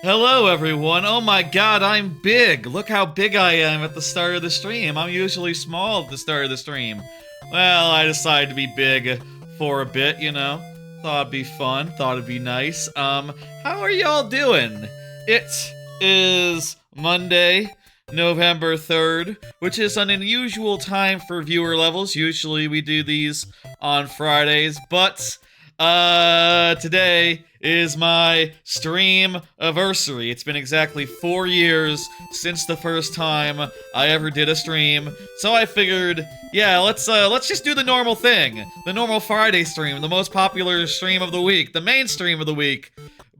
Hello everyone, oh my god, I'm big! Look how big I am at the start of the stream. I'm usually small at the start of the stream. Well, I decided to be big for a bit, you know. Thought it'd be fun, thought it'd be nice. How are y'all doing? It is Monday, November 3rd, which is an unusual time for viewer levels. Usually we do these on Fridays, but today is my Streamiversary. It's been exactly 4 years since the first time I ever did a stream, so I figured, yeah, let's just do the normal thing. The normal Friday stream, the most popular stream of the week, the main stream of the week,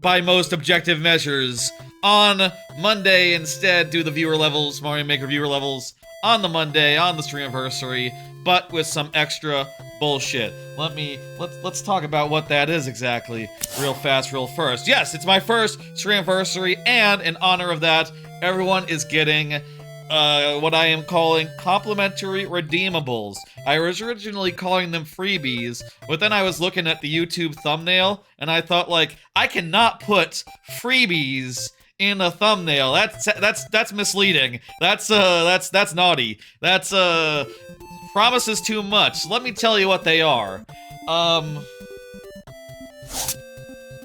by most objective measures. On Monday, instead, do the viewer levels, Mario Maker viewer levels, on the Monday, on the Streamiversary, but with some extra bullshit. Let's talk about what that is exactly, real fast, real first. Yes, it's my first Streamiversary, and in honor of that, everyone is getting what I am calling complimentary redeemables. I was originally calling them freebies, but then I was looking at the YouTube thumbnail, and I thought, like, I cannot put freebies in a thumbnail. That's misleading. That's naughty. That's promises too much. Let me tell you what they are.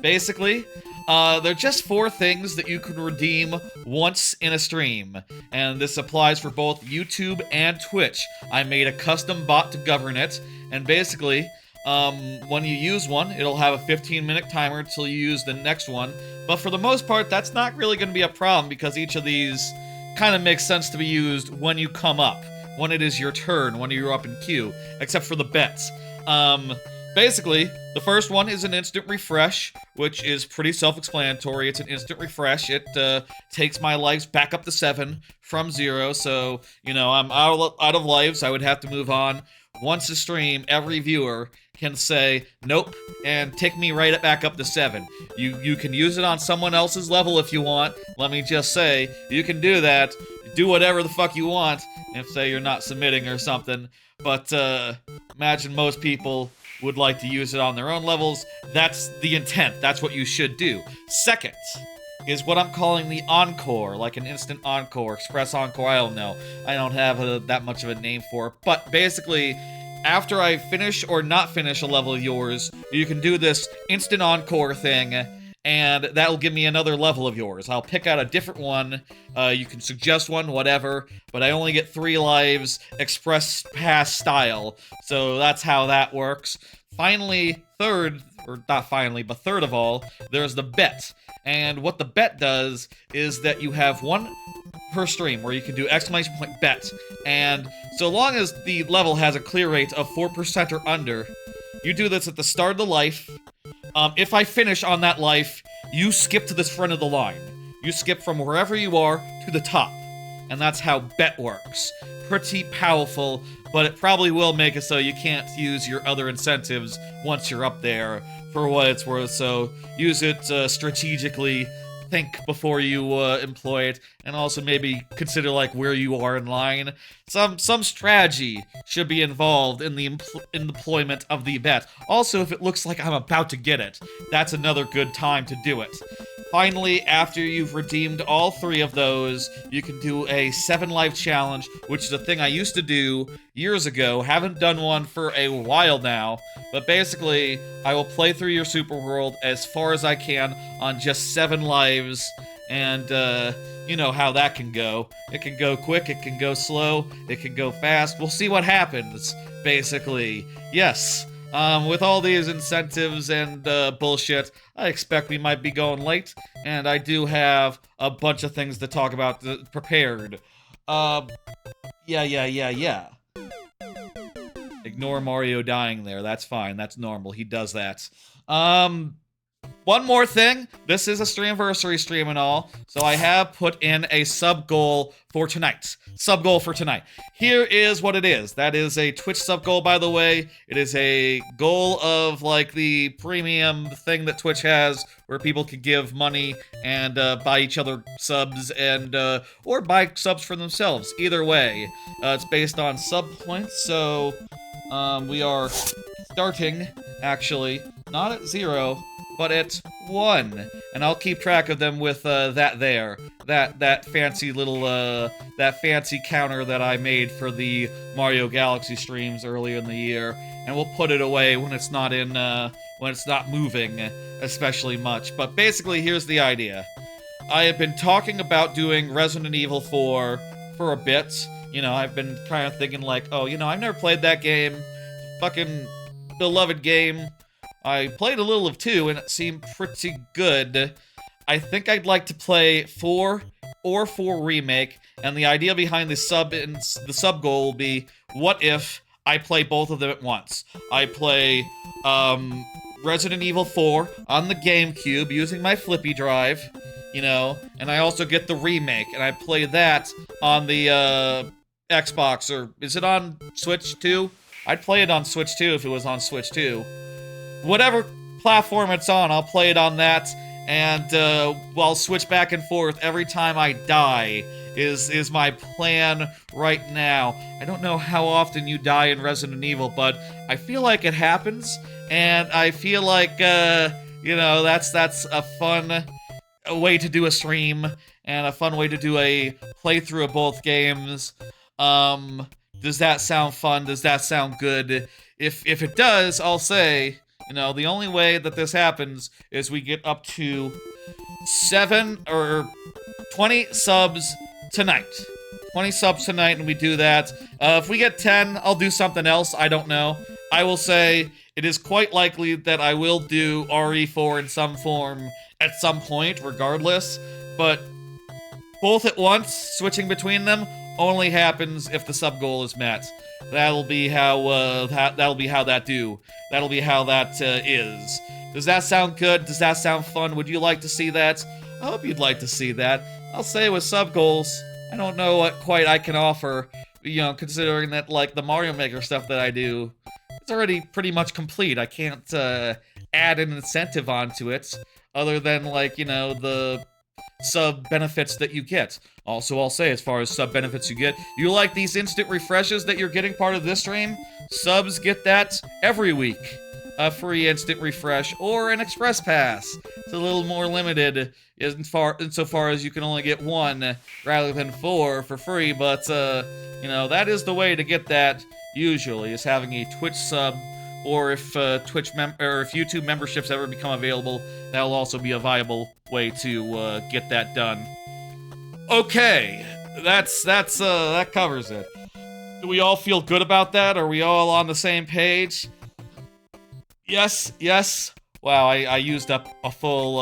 Basically, they're just 4 things that you can redeem once in a stream, and this applies for both YouTube and Twitch. I made a custom bot to govern it, and basically, when you use one, it'll have a 15-minute timer until you use the next one, but for the most part, that's not really going to be a problem because each of these kind of makes sense to be used when you come up, when it is your turn, when you're up in queue, except for the bets. Basically, the first one is an instant refresh, which is pretty self-explanatory. It's an instant refresh. It takes my lives back up to 7 from 0, so, you know, I'm out of lives. I would have to move on. Once a stream, every viewer can say, nope, and take me right back up to 7. You can use it on someone else's level if you want. Let me just say, you can do that. Do whatever the fuck you want, if, say, you're not submitting or something. But, imagine most people would like to use it on their own levels. That's the intent. That's what you should do. Second is what I'm calling the encore, like an instant encore, express encore, I don't know. I don't have that much of a name for it, but basically, after I finish or not finish a level of yours, you can do this instant encore thing, and that will give me another level of yours. I'll pick out a different one, you can suggest one, whatever, but I only get 3 lives, express pass style, so that's how that works. Finally, third, or not finally, but third of all, there's the bet. And what the bet does is that you have 1 per stream where you can do exclamation point bet, and so long as the level has a clear rate of 4% or under, you do this at the start of the life. If I finish on that life, you skip to the front of the line. You skip from wherever you are to the top, and that's how bet works. Pretty powerful, but it probably will make it so you can't use your other incentives once you're up there, for what it's worth, so use it strategically, think before you employ it, and also maybe consider, like, where you are in line. Some strategy should be involved in the deployment of the bet. Also, if it looks like I'm about to get it, that's another good time to do it. Finally, after you've redeemed all 3 of those, you can do a 7-life challenge, which is a thing I used to do years ago. Haven't done one for a while now, but basically, I will play through your super world as far as I can on just 7 lives, and, you know how that can go. It can go quick, it can go slow, it can go fast. We'll see what happens, basically. Yes. With all these incentives and bullshit, I expect we might be going late, and I do have a bunch of things to talk about prepared. Yeah. Ignore Mario dying there, that's fine, that's normal, he does that. One more thing, this is a Streamiversary stream and all, so I have put in a sub-goal for tonight. Sub-goal for tonight. Here is what it is. That is a Twitch sub-goal, by the way. It is a goal of, like, the premium thing that Twitch has, where people can give money and buy each other subs and, or buy subs for themselves. Either way. It's based on sub points, so, we are starting, actually, not at 0, but it's 1. And I'll keep track of them with that fancy little that fancy counter that I made for the Mario Galaxy streams earlier in the year, and we'll put it away when it's not moving especially much. But basically, here's the idea. I have been talking about doing Resident Evil 4 for a bit. You know, I've been kind of thinking like, oh, you know, I've never played that game. Fucking beloved game. I played a little of 2 and it seemed pretty good. I think I'd like to play 4 or 4 Remake, and the idea behind the sub goal will be, what if I play both of them at once? I play Resident Evil 4 on the GameCube using my flippy drive, you know, and I also get the remake, and I play that on the Xbox, or is it on Switch too? I'd play it on Switch too if it was on Switch too. Whatever platform it's on, I'll play it on that, and I'll switch back and forth every time I die, is my plan right now. I don't know how often you die in Resident Evil, but I feel like it happens, and I feel like, you know, that's a fun way to do a stream, and a fun way to do a playthrough of both games. Does that sound fun? Does that sound good? If it does, I'll say, you know, the only way that this happens is we get up to 7 or 20 subs tonight. 20 subs tonight, and we do that. If we get 10, I'll do something else. I don't know. I will say it is quite likely that I will do RE4 in some form at some point, regardless. But both at once, switching between them, only happens if the sub goal is met. That'll be how that is. Does that sound good? Does that sound fun? Would you like to see that? I hope you'd like to see that. I'll say with sub goals, I don't know what quite I can offer, you know, considering that, like, the Mario Maker stuff that I do, it's already pretty much complete. I can't add an incentive onto it, other than, like, you know, the sub benefits that you get. Also, I'll say, as far as sub benefits you like these instant refreshes that you're getting part of this stream? Subs get that every week. A free instant refresh or an express pass. It's a little more limited insofar as you can only get 1 rather than 4 for free, but you know, that is the way to get that usually, is having a Twitch sub, or if if YouTube memberships ever become available, that'll also be a viable way to get that done. Okay, that covers it. Do we all feel good about that? Are we all on the same page? Yes. Wow, I used up a full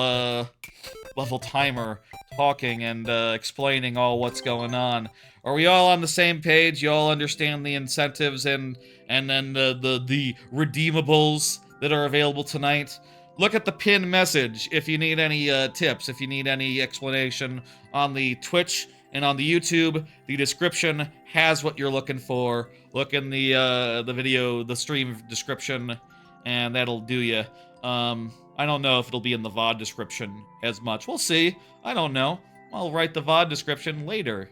level timer talking and explaining all what's going on. Are we all on the same page? You all understand the incentives and then the redeemables that are available tonight? Look at the pinned message if you need any tips, if you need any explanation on the Twitch and on the YouTube. The description has what you're looking for. Look in the video, the stream description, and that'll do you. I don't know if it'll be in the VOD description as much. We'll see. I don't know. I'll write the VOD description later,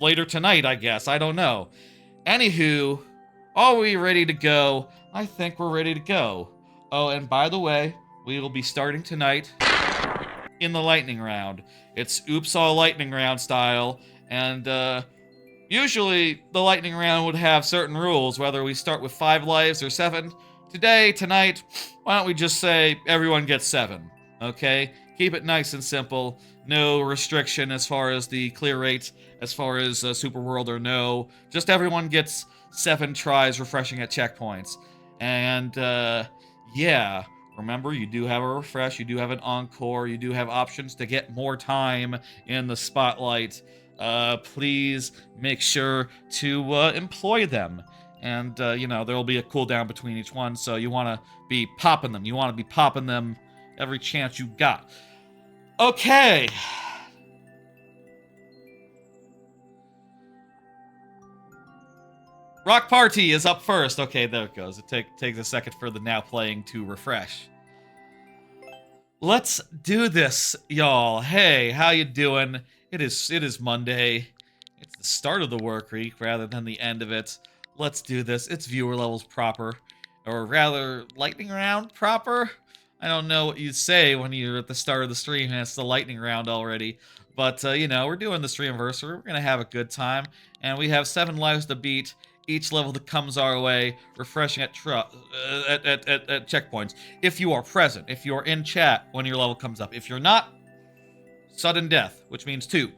later tonight, I guess. I don't know. Anywho, are we ready to go? I think we're ready to go. Oh, and by the way, we will be starting tonight in the lightning round. It's Oops All Lightning Round style, and usually the lightning round would have certain rules, whether we start with 5 lives or 7. Tonight, why don't we just say everyone gets 7, okay? Keep it nice and simple. No restriction as far as the clear rate, as far as Super World or no. Just everyone gets 7 tries refreshing at checkpoints. And, yeah, remember, you do have a refresh, you do have an encore, you do have options to get more time in the spotlight. Please make sure to employ them. And, you know, there will be a cooldown between each one, so you want to be popping them. You want to be popping them every chance you got. Okay. Rock Party is up first. Okay, there it goes. It takes a second for the now playing to refresh. Let's do this, y'all. Hey, how you doing? It is Monday. It's the start of the work week rather than the end of it. Let's do this. It's viewer levels proper. or rather, lightning round proper. I don't know what you'd say when you're at the start of the stream and it's the lightning round already. But, you know, we're doing the Streamiversary. We're going to have a good time. And we have 7 lives to beat each level that comes our way, refreshing at checkpoints. If you are present, if you're in chat when your level comes up. If you're not, sudden death, which means 2.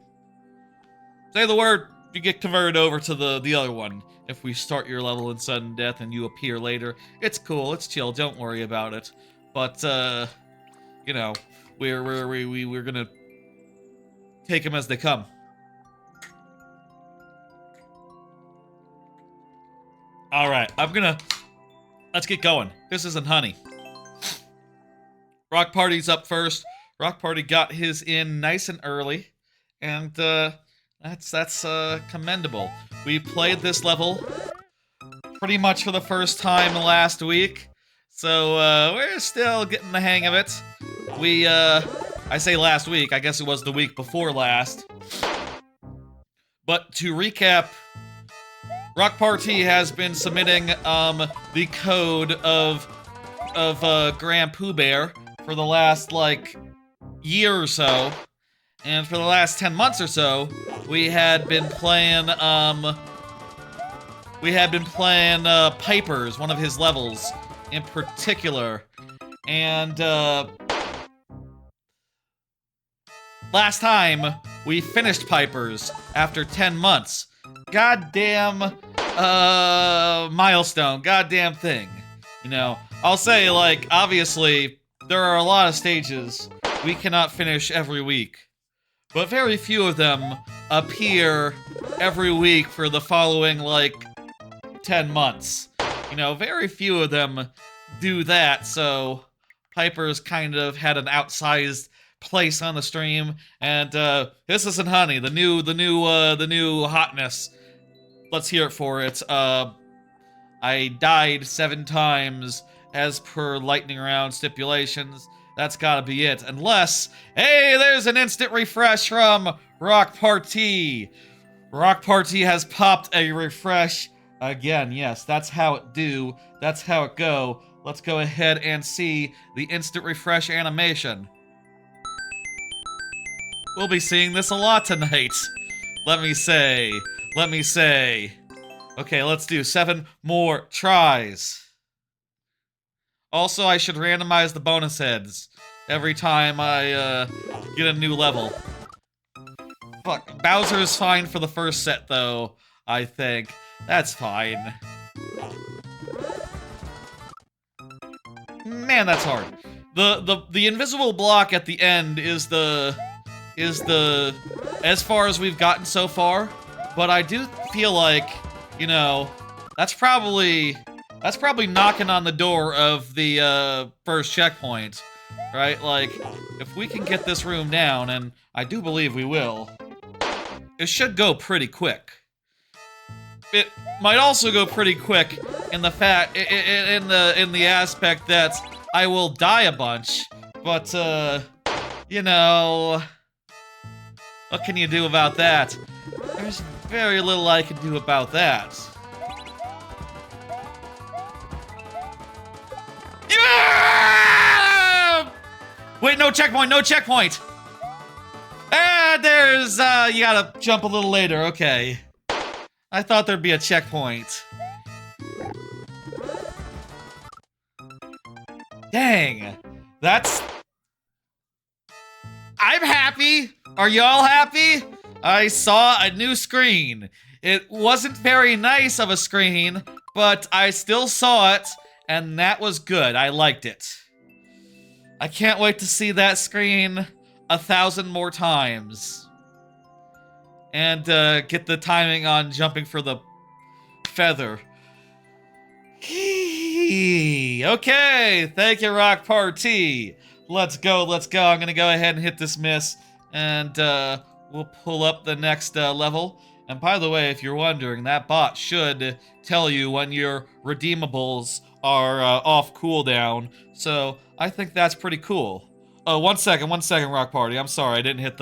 Say the word, you get converted over to the other one. If we start your level in sudden death and you appear later, it's cool, it's chill, don't worry about it. But, you know, we're gonna take them as they come. Alright, let's get going. This isn't honey. Rock Party's up first. Rock Party got his in nice and early. And, that's commendable. We played this level pretty much for the first time last week. So, we're still getting the hang of it. I say last week, I guess it was the week before last. But to recap, Rock Party has been submitting, the code of Grand Pooh Bear for the last, like, year or so. And for the last 10 months or so, we had been playing Piper's, one of his levels in particular. And, last time, we finished Piper's after 10 months. Goddamn, milestone. Goddamn thing. You know, I'll say, like, obviously, there are a lot of stages we cannot finish every week. But very few of them appear every week for the following, like, 10 months. You know, very few of them do that, so Piper's kind of had an outsized place on the stream, and, this isn't honey, the new hotness. Let's hear it for it. I died 7 times as per lightning round stipulations. That's gotta be it. Unless, hey, there's an instant refresh from Rock Party. Rock Party has popped a refresh again. Yes, that's how it do. That's how it go. Let's go ahead and see the instant refresh animation. We'll be seeing this a lot tonight. Let me say. Okay, let's do 7 more tries. Also, I should randomize the bonus heads every time I, get a new level. Fuck, Bowser's fine for the first set, though, I think. That's fine. Man, that's hard. The invisible block at the end is the as far as we've gotten so far, but I do feel like, you know, that's probably knocking on the door of the first checkpoint, right? Like, if we can get this room down, and I do believe we will, it should go pretty quick. It might also go pretty quick in the in the aspect that I will die a bunch, but you know, what can you do about that? There's very little I can do about that. Yeah! Wait, no checkpoint, no checkpoint! There's, you gotta jump a little later, okay. I thought there'd be a checkpoint. Dang, that's... I'm happy! Are y'all happy? I saw a new screen. It wasn't very nice of a screen, but I still saw it, and that was good. I liked it. I can't wait to see that screen 1,000 more times. And, get the timing on jumping for the feather. Okay, thank you, Rock Party. Let's go, let's go. I'm gonna go ahead and hit this miss, and, we'll pull up the next, level. And by the way, if you're wondering, that bot should tell you when your redeemables are, off cooldown. So, I think that's pretty cool. Oh, one second, Rock Party. I'm sorry, I didn't hit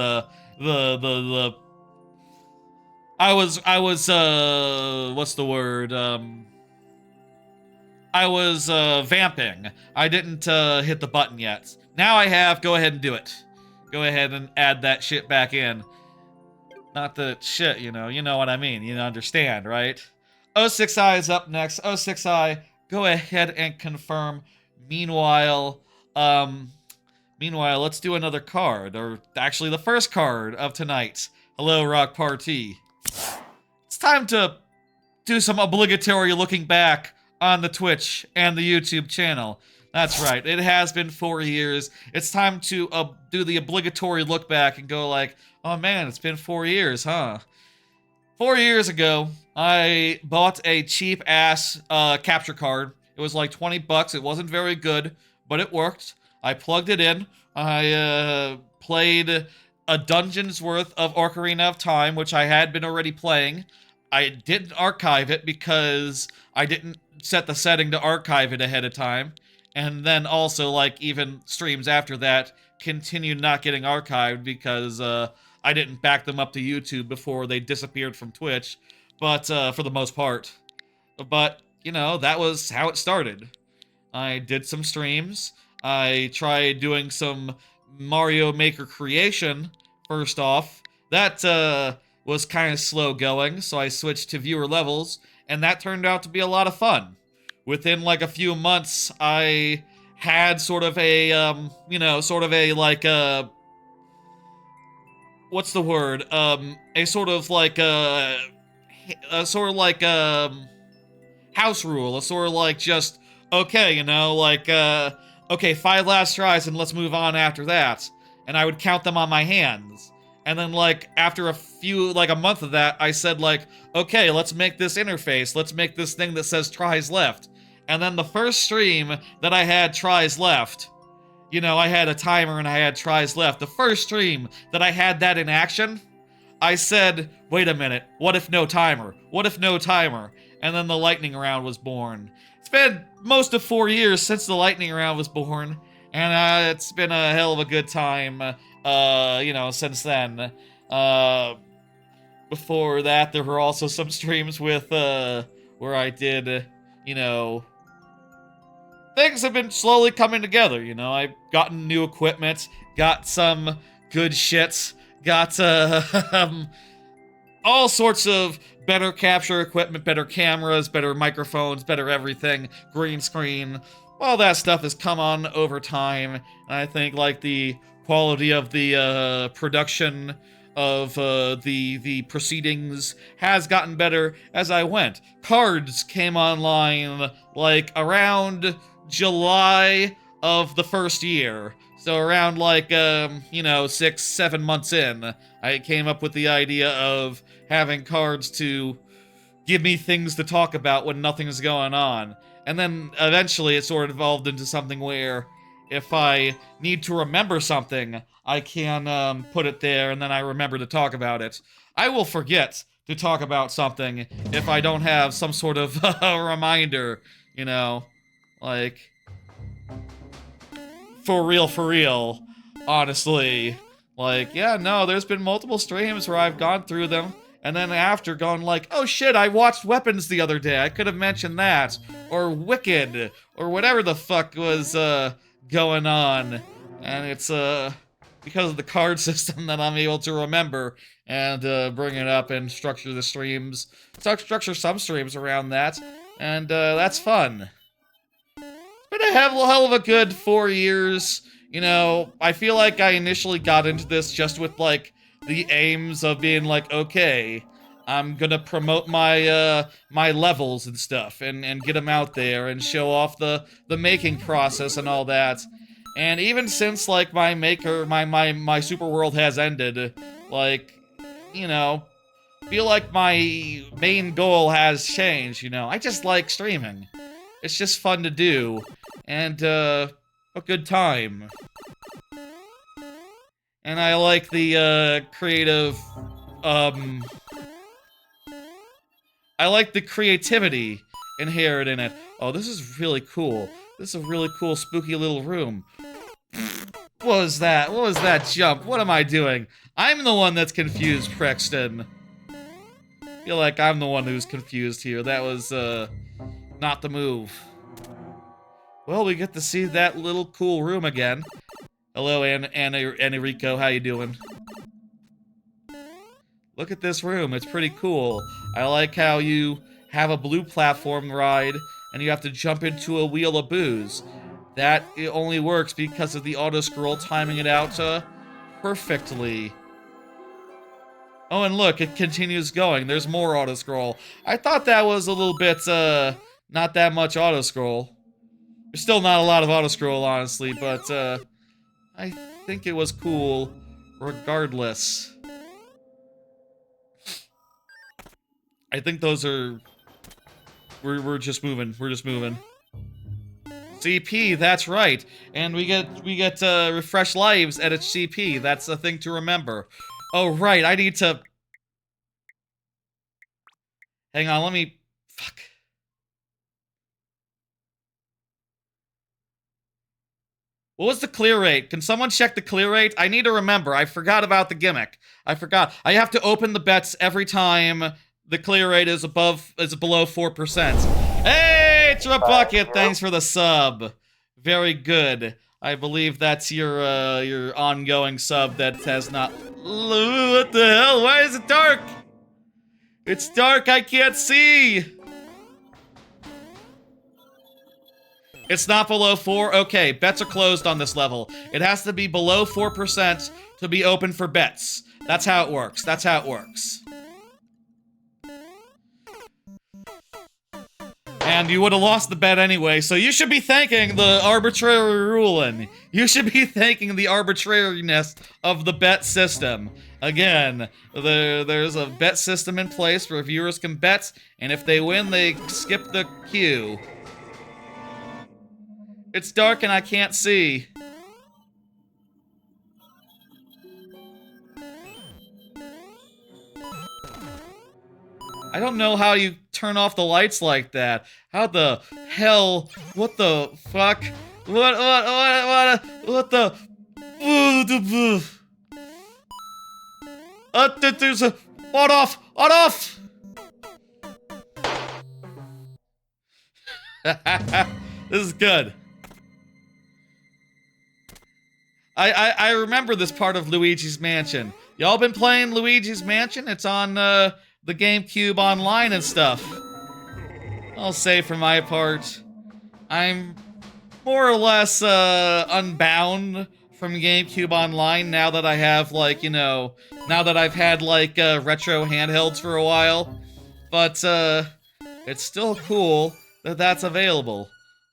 I was, what's the word? I was vamping. I didn't hit the button yet. Now I have. Go ahead and do it. Go ahead and add that shit back in. Not the shit, you know what I mean. You understand, right? O6i is up next. O6i, go ahead and confirm. Meanwhile, let's do another card, or actually the first card of tonight. Hello, Rock Party. It's time to do some obligatory looking back on the Twitch and the YouTube channel. That's right, it has been 4 years. It's time to do the obligatory look back and go like, oh man, it's been 4 years, huh? 4 years ago, I bought a cheap-ass capture card. It was like 20 bucks. It wasn't very good, but it worked. I plugged it in. I played a dungeon's worth of Ocarina of Time, which I had been already playing. I didn't archive it because I didn't set the setting to archive it ahead of time. And then also, like, even streams after that continued not getting archived because I didn't back them up to YouTube before they disappeared from Twitch, but for the most part. But, that was how it started. I did some streams. I tried doing some Mario Maker creation, first off. That was kind of slow going, so I switched to viewer levels, and that turned out to be a lot of fun. Within, like, a few months, I had sort of a, what's the word? A sort of like house rule, a sort of like just, okay, okay, 5 last tries and let's move on after that. And I would count them on my hands. And then, like, after a month of that, I said, like, okay, let's make this interface. Let's make this thing that says tries left. And then the first stream that I had tries left, I had a timer and I had tries left. The first stream that I had that in action, I said, wait a minute, what if no timer? What if no timer? And then the lightning round was born. It's been most of 4 years since the lightning round was born, and it's been a hell of a good time, since then. Before that, there were also some streams with, where I did, things have been slowly coming together, I've gotten new equipment, got some good shit, got, all sorts of better capture equipment, better cameras, better microphones, better everything, green screen. All that stuff has come on over time, and I think, like, the quality of the, production of, the proceedings has gotten better as I went. Cards came online, like, around July of the first year. So around, like, 6-7 months in, I came up with the idea of having cards to give me things to talk about when nothing's going on. And then eventually it sort of evolved into something where if I need to remember something, I can put it there and then I remember to talk about it. I will forget to talk about something if I don't have some sort of reminder, like, for real, honestly. Like, yeah, no, there's been multiple streams where I've gone through them, and then after gone like, oh shit, I watched Weapons the other day, I could have mentioned that, or Wicked, or whatever the fuck was, going on. And it's, because of the card system that I'm able to remember, and, bring it up and structure the streams, structure some streams around that, and, that's fun. It's been a hell of a good 4 years. I feel like I initially got into this just with, like, the aims of being like, okay, I'm gonna promote my, my levels and stuff, and get them out there, and show off the making process and all that. And even since, like, my super world has ended, like, feel like my main goal has changed, I just like streaming. It's just fun to do, and, a good time. And I like the, creative, I like the creativity inherent in it. Oh, this is really cool. This is a really cool, spooky little room. What was that? What was that jump? What am I doing? I'm the one that's confused, Prexton. I feel like I'm the one who's confused here. That was, not the move. Well, we get to see that little cool room again. Hello, Enrico, how you doing? Look at this room, it's pretty cool. I like how you have a blue platform ride, and you have to jump into a wheel of booze. That it only works because of the auto-scroll timing it out perfectly. Oh, and look, it continues going. There's more auto-scroll. I thought that was a little bit, not that much auto-scroll. There's still not a lot of auto-scroll, honestly, but, I think it was cool regardless. I think those are... We're just moving. We're just moving. CP, that's right. And we get refresh lives at its CP. That's a thing to remember. Oh, right, I need to... Hang on, let me... Fuck. What was the clear rate? Can someone check the clear rate? I need to remember. I forgot about the gimmick. I forgot. I have to open the bets every time the clear rate is below 4%. Hey, Trabucket, thanks for the sub. Very good. I believe that's your ongoing sub that has not... What the hell? Why is it dark? It's dark, I can't see! It's not below 4? Okay, bets are closed on this level. It has to be below 4% to be open for bets. That's how it works. That's how it works. And you would have lost the bet anyway, so you should be thanking the arbitrary ruling. You should be thanking the arbitrariness of the bet system. Again, there's a bet system in place where viewers can bet, and if they win, they skip the queue. It's dark and I can't see. I don't know how you turn off the lights like that. How the hell? What the fuck? What the? There's a... On off! On off! This is good. I remember this part of Luigi's Mansion. Y'all been playing Luigi's Mansion? It's on, the GameCube online and stuff. I'll say for my part, I'm more or less, unbound from GameCube Online now that I have, like, you know, now that I've had, like, retro handhelds for a while. But, it's still cool that that's available.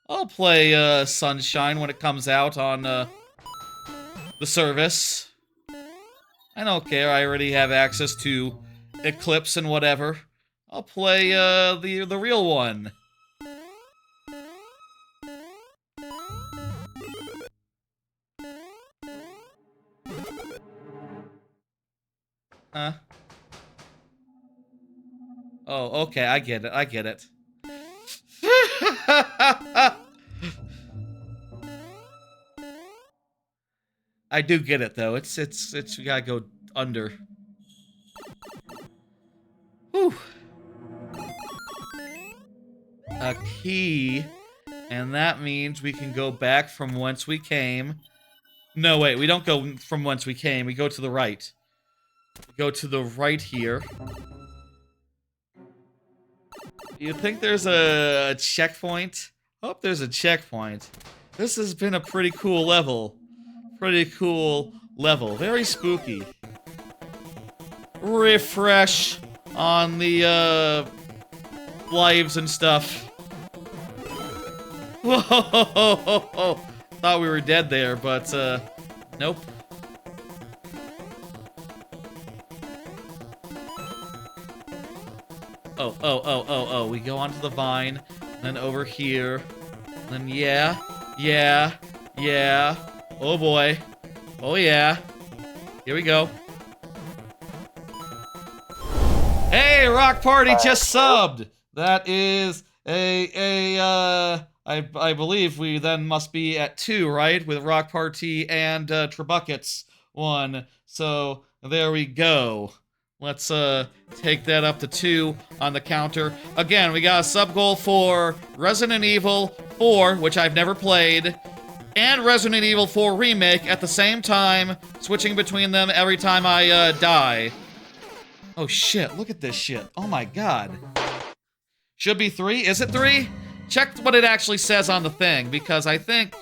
I'll play, Sunshine when it comes out on, the service. I don't care, I already have access to Eclipse and whatever. I'll play, the real one. Huh? Oh, okay, I get it, I get it. I do get it, though. It's, we gotta go under. Whew. A key, and that means we can go back from whence we came. No, wait, we don't go from whence we came, we go to the right. We go to the right here. You think there's a checkpoint? Oh, there's a checkpoint. This has been a pretty cool level. Pretty cool level. Very spooky. Refresh on the, lives and stuff. Whoa! Thought we were dead there, but, nope. Oh, we go onto the vine, then over here, then yeah, oh boy, oh yeah, here we go. Hey, Rock Party just subbed! That is I believe we then must be at 2, right? With Rock Party and Trabuckets 1, so there we go. Let's take that up to 2 on the counter. Again, we got a sub goal for Resident Evil 4, which I've never played, and Resident Evil 4 Remake at the same time, switching between them every time I die. Oh shit, look at this shit. Oh my god. Should be 3? Is it 3? Check what it actually says on the thing, because I think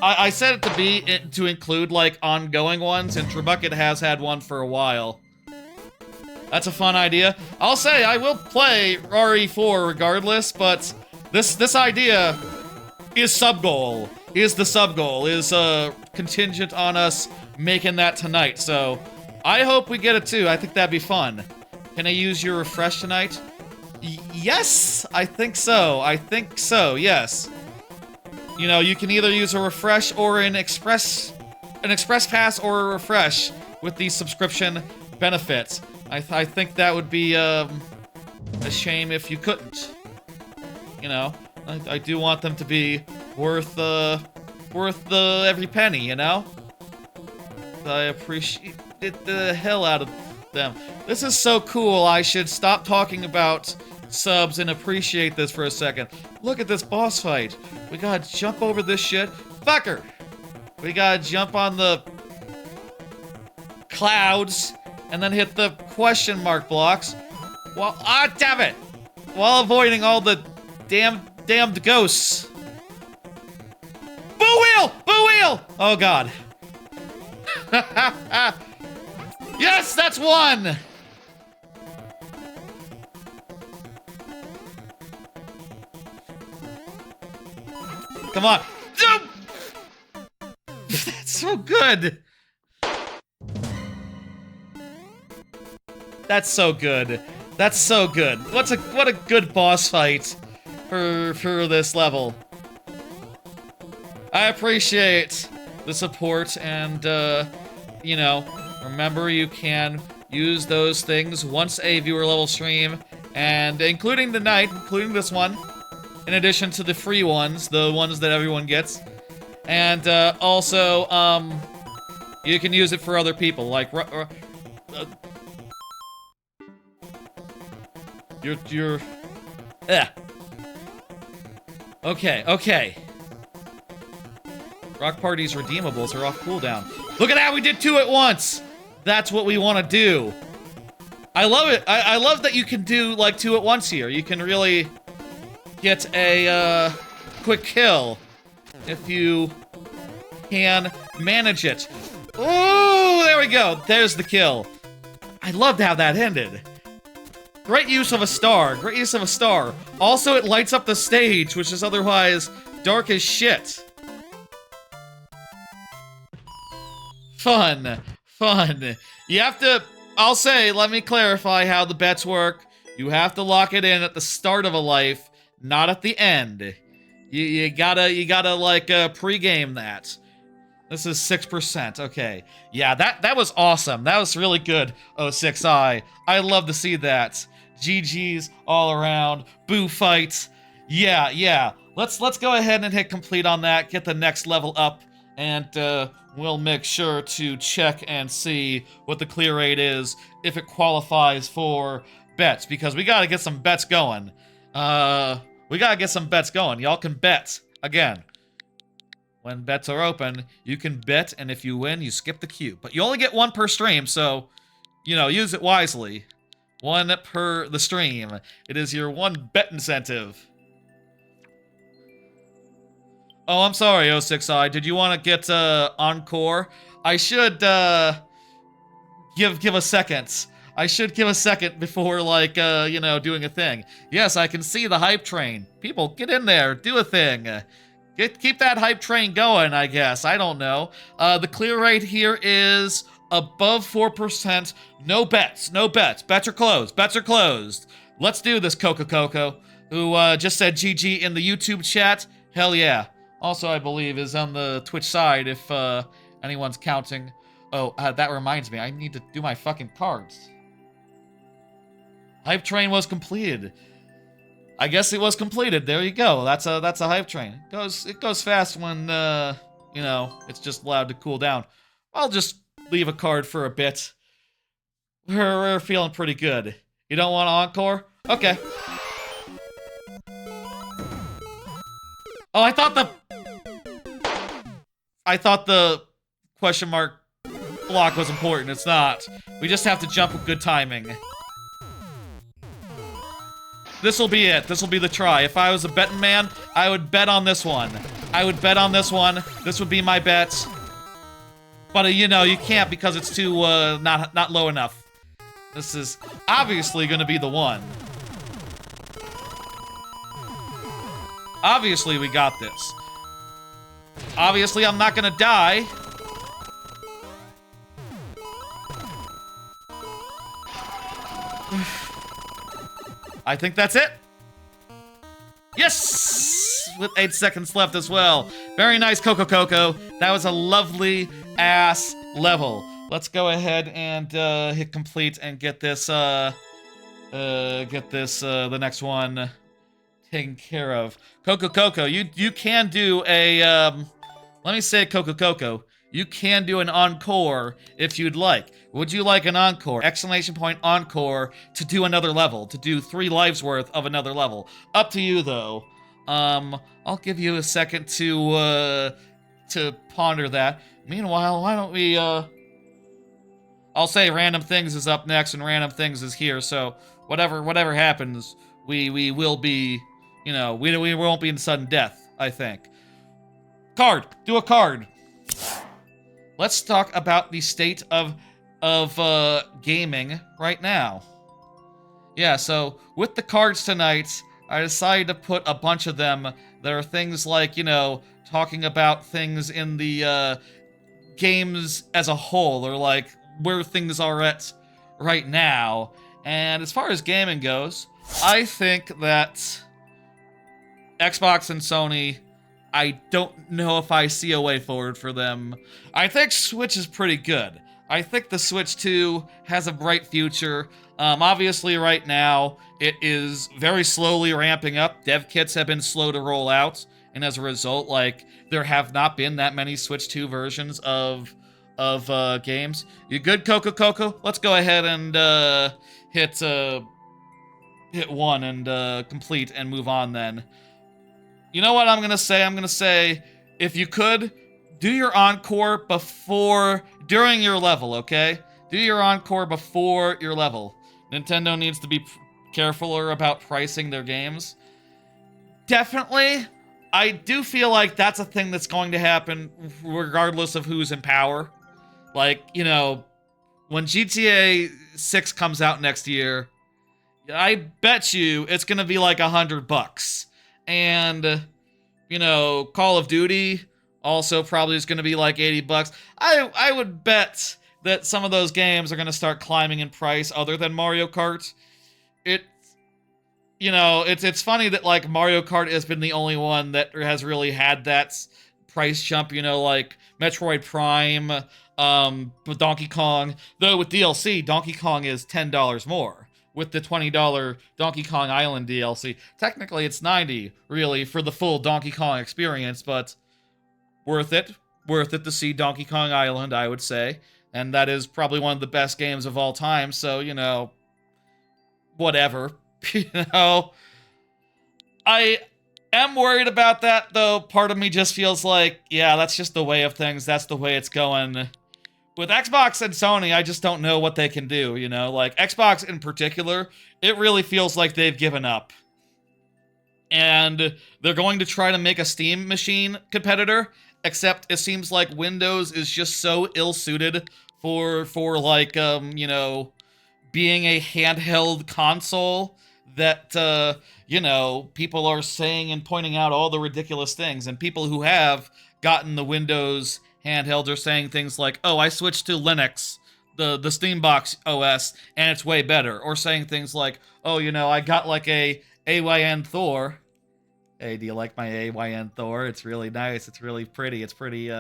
I said it to include like ongoing ones, and Trebucket has had one for a while. That's a fun idea. I'll say I will play RE4 regardless, but this idea is sub goal. Is the sub goal, is contingent on us making that tonight. So I hope we get it too. I think that'd be fun. Can I use your refresh tonight? Yes, I think so. I think so, yes. You know, you can either use a refresh or an express pass or a refresh with the subscription benefits. I think that would be a shame if you couldn't. You know, I do want them to be worth the every penny, you know? I appreciate the hell out of them. This is so cool. I should stop talking about subs and appreciate this for a second. Look at this boss fight. We gotta jump over this shit. Fucker! We gotta jump on the clouds and then hit the question mark blocks. Well, damn it! While avoiding all the damned ghosts. Boo wheel! Boo wheel! Oh god. Yes, that's 1! Come on. That's so good. That's so good. That's so good. What a good boss fight for this level. I appreciate the support, and you know, remember you can use those things once a viewer level stream, and including tonight, including this one, in addition to the free ones, the ones that everyone gets. And also, you can use it for other people, like you're okay. Rock Party's redeemables are off cooldown. Look at that, we did 2 at once! That's what we want to do. I love it. I love that you can do, like, 2 at once here. You can really get a, quick kill if you can manage it. Ooh, there we go. There's the kill. I loved how that ended. Great use of a star. Great use of a star. Also, it lights up the stage, which is otherwise dark as shit. Fun. Fun. You have to... I'll say, let me clarify how the bets work. You have to lock it in at the start of a life, not at the end. You gotta like, pre-game that. This is 6%, okay. Yeah, that was awesome. That was really good, 06i. I love to see that. GG's all around. Boo fights. Yeah. Let's go ahead and hit complete on that, get the next level up, and we'll make sure to check and see what the clear rate is, if it qualifies for bets, because we gotta get some bets going. We gotta get some bets going. Y'all can bet. Again, when bets are open, you can bet, and if you win, you skip the queue. But you only get 1 per stream, so, you know, use it wisely. 1 per the stream. It is your 1 bet incentive. Oh, I'm sorry, 06i. Did you want to get, Encore? I should, give a second. I should give a second before, like, you know, doing a thing. Yes, I can see the hype train. People, get in there. Do a thing. Keep that hype train going, I guess. I don't know. The clear rate here is above 4%. No bets. No bets. Bets are closed. Bets are closed. Let's do this, Coco, who just said GG in the YouTube chat. Hell yeah. Also, I believe, is on the Twitch side if anyone's counting. Oh, that reminds me. I need to do my fucking cards. Hype train was completed. I guess it was completed. There you go. That's a hype train. It goes fast when you know, it's just allowed to cool down. I'll just leave a card for a bit. we're feeling pretty good. You don't want encore? Okay. Oh, I thought the question mark block was important. It's not. We just have to jump with good timing. This'll be it. This'll be the try. If I was a betting man, I would bet on this one. I would bet on this one. This would be my bet. But, you know, you can't because it's too, not low enough. This is obviously gonna be the one. Obviously, we got this. Obviously, I'm not gonna die. I think that's it. Yes! With 8 seconds left as well. Very nice, Coco Coco. That was a lovely ass level. Let's go ahead and hit complete and get this the next one taken care of. Coco Coco, you can do a let me say Coco Coco. You can do an encore if you'd like. Would you like an encore? Exclamation point encore to do another level, to do 3 lives worth of another level. Up to you though. I'll give you a second to ponder that. Meanwhile, why don't we I'll say Random Things is up next and Random Things is here, so whatever happens, we will be, you know, we won't be in sudden death, I think. Card! Do a card! Let's talk about the state of gaming right now. Yeah, so with the cards tonight, I decided to put a bunch of them. There are things like, you know, talking about things in the games as a whole, or like where things are at right now. And as far as gaming goes, I think that Xbox and Sony, I don't know if I see a way forward for them. I think Switch is pretty good. I think the Switch 2 has a bright future. Obviously, right now, it is very slowly ramping up. Dev kits have been slow to roll out, and as a result, like, there have not been that many Switch 2 versions of games. You good, Coco Coco? Let's go ahead and hit 1 and complete and move on then. You know what I'm gonna say? I'm gonna say, if you could, do your encore during your level, okay? Do your encore before your level. Nintendo needs to be carefuler about pricing their games. Definitely, I do feel like that's a thing that's going to happen regardless of who's in power. Like, you know, when GTA 6 comes out next year, I bet you it's gonna be like $100. And, you know, Call of Duty also probably is going to be like $80. I would bet that some of those games are going to start climbing in price other than Mario Kart. You know, it's funny that, like, Mario Kart has been the only one that has really had that price jump, you know, like Metroid Prime, Donkey Kong. Though with DLC, Donkey Kong is $10 more. With the $20 Donkey Kong Island DLC. Technically, it's $90, really, for the full Donkey Kong experience, but worth it. Worth it to see Donkey Kong Island, I would say. And that is probably one of the best games of all time, so, you know, whatever. You know, I am worried about that, though. Part of me just feels like, yeah, that's just the way of things. That's the way it's going. With Xbox and Sony, I just don't know what they can do, you know? Like, Xbox in particular, it really feels like they've given up. And they're going to try to make a Steam machine competitor, except it seems like Windows is just so ill-suited for like, you know, being a handheld console that, you know, people are saying and pointing out all the ridiculous things. And people who have gotten the Windows handhelds are saying things like, oh, I switched to Linux, the Steambox OS, and it's way better. Or saying things like, oh, you know, I got like a AYN Thor. Hey, do you like my AYN Thor? It's really nice. It's really pretty. It's pretty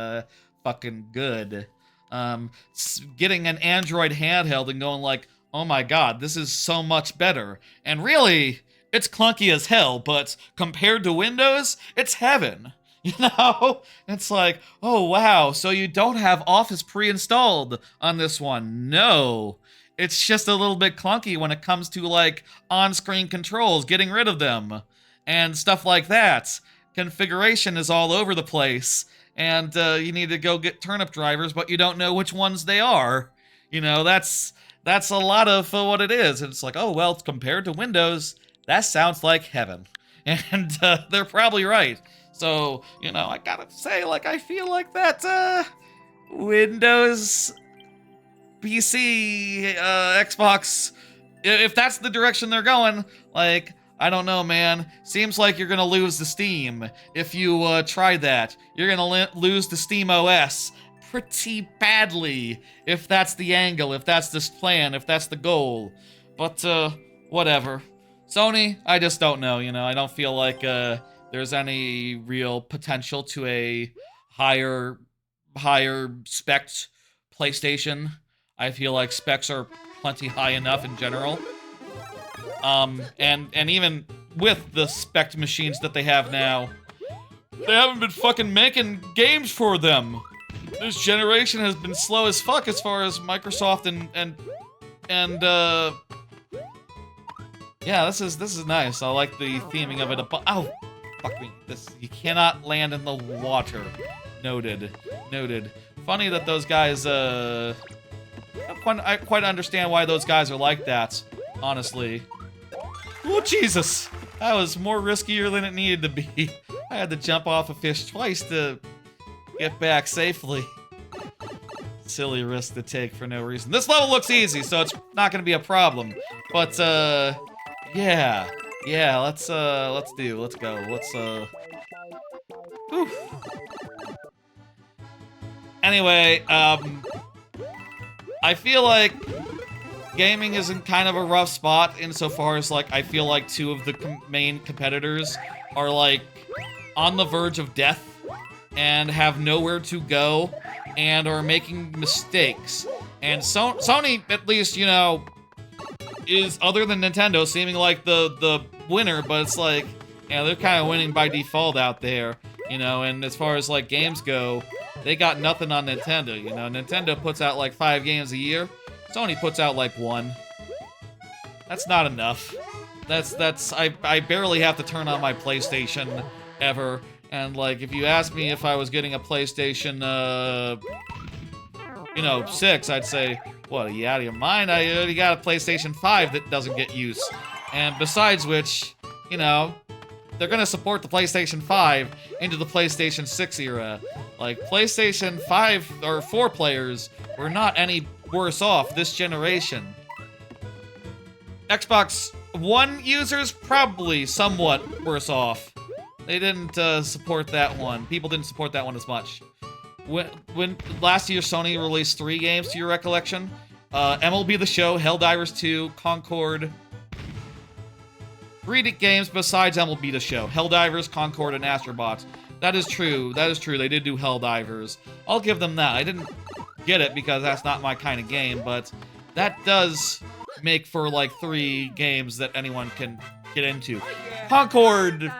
fucking good. Getting an Android handheld and going like, oh my god, this is so much better. And really, it's clunky as hell, but compared to Windows, it's heaven. You know? It's like, oh wow, so you don't have Office pre-installed on this one. No. it's just a little bit clunky when it comes to, like, on-screen controls, getting rid of them, and stuff like that. Configuration is all over the place, and you need to go get turnip drivers, but you don't know which ones they are. You know, that's a lot of what it is. And it's like, oh, well, compared to Windows, that sounds like heaven. And they're probably right. So, you know, I gotta say, like, I feel like that Windows, PC, Xbox, if that's the direction they're going, like, I don't know, man. Seems like you're gonna lose the Steam if you try that. You're gonna lose the Steam OS pretty badly if that's the angle, if that's the plan, if that's the goal. But, whatever. Sony, I just don't know, you know. I don't feel like there's any real potential to a higher spec PlayStation. I feel like specs are plenty high enough in general. And even with the spec machines that they have now, they haven't been fucking making games for them. This generation has been slow as fuck as far as Microsoft and yeah, this is nice. I like the theming of it. Ow, fuck me. You cannot land in the water. Noted. Funny that those guys. I quite understand why those guys are like that. Honestly. Oh Jesus, that was more riskier than it needed to be. I had to jump off a fish twice to get back safely. Silly risk to take for no reason. This level looks easy, so it's not gonna be a problem. But yeah, let's go. Whew. Anyway, I feel like gaming is in kind of a rough spot insofar as, like, I feel like two of the main competitors are, like, on the verge of death and have nowhere to go and are making mistakes. And Sony, at least, you know, is, other than Nintendo, seeming like the winner, but it's like, yeah, they're kind of winning by default out there, you know, and as far as, like, games go, they got nothing on Nintendo, you know. Nintendo puts out, like, 5 games a year. Sony puts out, like, 1. That's not enough. I barely have to turn on my PlayStation ever. And, like, if you ask me if I was getting a PlayStation, you know, 6, I'd say, what, are you out of your mind? I already got a PlayStation 5 that doesn't get use. And besides which, you know, they're gonna support the PlayStation 5 into the PlayStation 6 era. Like, PlayStation 5 or 4 players were not any worse off this generation. Xbox One users, probably somewhat worse off. They didn't support that one. People didn't support that one as much. When last year Sony released 3 games, to your recollection, MLB The Show, Helldivers 2, Concord. 3 games besides MLB The Show: Helldivers, Concord, and Astrobots. That is true. They did do Helldivers. I'll give them that. I didn't get it because that's not my kind of game, but that does make for, like, 3 games that anyone can get into. Concord,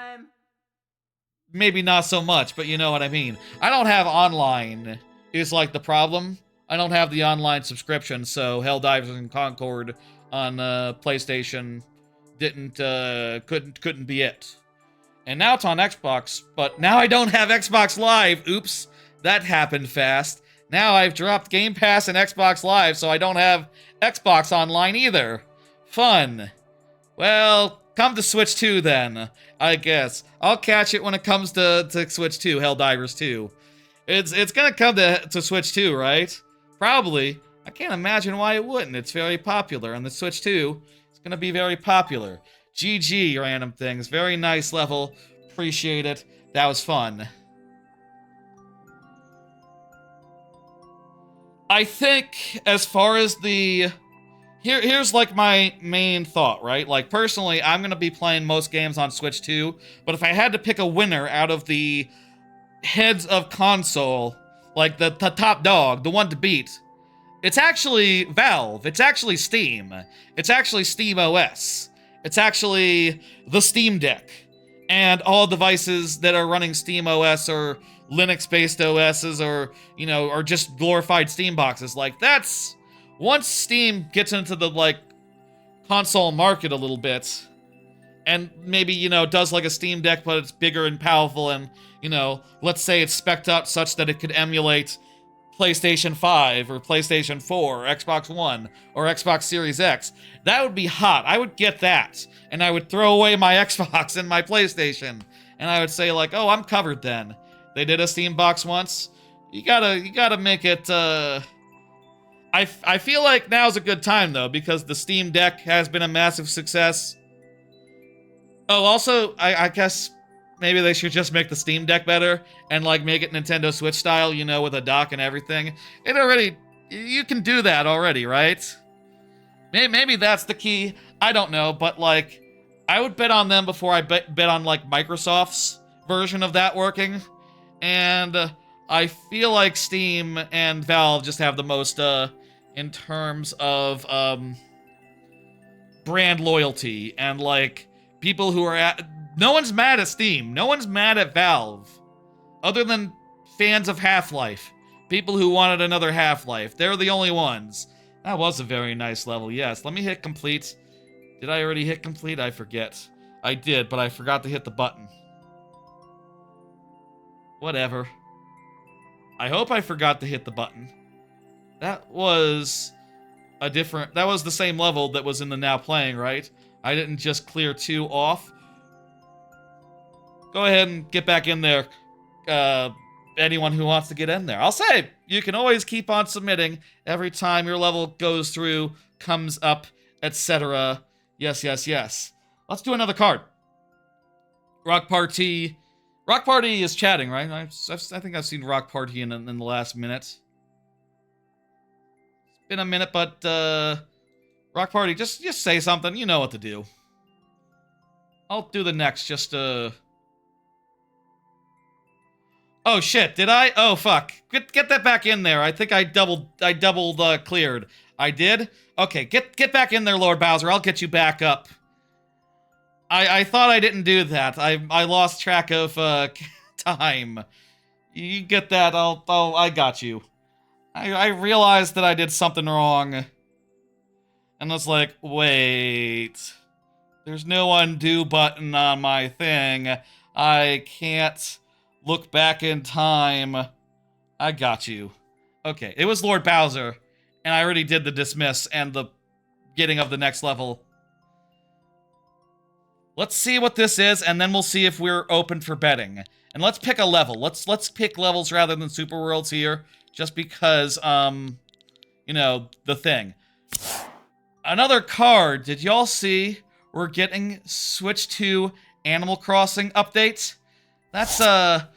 maybe not so much, but you know what I mean. I don't have online is, like, the problem. I don't have the online subscription, so Helldivers and Concord on PlayStation couldn't be it. And now it's on Xbox, but now I don't have Xbox Live. Oops, that happened fast. Now I've dropped Game Pass and Xbox Live, so I don't have Xbox Online either. Fun. Well, come to Switch 2 then, I guess. I'll catch it when it comes to Switch 2, Helldivers 2. It's gonna come to Switch 2, right? Probably. I can't imagine why it wouldn't. It's very popular, and the Switch 2 is gonna be very popular. GG, random things. Very nice level. Appreciate it. That was fun. I think as far as the... Here's like my main thought, right? Like, personally, I'm going to be playing most games on Switch 2, but if I had to pick a winner out of the heads of console, like the top dog, the one to beat, it's actually Valve. It's actually Steam. It's actually Steam OS. It's actually the Steam Deck. And all devices that are running Steam OS or Linux-based OSs or, you know, or just glorified Steam boxes. Like, that's once Steam gets into the, like, console market a little bit, and maybe, you know, does like a Steam Deck, but it's bigger and powerful, and, you know, let's say it's spec'd out such that it could emulate PlayStation 5, or PlayStation 4, or Xbox One, or Xbox Series X. That would be hot. I would get that, and I would throw away my Xbox and my PlayStation, and I would say, like, oh, I'm covered then. They did a Steam box once. You gotta make it, I feel like now's a good time, though, because the Steam Deck has been a massive success. Oh, also, I guess maybe they should just make the Steam Deck better and, like, make it Nintendo Switch style, you know, with a dock and everything. It already... You can do that already, right? Maybe that's the key. I don't know, but, like, I would bet on them before I bet on, like, Microsoft's version of that working. And I feel like Steam and Valve just have the most, in terms of, brand loyalty and, like, people who are at... No one's mad at Steam. No one's mad at Valve. Other than fans of Half-Life. People who wanted another Half-Life. They're the only ones. That was a very nice level, yes. Let me hit complete. Did I already hit complete? I forget. I did, but I forgot to hit the button. Whatever. I hope I forgot to hit the button. That was a different... That was the same level that was in the Now Playing, right? I didn't just clear 2 off. Go ahead and get back in there. Anyone who wants to get in there. I'll say, you can always keep on submitting every time your level goes through, comes up, etc. Yes, yes, yes. Let's do another card. Rock Party. Rock Party is chatting, right? I think I've seen Rock Party in the last minute. It's been a minute, but Rock Party, just say something. You know what to do. I'll do the next, just Oh shit, did I? Oh fuck. Get that back in there. I think I doubled cleared. I did? Okay, get back in there, Lord Bowser. I'll get you back up. I thought I didn't do that. I lost track of time. You get that, I got you. I realized that I did something wrong. And was like, wait. There's no undo button on my thing. I can't look back in time. I got you. Okay, it was Lord Bowser, and I already did the dismiss and the getting of the next level. Let's see what this is, and then we'll see if we're open for betting. And let's pick a level. Let's pick levels rather than Super Worlds here, just because, you know, the thing. Another card. Did y'all see we're getting Switch 2 Animal Crossing updates? That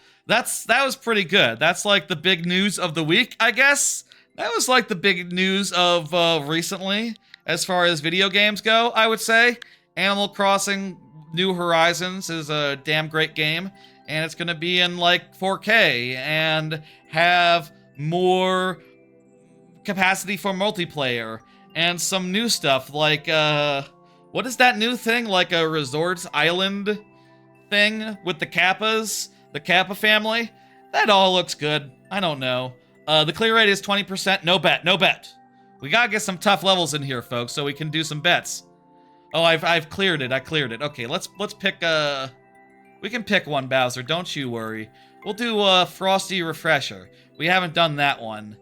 was pretty good. That's like the big news of the week, I guess. That was like the big news of recently, as far as video games go, I would say. Animal Crossing New Horizons is a damn great game, and it's gonna be in like 4K and have more capacity for multiplayer and some new stuff like what is that new thing, like a resorts island thing with the Kappas, the Kappa family? That all looks good. I don't know. The clear rate is 20%. No bet, no bet. We gotta get some tough levels in here, folks, so we can do some bets. Oh, I've cleared it. I cleared it. Okay, let's pick we can pick one, Bowser. Don't you worry. We'll do Frosty Refresher. We haven't done that one.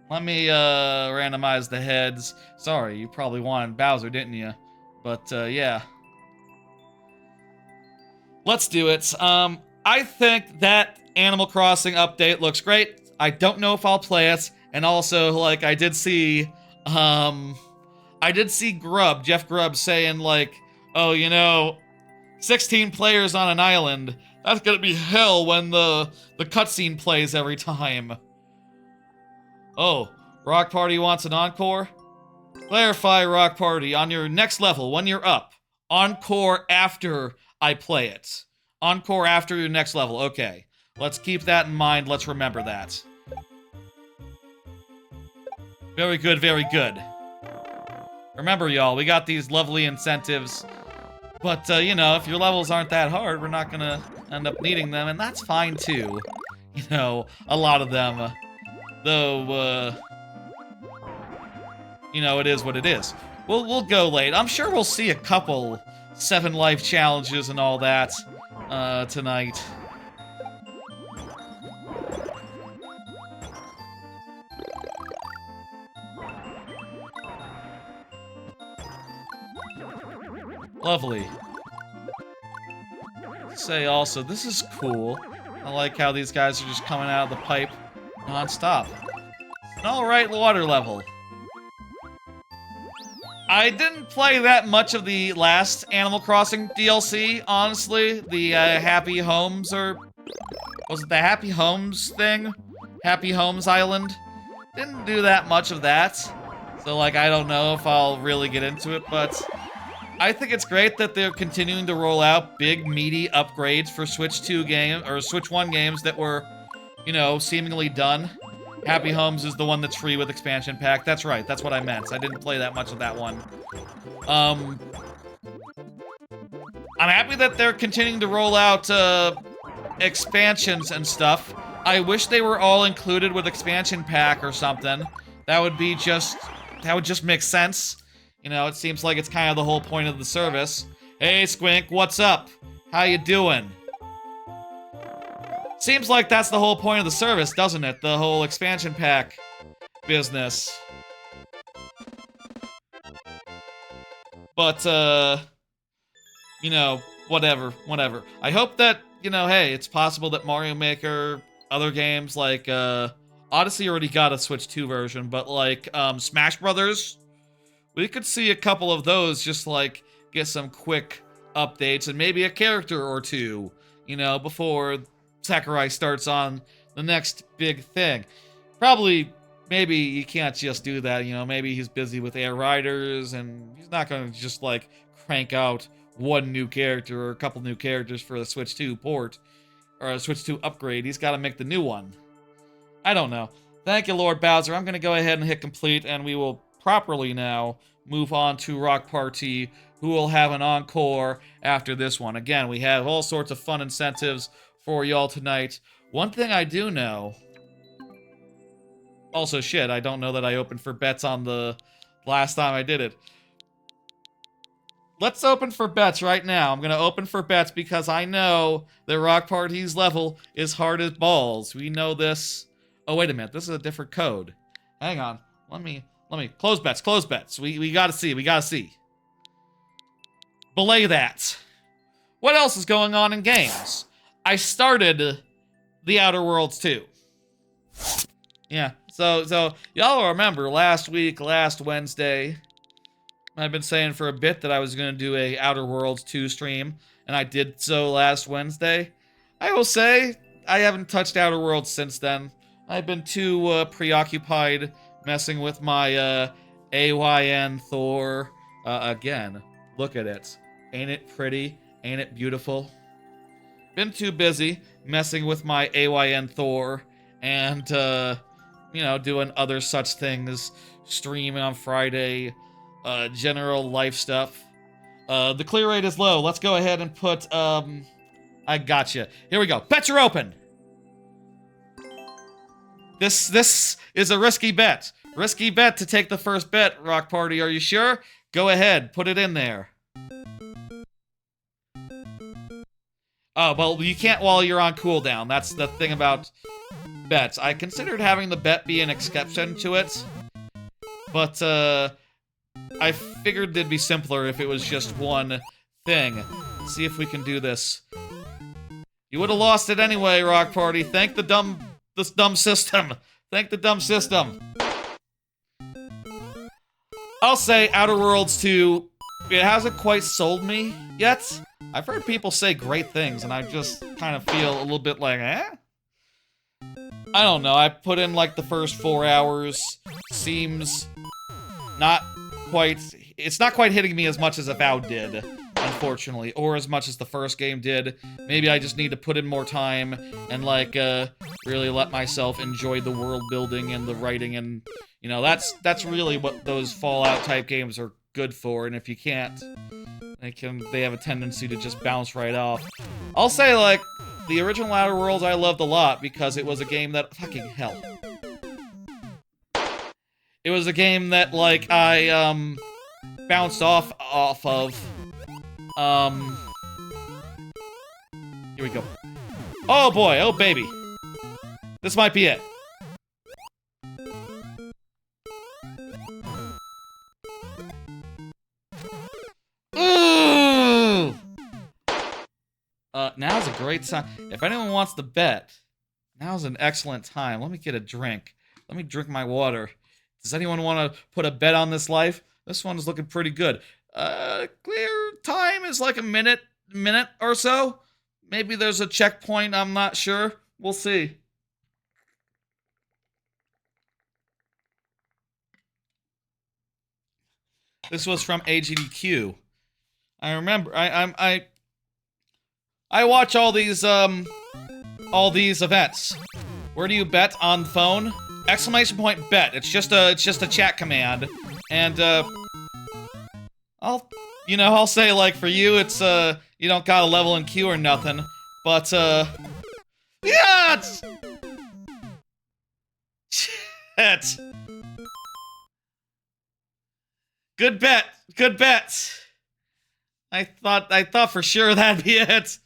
Let me randomize the heads. Sorry, you probably wanted Bowser, didn't you? But yeah. Let's do it. I think that Animal Crossing update looks great. I don't know if I'll play it. And also, like, I did see Jeff Grubb saying, like, oh, you know, 16 players on an island. That's gonna be hell when the cutscene plays every time. Oh, Rock Party wants an encore? Clarify, Rock Party, on your next level, when you're up. Encore after I play it. Encore after your next level. Okay. Let's keep that in mind. Let's remember that. Very good, very good. Remember, y'all, we got these lovely incentives. But, you know, if your levels aren't that hard, we're not gonna end up needing them, and that's fine, too. You know, a lot of them. Though, you know, it is what it is. We'll go late. I'm sure we'll see a couple 7 life challenges and all that tonight. Lovely. Say also, this is cool. I like how these guys are just coming out of the pipe non-stop. An alright water level. I didn't play that much of the last Animal Crossing DLC, honestly. The Happy Homes, or... was it the Happy Homes thing? Happy Homes Island? Didn't do that much of that. So, like, I don't know if I'll really get into it, but... I think it's great that they're continuing to roll out big, meaty upgrades for Switch 2 game or Switch 1 games that were, you know, seemingly done. Happy Homes is the one that's free with expansion pack. That's right, that's what I meant. I didn't play that much of that one. I'm happy that they're continuing to roll out expansions and stuff. I wish they were all included with expansion pack or something. That would just make sense. You know, it seems like it's kind of the whole point of the service. Hey, Squink, what's up? How you doing? Seems like that's the whole point of the service, doesn't it? The whole expansion pack business. But, you know, whatever. I hope that, you know, hey, it's possible that Mario Maker, other games like, Odyssey already got a Switch 2 version, but like, Smash Brothers... we could see a couple of those just, like, get some quick updates and maybe a character or two, you know, before Sakurai starts on the next big thing. Probably, maybe you can't just do that, you know, maybe he's busy with Air Riders and he's not gonna just, like, crank out one new character or a couple new characters for the Switch 2 port, or a Switch 2 upgrade. He's gotta make the new one. I don't know. Thank you, Lord Bowser. I'm gonna go ahead and hit complete, and we will properly now move on to Rock Party, who will have an encore after this one. Again, we have all sorts of fun incentives for y'all tonight. One thing I do know... also, shit, I don't know that I opened for bets on the last time I did it. Let's open for bets right now. I'm going to open for bets because I know that Rock Party's level is hard as balls. We know this. Oh, wait a minute. This is a different code. Hang on. Let me... close bets. We gotta see. Belay that. What else is going on in games? I started The Outer Worlds 2. Yeah, so y'all remember last Wednesday, I've been saying for a bit that I was gonna do a Outer Worlds 2 stream, and I did so last Wednesday. I will say, I haven't touched Outer Worlds since then. I've been too preoccupied messing with my AYN Thor. Again, look at it. Ain't it pretty? Ain't it beautiful? Been too busy messing with my AYN Thor and, you know, doing other such things. Streaming on Friday, general life stuff. The clear rate is low. Let's go ahead and put, I gotcha. Here we go. Bets are open! This is a risky bet. Risky bet to take the first bet, Rock Party. Are you sure? Go ahead. Put it in there. Oh, well, you can't while you're on cooldown. That's the thing about bets. I considered having the bet be an exception to it, but, I figured it'd be simpler if it was just one thing. Let's see if we can do this. You would have lost it anyway, Rock Party. Thank the dumb system. Thank the dumb system. I'll say Outer Worlds 2, it hasn't quite sold me yet. I've heard people say great things, and I just kind of feel a little bit like, eh? I don't know, I put in like the first 4 hours. Seems not quite, it's not quite hitting me as much as Avowed did, unfortunately, or as much as the first game did. Maybe I just need to put in more time and, like, really let myself enjoy the world building and the writing, and, you know, that's really what those Fallout-type games are good for, and if you can't, they have a tendency to just bounce right off. I'll say, like, the original Outer Worlds I loved a lot because it was a game that, fucking hell. It was a game that, like, I, bounced off of. Here we go. Oh boy, oh baby. This might be it. Ooh! Now's a great time. If anyone wants to bet, now's an excellent time. Let me get a drink. Let me drink my water. Does anyone want to put a bet on this life? This one is looking pretty good. Clear time is like a minute or so. Maybe there's a checkpoint, I'm not sure. We'll see. This was from AGDQ. I remember, I watch all these events. Where do you bet on the phone? Exclamation point bet. It's just a chat command. And, I'll say, like, for you, it's, you don't got a level in queue or nothing. But, yeah! Shit! Good bet! Good bet! I thought for sure that'd be it.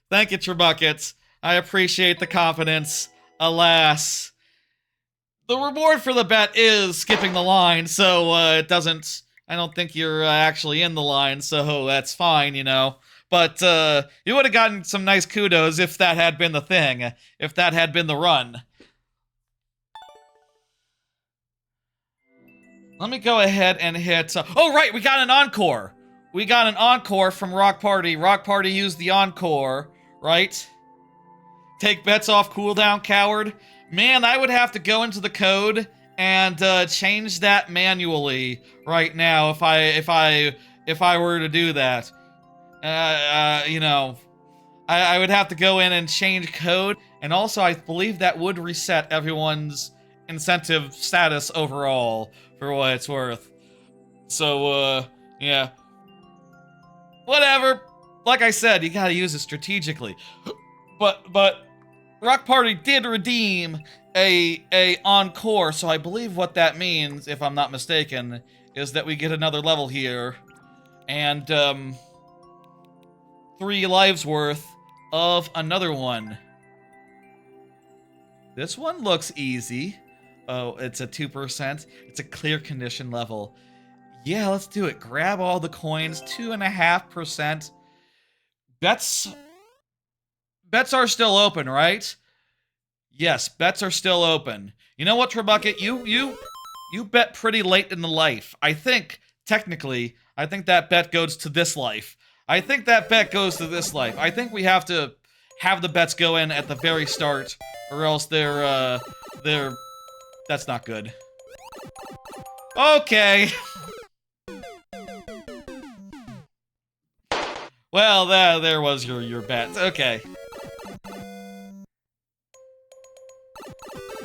Thank you, Trebuckets. I appreciate the confidence. Alas. The reward for the bet is skipping the line, so, it doesn't... I don't think you're actually in the line, so that's fine, you know. But, you would have gotten some nice kudos if that had been the thing. If that had been the run. Let me go ahead and hit... oh, right! We got an encore! We got an encore from Rock Party. Rock Party used the encore, right? Take bets off cooldown, coward. Man, I would have to go into the code and change that manually right now if I were to do that. You know, I would have to go in and change code, and also I believe that would reset everyone's incentive status overall, for what it's worth. So, yeah. Whatever. Like I said, you gotta use it strategically. But Rock Party did redeem a encore, so I believe what that means, if I'm not mistaken, is that we get another level here. And, 3 lives worth of another one. This one looks easy. Oh, it's a 2%. It's a clear condition level. Yeah, let's do it. Grab all the coins. 2.5%. Bets are still open, right? Yes, bets are still open. You know what, Trebucket? You bet pretty late in the life. I think, technically, I think that bet goes to this life. I think that bet goes to this life. I think we have to have the bets go in at the very start, or else they're, that's not good. Okay. Well, there was your bet. Okay.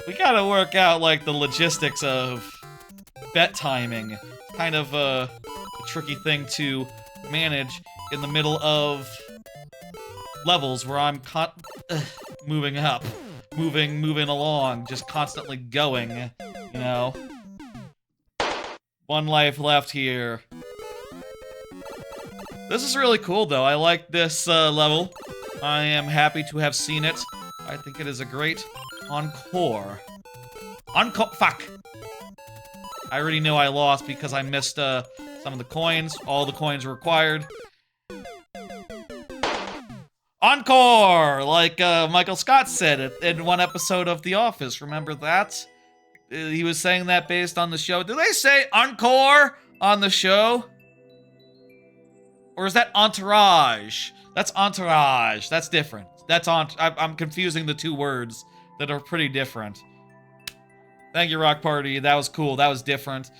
We gotta work out, like, the logistics of bet timing. Kind of a tricky thing to manage in the middle of levels where I'm moving up, moving along, just constantly going, you know. 1 life left here. This is really cool, though. I like this level. I am happy to have seen it. I think it is a great encore. Fuck! I already know I lost because I missed some of the coins. All the coins required. Encore! Like Michael Scott said in one episode of The Office. Remember that? He was saying that based on the show. Did they say encore on the show? Or is that Entourage? That's Entourage. That's different. That's I'm confusing the 2 words that are pretty different. Thank you, Rock Party. That was cool. That was different.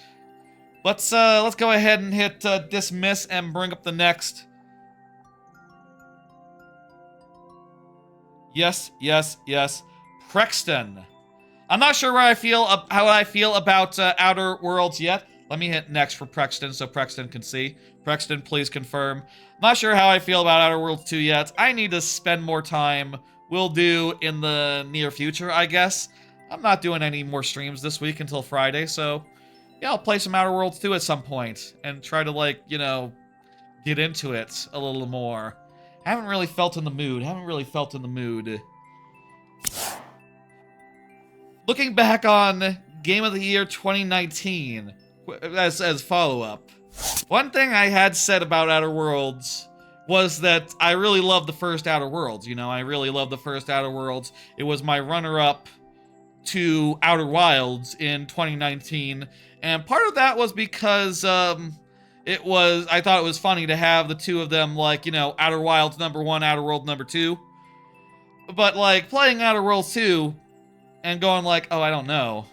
Let's go ahead and hit dismiss and bring up the next. Yes. Prexton. I'm not sure how I feel about Outer Worlds yet. Let me hit next for Prexton so Prexton can see. Prexton, please confirm. Not sure how I feel about Outer Worlds 2 yet. I need to spend more time. Will do in the near future, I guess. I'm not doing any more streams this week until Friday, so yeah, I'll play some Outer Worlds 2 at some point and try to, like, you know, get into it a little more. Haven't really felt in the mood. Looking back on Game of the Year 2019 as follow-up, one thing I had said about Outer Worlds was that I really loved the first Outer Worlds. You know, I really loved the first Outer Worlds. It was my runner-up to Outer Wilds in 2019, and part of that was because I thought it was funny to have the two of them, like, you know, Outer Wilds #1, Outer World #2. But, like, playing Outer Worlds 2 and going like, oh, I don't know,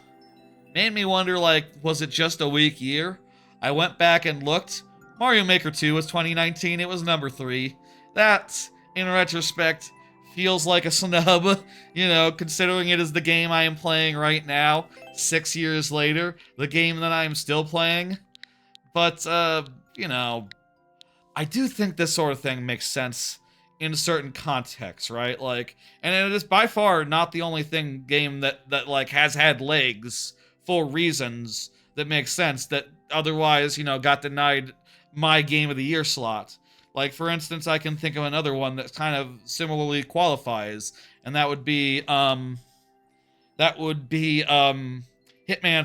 made me wonder, like, was it just a weak year? I went back and looked. Mario Maker 2 was 2019, it was #3. That, in retrospect, feels like a snub, you know, considering it is the game I am playing right now, 6 years later, the game that I am still playing. But, you know, I do think this sort of thing makes sense in certain contexts, right? Like, and it is by far not the only game that like has had legs for reasons that make sense that otherwise, you know, got denied my Game of the Year slot. Like, for instance, I can think of another one that kind of similarly qualifies, and that would be Hitman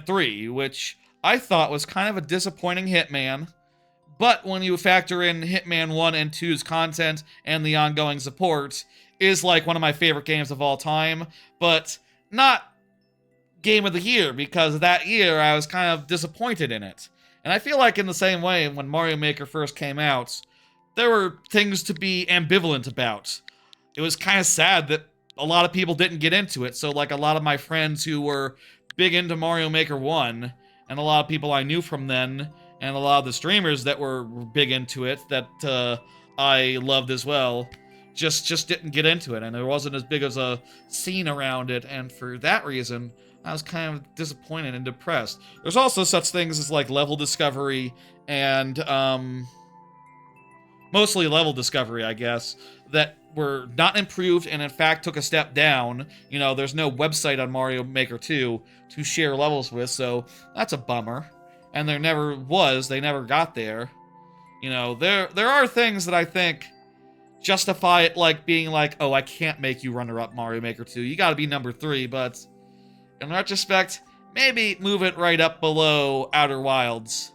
3, which I thought was kind of a disappointing Hitman. But when you factor in Hitman 1 and 2's content and the ongoing support, is like one of my favorite games of all time, but not Game of the Year, because that year I was kind of disappointed in it. And I feel like in the same way, when Mario Maker first came out, there were things to be ambivalent about. It was kind of sad that a lot of people didn't get into it, so like a lot of my friends who were big into Mario Maker 1, and a lot of people I knew from then, and a lot of the streamers that were big into it, that I loved as well, just didn't get into it, and there wasn't as big as a scene around it, and for that reason, I was kind of disappointed and depressed. There's also such things as, like, level discovery, and, mostly level discovery, I guess, that were not improved and in fact took a step down. You know, there's no website on Mario Maker 2 to share levels with, so that's a bummer. And there never was, they never got there. You know, there are things that I think justify it, like being like, oh, I can't make you runner-up Mario Maker 2, you gotta be #3, but in retrospect, maybe move it right up below Outer Wilds.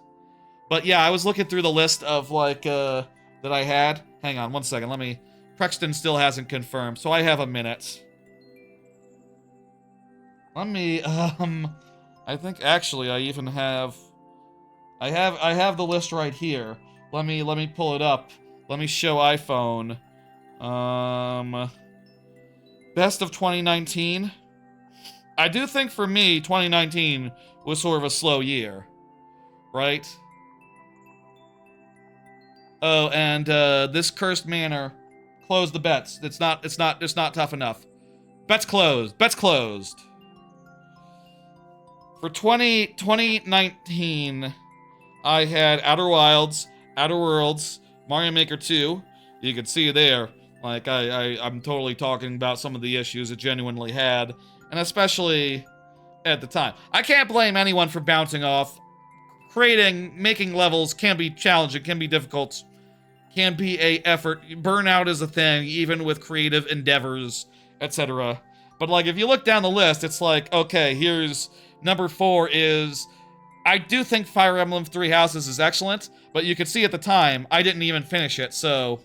But yeah, I was looking through the list of, like, that I had. Hang on, 1 second, Prexton still hasn't confirmed, so I have a minute. I think actually I even have... I have the list right here. Let me pull it up. Let me show iPhone. Best of 2019. I do think for me, 2019 was sort of a slow year, right? Oh, and this cursed manor, close the bets. It's not tough enough. Bets closed. Bets closed. For 2019, I had Outer Wilds, Outer Worlds, Mario Maker 2. You can see there, like, I'm totally talking about some of the issues it genuinely had, and especially at the time. I can't blame anyone for bouncing off. Making levels can be challenging, can be difficult, can be a effort. Burnout is a thing, even with creative endeavors, etc. But, like, if you look down the list, it's like, okay, here's #4 is... I do think Fire Emblem Three Houses is excellent, but you could see at the time, I didn't even finish it, so...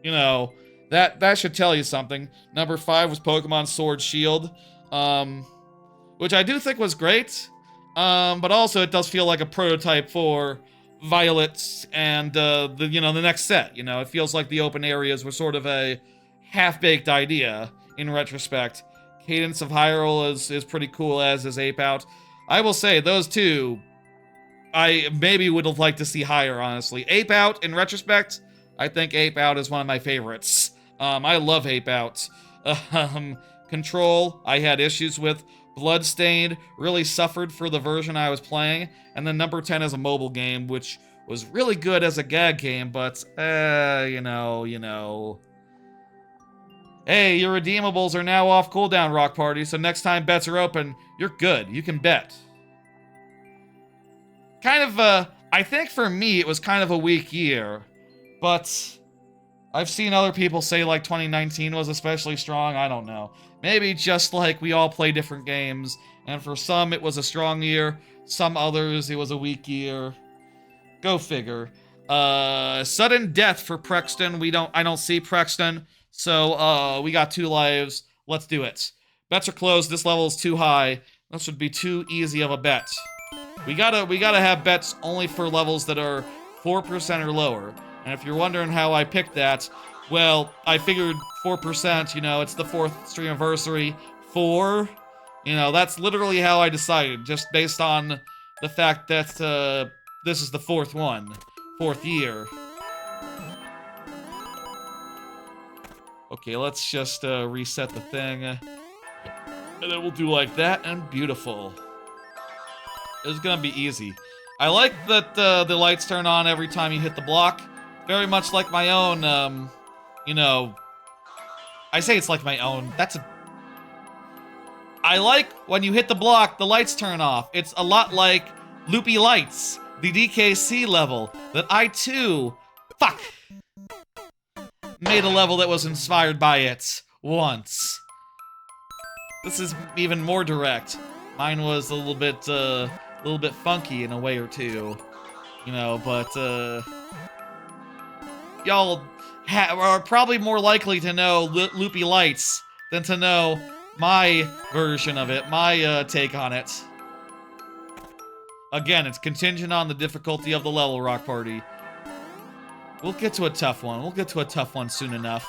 You know, that should tell you something. #5 was Pokemon Sword Shield, which I do think was great, but also it does feel like a prototype for Violet and the next set. You know, it feels like the open areas were sort of a half-baked idea in retrospect. Cadence of Hyrule is pretty cool, as is Ape Out. I will say, those two, I maybe would have liked to see higher, honestly. Ape Out, in retrospect, I think Ape Out is one of my favorites. I love Ape Out. Control, I had issues with. Bloodstained, really suffered for the version I was playing. And then #10 is a mobile game, which was really good as a gag game, but, you know. Hey, your redeemables are now off cooldown, Rock Party, so next time bets are open, you're good. You can bet. kind of, I think for me, it was kind of a weak year. But I've seen other people say, like, 2019 was especially strong. I don't know. Maybe just, like, we all play different games. And for some, it was a strong year. Some others, it was a weak year. Go figure. Sudden death for Prexton. I don't see Prexton. So, we got 2 lives. Let's do it. Bets are closed. This level is too high. This would be too easy of a bet. We gotta have bets only for levels that are 4% or lower. And if you're wondering how I picked that, well, I figured 4%, you know, it's the 4th Streamiversary. 4, you know, that's literally how I decided, just based on the fact that, this is the 4th one. 4th year. Okay, let's just, reset the thing. And then we'll do like that, and beautiful. It's gonna be easy. I like that, the lights turn on every time you hit the block. Very much like my own, you know... I say it's like my own, I like when you hit the block, the lights turn off. It's a lot like Loopy Lights, the DKC level, that I too... Fuck! Made a level that was inspired by it. Once. This is even more direct. Mine was a little bit funky in a way or two. You know, but, y'all are probably more likely to know Loopy Lights than to know my version of it, my take on it. Again, it's contingent on the difficulty of the level, Rock Party. We'll get to a tough one. We'll get to a tough one soon enough.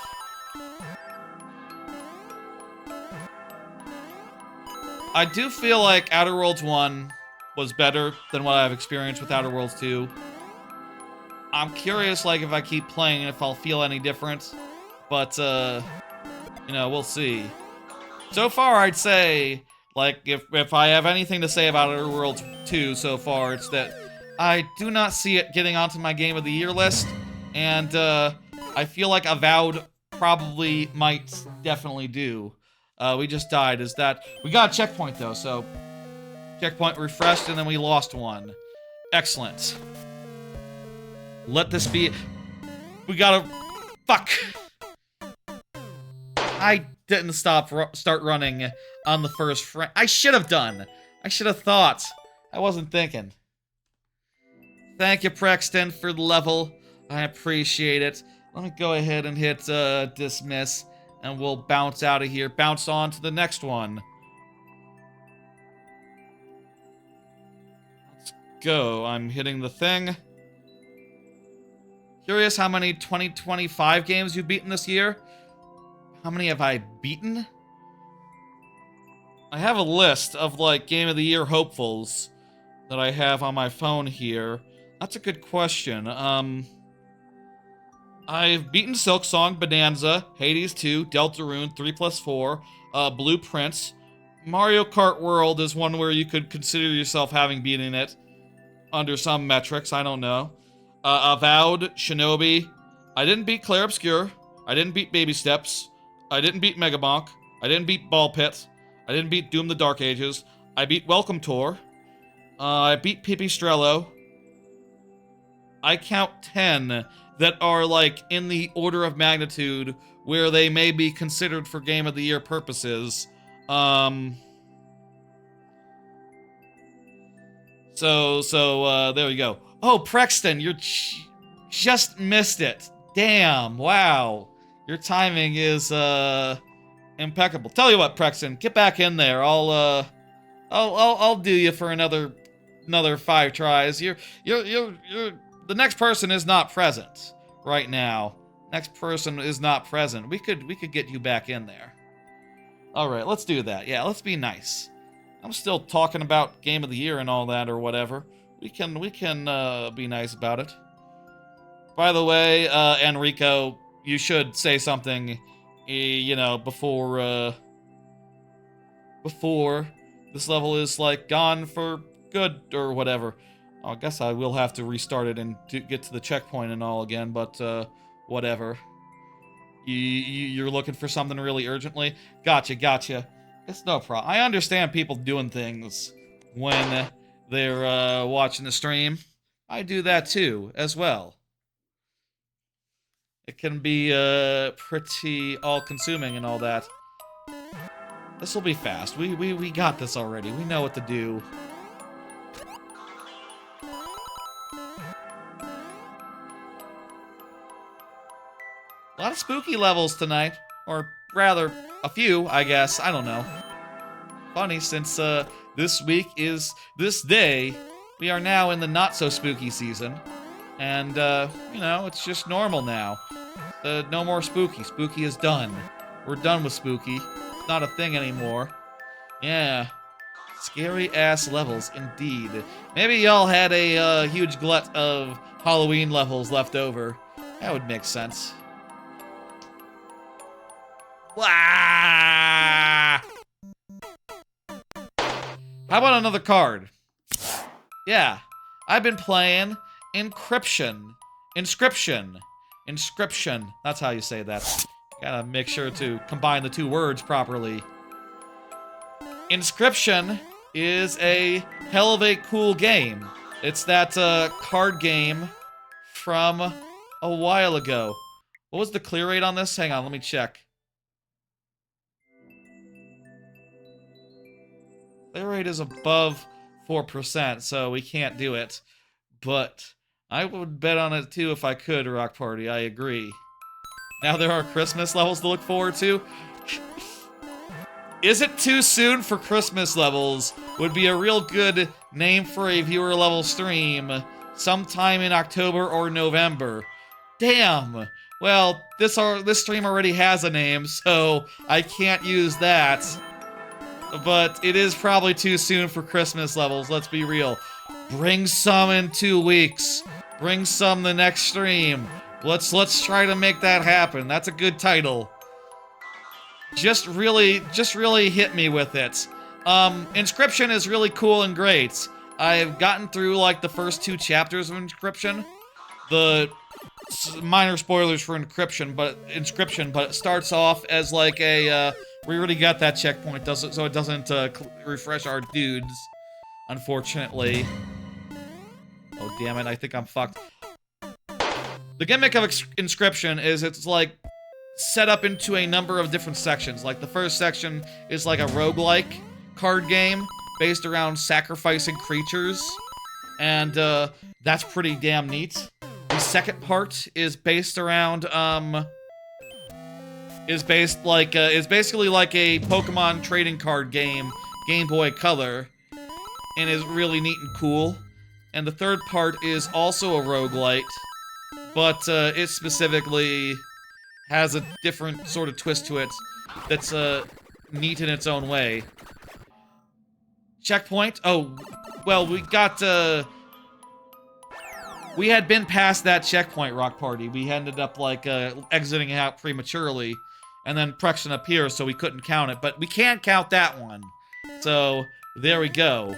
I do feel like Outer Worlds 1 was better than what I've experienced with Outer Worlds 2. I'm curious, like, if I keep playing, if I'll feel any different. But, you know, we'll see. So far, I'd say, like, if I have anything to say about Outer Worlds 2 so far, it's that I do not see it getting onto my Game of the Year list. And, I feel like Avowed probably might definitely do. We just died. We got a checkpoint, though, so... Checkpoint refreshed, and then we lost one. Excellent. Let this be... We gotta... Fuck! I didn't start running on the first frame. I should have done. I should have thought. I wasn't thinking. Thank you, Prexton, for the level. I appreciate it. Let me go ahead and hit dismiss, and we'll bounce out of here. Bounce on to the next one. Let's go. I'm hitting the thing. Curious how many 2025 games you've beaten this year? How many have I beaten? I have a list of, like, Game of the Year hopefuls that I have on my phone here. That's a good question. I've beaten Silksong, Bonanza, Hades 2, Deltarune, 3+4, Blueprints. Mario Kart World is one where you could consider yourself having beaten it. Under some metrics, I don't know. Avowed, Shinobi. I didn't beat Clair Obscur. I didn't beat Baby Steps. I didn't beat Mega Bonk. I didn't beat Ball Pit. I didn't beat Doom the Dark Ages. I beat Welcome Tour. I beat Pipistrello. I count 10 that are, like, in the order of magnitude where they may be considered for Game of the Year purposes. So, there we go. Oh, Prexton, you just missed it. Damn, wow. Your timing is, impeccable. Tell you what, Prexton, get back in there. I'll do you for another 5 tries. The next person is not present right now. Next person is not present. We could get you back in there. All right, let's do that. Yeah, let's be nice. I'm still talking about Game of the Year and all that or whatever. We can be nice about it. By the way, Enrico, you should say something, you know, before this level is, like, gone for good or whatever. I guess I will have to restart it and get to the checkpoint and all again, but, whatever. You're looking for something really urgently? Gotcha. It's no problem. I understand people doing things when they're watching the stream. I do that too, as well. It can be pretty all-consuming and all that. This will be fast. We got this already. We know what to do. A lot of spooky levels tonight. Or rather, a few, I guess. I don't know. Funny, since this week is this day, we are now in the not-so-spooky season. And, you know, it's just normal now. No more spooky. Spooky is done. We're done with spooky. It's not a thing anymore. Yeah. Scary-ass levels, indeed. Maybe y'all had a huge glut of Halloween levels left over. That would make sense. Wah! How about another card? Yeah. I've been playing Inscription. That's how you say that. Gotta make sure to combine the two words properly. Inscription is a hell of a cool game. It's that card game from a while ago. What was the clear rate on this? Hang on, let me check. Clear rate is above 4%, so we can't do it. But I would bet on it too if I could, Rock Party. I agree. Now there are Christmas levels to look forward to. Is it too soon for Christmas levels? Would be a real good name for a viewer level stream sometime in October or November. Damn. Well, this stream already has a name, so I can't use that. But it is probably too soon for Christmas levels, let's be real. Bring some in 2 weeks. Bring some the next stream. Let's try to make that happen. That's a good title. Just really hit me with it. Inscription is really cool and great. I've gotten through like the first 2 chapters of Inscription. The minor spoilers for Inscription, but it starts off as like a we already got that checkpoint, so it doesn't refresh our dudes, unfortunately. Oh damn it! I think I'm fucked. The gimmick of Inscription is it's like set up into a number of different sections. Like the first section is like a roguelike card game based around sacrificing creatures, and that's pretty damn neat. The second part is based around is basically like a Pokemon trading card game, Game Boy Color, and is really neat and cool. And the third part is also a roguelite, but it specifically has a different sort of twist to it that's neat in its own way. Checkpoint? Oh, well, we had been past that checkpoint, Rock Party. We ended up, like, exiting out prematurely, and then Prexton appears, so we couldn't count it. But we can't count that one. So, there we go.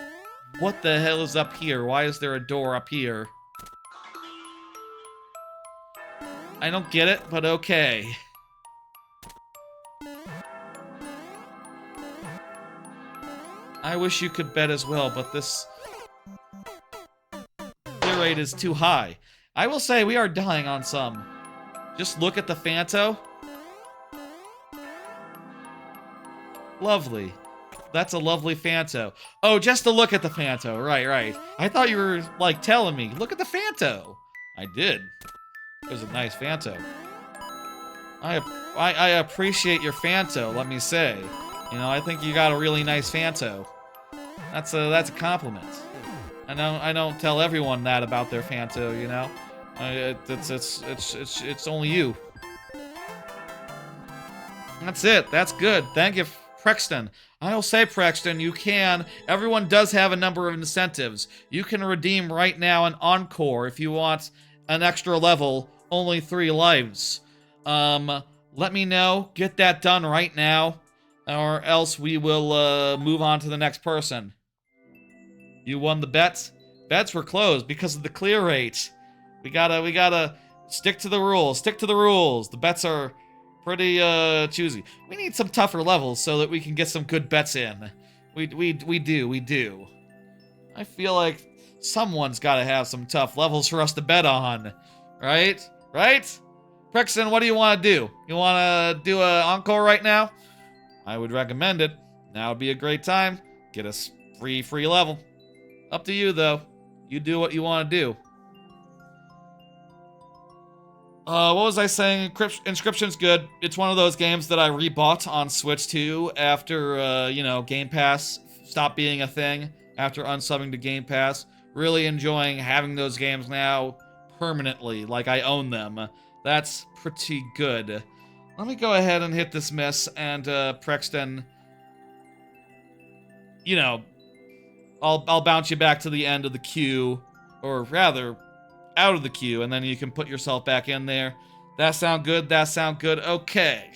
What the hell is up here? Why is there a door up here? I don't get it, but okay. I wish you could bet as well, but this clear rate is too high. I will say we are dying on some. Just look at the Phanto. Lovely. That's a lovely Phanto. Oh, just to look at the Phanto. Right. I thought you were, like, telling me, look at the Phanto. I did. It was a nice Phanto. I appreciate your Phanto, let me say. You know, I think you got a really nice Phanto. That's a compliment. I don't tell everyone that about their Phanto, you know? It's only you. That's it. That's good. Thank you, Prexton. I'll say, Prexton, you can. Everyone does have a number of incentives. You can redeem right now an Encore if you want an extra level, only 3 lives. Let me know. Get that done right now, or else we will move on to the next person. You won the bets. Bets were closed because of the clear rate. We gotta stick to the rules. Stick to the rules. The bets are pretty choosy. We need some tougher levels so that we can get some good bets in. We do. I feel like someone's got to have some tough levels for us to bet on. Right? Right? Prexton, what do you want to do? You want to do an encore right now? I would recommend it. Now would be a great time. Get us free level. Up to you, though. You do what you want to do. What was I saying? Inscription's good. It's one of those games that I rebought on Switch 2 after, you know, Game Pass stopped being a thing. After unsubbing to Game Pass. Really enjoying having those games now permanently, like I own them. That's pretty good. Let me go ahead and hit this miss, and, Prexton, you know, I'll bounce you back to the end of the queue, or rather, out of the queue, and then you can put yourself back in there. That sound good? That sound good? Okay.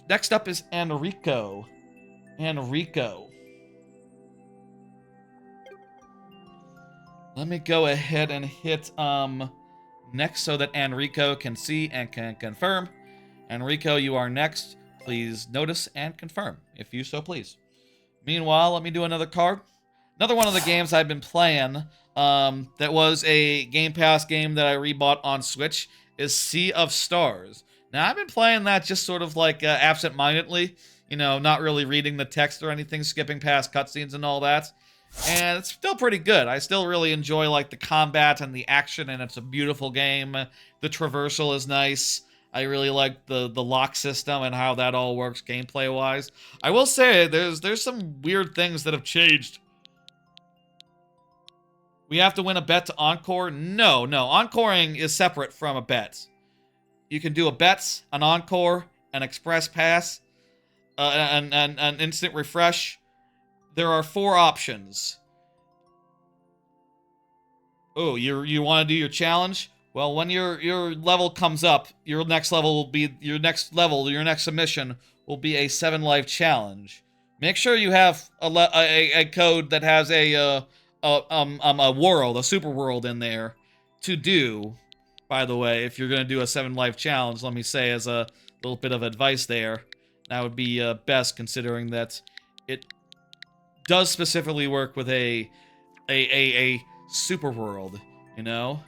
Next up is Enrico. Enrico. Let me go ahead and hit next so that Enrico can see and can confirm. Enrico, you are next. Please notice and confirm, if you so please. Meanwhile, let me do another card. Another one of the games I've been playing that was a Game Pass game that I rebought on Switch is Sea of Stars. Now, I've been playing that just sort of like absent-mindedly, you know, not really reading the text or anything, skipping past cutscenes and all that. And it's still pretty good. I still really enjoy like the combat and the action, and it's a beautiful game. The traversal is nice. I really like the lock system and how that all works gameplay-wise. I will say there's some weird things that have changed. We have to win a bet to encore? No. Encoring is separate from a bet. You can do a bet, an encore, an express pass, an instant refresh. There are 4 options. Oh, you want to do your challenge? Well, when your level comes up, your next level will be your next submission will be a 7-life challenge. Make sure you have a code that has a world, a super world in there to do. By the way, if you're gonna do a 7-life challenge, let me say as a little bit of advice there, that would be best considering that it does specifically work with a super world, you know.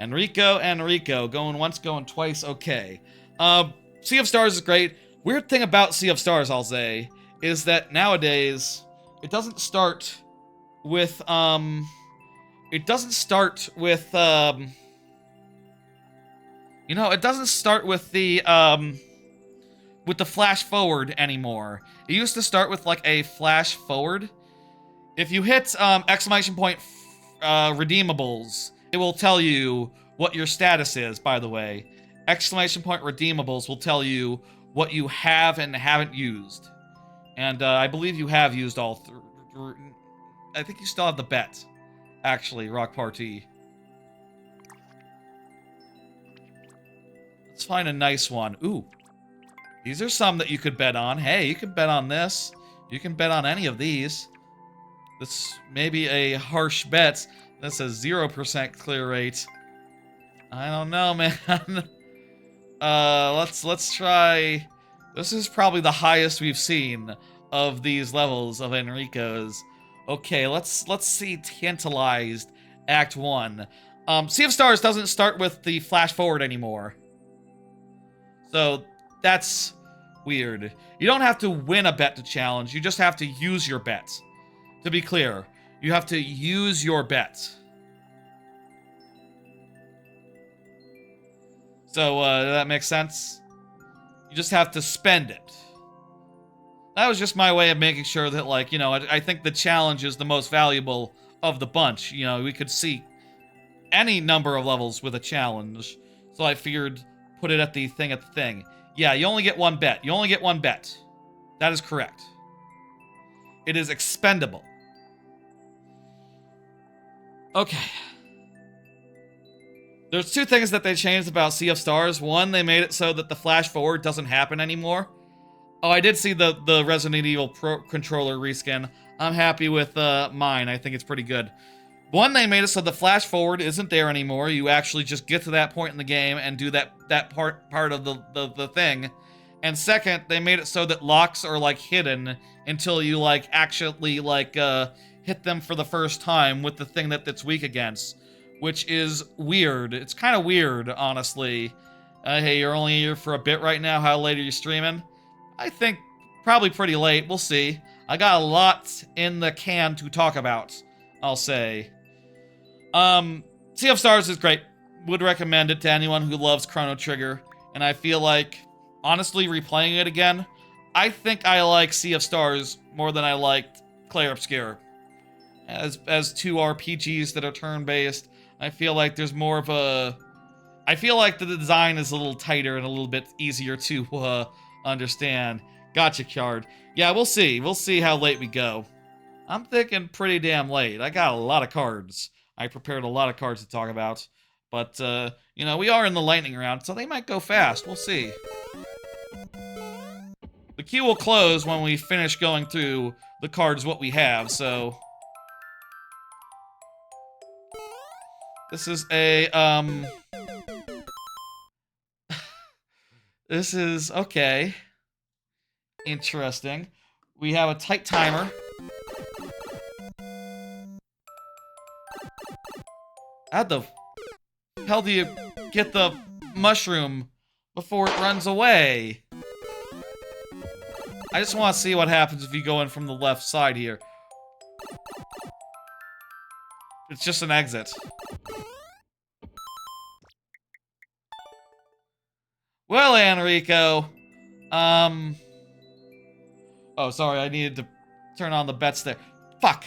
Enrico, going once, going twice, okay. Sea of Stars is great. Weird thing about Sea of Stars, I'll say, is that nowadays, it doesn't start with, the flash forward anymore. It used to start with, like, a flash forward. If you hit, exclamation point, redeemables, it will tell you what your status is, by the way. Exclamation point redeemables will tell you what you have and haven't used. And I believe you have used all three. I think you still have the bet, actually, Rock Party. Let's find a nice one. Ooh. These are some that you could bet on. Hey, you can bet on this. You can bet on any of these. This may be a harsh bet. That's a 0% clear rate. I don't know, man. Let's try. This is probably the highest we've seen of these levels of Enrico's. Okay, let's see Tantalized Act 1. Sea of Stars doesn't start with the flash forward anymore. So that's weird. You don't have to win a bet to challenge, you just have to use your bet. To be clear, you have to use your bet. So, that makes sense? You just have to spend it. That was just my way of making sure that, like, you know, I think the challenge is the most valuable of the bunch. You know, we could see any number of levels with a challenge. So I figured put it at the thing. Yeah, you only get one bet. You only get one bet. That is correct. It is expendable. Okay. There's 2 things that they changed about Sea of Stars. One, they made it so that the flash forward doesn't happen anymore. Oh, I did see the Resident Evil Pro controller reskin. I'm happy with mine. I think it's pretty good. One, they made it so the flash forward isn't there anymore. You actually just get to that point in the game and do that part of the thing. And second, they made it so that locks are, like, hidden until you, like, actually, like, hit them for the first time with the thing that it's weak against, which is weird. It's kind of weird, honestly. Hey, you're only here for a bit right now. How late are you streaming? I think probably pretty late. We'll see. I got a lot in the can to talk about, I'll say. Sea of Stars is great. Would recommend it to anyone who loves Chrono Trigger. And I feel like, honestly, replaying it again, I think I like Sea of Stars more than I liked Clair Obscur. As two RPGs that are turn-based, I feel like there's more of a... I feel like the design is a little tighter and a little bit easier to understand. Gotcha, card. Yeah, we'll see. We'll see how late we go. I'm thinking pretty damn late. I got a lot of cards. I prepared a lot of cards to talk about. But, you know, we are in the lightning round, so they might go fast. We'll see. The queue will close when we finish going through the cards what we have, so... This is a, This is, okay. Interesting. We have a tight timer. How the hell do you get the mushroom before it runs away? I just want to see what happens if you go in from the left side here. It's just an exit. Well, Enrico, oh, sorry, I needed to turn on the bets there. Fuck.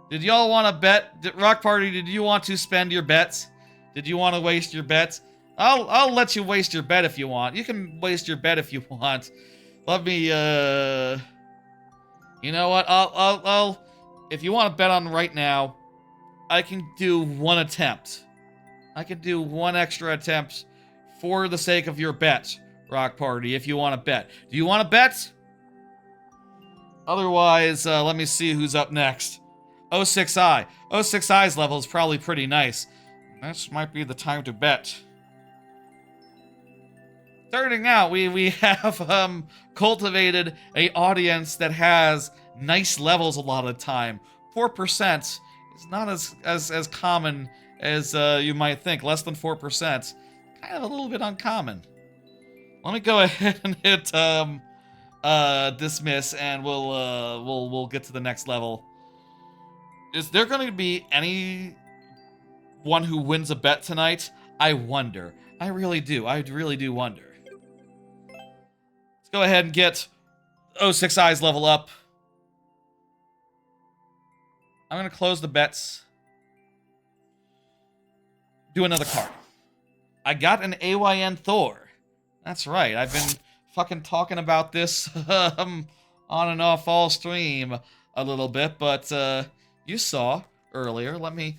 Did y'all want to bet? Rock Party, did you want to spend your bets? Did you want to waste your bets? I'll let you waste your bet if you want. You can waste your bet if you want. Let me, you know what? I'll, if you want to bet on right now, I can do one attempt. I can do one extra attempt for the sake of your bet, Rock Party, if you want to bet. Do you want to bet? Otherwise, let me see who's up next. 06i. 06i's level is probably pretty nice. This might be the time to bet. Starting out, we have cultivated a audience that has nice levels a lot of the time. 4% is not as common as you might think. Less than 4%. Kind of a little bit uncommon. Let me go ahead and hit dismiss, and we'll get to the next level. Is there going to be anyone who wins a bet tonight? I wonder. I really do. I really do wonder. Let's go ahead and get 06i's level up. I'm going to close the bets. Do another card. I got an AYN Thor. That's right. I've been fucking talking about this on and off all stream a little bit, but you saw earlier. Let me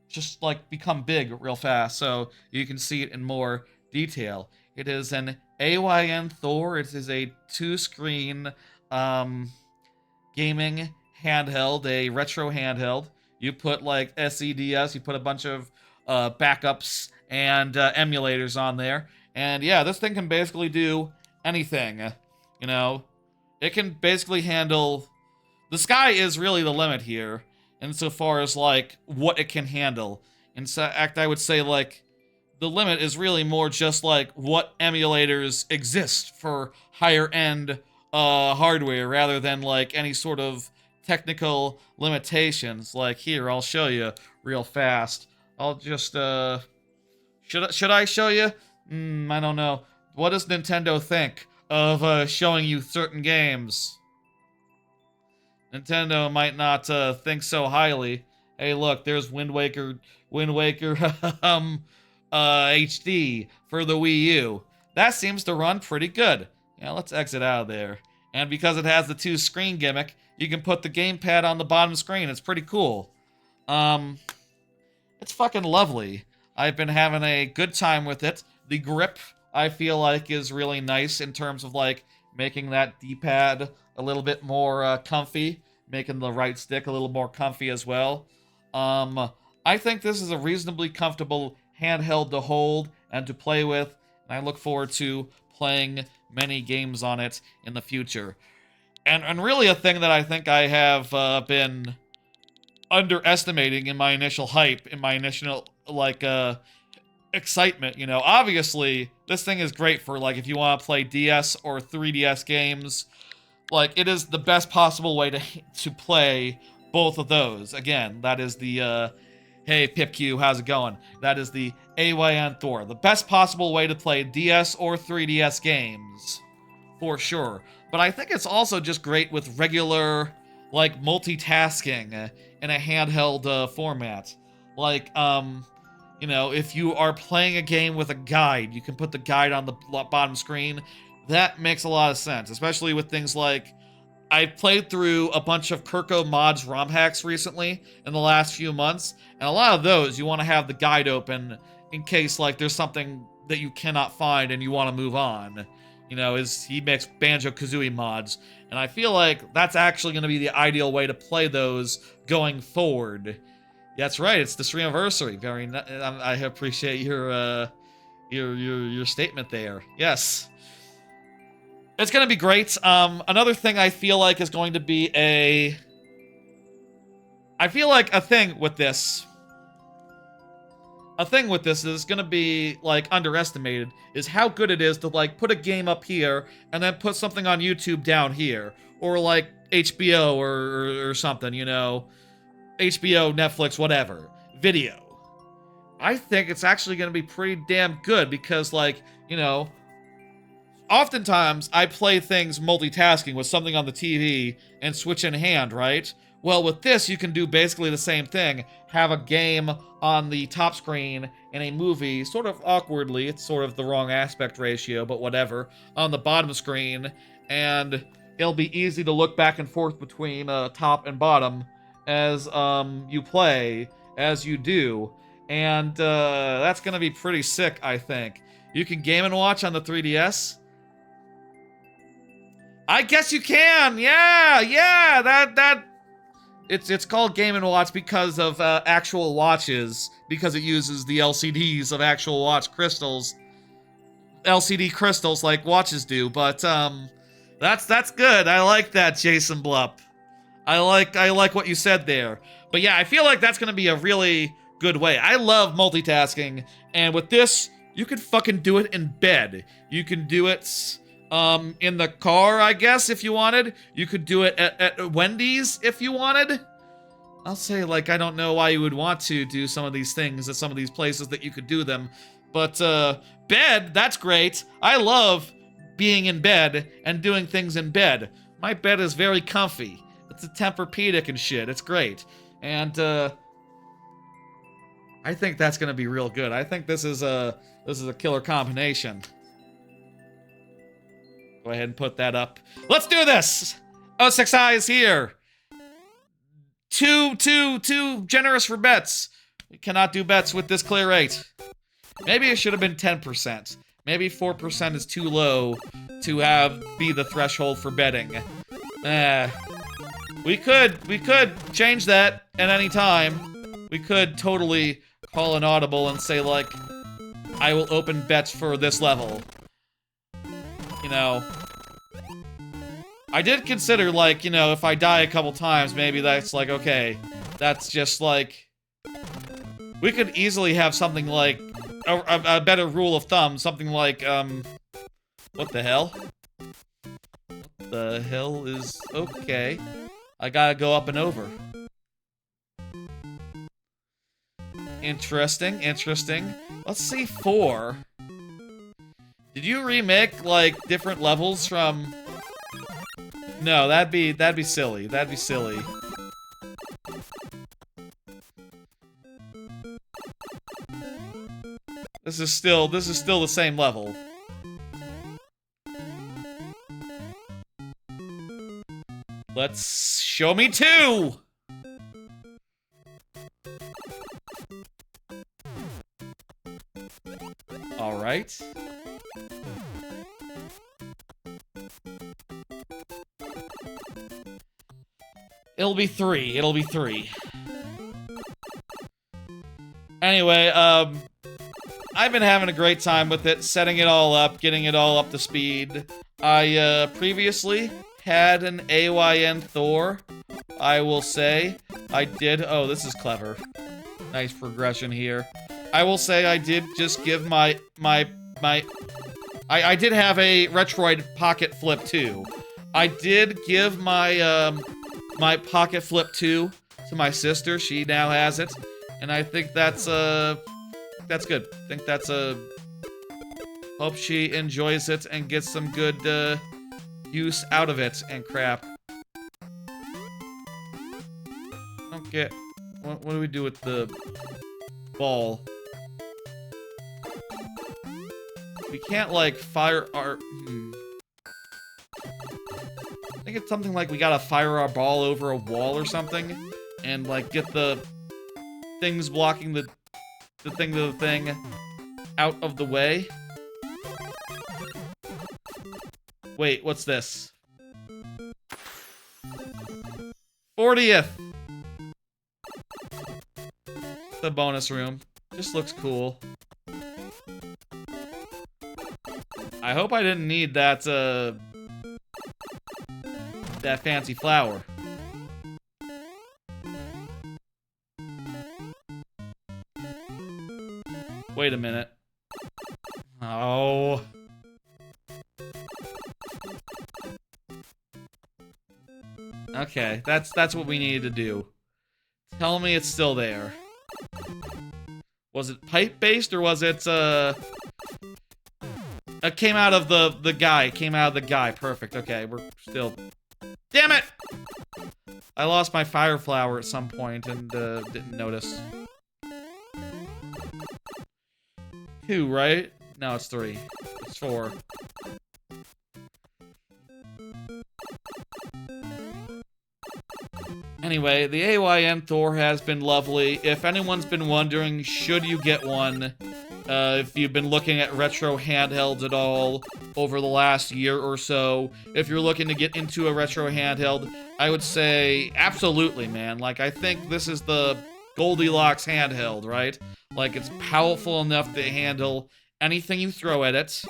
just like become big real fast so you can see it in more detail. It is an AYN Thor. It is a 2-screen gaming handheld, a retro handheld. You put like SEDS, you put a bunch of backups and emulators on there. And yeah, this thing can basically do anything. You know, it can basically handle... The sky is really the limit here, insofar as like what it can handle. In fact, I would say like the limit is really more just like what emulators exist for higher end hardware, rather than like any sort of technical limitations. Like here, I'll show you real fast. I'll just should I show you? I don't know. What does Nintendo think of showing you certain games? Nintendo might not think so highly. Hey, look, there's Wind Waker HD for the Wii U. That seems to run pretty good. Yeah, let's exit out of there. And because it has the 2-screen gimmick, you can put the gamepad on the bottom screen. It's pretty cool. It's fucking lovely. I've been having a good time with it. The grip, I feel like, is really nice in terms of, like, making that D-pad a little bit more comfy, making the right stick a little more comfy as well. I think this is a reasonably comfortable handheld to hold and to play with, and I look forward to playing many games on it in the future. And really a thing that I think I have been underestimating in my initial hype, in my initial, like, excitement, you know. Obviously, this thing is great for, like, if you want to play DS or 3DS games. Like, it is the best possible way to play both of those. Again, that is the, hey, PipQ, how's it going? That is the AYN Thor. The best possible way to play DS or 3DS games. For sure. But I think it's also just great with regular, like, multitasking in a handheld format. Like, you know, if you are playing a game with a guide, you can put the guide on the bottom screen. That makes a lot of sense, especially with things like, I've played through a bunch of Kirko Mods ROM hacks recently in the last few months, and a lot of those you want to have the guide open in case, like, there's something that you cannot find and you want to move on. You know, he makes Banjo-Kazooie mods, and I feel like that's actually going to be the ideal way to play those going forward. That's right, it's the Streamiversary. I appreciate your statement there. Yes. It's going to be great. Another thing I feel like is going to be I feel like a thing with this is going to be, like, underestimated, is how good it is to, like, put a game up here and then put something on YouTube down here. Or, like, HBO or something, you know. HBO, Netflix, whatever. Video. I think it's actually going to be pretty damn good because, like, you know, oftentimes I play things multitasking with something on the TV and switch in hand, right? Well, with this, you can do basically the same thing. Have a game on the top screen and a movie, sort of awkwardly, it's sort of the wrong aspect ratio, but whatever, on the bottom screen, and it'll be easy to look back and forth between top and bottom as you play, as you do, and that's gonna be pretty sick, I think. You can Game & Watch on the 3DS. I guess you can! Yeah, that... It's called Game & Watch because of actual watches, because it uses the LCDs of actual watch crystals. LCD crystals like watches do, but that's good. I like that, Jason Blup. I like what you said there. But yeah, I feel like that's gonna be a really good way. I love multitasking, and with this, you can fucking do it in bed. You can do it in the car, I guess, if you wanted. You could do it at Wendy's if you wanted. I'll say, like, I don't know why you would want to do some of these things at some of these places that you could do them. But, bed, that's great. I love being in bed and doing things in bed. My bed is very comfy. It's a Tempur-Pedic and shit. It's great. And, I think that's gonna be real good. I think this is a killer combination. Go ahead and put that up. Let's do this! 06i is here! Too generous for bets. We cannot do bets with this clear rate. Maybe it should have been 10%. Maybe 4% is too low to be the threshold for betting. We could change that at any time. We could totally call an audible and say, like, I will open bets for this level. You know, I did consider, like, you know, if I die a couple times, maybe that's, like, okay. That's just, like... We could easily have something like... A better rule of thumb. Something like, what the hell? What the hell is... Okay. I gotta go up and over. Interesting, interesting. Let's see, 4. Did you remake, like, different levels from... No, that'd be silly. That'd be silly. This is still the same level. Let's show me 2! Alright. It'll be 3. It'll be 3. Anyway, I've been having a great time with it, setting it all up, getting it all up to speed. I previously had an AYN Thor, I will say. I did. Oh, this is clever. Nice progression here. I will say I did just give I did have a Retroid Pocket Flip 2. I did give my, my Pocket Flip 2 to my sister. She now has it. And I think that's good. I think that's hope she enjoys it and gets some good, use out of it and crap. I don't get... What do we do with the ball? We can't, like, fire our... I think it's something like we gotta fire our ball over a wall or something. And, like, get the things blocking the thing out of the way. Wait, what's this? 40th! The bonus room. Just looks cool. I hope I didn't need that, that fancy flower. Wait a minute. Oh. Okay, that's what we needed to do. Tell me it's still there. Was it pipe-based, or was it, it came out of the guy. It came out of the guy. Perfect. Okay, we're still... Damn it! I lost my fire flower at some point and, didn't notice. 2, right? No, it's 3. It's 4. Anyway, the AYN Thor has been lovely. If anyone's been wondering, should you get one, if you've been looking at retro handhelds at all over the last year or so, if you're looking to get into a retro handheld, I would say absolutely, man. Like, I think this is the Goldilocks handheld, right? Like, it's powerful enough to handle anything you throw at it.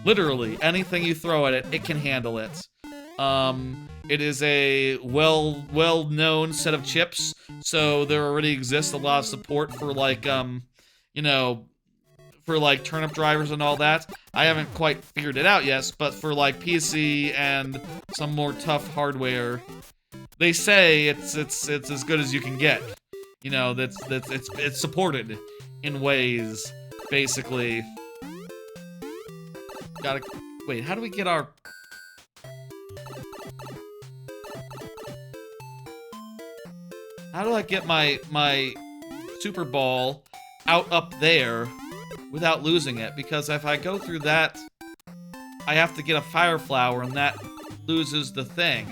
Literally, anything you throw at it, it can handle it. It is a well-known set of chips, so there already exists a lot of support for, like, you know, for, like, turnip drivers and all that. I haven't quite figured it out yet, but for, like, PC and some more tough hardware, they say it's as good as you can get. You know, it's supported in ways, basically. Gotta... Wait, how do we get our... How do I get my Super Ball out up there without losing it? Because if I go through that, I have to get a fire flower, and that loses the thing.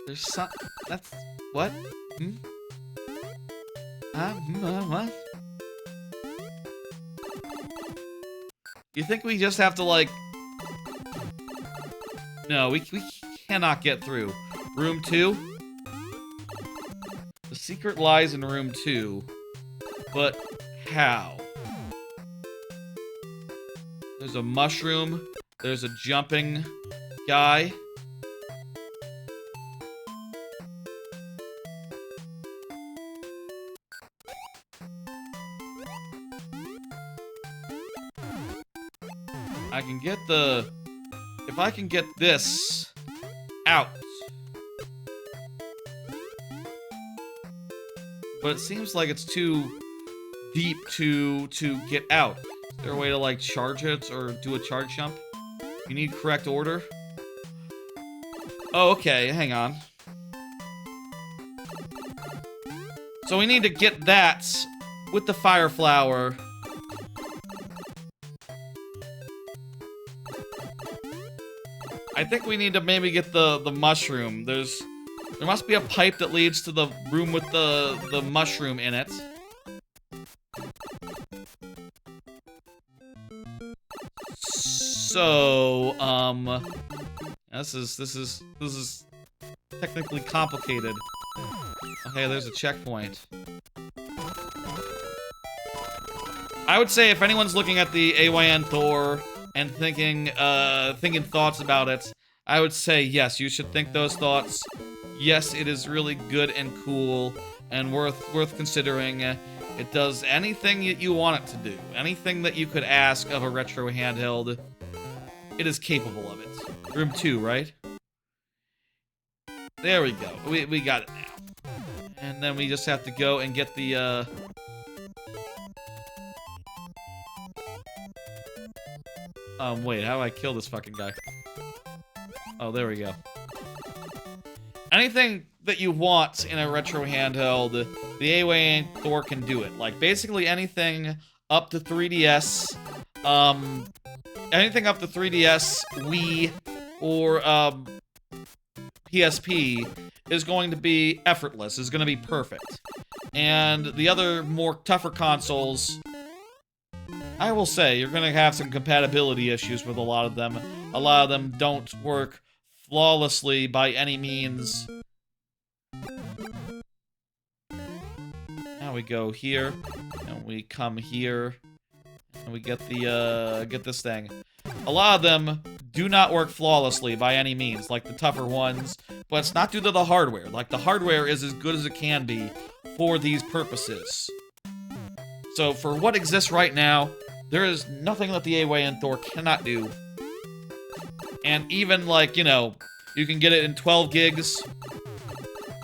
There's some... That's... What? Hmm? What? You think we just have to, like... No, we cannot get through. Room 2? The secret lies in room 2. But how? There's a mushroom. There's a jumping guy. I can get the... If I can get this out. But it seems like it's too deep to get out. Is there a way to, like, charge it or do a charge jump? You need correct order? Oh, okay, hang on. So we need to get that with the fire flower. I think we need to maybe get the mushroom. There must be a pipe that leads to the room with the mushroom in it. So, this is technically complicated. Okay, there's a checkpoint. I would say if anyone's looking at the AYN Thor and thinking thoughts about it, I would say yes, you should think those thoughts. Yes, it is really good and cool and worth considering. It does anything that you want it to do. Anything that you could ask of a retro handheld, it is capable of it. Room 2, right? There we go. We got it now. And then we just have to go and get the, wait, how do I kill this fucking guy? Oh, there we go. Anything that you want in a retro handheld, the AYN Thor can do it. Like, basically anything up to 3DS, anything up to 3DS, Wii, or, PSP is going to be effortless, is going to be perfect. And the other more tougher consoles, I will say, you're going to have some compatibility issues with a lot of them. A lot of them don't work flawlessly by any means. Now we go here, and we come here, and we get the, get this thing. A lot of them do not work flawlessly by any means, like the tougher ones, but it's not due to the hardware. Like, the hardware is as good as it can be for these purposes. So, for what exists right now, there is nothing that the AYN Thor cannot do. And even, like, you know, you can get it in 12 gigs.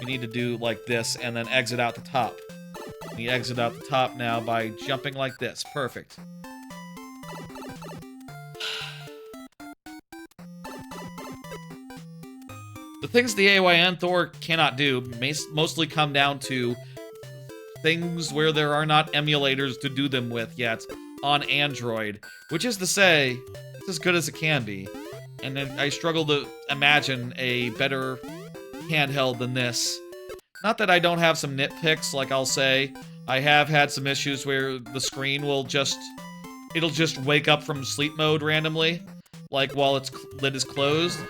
You need to do like this, and then exit out the top. You exit out the top now by jumping like this. Perfect. The things the AYN Thor cannot do mostly come down to things where there are not emulators to do them with yet on Android, which is to say, it's as good as it can be. And then I struggle to imagine a better handheld than this. Not that I don't have some nitpicks, like I'll say. I have had some issues where the screen will just... it'll just wake up from sleep mode randomly, like while its lid is closed.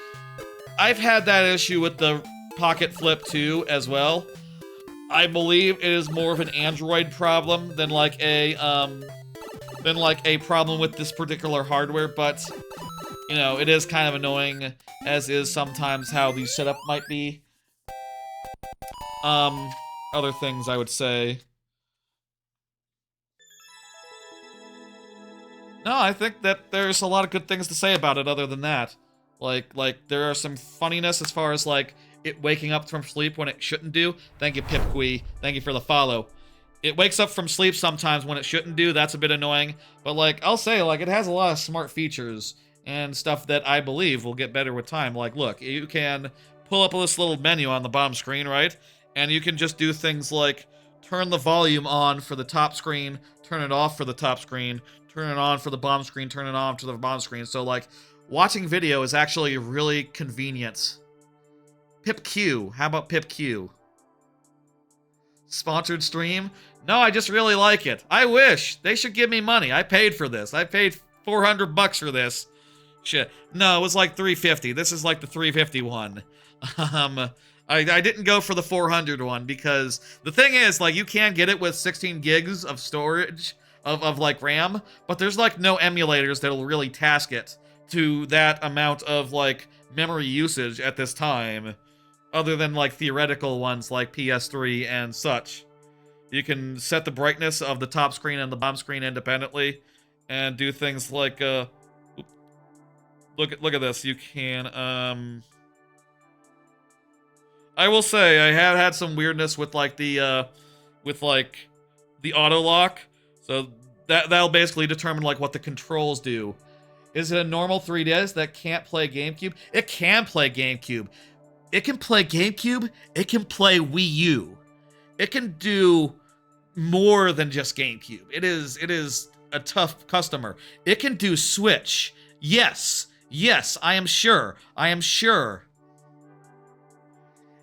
I've had that issue with the Pocket Flip 2 as well. I believe it is more of an Android problem than like a problem with this particular hardware, but you know, it is kind of annoying, as is sometimes how the setup might be. Other things I would say. No, I think that there's a lot of good things to say about it other than that. Like, there are some funniness as far as, like, it waking up from sleep when it shouldn't do. Thank you, Pipqui. Thank you for the follow. It wakes up from sleep sometimes when it shouldn't do. That's a bit annoying. But, like, I'll say, like, it has a lot of smart features and stuff that I believe will get better with time. Like, look, you can pull up this little menu on the bottom screen, right? And you can just do things like turn the volume on for the top screen, turn it off for the top screen, turn it on for the bottom screen, turn it on to the bottom screen. So, like, watching video is actually really convenient. PipQ. How about PipQ? Sponsored stream? No, I just really like it. I wish. They should give me money. I paid for this. I paid $400 for this. Shit. No, it was like $350. This is like the $350 one. I didn't go for the $400 one because the thing is, like, you can get it with 16 gigs of storage of like RAM, but there's like no emulators that'll really task it to that amount of like memory usage at this time, other than like theoretical ones like PS3 and such. You can set the brightness of the top screen and the bottom screen independently and do things like look at this. You can I will say I have had some weirdness with like the auto lock. So that'll basically determine like what the controls do. Is it a normal 3DS that can't play GameCube? It can play GameCube. It can play GameCube. It can play Wii U. It can do more than just GameCube. It is a tough customer. It can do Switch. Yes. Yes, I am sure. I am sure.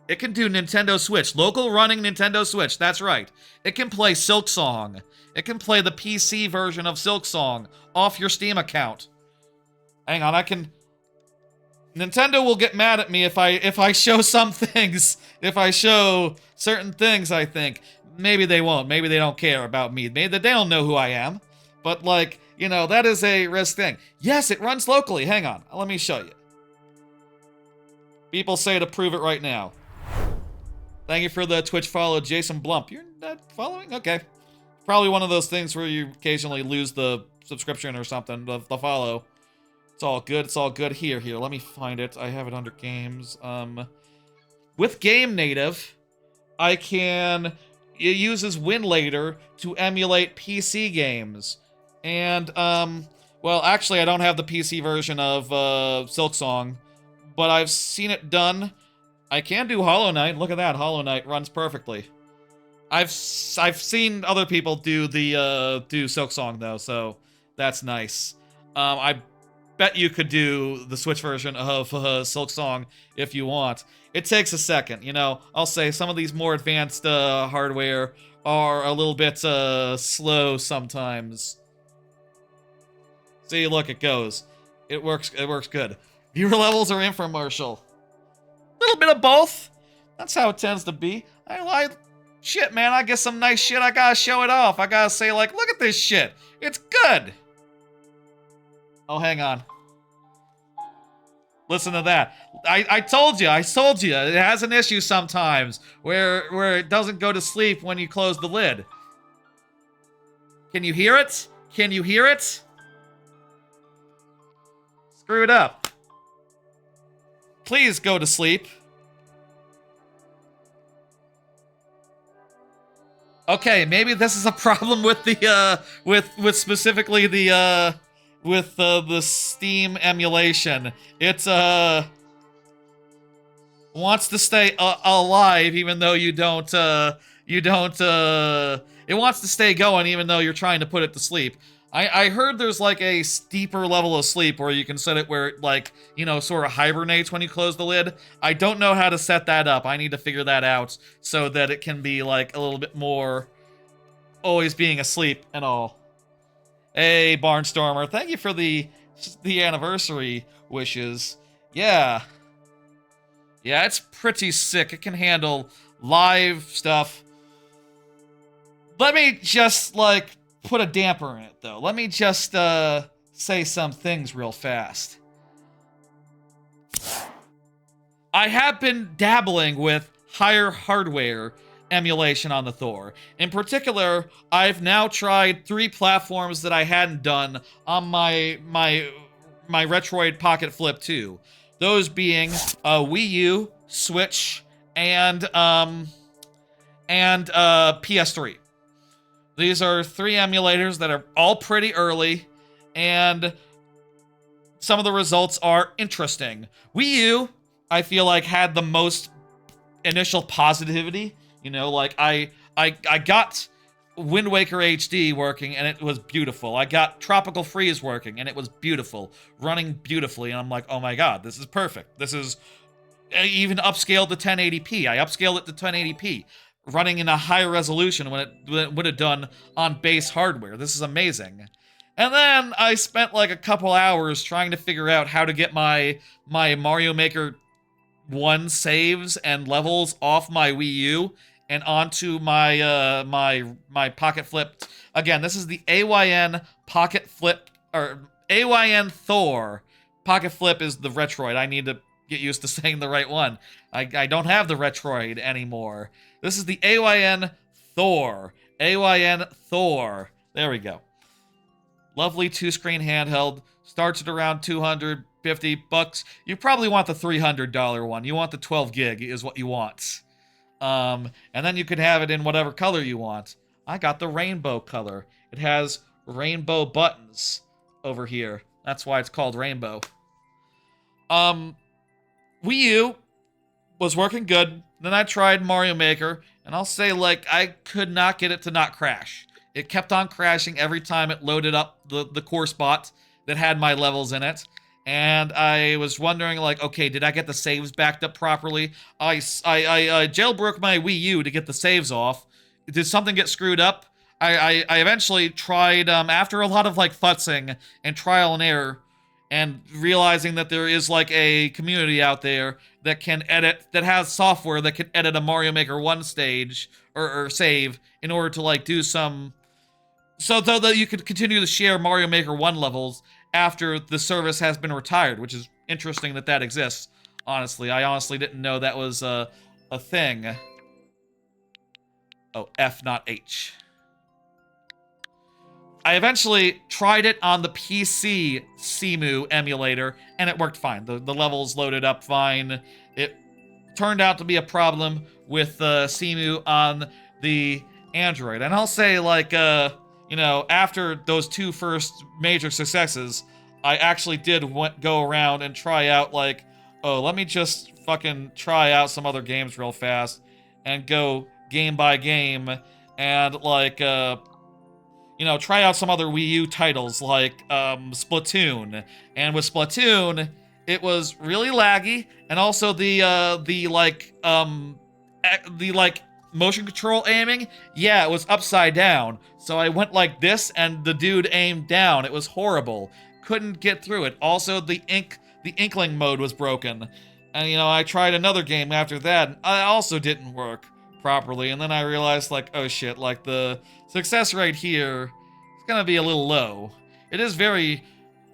It can do Nintendo Switch. Local running Nintendo Switch. That's right. It can play Silksong. It can play the PC version of Silksong off your Steam account. Hang on, I can... Nintendo will get mad at me if I show some things. If I show certain things, I think. Maybe they won't. Maybe they don't care about me. Maybe they don't know who I am. But, like, you know, that is a risk thing. Yes, it runs locally. Hang on. Let me show you. People say to prove it right now. Thank you for the Twitch follow, Jason Blump. You're not following? Okay. Probably one of those things where you occasionally lose the subscription or something, the follow. It's all good. It's all good. Here, let me find it. I have it under games. With Game Native, I can... It uses WinLater to emulate PC games. And, well, actually, I don't have the PC version of Silksong, but I've seen it done. I can do Hollow Knight. Look at that. Hollow Knight runs perfectly. I've seen other people do the do Silksong though, so that's nice. I bet you could do the Switch version of Silksong if you want. It takes a second, you know. I'll say some of these more advanced hardware are a little bit slow sometimes. See, look, it goes. It works good. Viewer levels or infomercial? A little bit of both. That's how it tends to be. Shit, man, I get some nice shit, I gotta show it off. I gotta say, like, look at this shit. It's good. Oh, hang on. Listen to that. I told you. It has an issue sometimes where it doesn't go to sleep when you close the lid. Can you hear it? Can you hear it? Screw it up. Please go to sleep. Okay, maybe this is a problem with the with specifically the the Steam emulation. It wants to stay alive even though it wants to stay going even though you're trying to put it to sleep. I heard there's like a steeper level of sleep where you can set it where it, like, you know, sort of hibernates when you close the lid. I don't know how to set that up. I need to figure that out so that it can be like a little bit more always being asleep and all. Hey, Barnstormer, thank you for the anniversary wishes. Yeah. Yeah, it's pretty sick. It can handle live stuff. Let me just, like, put a damper in it, though. Let me just, say some things real fast. I have been dabbling with higher hardware emulation on the Thor. In particular, I've now tried 3 platforms that I hadn't done on my Retroid Pocket Flip 2. Those being Wii U, Switch, and PS3. These are 3 emulators that are all pretty early, and some of the results are interesting. Wii U, I feel like, had the most initial positivity. You know, like, I got Wind Waker HD working, and it was beautiful. I got Tropical Freeze working, and it was beautiful. Running beautifully, and I'm like, oh my god, this is perfect. This is even upscaled to 1080p. I upscaled it to 1080p. Running in a higher resolution when it would have done on base hardware. This is amazing. And then I spent like a couple hours trying to figure out how to get my Mario Maker 1 saves and levels off my Wii U and onto my my Pocket Flip. Again, this is the AYN Pocket Flip, or AYN Thor. Pocket Flip is the Retroid. I need to get used to saying the right one. I don't have the Retroid anymore. This is the AYN Thor. AYN Thor. There we go. Lovely 2-screen handheld. Starts at around $250. You probably want the $300 one. You want the 12 gig is what you want. And then you can have it in whatever color you want. I got the rainbow color. It has rainbow buttons over here. That's why it's called rainbow. Wii U was working good. Then I tried Mario Maker, and I'll say, like, I could not get it to not crash. It kept on crashing every time it loaded up the core spot that had my levels in it. And I was wondering, like, okay, did I get the saves backed up properly? I jailbroke my Wii U to get the saves off. Did something get screwed up? I eventually tried, after a lot of, like, futzing and trial and error, and realizing that there is, like, a community out there that can edit, that has software that can edit a Mario Maker 1 stage, or save, in order to, like, do some So though that you could continue to share Mario Maker 1 levels after the service has been retired, which is interesting that that exists. Honestly, I honestly didn't know that was a thing. Oh, F, not H. I eventually tried it on the PC Cemu emulator, and it worked fine. The levels loaded up fine. It turned out to be a problem with Cemu on the Android. And I'll say, like, you know, after those two first major successes, I actually did go around and try out, like, oh, let me just fucking try out some other games real fast and go game by game and, like, you know, try out some other Wii U titles like Splatoon. And with Splatoon, it was really laggy, and also the motion control aiming, yeah, it was upside down. So I went like this, and the dude aimed down. It was horrible. Couldn't get through it. Also, the inkling mode was broken. And, you know, I tried another game after that, and it also didn't work properly. And then I realized, like, oh shit, like, the success rate here is gonna be a little low. It is very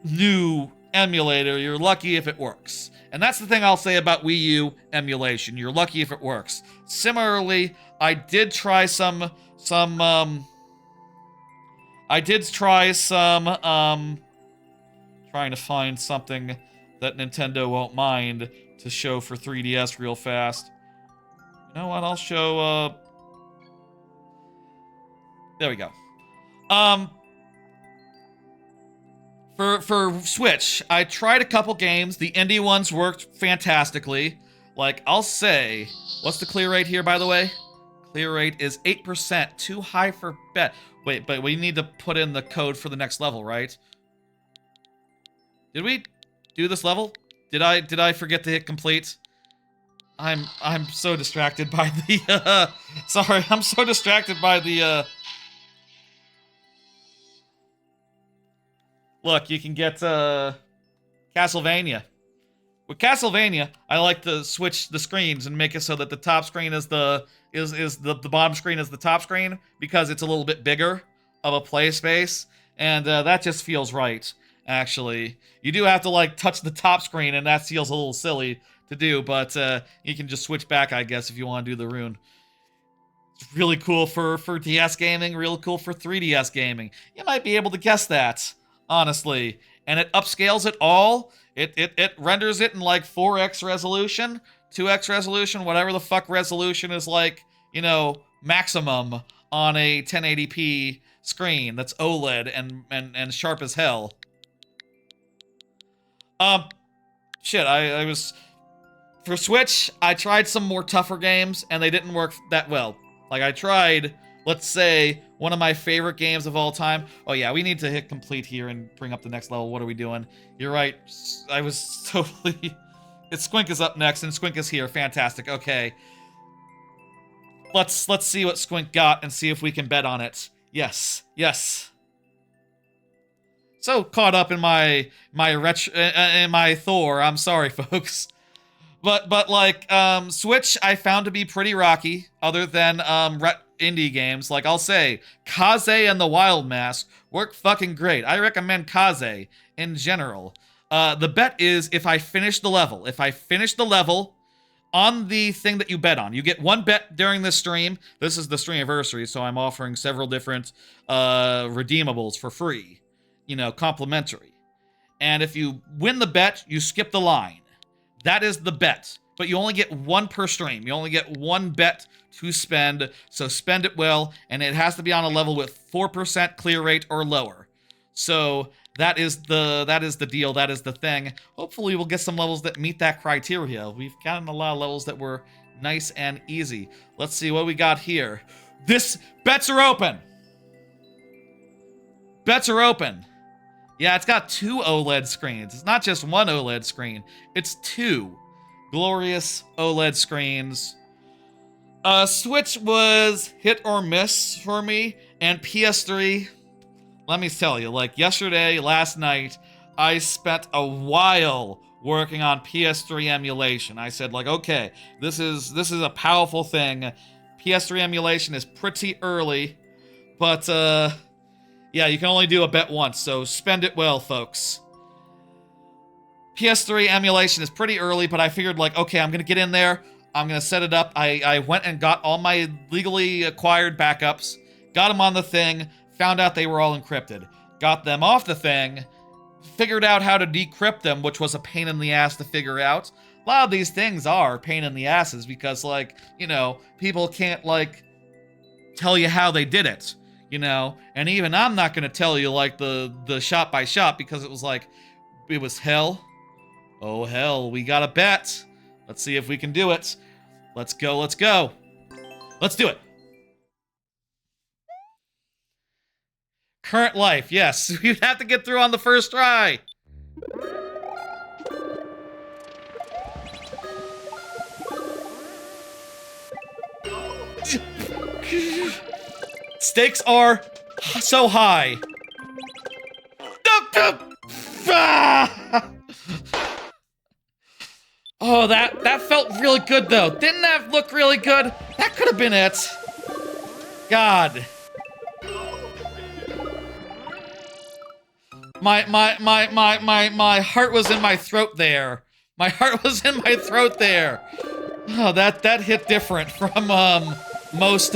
new emulator. You're lucky if it works. And that's the thing I'll say about Wii U emulation. You're lucky if it works. Similarly, I did try some trying to find something that Nintendo won't mind to show for 3DS real fast. You know what? I'll show, there we go. For Switch, I tried a couple games. The indie ones worked fantastically. Like, I'll say, what's the clear rate here, by the way? Clear rate is 8%, too high for bet. Wait, but we need to put in the code for the next level, right? Did we do this level? Did I forget to hit complete? I'm so distracted by the sorry, I'm so distracted by the look, you can get Castlevania. With Castlevania, I like to switch the screens and make it so that the top screen is the bottom screen is the top screen, because it's a little bit bigger of a play space, and that just feels right. Actually, you do have to, like, touch the top screen, and that feels a little silly to do, but you can just switch back, I guess, if you want to do the rune. It's really cool for DS gaming, really cool for 3DS gaming. You might be able to guess that, honestly. And it upscales it all. It renders it in, like, 4x resolution, 2x resolution, whatever the fuck resolution is, like, you know, maximum on a 1080p screen that's OLED and sharp as hell. Shit, I was... For Switch, I tried some more tougher games, and they didn't work that well. Like, I tried, let's say, one of my favorite games of all time. Oh yeah, we need to hit complete here and bring up the next level. What are we doing? You're right, I was totally... Squink is up next, and Squink is here. Fantastic, okay. Let's see what Squink got and see if we can bet on it. Yes, yes. So caught up in my Thor. I'm sorry, folks. But like, Switch I found to be pretty rocky, other than indie games. Like, I'll say, Kaze and the Wild Mask work fucking great. I recommend Kaze in general. The bet is if I finish the level. If I finish the level on the thing that you bet on. You get one bet during this stream. This is the Streamiversary, so I'm offering several different redeemables for free. You know, complimentary. And if you win the bet, you skip the line. That is the bet. But you only get one per stream. You only get one bet to spend, so spend it well, and it has to be on a level with 4% clear rate or lower. So that is the deal, that is the thing. Hopefully we'll get some levels that meet that criteria. We've gotten a lot of levels that were nice and easy. Let's see what we got here. Bets are open! Bets are open. Yeah, it's got 2 OLED screens. It's not just one OLED screen. It's 2 glorious OLED screens. Switch was hit or miss for me, and PS3, let me tell you, like yesterday, last night, I spent a while working on PS3 emulation. I said, like, okay, this is a powerful thing. PS3 emulation is pretty early, but Yeah, you can only do a bet once, so spend it well, folks. PS3 emulation is pretty early, but I figured, like, okay, I'm gonna get in there. I'm gonna set it up. I went and got all my legally acquired backups, got them on the thing, found out they were all encrypted. Got them off the thing, figured out how to decrypt them, which was a pain in the ass to figure out. A lot of these things are pain in the asses because, like, you know, people can't, like, tell you how they did it, you know? And even I'm not gonna tell you, like, the shot by shot because it was like, it was hell. Oh, hell, we got a bet. Let's see if we can do it. Let's go, let's go. Let's do it. Current life, yes. You'd have to get through on the first try. Stakes are so high. Oh, that felt really good, though. Didn't that look really good? That could have been it. God. My heart was in my throat there. My heart was in my throat there. Oh, that hit different from, most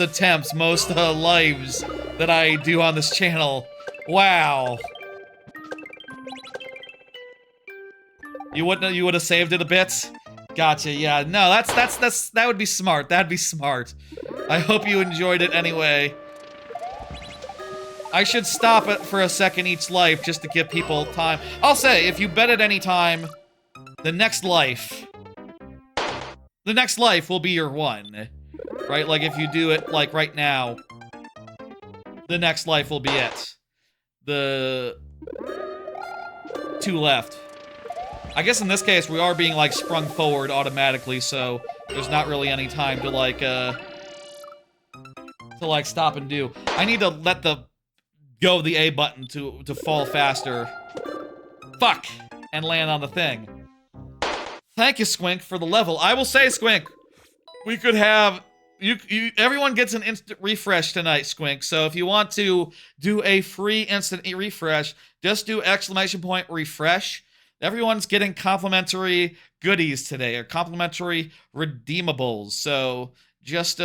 attempts, most, lives that I do on this channel. Wow. You would have saved it a bit? Gotcha, yeah. No, that would be smart. That'd be smart. I hope you enjoyed it anyway. I should stop it for a second each life just to give people time. I'll say, if you bet at any time, the next life will be your one. Right? Like, if you do it, like, right now, the next life will be it. The 2 left. I guess in this case, we are being, like, sprung forward automatically, so there's not really any time to, like, stop and do. I need to let the A button to fall faster. Fuck! And land on the thing. Thank you, Squink, for the level. I will say, Squink, we could have... everyone gets an instant refresh tonight, Squink, so if you want to do a free instant refresh, just do !refresh. Everyone's getting complimentary goodies today, or complimentary redeemables, so just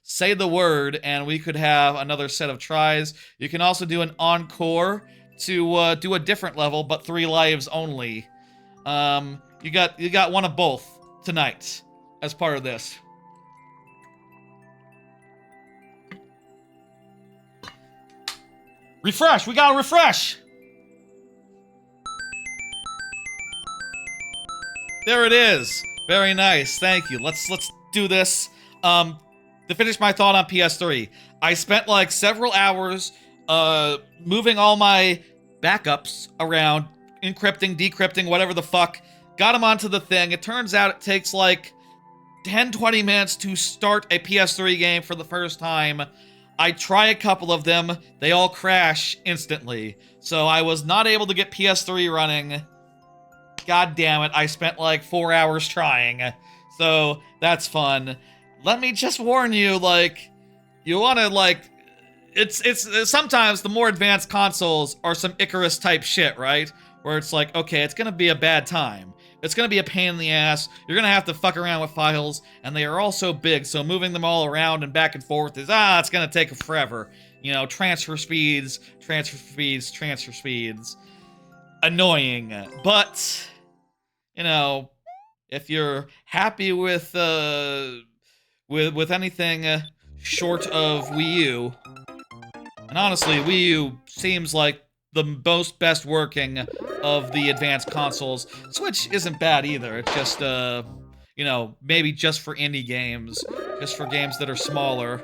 say the word and we could have another set of tries. You can also do an encore to do a different level, but 3 lives only. You got one of both tonight as part of this. Refresh! We gotta refresh! There it is. Very nice. Thank you. Let's do this. To finish my thought on PS3, I spent like several hours moving all my backups around, encrypting, decrypting, whatever the fuck. Got them onto the thing. It turns out it takes like 10-20 minutes to start a PS3 game for the first time. I try a couple of them. They all crash instantly. So I was not able to get PS3 running. God damn it, I spent like 4 hours trying. So, that's fun. Let me just warn you, like, you wanna, like, it's sometimes the more advanced consoles are some Icarus type shit, right? Where it's like, okay, it's gonna be a bad time. It's gonna be a pain in the ass. You're gonna have to fuck around with files, and they are all so big, so moving them all around and back and forth is, it's gonna take forever. You know, transfer speeds. Annoying. But, you know, if you're happy with anything short of Wii U, and honestly, Wii U seems like the most best working of the advanced consoles. Switch isn't bad either. It's just, you know, maybe just for indie games. Just for games that are smaller.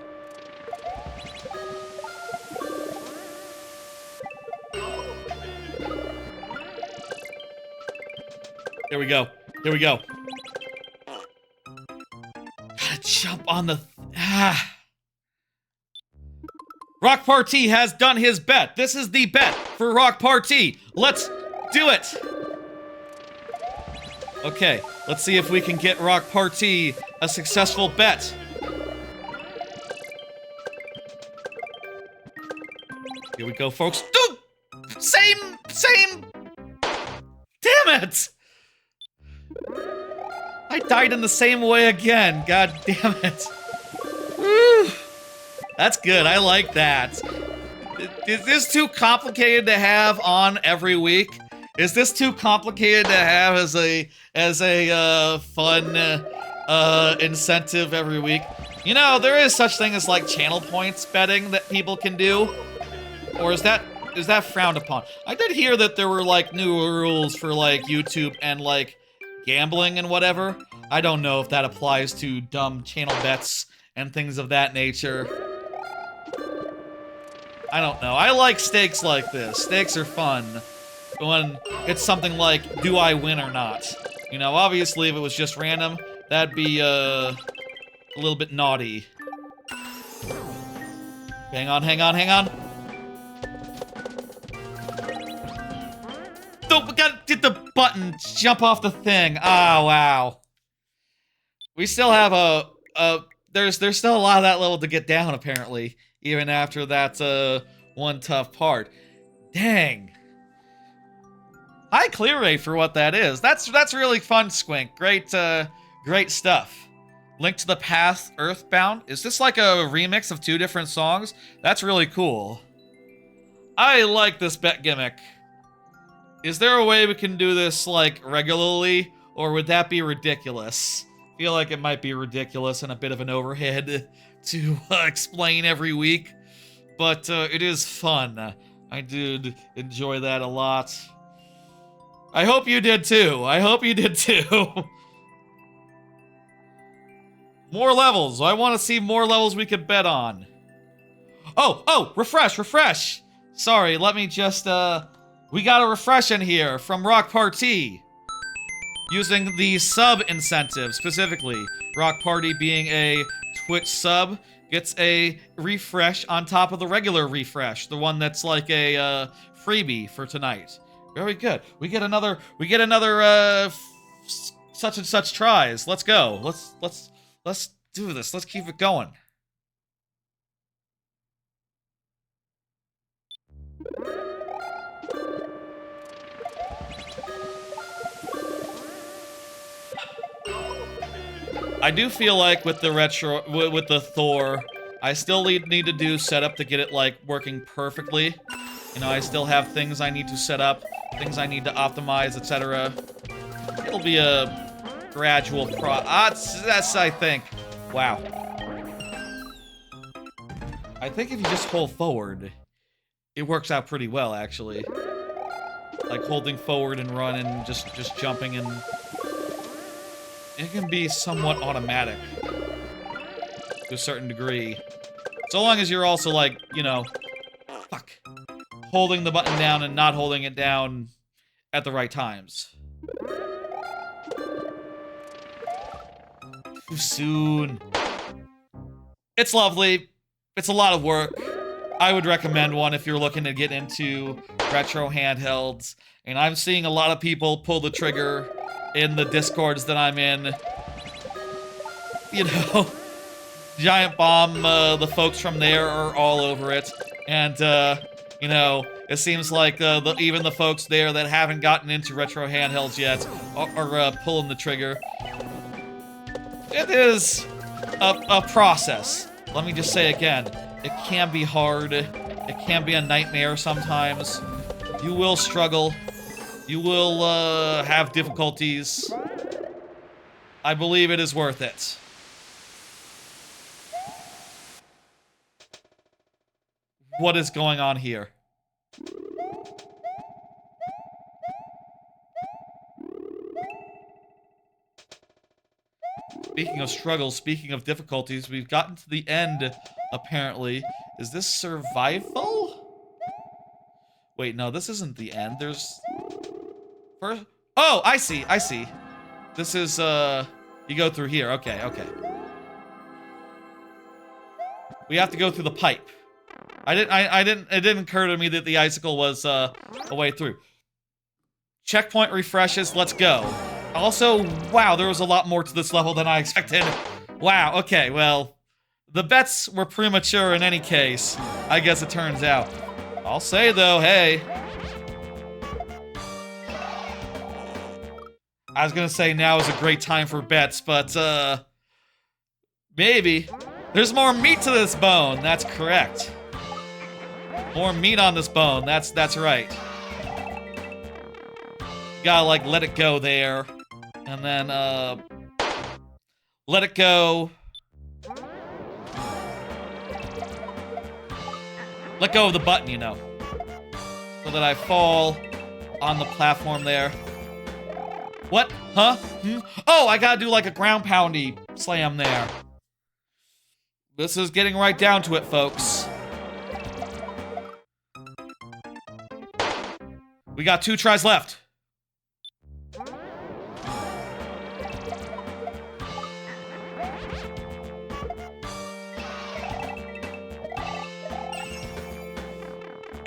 Here we go. Here we go. Gotta jump on the... Rock Party has done his bet. This is the bet for Rock Party. Let's do it. Okay, let's see if we can get Rock Party a successful bet. Here we go, folks. Dude! Same! Damn it! I died in the same way again. God damn it. Woo. That's good. I like that. Is this too complicated to have on every week? Is this too complicated to have as a fun incentive every week? You know, there is such thing as like channel points betting that people can do, or is that frowned upon? I did hear that there were like new rules for like YouTube and like gambling and whatever. I don't know if that applies to dumb channel bets and things of that nature. I don't know. I like stakes like this. Stakes are fun when it's something like, do I win or not? You know, obviously if it was just random, that'd be a little bit naughty. Hang on. Don't, we gotta hit the button, jump off the thing. Ah, wow. We still have there's still a lot of that level to get down, apparently, even after that, one tough part. Dang. High clear rate for what that is. That's really fun, Squink. Great stuff. Link to the Past, Earthbound. Is this like a remix of 2 different songs? That's really cool. I like this bet gimmick. Is there a way we can do this, like, regularly? Or would that be ridiculous? I feel like it might be ridiculous and a bit of an overhead to explain every week. But it is fun. I did enjoy that a lot. I hope you did too. More levels. I want to see more levels we could bet on. Oh, refresh. Sorry, let me just, we got a refresh in here from Rock Party. Using the sub incentive, specifically. Rock Party being a Twitch sub gets a refresh on top of the regular refresh. The one that's like a, freebie for tonight. Very good. We get another, such and such tries. Let's go. Let's do this. Let's keep it going. I do feel like with the with the Thor, I still need to do setup to get it like working perfectly. You know, I still have things I need to set up, things I need to optimize, etc. It'll be a gradual that's, I think. Wow. I think if you just hold forward, it works out pretty well, actually. Like holding forward and run and just jumping, and it can be somewhat automatic to a certain degree. So long as you're also like, you know, holding the button down and not holding it down at the right times. Too soon. It's lovely. It's a lot of work. I would recommend one if you're looking to get into retro handhelds. And I'm seeing a lot of people pull the trigger in the Discords that I'm in. You know, Giant Bomb, the folks from there are all over it. And, you know, it seems like even the folks there that haven't gotten into retro handhelds yet are pulling the trigger. It is a process. Let me just say again, it can be hard. It can be a nightmare sometimes. You will struggle. You will have difficulties. I believe it is worth it. What is going on here? Speaking of struggles, speaking of difficulties, we've gotten to the end, apparently. Is this survival? Wait, no, this isn't the end. There's... First... Oh, I see. This is, you go through here. Okay. We have to go through the pipe. It didn't occur to me that the icicle was, a way through. Checkpoint refreshes, let's go. Also, wow, there was a lot more to this level than I expected. Wow, okay, well, the bets were premature in any case, I guess it turns out. I'll say, though, hey. I was gonna say now is a great time for bets, but, maybe. There's more meat to this bone, that's correct. More meat on this bone, that's right. You gotta, like, let it go there. And then, let it go. Let go of the button, you know. So that I fall on the platform there. What? Huh? Hmm? Oh, I gotta do like a ground poundy slam there. This is getting right down to it, folks. We got 2 tries left.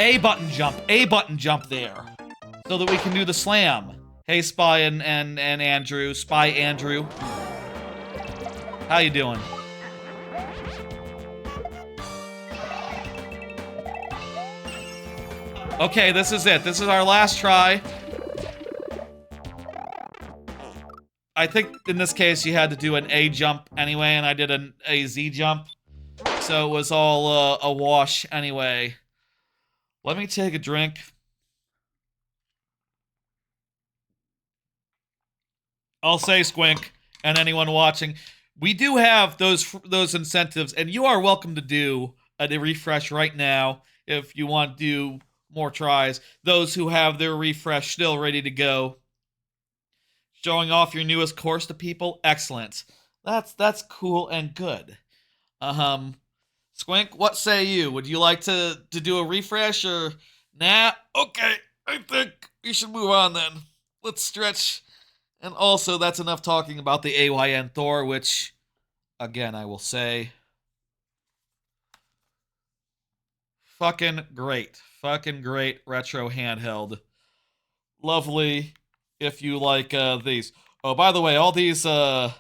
A button jump there. So that we can do the slam. Hey, Spy and Andrew. Spy Andrew. How you doing? Okay, this is it. This is our last try. I think in this case you had to do an A jump anyway, and I did a Z jump. So it was all a wash anyway. Let me take a drink. I'll say, Squink, and anyone watching, we do have those incentives, and you are welcome to do a refresh right now if you want to do more tries. Those who have their refresh still ready to go. Showing off your newest course to people, excellent. That's cool and good. Squink, what say you? Would you like to do a refresh or nah? Okay, I think we should move on then. Let's stretch. And also, that's enough talking about the AYN Thor, which, again, I will say, fucking great. Fucking great retro handheld. Lovely if you like these. Oh, by the way, all these, I'll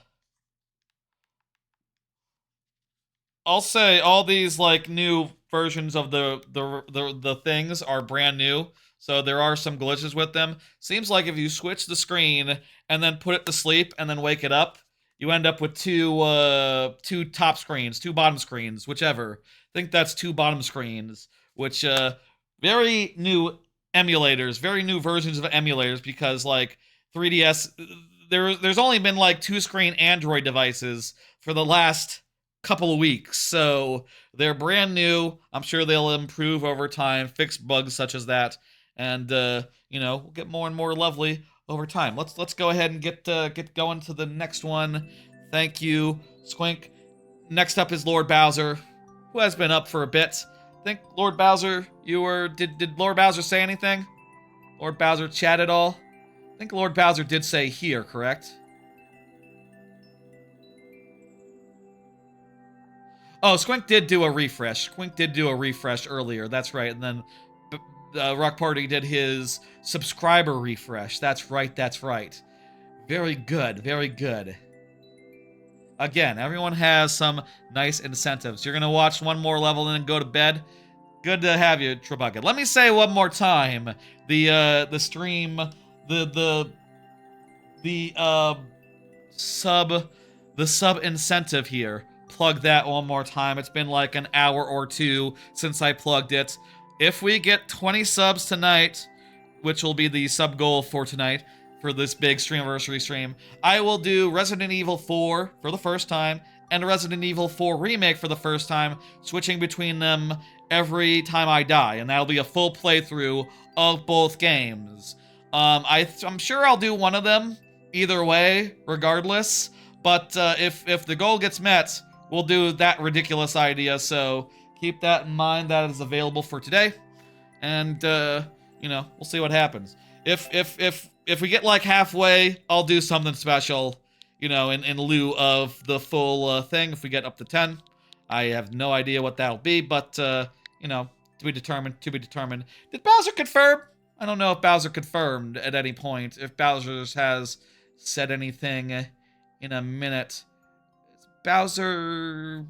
say all these, like, new versions of the things are brand new. So there are some glitches with them. Seems like if you switch the screen and then put it to sleep and then wake it up, you end up with two top screens, 2 bottom screens, whichever. I think that's 2 bottom screens, which, very new emulators, very new versions of emulators, because, like, 3DS, there's only been, like, 2-screen Android devices for the last couple of weeks, so they're brand new. I'm sure they'll improve over time, fix bugs such as that, and you know, we'll get more and more lovely over time. Let's go ahead and get going to the next one. Thank you, Squink. Next up is Lord Bowser, who has been up for a bit. I think Lord Bowser, did Lord Bowser say anything? Lord Bowser chat at all? I think Lord Bowser did say here, correct? Oh, Squink did do a refresh. Squink did do a refresh earlier. That's right. And then Rock Party did his subscriber refresh. That's right. That's right. Very good. Very good. Again, everyone has some nice incentives. You're going to watch one more level and then go to bed. Good to have you, Trebucket. Let me say one more time. The stream, the sub incentive here. Plug that one more time. It's been like an hour or 2 since I plugged it. If we get 20 subs tonight, which will be the sub goal for tonight, for this big Streamiversary stream, I will do Resident Evil 4 for the first time, and Resident Evil 4 Remake for the first time, switching between them every time I die, and that'll be a full playthrough of both games. I'm sure I'll do one of them, either way, regardless, but if the goal gets met, we'll do that ridiculous idea, so keep that in mind. That is available for today, and you know, we'll see what happens. If we get like halfway, I'll do something special, you know, in lieu of the full thing. If we get up to 10, I have no idea what that'll be, but you know, to be determined. Did Bowser confirm? I don't know if Bowser confirmed at any point. If Bowser has said anything in a minute. Bowser,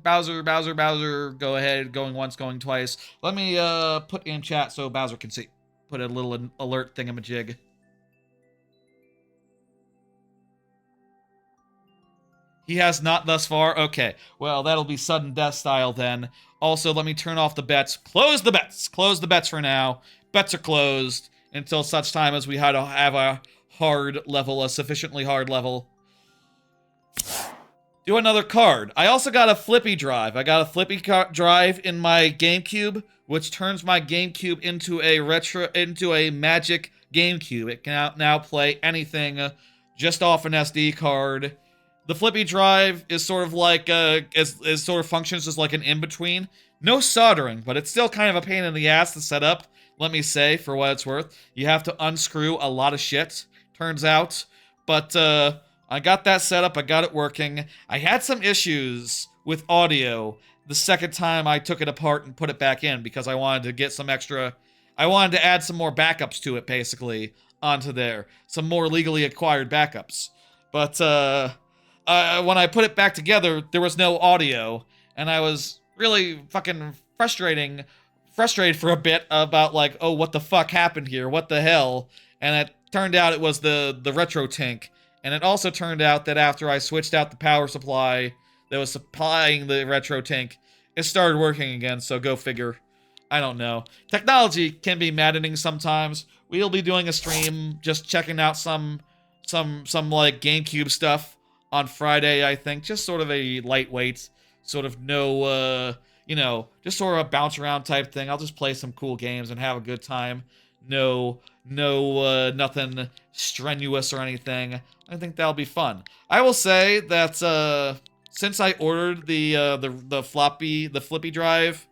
go ahead, going once, going twice. Let me put in chat so Bowser can see. Put a little alert thingamajig. He has not thus far? Okay. Well, that'll be sudden death style then. Also, let me turn off the bets. Close the bets! Close the bets for now. Bets are closed until such time as we have a hard level, a sufficiently hard level. Do another card. I also got a flippy drive. I got a flippy drive in my GameCube, which turns my GameCube into a magic GameCube. It can now play anything just off an SD card. The flippy drive is sort of like is sort of functions as like an in-between. No soldering, but it's still kind of a pain in the ass to set up. Let me say, for what it's worth, you have to unscrew a lot of shit. Turns out, but I got that set up. I got it working. I had some issues with audio the second time I took it apart and put it back in because I wanted to get some extra. I wanted to add some more backups to it, basically, onto there. Some more legally acquired backups. But when I put it back together, there was no audio, and I was really fucking frustrated for a bit about like, oh, what the fuck happened here? What the hell? And it turned out it was the retro tank. And it also turned out that after I switched out the power supply that was supplying the retro tank, it started working again, so go figure. I don't know. Technology can be maddening sometimes. We'll be doing a stream just checking out some like GameCube stuff on Friday, I think. Just sort of a lightweight, sort of no, just sort of a bounce around type thing. I'll just play some cool games and have a good time. Nothing strenuous or anything. I think that'll be fun. I will say that since I ordered the flippy drive,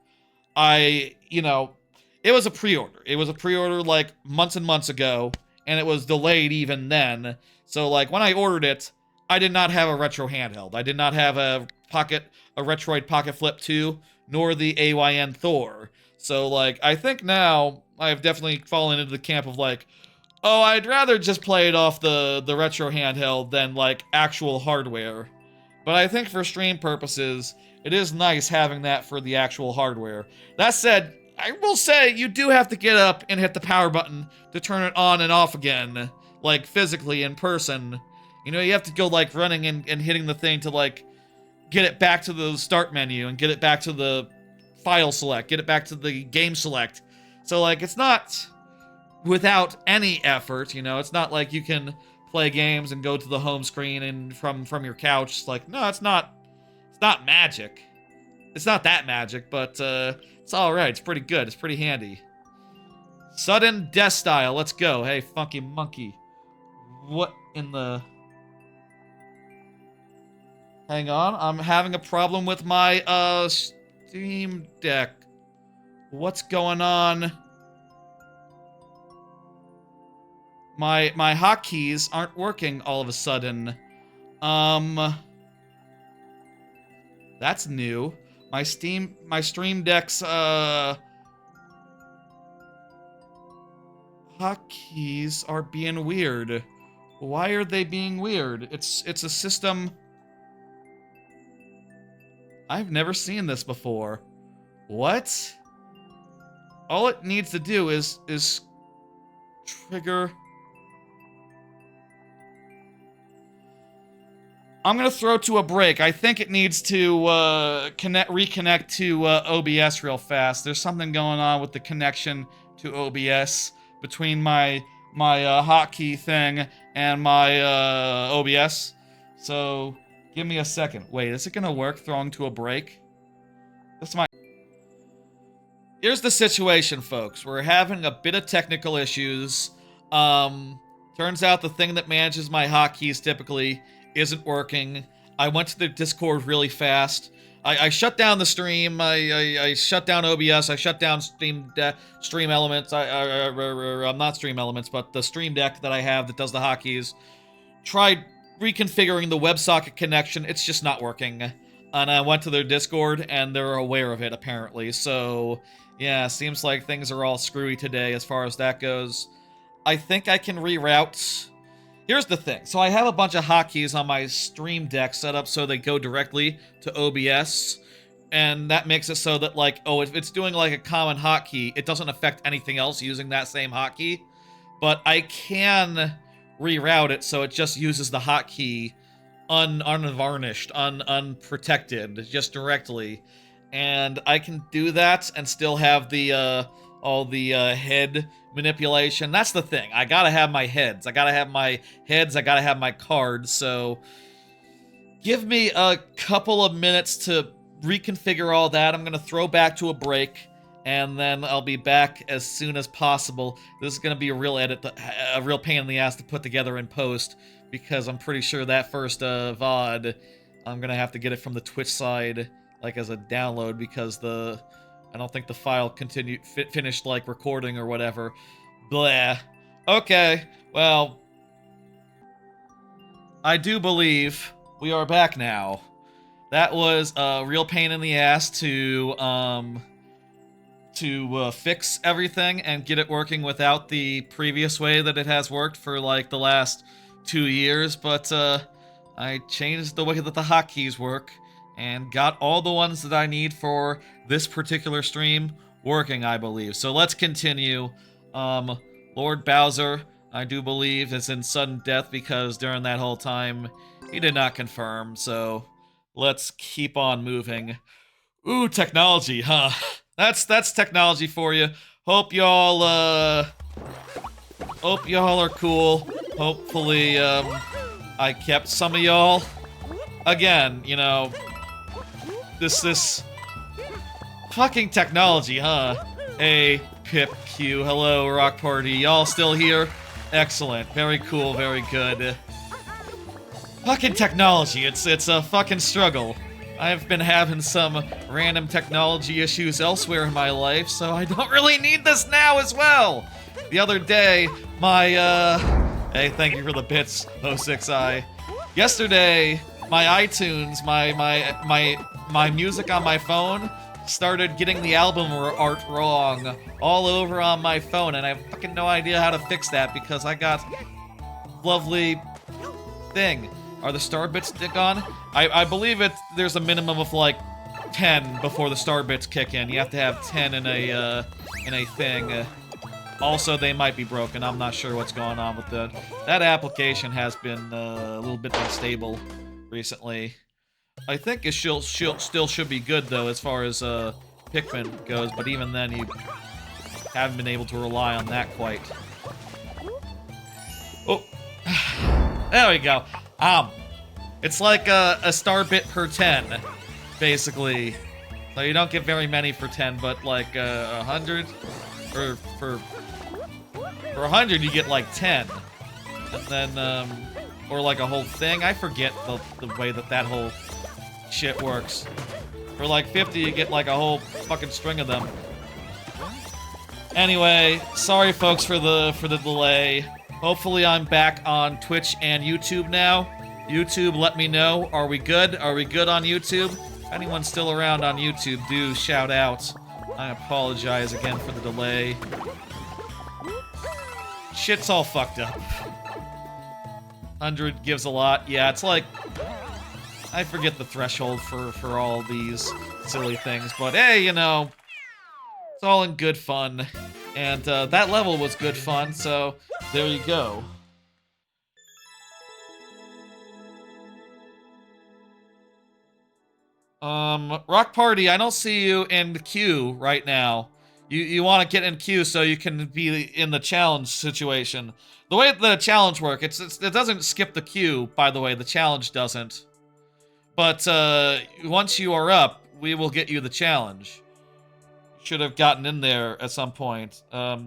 it was a pre-order. It was a pre-order like months and months ago, and it was delayed even then. So like when I ordered it, I did not have a retro handheld. I did not have a Retroid Pocket Flip 2, nor the AYN Thor. So like I think now I've definitely fallen into the camp of like, oh, I'd rather just play it off the retro handheld than like actual hardware. But I think for stream purposes, it is nice having that for the actual hardware. That said, I will say you do have to get up and hit the power button to turn it on and off again, like physically in person. You know, you have to go like running and hitting the thing to like get it back to the start menu and get it back to the file select, get it back to the game select. So like it's not without any effort, you know. It's not like you can play games and go to the home screen and from your couch. It's like, no, it's not magic. It's not that magic, but it's all right. It's pretty good. It's pretty handy. Sudden death style. Let's go. Hey, funky monkey. What in the... Hang on. I'm having a problem with my Steam Deck. What's going on? My hotkeys aren't working all of a sudden. That's new. My Stream Deck's hotkeys are being weird. Why are they being weird? It's a system. I've never seen this before. What? All it needs to do is trigger. I'm gonna throw to a break. I think it needs to reconnect to OBS real fast. There's something going on with the connection to OBS between my hotkey thing and my OBS. So give me a second. Wait, is it gonna work throwing to a break? This might. Here's the situation, folks. We're having a bit of technical issues. Turns out the thing that manages my hotkeys typically isn't working. I went to the Discord really fast. I shut down the stream. I shut down OBS. I shut down Stream Elements. I'm not Stream Elements, but the Stream Deck that I have that does the hotkeys. Tried reconfiguring the WebSocket connection. It's just not working. And I went to their Discord, and they're aware of it, apparently. So, yeah, seems like things are all screwy today as far as that goes. I think I can reroute. Here's the thing. So I have a bunch of hotkeys on my Stream Deck set up so they go directly to OBS. And that makes it so that, like, oh, if it's doing, like, a common hotkey, it doesn't affect anything else using that same hotkey. But I can reroute it so it just uses the hotkey unvarnished, unprotected, just directly. And I can do that and still have the, all the, head manipulation. That's the thing. I gotta have my heads. I gotta have my cards, so give me a couple of minutes to reconfigure all that. I'm gonna throw back to a break, and then I'll be back as soon as possible. This is gonna be a real pain in the ass to put together in post, because I'm pretty sure that first VOD, I'm gonna have to get it from the Twitch side, like as a download, because I don't think the file finished like recording or whatever. Blah. Okay, well, I do believe we are back now. That was a real pain in the ass to fix everything and get it working without the previous way that it has worked for like the last 2 years, but I changed the way that the hotkeys work and got all the ones that I need for this particular stream working, I believe. So let's continue. Lord Bowser, I do believe, is in sudden death because during that whole time, he did not confirm, so let's keep on moving. Ooh, technology, huh? That's technology for you. Hope y'all are cool. Hopefully, I kept some of y'all. Again, you know, this fucking technology, huh? Hey, Pip, Q, hello, Rock Party. Y'all still here? Excellent. Very cool, very good. Fucking technology, it's a fucking struggle. I've been having some random technology issues elsewhere in my life, so I don't really need this now as well. The other day, my, hey, thank you for the bits, 06i. Yesterday, my iTunes, my music on my phone started getting the album art wrong all over on my phone, and I have fucking no idea how to fix that because I got lovely thing. Are the star bits gone? I believe there's a minimum of like 10 before the star bits kick in. You have to have 10 in a thing. Also, they might be broken. I'm not sure what's going on with that. That application has been a little bit unstable recently. I think it still should be good though, as far as Pikmin goes. But even then, you haven't been able to rely on that quite. Oh, there we go. It's like a star bit per 10, basically. So you don't get very many for 10, but like 100, or for 100 you get like 10, and then or like a whole thing. I forget the way that whole shit works. For like 50 you get like a whole fucking string of them. Anyway, sorry folks for the delay. Hopefully I'm back on Twitch and YouTube now. YouTube, let me know. Are we good? Are we good on YouTube? If anyone's still around on YouTube, do shout out. I apologize again for the delay. Shit's all fucked up. 100 gives a lot. Yeah, it's like, I forget the threshold for all these silly things. But hey, you know, it's all in good fun. And that level was good fun, so there you go. Rock Party, I don't see you in the queue right now. You want to get in queue so you can be in the challenge situation. The way the challenge works, it doesn't skip the queue, by the way, the challenge doesn't. But once you are up, we will get you the challenge. Should have gotten in there at some point. Are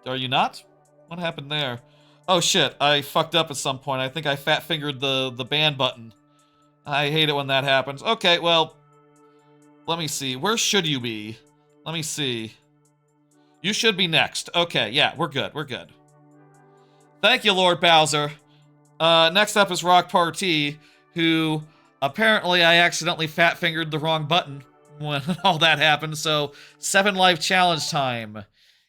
you not? What happened there? Oh shit, I fucked up at some point. I think I fat-fingered the ban button. I hate it when that happens. Okay, well, let me see. Where should you be? Let me see. You should be next. Okay, yeah, we're good, we're good. Thank you, Lord Bowser. Next up is Rock Party, who apparently I accidentally fat-fingered the wrong button when all that happened, so 7 life challenge time.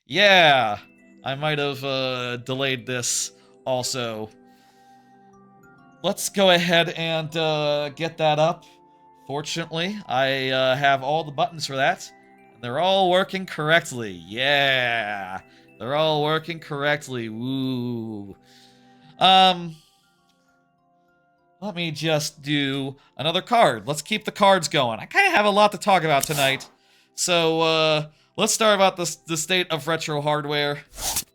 Yeah, I might have delayed this also. let's go ahead and get that up. Fortunately, I have all the buttons for that. And they're all working correctly. Yeah. They're all working correctly. Woo. Let me just do another card. Let's keep the cards going. I kind of have a lot to talk about tonight. So, let's start about the state of retro hardware.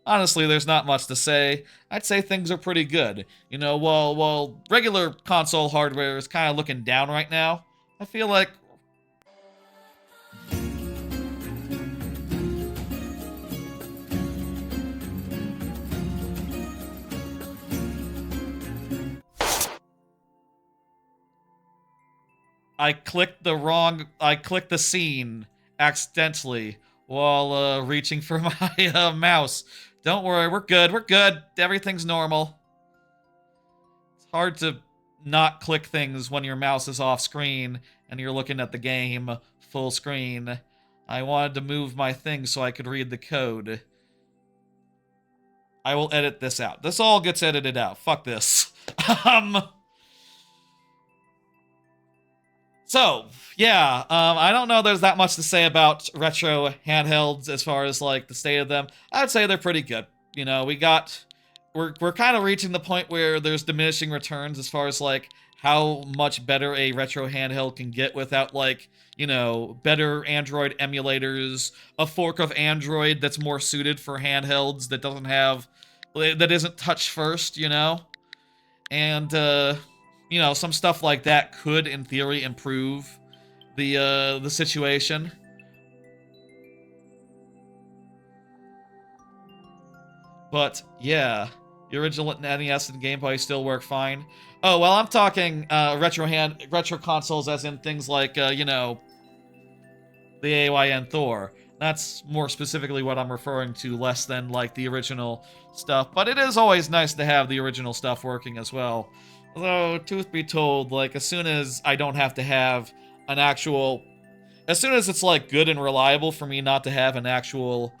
Honestly, there's not much to say. I'd say things are pretty good. You know, while regular console hardware is kind of looking down right now, I feel like... I clicked the scene accidentally while reaching for my mouse. Don't worry, we're good. Everything's normal. It's hard to not click things when your mouse is off screen and you're looking at the game full screen. I wanted to move my thing so I could read the code. I will edit this out. This all gets edited out. Fuck this. So, yeah, I don't know there's that much to say about retro handhelds as far as, like, the state of them. I'd say they're pretty good. You know, we're kind of reaching the point where there's diminishing returns as far as, like, how much better a retro handheld can get without, like, you know, better Android emulators, a fork of Android that's more suited for handhelds that isn't touch first, you know? And, you know, some stuff like that could, in theory, improve the situation. But, yeah, the original NES and Game Boy still work fine. Oh, well, I'm talking retro consoles as in things like, you know, the AYN Thor. That's more specifically what I'm referring to, less than, like, the original stuff. But it is always nice to have the original stuff working as well. Although, truth be told, like, as soon as I don't have to have an actual... As soon as it's, like, good and reliable for me not to have an actual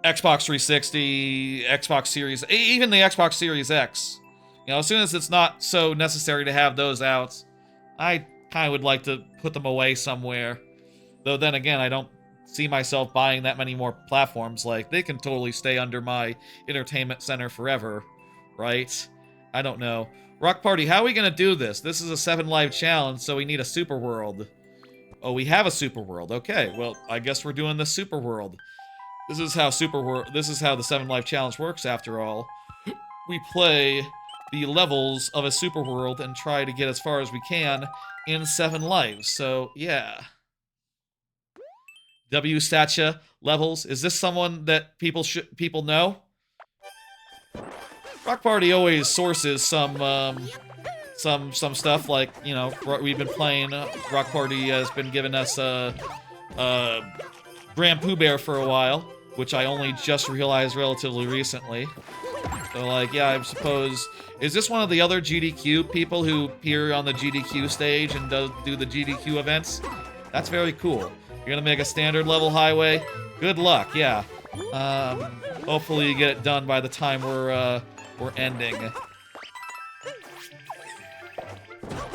Xbox 360, Xbox Series... Even the Xbox Series X. You know, as soon as it's not so necessary to have those out, I kind of would like to put them away somewhere. Though then again, I don't see myself buying that many more platforms. Like, they can totally stay under my entertainment center forever, right? I don't know. Rock Party, how are we gonna do this? This is a 7 Live challenge, so we need a super world. Oh, we have a super world. Okay, well, I guess we're doing the super world. This is how the 7 Live challenge works, after all. We play the levels of a super world and try to get as far as we can in 7 lives. So, yeah. W Statia levels. Is this someone that people know? Rock Party always sources some stuff, like, you know, we've been playing, Rock Party has been giving us, Grand Pooh Bear for a while, which I only just realized relatively recently. So, like, yeah, I suppose, is this one of the other GDQ people who appear on the GDQ stage and do the GDQ events? That's very cool. You're gonna make a standard level highway? Good luck, yeah. Hopefully you get it done by the time we're ending.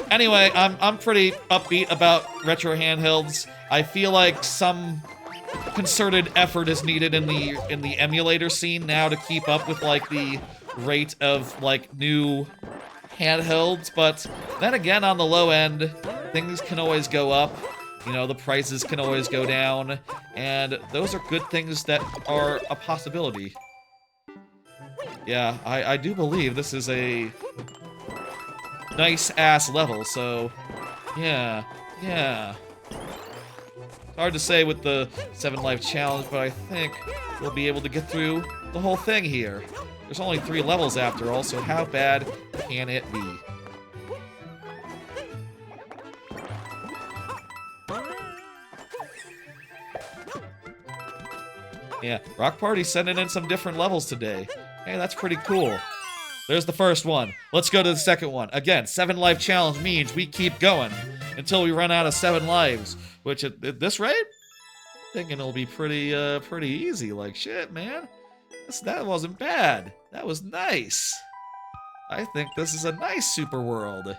Anyway, I'm pretty upbeat about retro handhelds. I feel like some concerted effort is needed in the emulator scene now to keep up with, like, the rate of, like, new handhelds, but then again, on the low end, things can always go up. You know, the prices can always go down, and those are good things that are a possibility. Yeah, I do believe this is a nice-ass level, so yeah. It's hard to say with the 7 Life challenge, but I think we'll be able to get through the whole thing here. There's only 3 levels after all, so how bad can it be? Yeah, Rock Party's sending in some different levels today. Hey, that's pretty cool. There's the first one. Let's go to the second one. Again, 7 life challenge means we keep going until we run out of 7 lives. Which, at this rate, I'm thinking it'll be pretty easy. Like, shit, man. That wasn't bad. That was nice. I think this is a nice super world.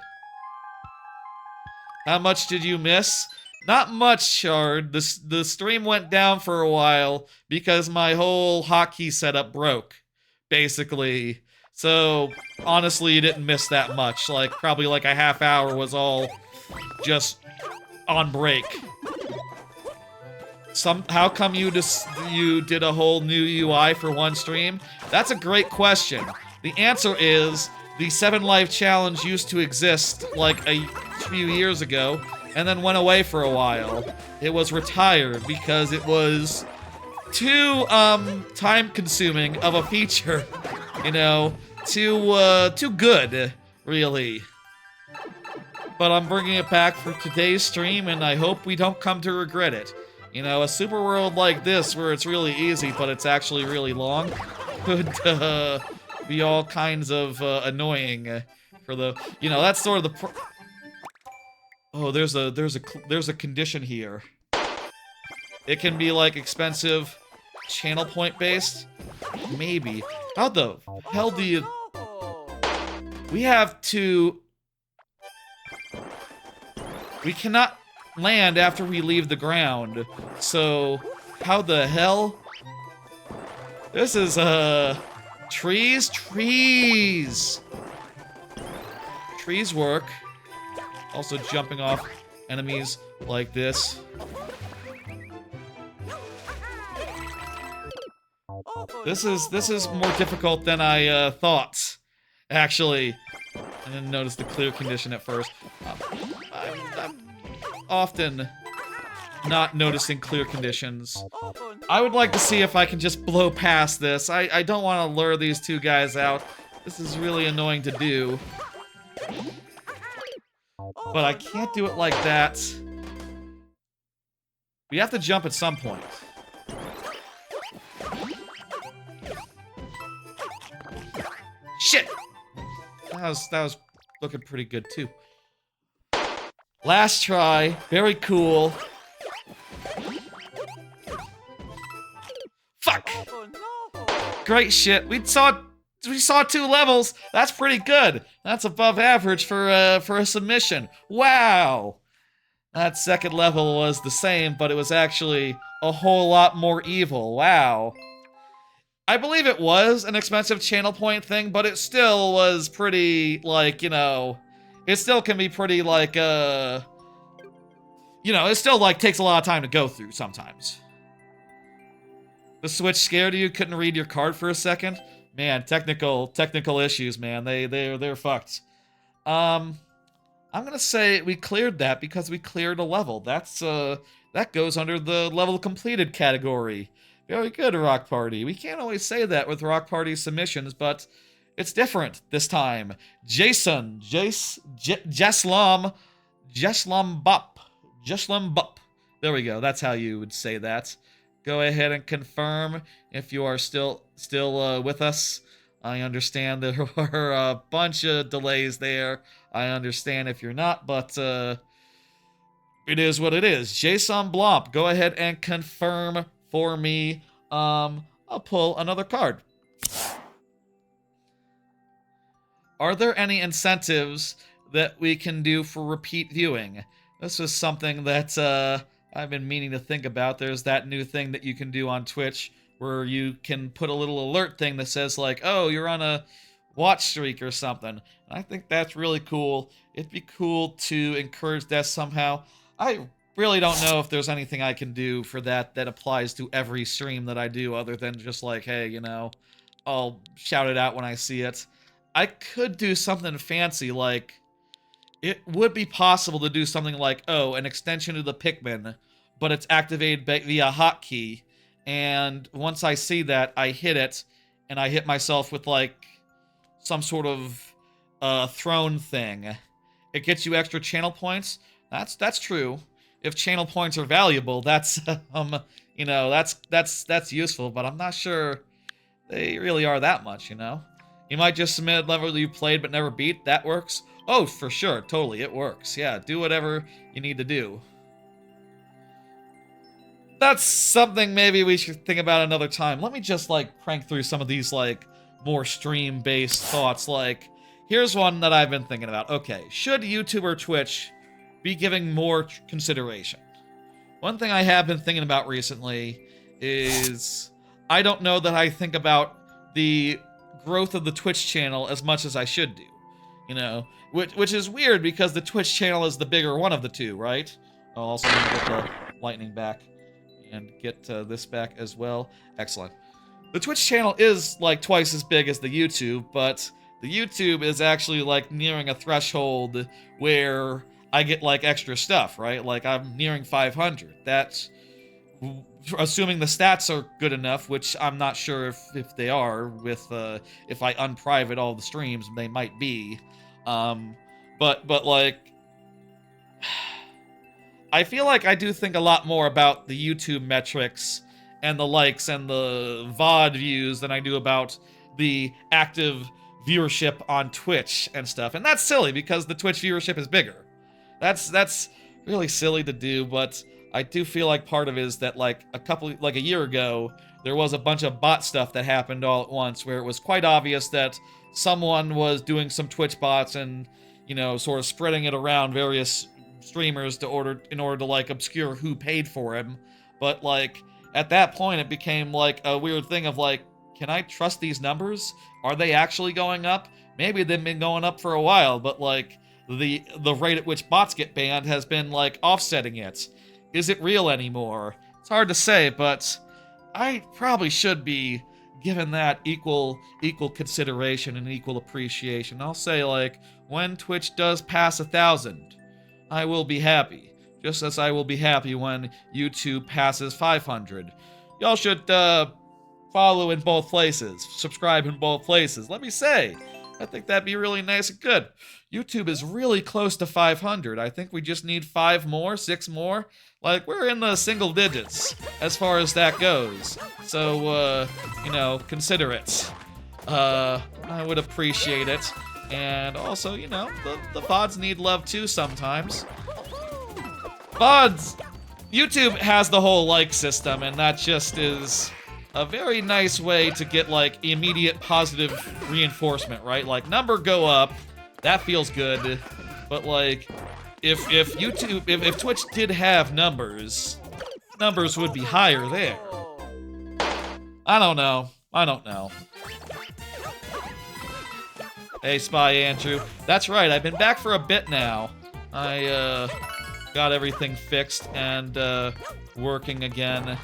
How much did you miss? Not much, Shard. The stream went down for a while because my whole hotkey setup broke, basically. So, honestly, you didn't miss that much. Like, probably like a half hour was all just on break. How come you did a whole new UI for one stream? That's a great question. The answer is the 7 Life Challenge used to exist like a few years ago and then went away for a while. It was retired because it was too time-consuming of a feature, you know, too good, really. But I'm bringing it back for today's stream, and I hope we don't come to regret it. You know, a super world like this, where it's really easy, but it's actually really long, could be all kinds of annoying for the. You know, that's sort of the. Oh, there's a condition here. It can be like expensive, channel point based, maybe. How the hell do you? We have to. We cannot land after we leave the ground. So, how the hell? This is, trees? Trees! Trees work. Also jumping off enemies like this. This is more difficult than I, thought. Actually. I didn't notice the clear condition at first. I'm often not noticing clear conditions. I would like to see if I can just blow past this. I don't want to lure these two guys out. This is really annoying to do. But I can't do it like that. We have to jump at some point. Shit! That was looking pretty good too. Last try, very cool. Fuck! Great shit. We saw 2 levels. That's pretty good. That's above average for a submission. Wow. That second level was the same, but it was actually a whole lot more evil. Wow. I believe it was an expensive channel point thing, but it still was pretty, like, you know, it still can be pretty, like, you know, it still, like, takes a lot of time to go through sometimes. The Switch scared you? Couldn't read your card for a second? Man, technical issues, man. They're fucked. I'm gonna say we cleared that because we cleared a level. That's, that goes under the level completed category. Very good, Rock Party. We can't always say that with Rock Party submissions, but it's different this time. Jason, Jeslam Bup. There we go. That's how you would say that. Go ahead and confirm if you are still with us. I understand there were a bunch of delays there. I understand if you're not, but it is what it is. Jason Blomp, go ahead and confirm for me. I'll pull another card. Are there any incentives that we can do for repeat viewing? This is something that I've been meaning to think about. There's that new thing that you can do on Twitch where you can put a little alert thing that says like, oh, you're on a watch streak or something. And I think that's really cool. It'd be cool to encourage that somehow. I really don't know if there's anything I can do for that applies to every stream that I do other than just like, hey, you know, I'll shout it out when I see it. I could do something fancy, like, it would be possible to do something like, oh, an extension to the Pikmin, but it's activated via hotkey, and once I see that, I hit it, and I hit myself with, like, some sort of throne thing. It gets you extra channel points. That's true. If channel points are valuable, that's you know, that's useful, but I'm not sure they really are that much, you know? You might just submit a level you played but never beat. That works. Oh, for sure, totally, it works. Yeah, do whatever you need to do. That's something maybe we should think about another time. Let me just, like, crank through some of these, like, more stream-based thoughts, like, here's one that I've been thinking about. Okay, should YouTube or Twitch be giving more consideration? One thing I have been thinking about recently is I don't know that I think about the growth of the Twitch channel as much as I should do. You know, which is weird because the Twitch channel is the bigger one of the two, right? I'll also get the lightning back and get this back as well. Excellent. The Twitch channel is like twice as big as the YouTube, but the YouTube is actually like nearing a threshold where I get like extra stuff, right? Like I'm nearing 500. That's assuming the stats are good enough, which I'm not sure if they are. With if I unprivate all the streams, they might be. But like, I feel like I do think a lot more about the YouTube metrics and the likes and the VOD views than I do about the active viewership on Twitch and stuff. And that's silly because the Twitch viewership is bigger. That's really silly to do, but I do feel like part of it is that like a year ago, there was a bunch of bot stuff that happened all at once where it was quite obvious that someone was doing some Twitch bots and, you know, sort of spreading it around various streamers in order to like obscure who paid for him. But like at that point it became like a weird thing of like, can I trust these numbers? Are they actually going up? Maybe they've been going up for a while, but like the rate at which bots get banned has been like offsetting it. Is it real anymore? It's hard to say, but I probably should be given that equal consideration and equal appreciation. I'll say like when Twitch does pass 1,000, I will be happy. Just as I will be happy when YouTube passes 500. Y'all should follow in both places, subscribe in both places. Let me say, I think that'd be really nice and good. YouTube is really close to 500. I think we just need 5 more, 6 more. Like, we're in the single digits as far as that goes. So, you know, consider it. I would appreciate it. And also, you know, the VODs need love too sometimes. VODs! YouTube has the whole like system, and that just is a very nice way to get, like, immediate positive reinforcement, right? Like, number go up, that feels good, but, like, if Twitch did have numbers would be higher there. I don't know. Hey, Spy Andrew. That's right, I've been back for a bit now. I, got everything fixed and, working again.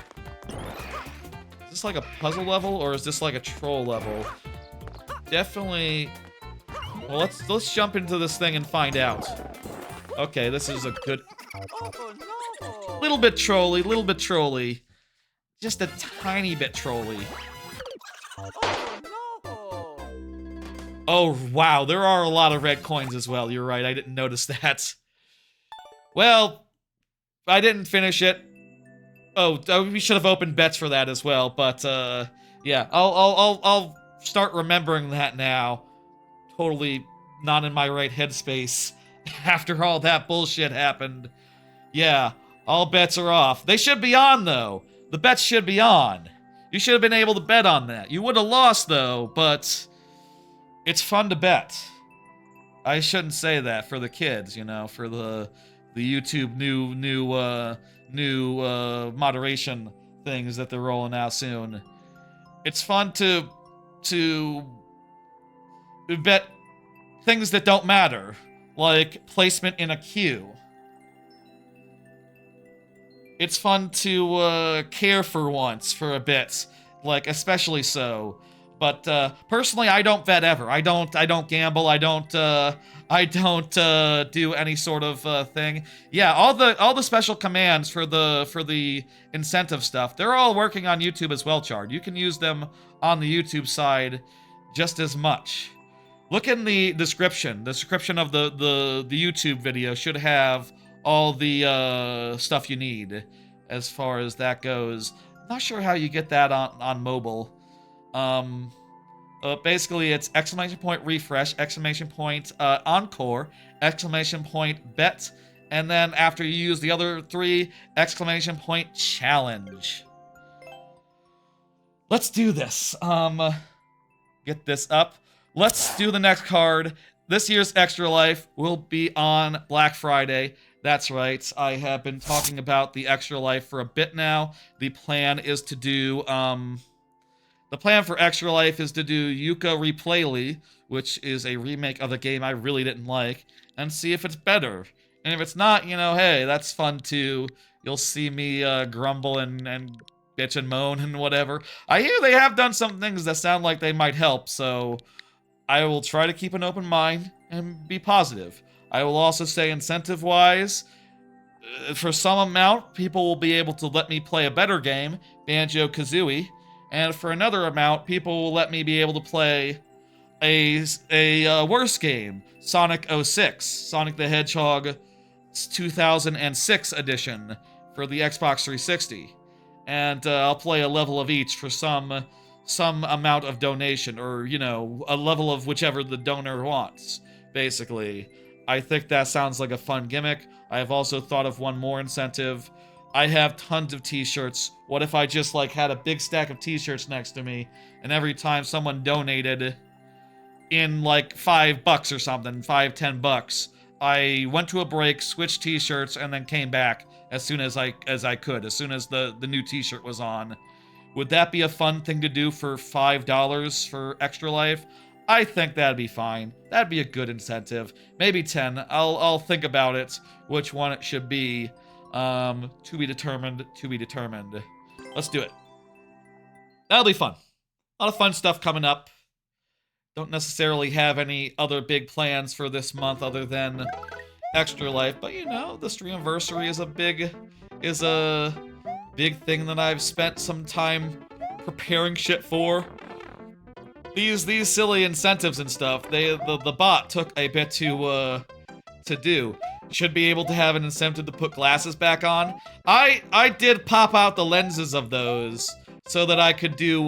Is this like a puzzle level, or is this like a troll level? Definitely... Well, let's jump into this thing and find out. Okay, this is a good... Little bit trolly. Just a tiny bit trolly. Oh, wow, there are a lot of red coins as well. You're right, I didn't notice that. Well, I didn't finish it. Oh, we should have opened bets for that as well, but, yeah, I'll start remembering that now. Totally not in my right headspace after all that bullshit happened. Yeah, all bets are off. They should be on, though. The bets should be on. You should have been able to bet on that. You would have lost, though, but it's fun to bet. I shouldn't say that for the kids, you know, for the YouTube new moderation things that they're rolling out soon. It's fun to bet things that don't matter, like placement in a queue. It's fun to care for once for a bit, like especially so. But personally, I don't bet ever. I don't gamble. I don't do any sort of thing. Yeah, all the special commands for the incentive stuff, they're all working on YouTube as well, Chard. You can use them on the YouTube side just as much. Look in the description. The description of the YouTube video should have all the stuff you need as far as that goes. I'm not sure how you get that on mobile. Basically it's exclamation point refresh, exclamation point encore, exclamation point bet, and then after you use the other 3, exclamation point challenge. Let's do this. Get this up. Let's do the next card. This year's Extra Life will be on Black Friday. That's right. I have been talking about the Extra Life for a bit now. The plan is to do, the plan for Extra Life is to do Yuka Replayly, which is a remake of a game I really didn't like, and see if it's better. And if it's not, you know, hey, that's fun too. You'll see me grumble and bitch and moan and whatever. I hear they have done some things that sound like they might help, so I will try to keep an open mind and be positive. I will also say incentive-wise, for some amount, people will be able to let me play a better game, Banjo-Kazooie, and for another amount, people will let me be able to play a worse game, Sonic 06, Sonic the Hedgehog 2006 edition for the Xbox 360. And I'll play a level of each for some amount of donation, or, you know, a level of whichever the donor wants, basically. I think that sounds like a fun gimmick. I have also thought of one more incentive. I have tons of t-shirts. What if I just, like, had a big stack of t-shirts next to me, and every time someone donated in, like, $5 or something, $5-10, I went to a break, switched t-shirts, and then came back as soon as I could, as soon as the new t-shirt was on. Would that be a fun thing to do for $5 for Extra Life? I think that'd be fine. That'd be a good incentive. Maybe 10. I'll think about it, which one it should be. To be determined, to be determined. Let's do it. That'll be fun. A lot of fun stuff coming up. Don't necessarily have any other big plans for this month other than Extra Life, but you know, the Streamiversary is a big thing that I've spent some time preparing shit for. These silly incentives and stuff, the bot took a bit to do. Should be able to have an incentive to put glasses back on. I did pop out the lenses of those so that I could do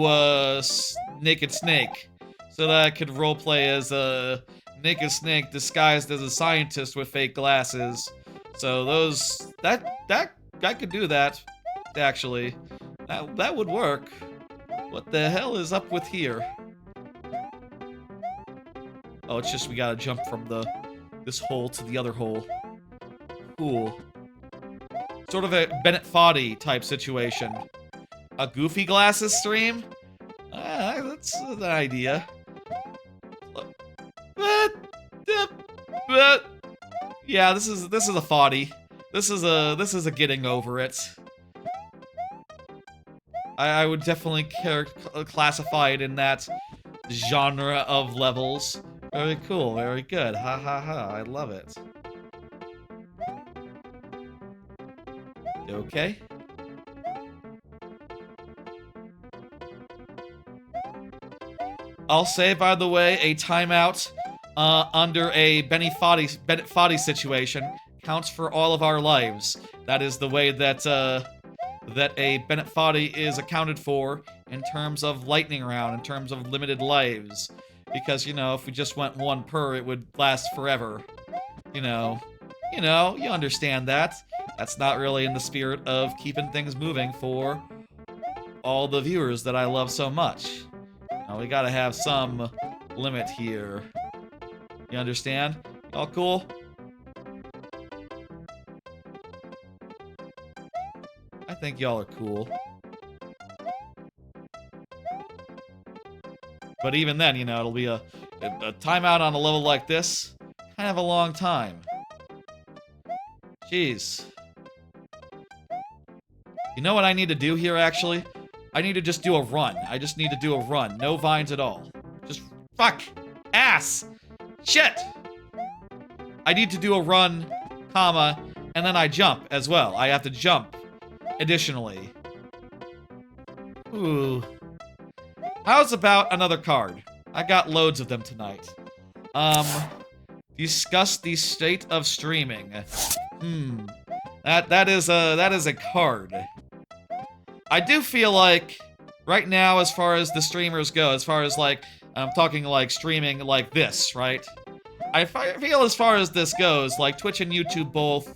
Naked Snake, so that I could roleplay as a Naked Snake disguised as a scientist with fake glasses. So those that I could do that, actually. That would work. What the hell is up with here? Oh, it's just we gotta jump from this hole to the other hole. Cool. Sort of a Bennett Foddy type situation. A Goofy Glasses stream? That's an idea. Yeah, this is a Foddy. This is a getting over it. I would definitely classify it in that genre of levels. Very cool, very good. Ha ha ha, I love it. Okay. I'll say, by the way, a timeout under a Bennett Foddy situation counts for all of our lives. That is the way that that a Bennett Foddy is accounted for in terms of lightning round, in terms of limited lives. Because, you know, if we just went one per, it would last forever. You know, you understand that. That's not really in the spirit of keeping things moving for all the viewers that I love so much. Now, we gotta have some limit here. You understand? All cool? I think y'all are cool. But even then, you know, it'll be a timeout on a level like this. Kind of a long time. Jeez. You know what I need to do here, actually? I need to just do a run. I just need to do a run. No vines at all. Just fuck. Ass. Shit. I need to do a run, comma, and then I jump as well. I have to jump additionally. Ooh. How's about another card? I got loads of them tonight. Discuss the state of streaming. That is a card. I do feel like right now, as far as the streamers go, as far as like I'm talking like streaming like this, right? I feel as far as this goes, like Twitch and YouTube both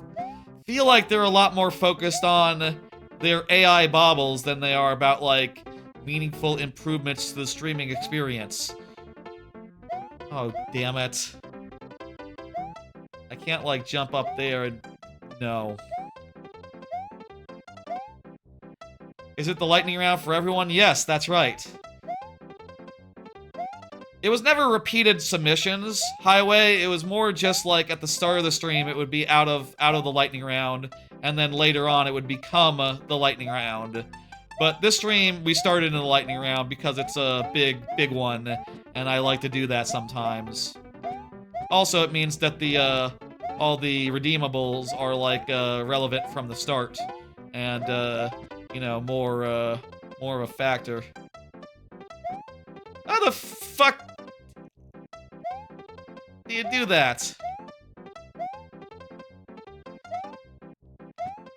feel like they're a lot more focused on their AI baubles than they are about like meaningful improvements to the streaming experience. Oh, damn it. can't, like, jump up there and... No. Is it the lightning round for everyone? Yes, that's right. It was never repeated submissions, Highway. It was more just like at the start of the stream, it would be out of the lightning round, and then later on it would become the lightning round. But this stream, we started in the lightning round because it's a big one, and I like to do that sometimes. Also, it means that the all the redeemables are like relevant from the start, and you know, more of a factor. How the fuck do you do that?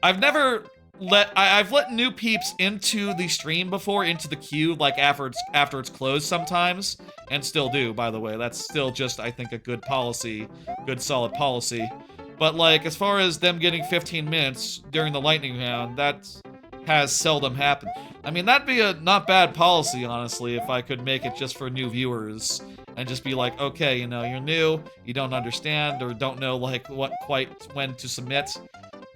I've let new peeps into the stream before, into the queue, like after it's closed sometimes, and still do, by the way. That's still just, I think, a good policy, good solid policy. But like, as far as them getting 15 minutes during the lightning round, that has seldom happened. I mean, that'd be a not bad policy, honestly, if I could make it just for new viewers, and just be like, okay, you know, you're new, you don't understand, or don't know, like, when to submit.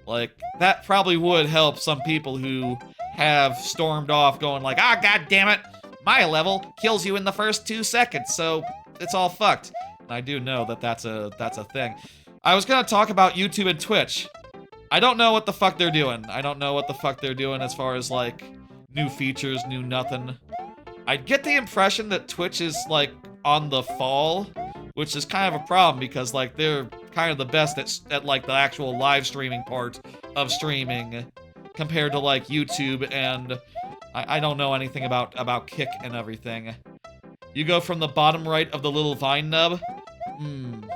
Like, that probably would help some people who have stormed off going like, ah, god damn it, my level kills you in the first 2 seconds, so it's all fucked. And I do know that that's a thing. I was gonna talk about YouTube and Twitch. I don't know what the fuck they're doing. I don't know what the fuck they're doing as far as, like, new features, new nothing. I get the impression that Twitch is, like, on the fall, which is kind of a problem because, like, they're kind of the best at like, the actual live streaming part of streaming compared to, like, YouTube, and I don't know anything about Kick and everything. You go from the bottom right of the little vine nub? Let's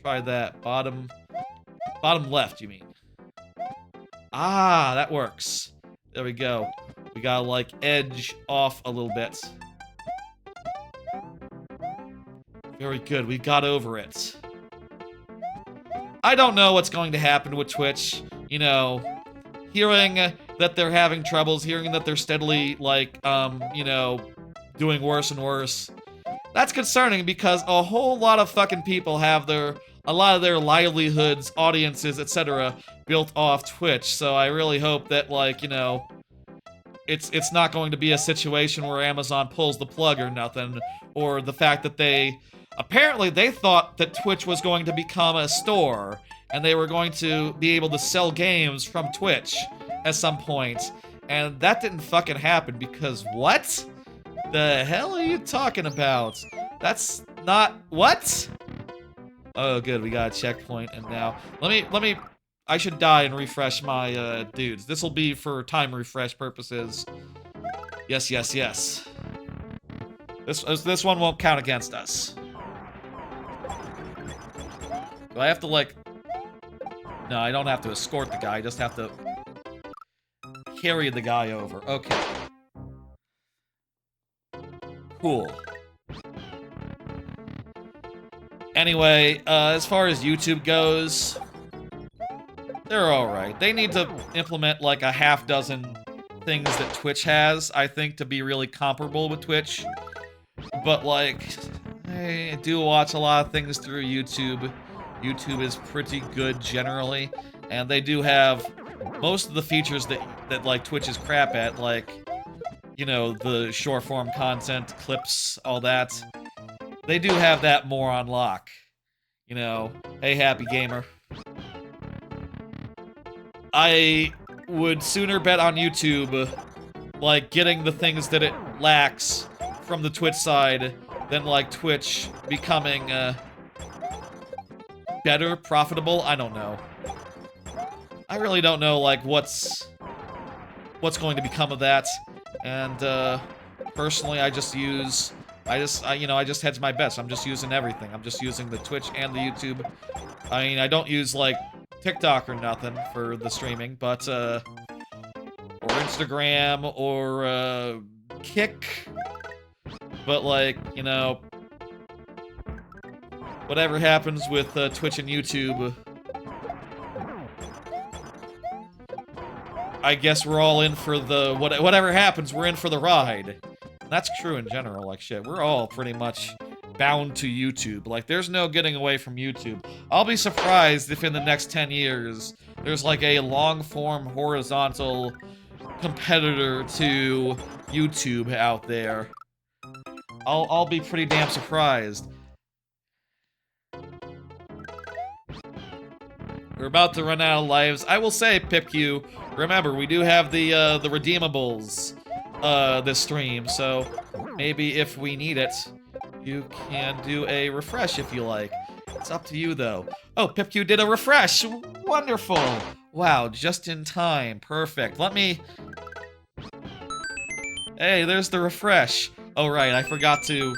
try that. Bottom left, you mean? Ah, that works. There we go. We gotta, like, edge off a little bit. Very good, we got over it. I don't know what's going to happen with Twitch. You know, hearing that they're having troubles, hearing that they're steadily, like, you know, doing worse and worse. That's concerning because a whole lot of fucking people have a lot of their livelihoods, audiences, etc. built off Twitch, so I really hope that, like, you know, it's not going to be a situation where Amazon pulls the plug or nothing, or the fact that apparently they thought that Twitch was going to become a store, and they were going to be able to sell games from Twitch at some point, and that didn't fucking happen because what? The hell are you talking about? That's not... What? Oh, good, we got a checkpoint, and now... Let me... I should die and refresh my, dudes. This'll be for time refresh purposes. Yes, yes, yes. This one won't count against us. Do I have to, like... No, I don't have to escort the guy, I just have to... carry the guy over. Okay. Cool. Anyway, as far as YouTube goes... They're alright. They need to implement, like, a half dozen things that Twitch has, I think, to be really comparable with Twitch. But, like, I do watch a lot of things through YouTube. YouTube is pretty good, generally. And they do have most of the features that like, Twitch is crap at, like, you know, the short-form content, clips, all that. They do have that more on lock. You know, hey, happy gamer. I would sooner bet on YouTube, like, getting the things that it lacks from the Twitch side than, like, Twitch becoming, better, profitable. I don't know. I really don't know, like, what's going to become of that. And, personally, I just hedge my bets. I'm just using everything. I'm just using the Twitch and the YouTube. I mean, I don't use, like, TikTok or nothing for the streaming, but, or Instagram, or, Kick. But, like, you know, whatever happens with, Twitch and YouTube, I guess we're all in for the, whatever happens, we're in for the ride. And that's true in general, like, shit. We're all pretty much bound to YouTube. Like, there's no getting away from YouTube. I'll be surprised if in the next 10 years, there's like a long-form horizontal competitor to YouTube out there. I'll be pretty damn surprised. We're about to run out of lives. I will say, PipQ, remember, we do have the redeemables this stream, so maybe if we need it, you can do a refresh if you like. It's up to you, though. Oh, PipQ did a refresh! Wonderful! Wow, just in time. Perfect. Let me... Hey, there's the refresh. Oh, right, I forgot to...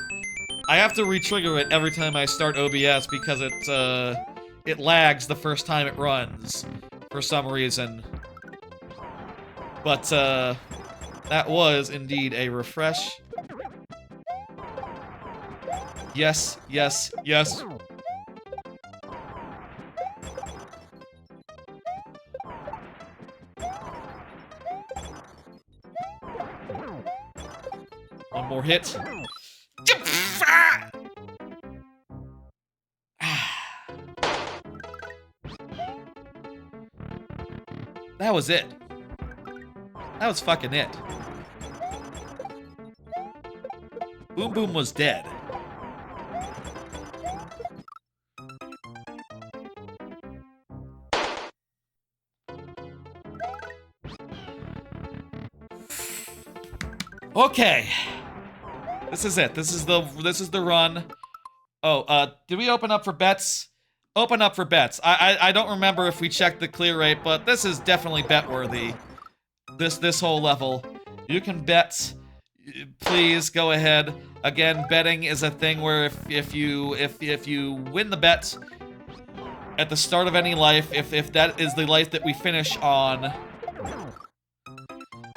I have to re-trigger it every time I start OBS because it lags the first time it runs, for some reason. But, that was indeed a refresh. Yes, yes, yes. One more hit. That was it. That was fucking it. Boom Boom was dead. Okay. This is it. This is the run. Oh, did we open up for bets? Open up for bets. I don't remember if we checked the clear rate, but this is definitely bet worthy. This whole level. You can bet. Please go ahead. Again, betting is a thing where if you win the bet at the start of any life, if that is the life that we finish on,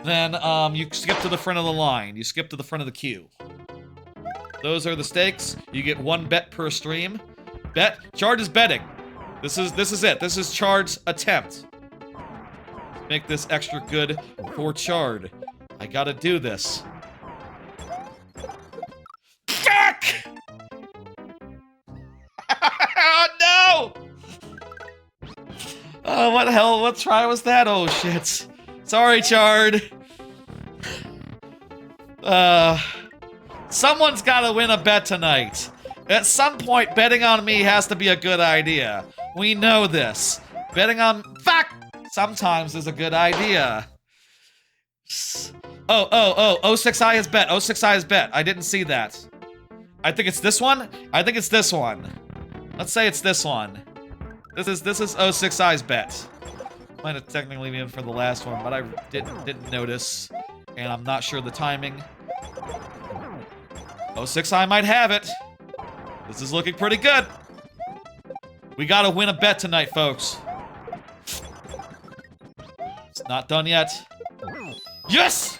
then you skip to the front of the line. You skip to the front of the queue. Those are the stakes. You get one bet per stream. Bet. Chard is betting. This is it. This is Chard's attempt. Make this extra good for Chard. I gotta do this. Fuck! Oh no! Oh, what the hell? What try was that? Oh shit. Sorry, Chard. Someone's gotta win a bet tonight. At some point, betting on me has to be a good idea. We know this. Betting on... Fuck! Sometimes is a good idea. Oh, 06i is bet. 06i is bet. I didn't see that. I think it's this one? I think it's this one. Let's say it's this one. This is 06i's bet. Might have technically been for the last one, but I didn't notice. And I'm not sure the timing. 06i might have it. This is looking pretty good. We gotta win a bet tonight, folks. It's not done yet. Yes!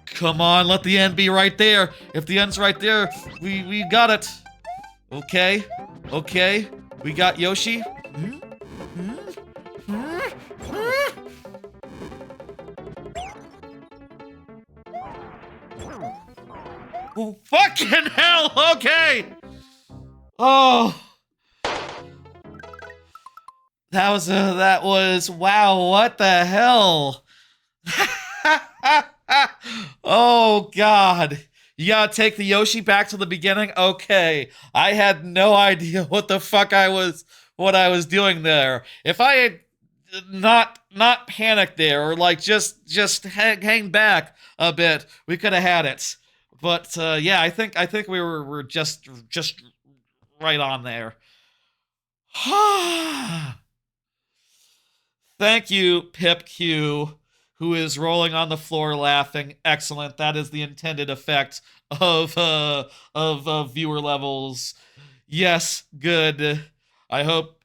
Come on, let the end be right there. If the end's right there, we got it. Okay. Okay. We got Yoshi. Oh, fucking hell! Okay! Oh! That was, wow, what the hell? Oh, God. You gotta take the Yoshi back to the beginning? Okay. I had no idea what the fuck what I was doing there. If I had not panicked there, or like just hang back a bit, we could have had it. But, yeah, I think we were just right on there. Thank you, PipQ, who is rolling on the floor laughing. Excellent. That is the intended effect of viewer levels. Yes, good. I hope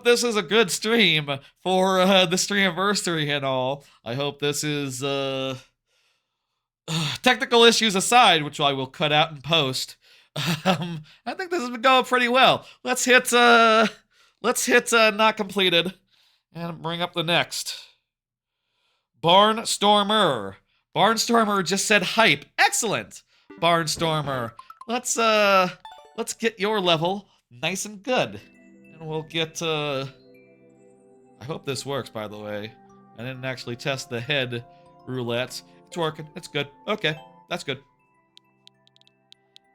this is a good stream for the Streamiversary and all. I hope this is technical issues aside, which I will cut out and post. I think this has been going pretty well. Let's hit not completed and bring up the next. Barnstormer. Barnstormer just said hype. Excellent. Barnstormer. Let's let's get your level nice and good. And we'll get, I hope this works, by the way. I didn't actually test the head roulette. It's working. It's good. Okay, that's good.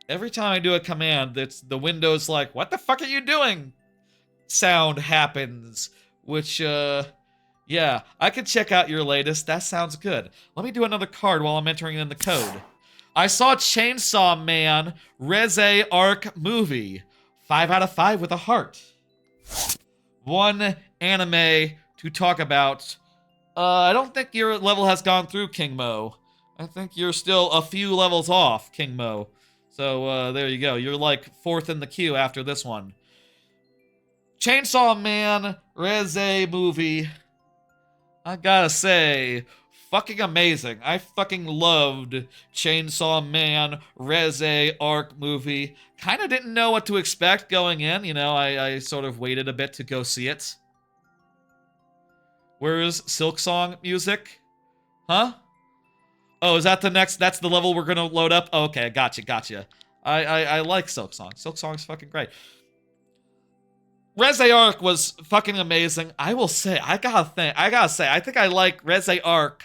Every time I do a command, the window's like, what the fuck are you doing? Sound happens, which, yeah, I can check out your latest. That sounds good. Let me do another card while I'm entering in the code. I saw Chainsaw Man Reze Arc movie. 5 out of 5 with a heart. One anime to talk about. I don't think your level has gone through, King Mo. I think you're still a few levels off, King Mo. So, there you go. You're like 4th in the queue after this one. Chainsaw Man Reze movie. I gotta say, fucking amazing. I fucking loved Chainsaw Man Reze Arc movie. Kinda didn't know what to expect going in. You know, I sort of waited a bit to go see it. Where's Silksong music? Huh? Oh, is that the next? That's the level we're gonna load up? Oh, okay, gotcha. I like Silksong. Silksong's fucking great. Reze Arc was fucking amazing. I will say, I gotta say, I think I like Reze Arc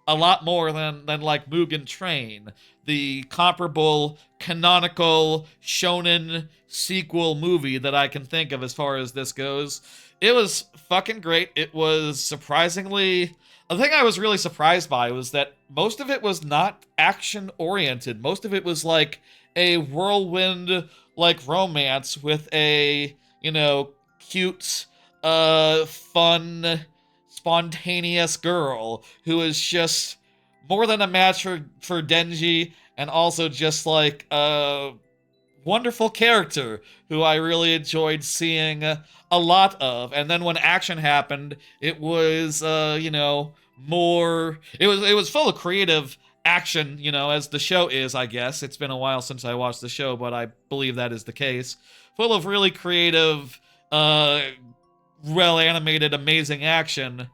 a lot more than like Mugen Train, the comparable canonical shonen sequel movie that I can think of as far as this goes. It was fucking great. It was surprisingly... The thing I was really surprised by was that most of it was not action-oriented. Most of it was like a whirlwind, like, romance with a, you know, cute, fun, spontaneous girl who is just more than a match for Denji, and also just like a wonderful character who I really enjoyed seeing a lot of. And then when action happened, it was, you know, more... It was full of creative action, you know, as the show is, I guess. It's been a while since I watched the show, but I believe that is the case. Full of really creative, well-animated, amazing action,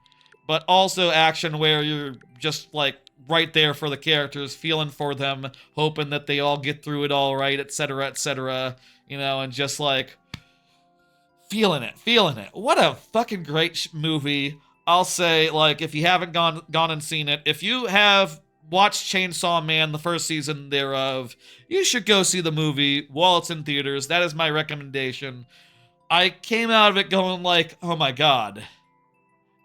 but also action where you're just, like, right there for the characters, feeling for them, hoping that they all get through it all right, etc., you know, and just, like, feeling it. What a fucking great movie. I'll say, like, if you haven't gone and seen it, if you have watched Chainsaw Man, the first season thereof, you should go see the movie while it's in theaters. That is my recommendation. I came out of it going like, oh my god.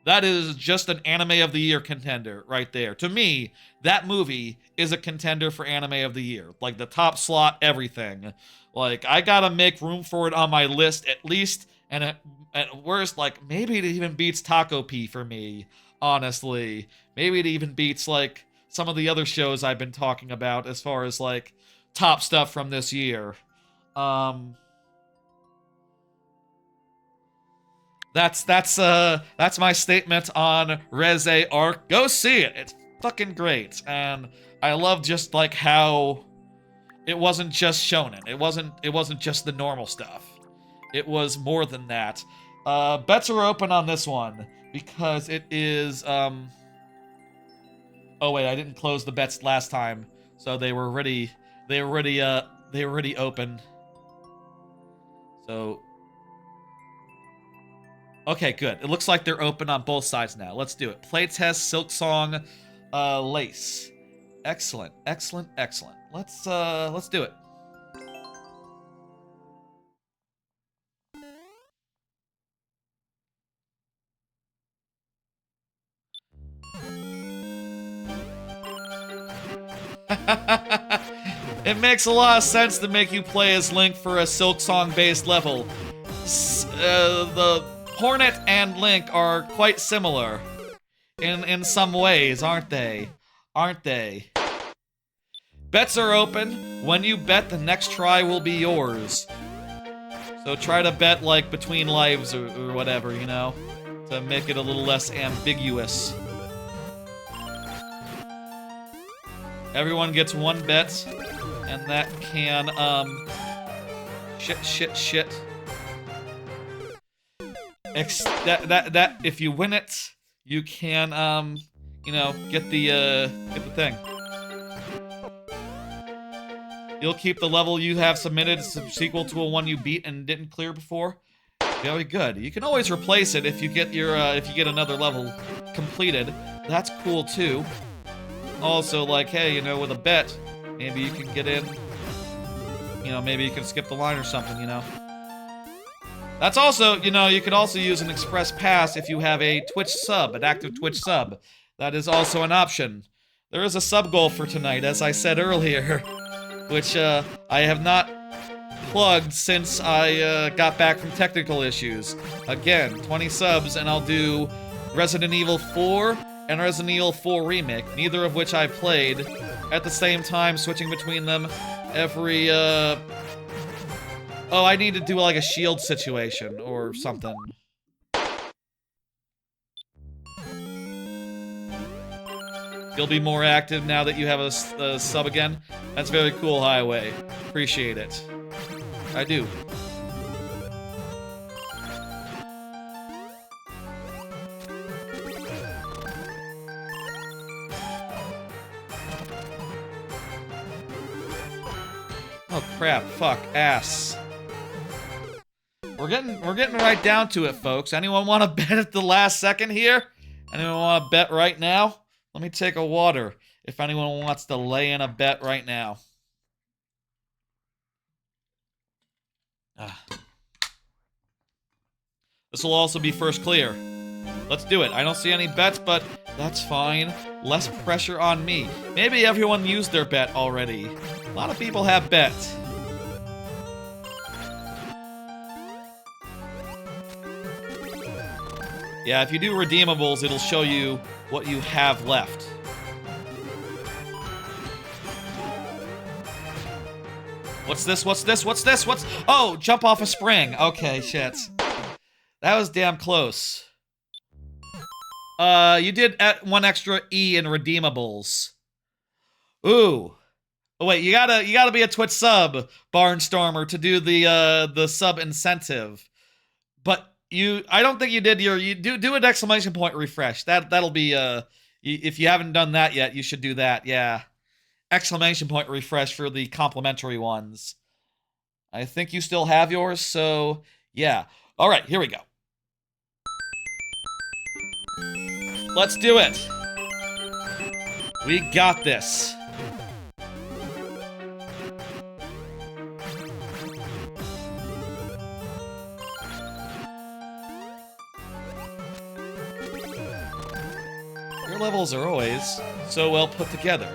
That is just an Anime of the Year contender right there. To me, that movie is a contender for Anime of the Year. Like, the top slot, everything. Like, I gotta make room for it on my list at least, and at worst, like, maybe it even beats Taco P for me, honestly. Maybe it even beats, like, some of the other shows I've been talking about as far as, like, top stuff from this year. That's my statement on Reze Arc. Go see it. It's fucking great. And I love just like how it wasn't just shonen. It wasn't just the normal stuff. It was more than that. Bets are open on this one because it is oh wait, I didn't close the bets last time. So they were already open. So okay, good. It looks like they're open on both sides now. Let's do it. Playtest Silksong Lace. Excellent. Let's do it. It makes a lot of sense to make you play as Link for a Silksong based level. The Hornet and Link are quite similar in some ways, aren't they? Bets are open. When you bet, the next try will be yours. So try to bet, like, between lives or whatever, you know? To make it a little less ambiguous. Everyone gets one bet, and that can, shit. That if you win it, you can, you know, get the thing. You'll keep the level you have submitted sequel to a one you beat and didn't clear before. Very good. You can always replace it if you get your if you get another level completed. That's cool too. Also, like, hey, you know, with a bet, maybe you can get in. You know, maybe you can skip the line or something. You know. That's also, you know, you could also use an express pass if you have a Twitch sub, an active Twitch sub. That is also an option. There is a sub goal for tonight, as I said earlier, which I have not plugged since I got back from technical issues. Again, 20 subs, and I'll do Resident Evil 4 and Resident Evil 4 Remake, neither of which I played at the same time, switching between them every, Oh, I need to do like a shield situation or something. You'll be more active now that you have a sub again. That's very cool, Highway. Appreciate it. I do. Oh crap, fuck, ass. We're getting right down to it, folks. Anyone want to bet at the last second here? Anyone want to bet right now? Let me take a water if anyone wants to lay in a bet right now. This will also be first clear. Let's do it. I don't see any bets, but that's fine. Less pressure on me. Maybe everyone used their bet already. A lot of people have bets. Yeah, if you do redeemables, it'll show you what you have left. What's this? What's this? What's this? What's... Oh, jump off a spring. Okay, shit. That was damn close. You did one extra E in redeemables. Ooh. Oh wait, you gotta be a Twitch sub, Barnstormer, to do the sub incentive. But I don't think you did you do an exclamation point refresh. That'll be if you haven't done that yet, you should do that. Yeah. Exclamation point refresh for the complimentary ones. I think you still have yours, so yeah. All right, here we go. Let's do it. We got this. Your levels are always so well put together.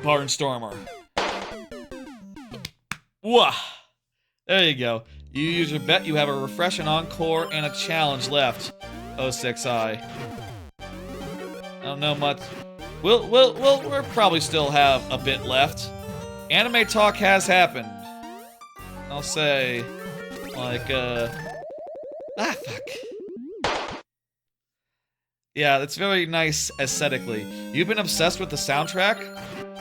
Barnstormer. Wah! There you go. You use your bet, you have a refresh, an encore, and a challenge left. 06i. I don't know much. We'll probably still have a bit left. Anime talk has happened. I'll say, like, fuck. Yeah, it's very nice aesthetically. You've been obsessed with the soundtrack?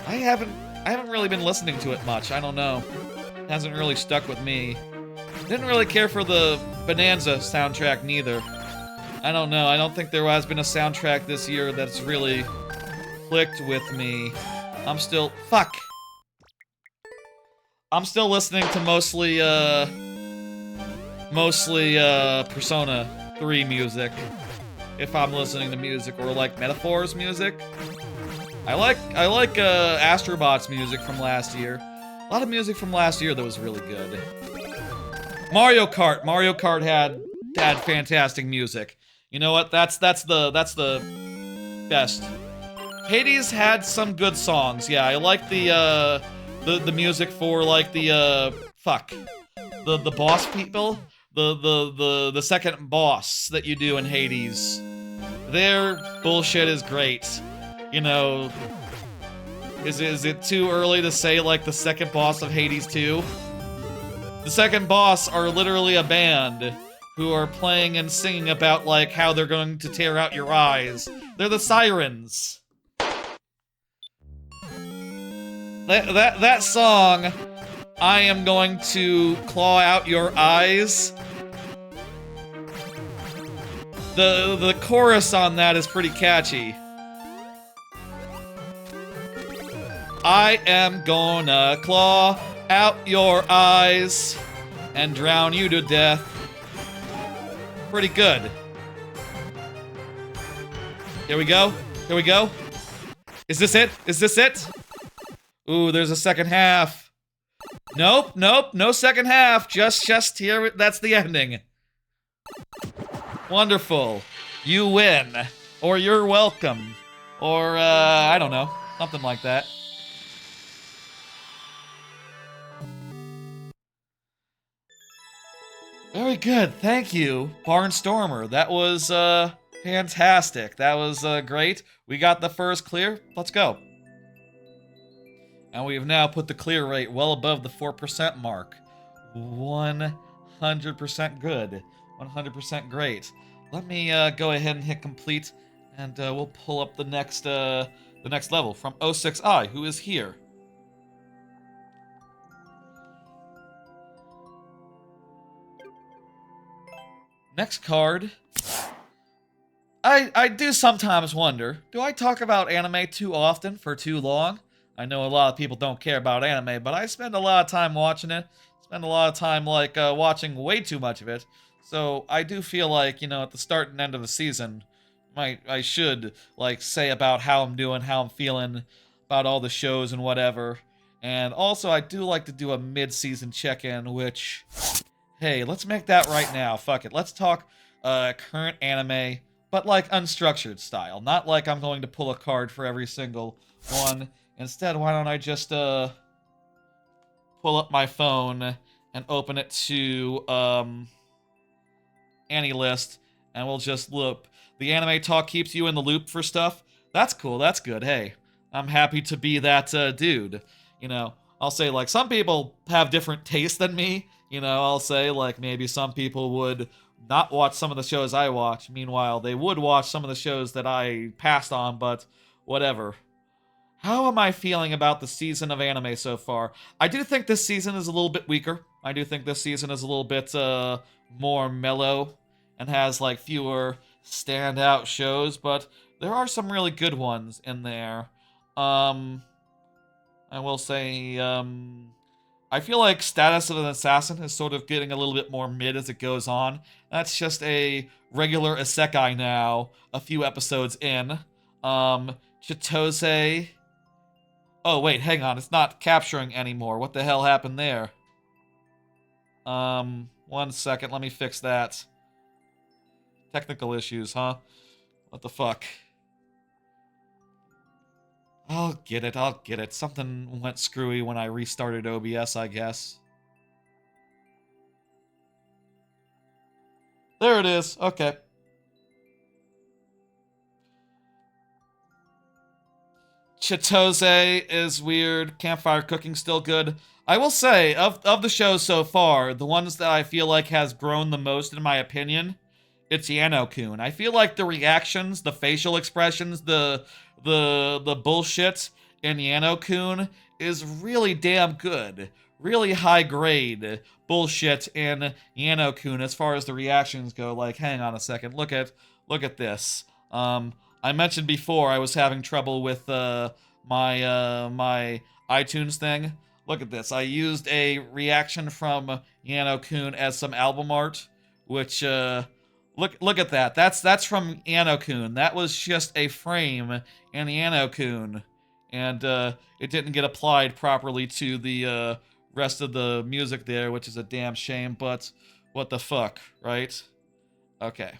I haven't really been listening to it much. I don't know. It hasn't really stuck with me. Didn't really care for the Bonanza soundtrack neither. I don't know. I don't think there has been a soundtrack this year that's really clicked with me. I'm still... Fuck! I'm still listening to mostly Persona 3 music. If I'm listening to music, or like Metaphors music. I like Astrobot's music from last year. A lot of music from last year that was really good. Mario Kart had fantastic music. You know what? That's the best. Hades had some good songs. Yeah, I like the music for like the boss people. The second boss that you do in Hades. Their bullshit is great. You know, is it too early to say like the second boss of Hades 2? The second boss are literally a band who are playing and singing about like how they're going to tear out your eyes. They're the Sirens. That song, I am going to claw out your eyes. The chorus on that is pretty catchy. I am gonna claw out your eyes and drown you to death. Pretty good. Here we go. Here we go. Is this it? Is this it? Ooh, there's a second half. Nope, nope, no second half. Just here, that's the ending. Wonderful. You win. Or you're welcome. Or, I don't know. Something like that. Very good, thank you, Barnstormer. That was, fantastic. That was, great. We got the first clear. Let's go. And we have now put the clear rate well above the 4% mark. 100% good. 100% great. Let me go ahead and hit complete, and we'll pull up the next level from 06I, who is here. Next card. I do sometimes wonder, do I talk about anime too often for too long? I know a lot of people don't care about anime, but I spend a lot of time watching it. Spend a lot of time, like, watching way too much of it. So I do feel like, you know, at the start and end of the season, I should, like, say about how I'm doing, how I'm feeling, about all the shows and whatever. And also, I do like to do a mid-season check-in, which, hey, let's make that right now. Fuck it. Let's talk current anime, but, like, unstructured style. Not like I'm going to pull a card for every single one. Instead, why don't I just, pull up my phone and open it to, AniList, and we'll just loop. The anime talk keeps you in the loop for stuff. That's cool, that's good. Hey, I'm happy to be that, dude. You know, I'll say, like, some people have different tastes than me. You know, I'll say, like, maybe some people would not watch some of the shows I watch. Meanwhile, they would watch some of the shows that I passed on, but whatever. How am I feeling about the season of anime so far? I do think this season is a little bit weaker. I do think this season is a little bit more mellow and has like fewer standout shows, but there are some really good ones in there. I will say, I feel like Status of an Assassin is sort of getting a little bit more mid as it goes on. That's just a regular isekai now, a few episodes in. Chitose... Oh, wait, hang on. It's not capturing anymore. What the hell happened there? 1 second. Let me fix that. Technical issues, huh? What the fuck? I'll get it. I'll get it. Something went screwy when I restarted OBS, I guess. There it is. Okay. Chitose is weird. Campfire cooking still good. I will say, of the shows so far, the ones that I feel like has grown the most, in my opinion, it's Yano-kun. I feel like the reactions, the facial expressions, the bullshit in Yano-kun is really damn good. Really high grade bullshit in Yano-kun as far as the reactions go. Like, hang on a second, look at this. I mentioned before I was having trouble with my iTunes thing. Look at this. I used a reaction from Yano-kun as some album art, which look at that. That's from Yano-kun. That was just a frame in Yano-kun, and it didn't get applied properly to the rest of the music there, which is a damn shame. But what the fuck, right? Okay.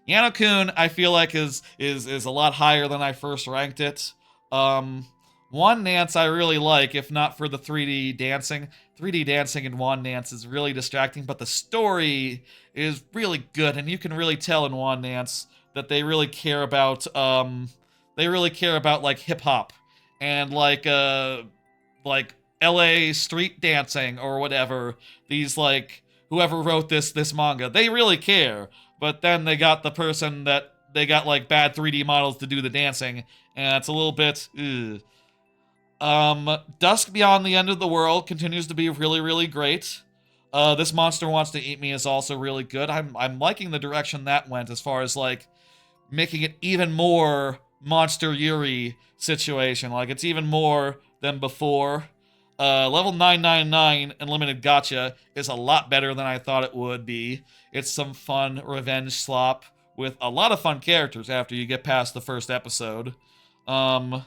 Yano-kun, I feel like is a lot higher than I first ranked it. One Dance I really like, if not for the 3D dancing. 3D dancing in One Dance is really distracting, but the story is really good, and you can really tell in One Dance that they really care about like hip hop and like LA street dancing or whatever. These like whoever wrote this manga, they really care. But then they got the person that they got like bad 3D models to do the dancing, and it's a little bit ugh. Dusk Beyond the End of the World continues to be really, really great. This Monster Wants to Eat Me is also really good. I'm liking the direction that went as far as like making it even more Monster Yuri situation. Like it's even more than before. Level 999 Unlimited Gotcha is a lot better than I thought it would be. It's some fun revenge slop with a lot of fun characters after you get past the first episode. Um,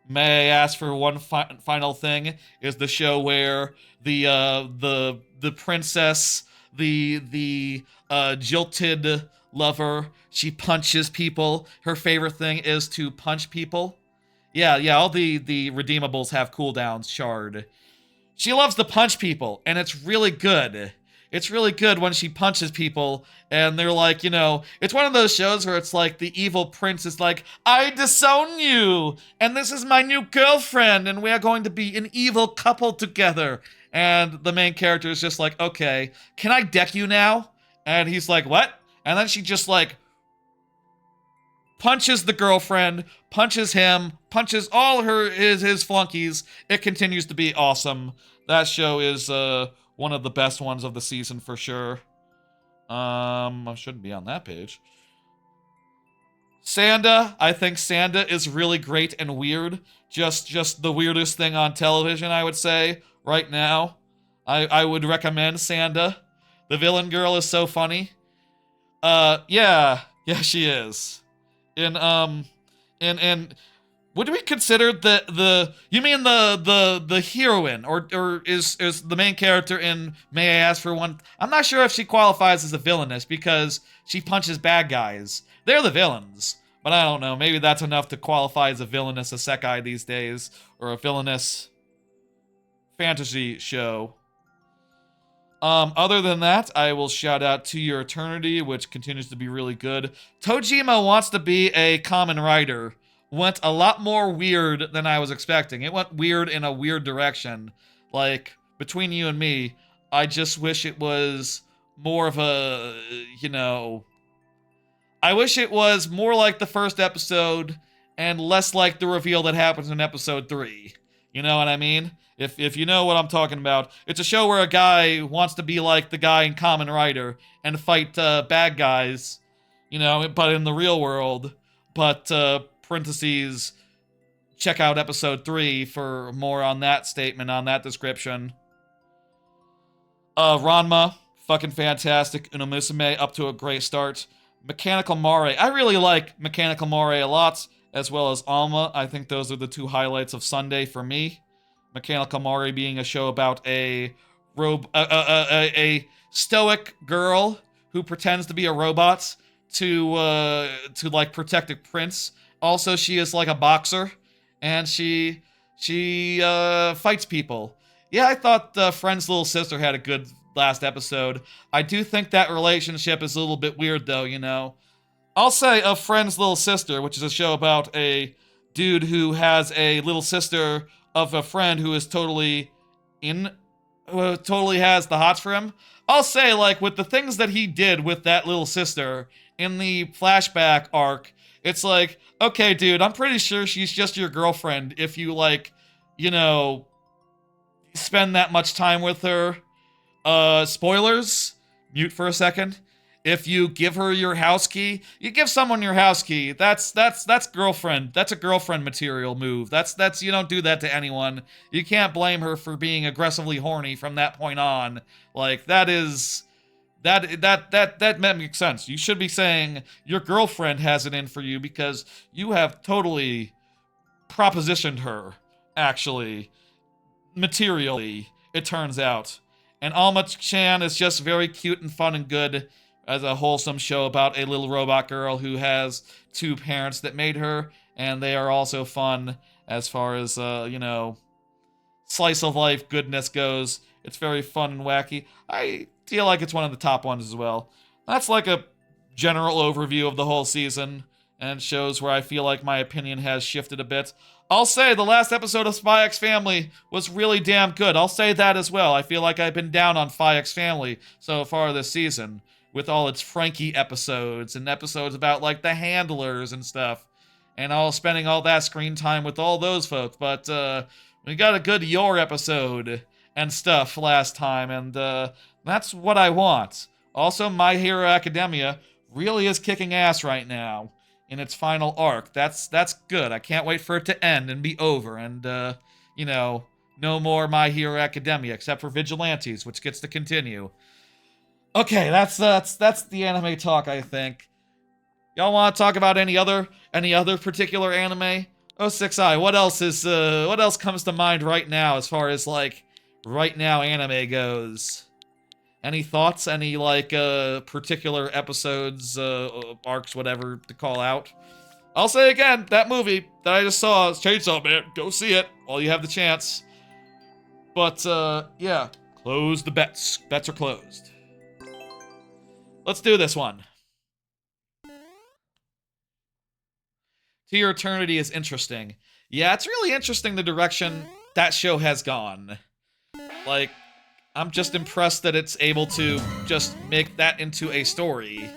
May I ask for one final thing? Is the show where the princess, the jilted lover, she punches people. Her favorite thing is to punch people. Yeah, all the redeemables have cooldowns, Shard. She loves to punch people, and it's really good. It's really good when she punches people, and they're like, it's one of those shows where it's like the evil prince is like, I disown you, and this is my new girlfriend, and we are going to be an evil couple together. And the main character is just like, okay, can I deck you now? And he's like, what? And then she just like punches the girlfriend, punches him, punches all his flunkies. It continues to be awesome. That show is one of the best ones of the season for sure. I shouldn't be on that page. Sanda, I think Sanda is really great and weird. Just the weirdest thing on television, I would say, right now. I would recommend Sanda. The villain girl is so funny. Yeah, she is. In would we consider you mean the heroine or is the main character in May I Ask for One? I'm not sure if she qualifies as a villainess because she punches bad guys. They're the villains, but I don't know. Maybe that's enough to qualify as a villainous isekai these days, or a villainous fantasy show. Other than that, I will shout out To Your Eternity, which continues to be really good. Tojima Wants to Be a Kamen Rider went a lot more weird than I was expecting. It went weird in a weird direction. Like, between you and me, I just wish it was more of a, I wish it was more like the first episode and less like the reveal that happens in episode 3. You know what I mean? If you know what I'm talking about, it's a show where a guy wants to be like the guy in Kamen Rider and fight bad guys, but in the real world. But, parentheses, check out episode 3 for more on that statement, on that description. Ranma, fucking fantastic. Unamusume, up to a great start. Mechanical Mare, I really like Mechanical Mare a lot, as well as Alma. I think those are the two highlights of Sunday for me. Mechanical Mare being a show about a stoic girl who pretends to be a robot to like protect a prince. Also, she is like a boxer, and she fights people. Yeah, I thought Friend's little sister had a good last episode. I do think that relationship is a little bit weird, though. I'll say of Friend's Little Sister, which is a show about a dude who has a little sister of a friend who is totally has the hots for him. I'll say, like, with the things that he did with that little sister in the flashback arc, it's like, okay, dude, I'm pretty sure she's just your girlfriend if you, spend that much time with her. Spoilers? Mute for a second. If you give her your house key, you give someone your house key. That's girlfriend. That's a girlfriend material move. That's you don't do that to anyone. You can't blame her for being aggressively horny from that point on. Like that makes sense. You should be saying your girlfriend has it in for you because you have totally propositioned her, actually, materially, it turns out. And Alma-chan is just very cute and fun and good as a wholesome show about a little robot girl who has two parents that made her, and they are also fun as far as, slice of life goodness goes. It's very fun and wacky. I feel like it's one of the top ones as well. That's like a general overview of the whole season, and shows where I feel like my opinion has shifted a bit. I'll say the last episode of Spy X Family was really damn good. I'll say that as well. I feel like I've been down on Spy X Family so far this season, with all its Frankie episodes and episodes about, like, the handlers and stuff, and all spending all that screen time with all those folks. But we got a good Yor episode and stuff last time, and that's what I want. Also, My Hero Academia really is kicking ass right now in its final arc. That's good. I can't wait for it to end and be over and you know, no more My Hero Academia, except for Vigilantes, which gets to continue. Okay, that's the anime talk, I think. Y'all want to talk about any other particular anime? Oh, 6i, what else comes to mind right now as far as, like, right now anime goes? Any thoughts? Any, like, particular episodes, arcs, whatever to call out? I'll say again, that movie that I just saw is Chainsaw Man. Go see it while you have the chance. But, yeah. Close the bets. Bets are closed. Let's do this one. To Your Eternity is interesting. Yeah, it's really interesting the direction that show has gone. Like, I'm just impressed that it's able to just make that into a story.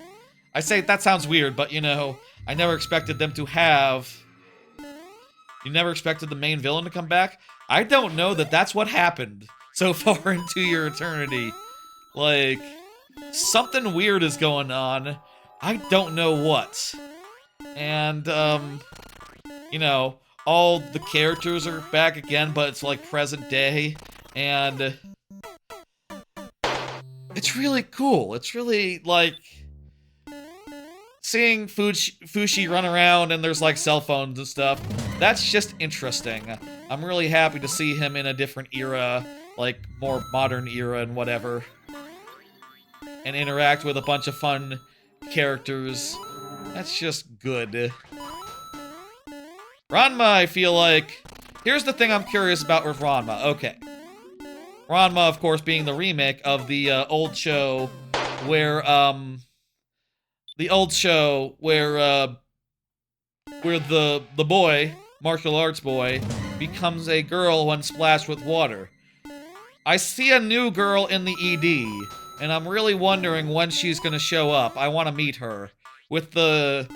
I say that sounds weird, but you know, I never expected them to have... You never expected the main villain to come back? I don't know that that's what happened so far into Your Eternity. Like, something weird is going on. I don't know what. And, you know, all the characters are back again, but it's like present day. And it's really cool. It's really, like, seeing Fushi run around and there's, like, cell phones and stuff. That's just interesting. I'm really happy to see him in a different era, like, more modern era and whatever. And interact with a bunch of fun characters. That's just good. Ranma, I feel like... Here's the thing I'm curious about with Ranma. Okay. Ranma, of course, being the remake of the old show where, where the boy, martial arts boy, becomes a girl when splashed with water. I see a new girl in the ED, and I'm really wondering when she's gonna show up. I want to meet her. With the...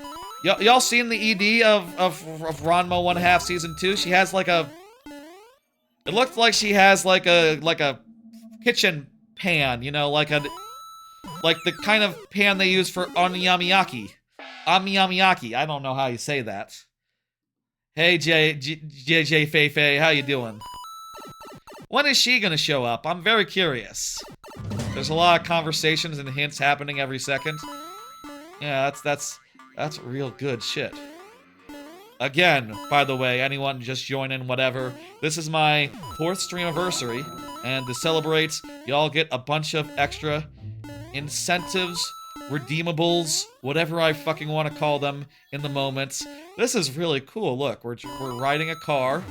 Y'all seen the ED of Ranma 1/2 Season 2? She has like a... It looks like she has like a kitchen pan, you know, like the kind of pan they use for oniyamiyaki. Amiyamiyaki. I don't know how you say that. Hey, JJ Fei, how you doing? When is she gonna show up? I'm very curious. There's a lot of conversations and hints happening every second. Yeah, that's real good shit. Again, by the way, anyone just join in, whatever. This is my 4th Streamiversary, and to celebrate, y'all get a bunch of extra incentives, redeemables, whatever I fucking want to call them in the moment. This is really cool. Look, we're riding a car,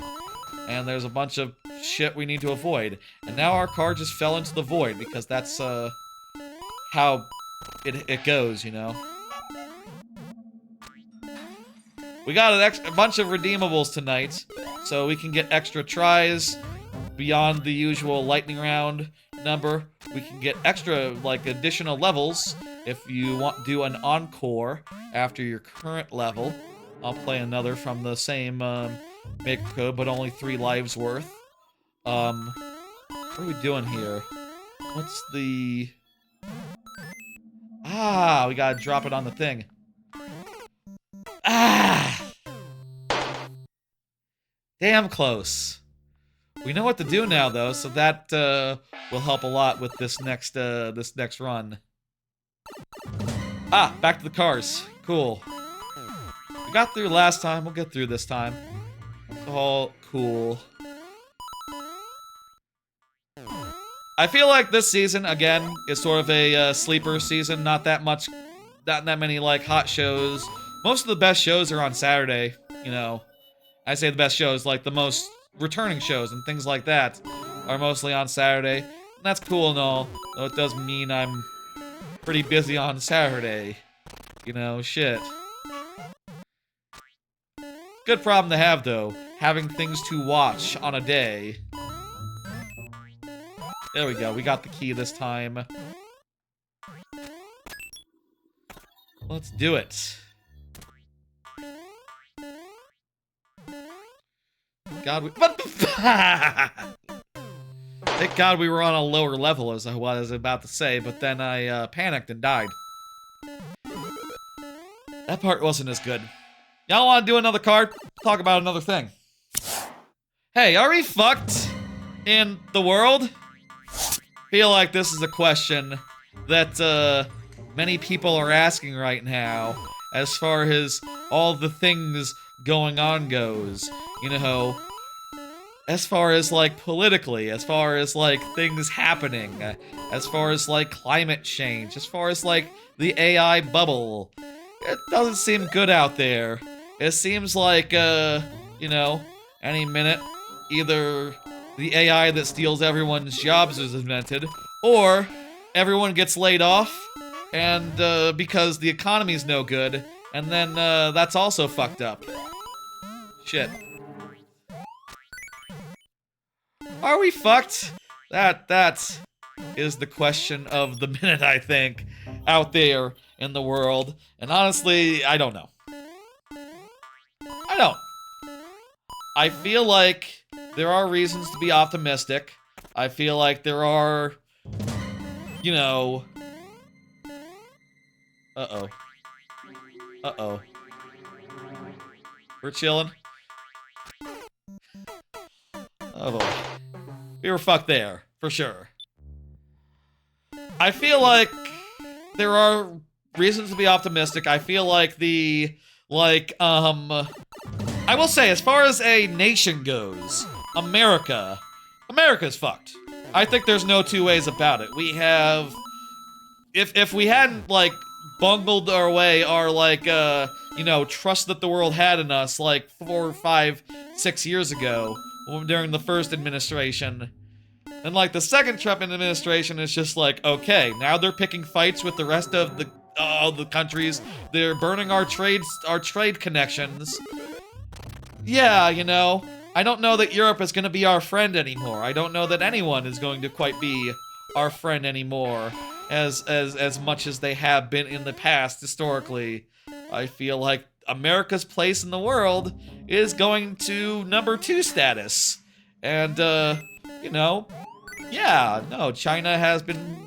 and there's a bunch of shit we need to avoid. And now our car just fell into the void, because that's, how it goes, you know? We got a bunch of redeemables tonight, so we can get extra tries beyond the usual lightning round number. We can get extra, like, additional levels if you want to do an encore after your current level. I'll play another from the same maker code, but only 3 lives worth. What are we doing here? What's the... Ah, we gotta drop it on the thing. Ah! Damn close. We know what to do now, though, so that will help a lot with this next run. Ah, back to the cars. Cool. We got through last time. We'll get through this time. It's all cool. I feel like this season, again, is sort of a sleeper season. Not that many, like, hot shows. Most of the best shows are on Saturday, you know. I say the best shows, like the most returning shows and things like that are mostly on Saturday. And that's cool and all, though it does mean I'm pretty busy on Saturday. You know, shit. Good problem to have, though, having things to watch on a day. There we go, we got the key this time. Let's do it. God, thank God we were on a lower level, as I was about to say, but then I panicked and died. That part wasn't as good. Y'all want to do another card? Talk about another thing. Hey, are we fucked in the world? Feel like this is a question that many people are asking right now as far as all the things going on goes. You know, as far as like politically, as far as like things happening, as far as like climate change, as far as like the AI bubble. It doesn't seem good out there. It seems like, you know, any minute, either the AI that steals everyone's jobs is invented, or everyone gets laid off, and because the economy's no good, and then that's also fucked up. Shit. Are we fucked? That is the question of the minute, I think, out there in the world. And honestly, I don't know. I don't. I feel like there are reasons to be optimistic. I feel like there are, you know... Uh-oh. Uh-oh. We're chilling. Oh boy. We were fucked there, for sure. I feel like there are reasons to be optimistic. I feel like I will say, as far as a nation goes, America's fucked. I think there's no two ways about it. We have, if we hadn't, like, bungled our way, our, like, you know, trust that the world had in us, like, 4, 5, 6 years ago, during the first administration, and, like, the second Trump administration is just like, okay, now they're picking fights with the rest of the countries. They're burning our trade connections. Yeah, you know, I don't know that Europe is gonna be our friend anymore. I don't know that anyone is going to quite be our friend anymore, as much as they have been in the past, historically. I feel like America's place in the world is going to #2 status. And, you know, yeah, no, China has been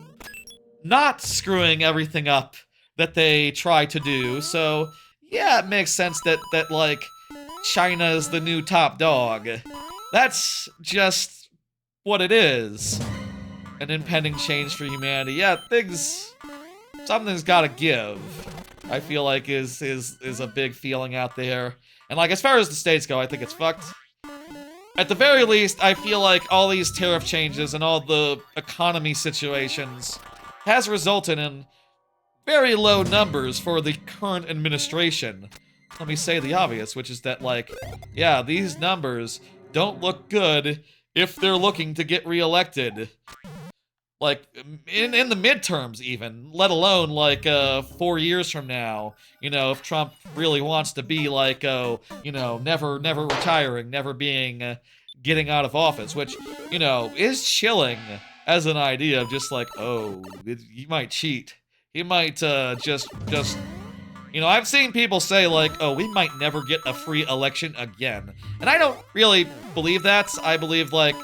not screwing everything up that they try to do, so yeah, it makes sense that like, China's the new top dog. That's just what it is. An impending change for humanity. Yeah, something's gotta give. I feel like is a big feeling out there. And like, as far as the States go, I think it's fucked. At the very least, I feel like all these tariff changes and all the economy situations has resulted in very low numbers for the current administration. Let me say the obvious, which is that, like, yeah, these numbers don't look good if they're looking to get reelected. Like, in the midterms even, let alone, like, 4 years from now, you know, if Trump really wants to be, like, you know, never retiring, never being, getting out of office, which, you know, is chilling as an idea of just like, oh, he might cheat. He might, just, you know, I've seen people say, like, oh, we might never get a free election again. And I don't really believe that. I believe, like,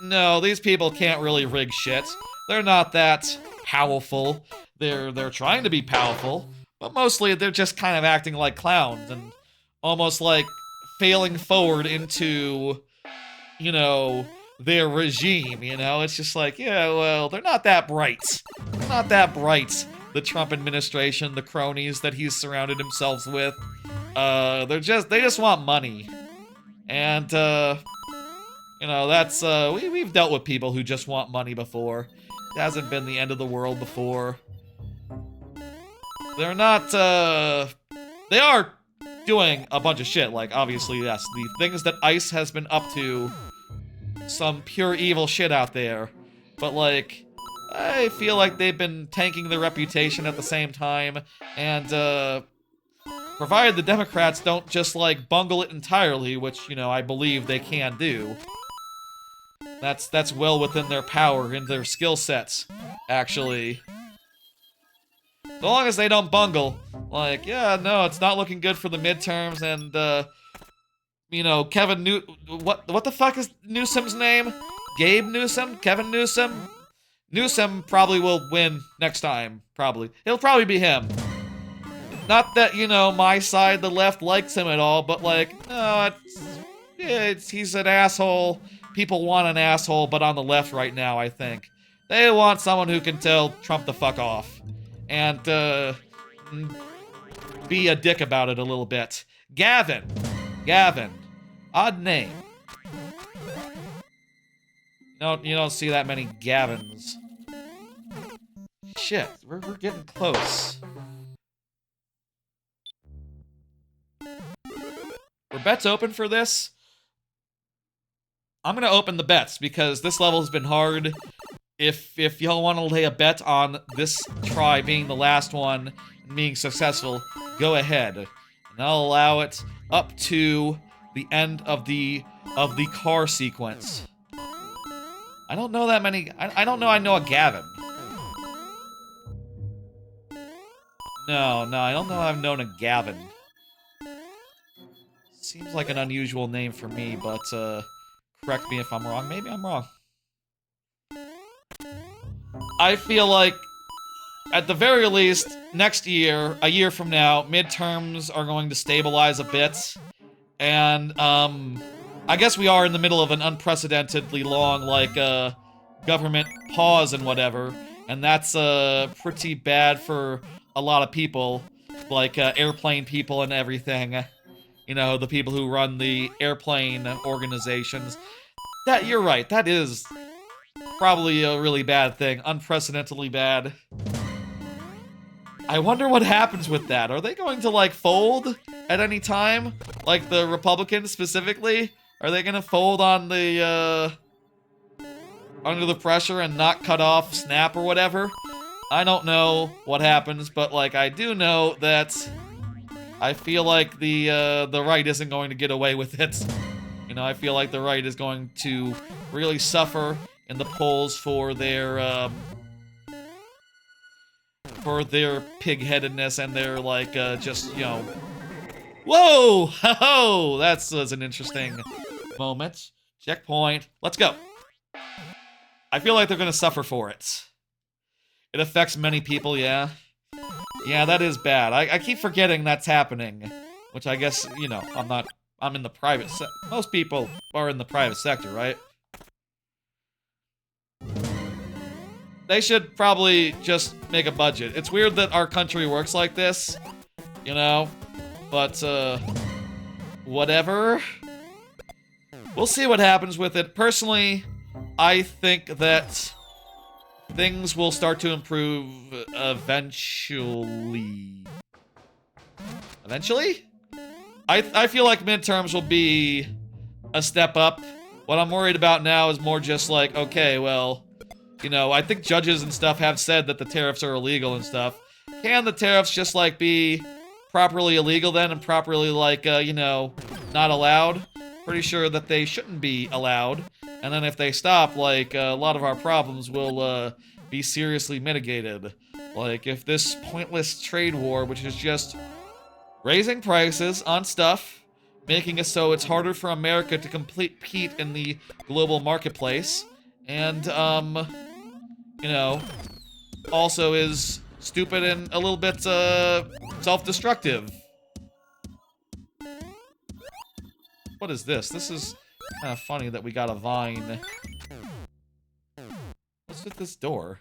no, these people can't really rig shit. They're not that powerful. They're trying to be powerful, but mostly they're just kind of acting like clowns and almost like failing forward into, you know, their regime, you know? It's just like, yeah, well, they're not that bright. They're not that bright. The Trump administration, the cronies that he's surrounded himself with, they just want money. And, you know, that's, we've dealt with people who just want money before. It hasn't been the end of the world before. They're not, they are doing a bunch of shit, like, obviously, yes, the things that ICE has been up to, some pure evil shit out there, but, like, I feel like they've been tanking their reputation at the same time, and, provided the Democrats don't just, like, bungle it entirely, which, you know, I believe they can do. That's well within their power and their skill sets, actually. So long as they don't bungle, like, yeah, no, it's not looking good for the midterms, and, you know, what the fuck is Newsom's name? Gabe Newsom? Kevin Newsom? Newsom probably will win next time, probably. It'll probably be him. Not that, you know, my side, the left, likes him at all, but, like, no, he's an asshole. People want an asshole, but on the left right now, I think. They want someone who can tell Trump the fuck off. And, be a dick about it a little bit. Gavin. Gavin. Odd name. You don't see that many Gavins. Shit, we're getting close. Were bets open for this? I'm gonna open the bets because this level's been hard. If y'all want to lay a bet on this try being the last one and being successful, go ahead. And I'll allow it up to the end of the car sequence. I don't know that many. I don't know I know a Gavin. No, I don't know I've known a Gavin. Seems like an unusual name for me, but correct me if I'm wrong. Maybe I'm wrong. I feel like, at the very least, next year, a year from now, midterms are going to stabilize a bit. And, I guess we are in the middle of an unprecedentedly long, like, government pause and whatever. And that's, pretty bad for a lot of people. Like, airplane people and everything. You know, the people who run the airplane organizations. You're right, that is probably a really bad thing. Unprecedentedly bad. I wonder what happens with that. Are they going to, like, fold at any time? Like, the Republicans specifically? Are they gonna fold on the, under the pressure and not cut off Snap or whatever? I don't know what happens, but, like, I do know that I feel like the right isn't going to get away with it. You know, I feel like the right is going to really suffer in the polls for their pig-headedness and their, like, just, you know... Whoa! Ho-ho! That's an interesting moment. Checkpoint. Let's go. I feel like they're gonna suffer for it. It affects many people, yeah. Yeah, that is bad. I keep forgetting that's happening. Which I guess, you know, I'm in the private most people are in the private sector, right? They should probably just make a budget. It's weird that our country works like this, you know? But, whatever. We'll see what happens with it. Personally, I think that things will start to improve eventually. Eventually? I feel like midterms will be a step up. What I'm worried about now is more just like, okay, well, you know, I think judges and stuff have said that the tariffs are illegal and stuff. Can the tariffs just, like, be properly illegal then and properly, like, you know, not allowed? Pretty sure that they shouldn't be allowed. And then if they stop, like, a lot of our problems will, be seriously mitigated. Like, if this pointless trade war, which is just raising prices on stuff, making it so it's harder for America to compete in the global marketplace, and, you know, also is stupid and a little bit, self-destructive. What is this? This is kind of funny that we got a vine. What's with this door?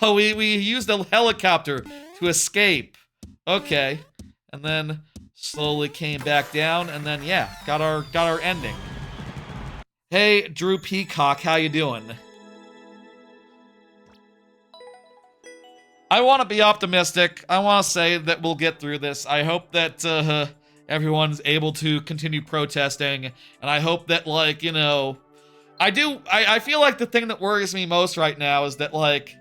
Oh, we used a helicopter to escape. Okay. And then slowly came back down, and then, yeah, got our ending. Hey, Drew Peacock, how you doing? I want to be optimistic. I want to say that we'll get through this. I hope that everyone's able to continue protesting, and I hope that, like, you know, I feel like the thing that worries me most right now is that, like,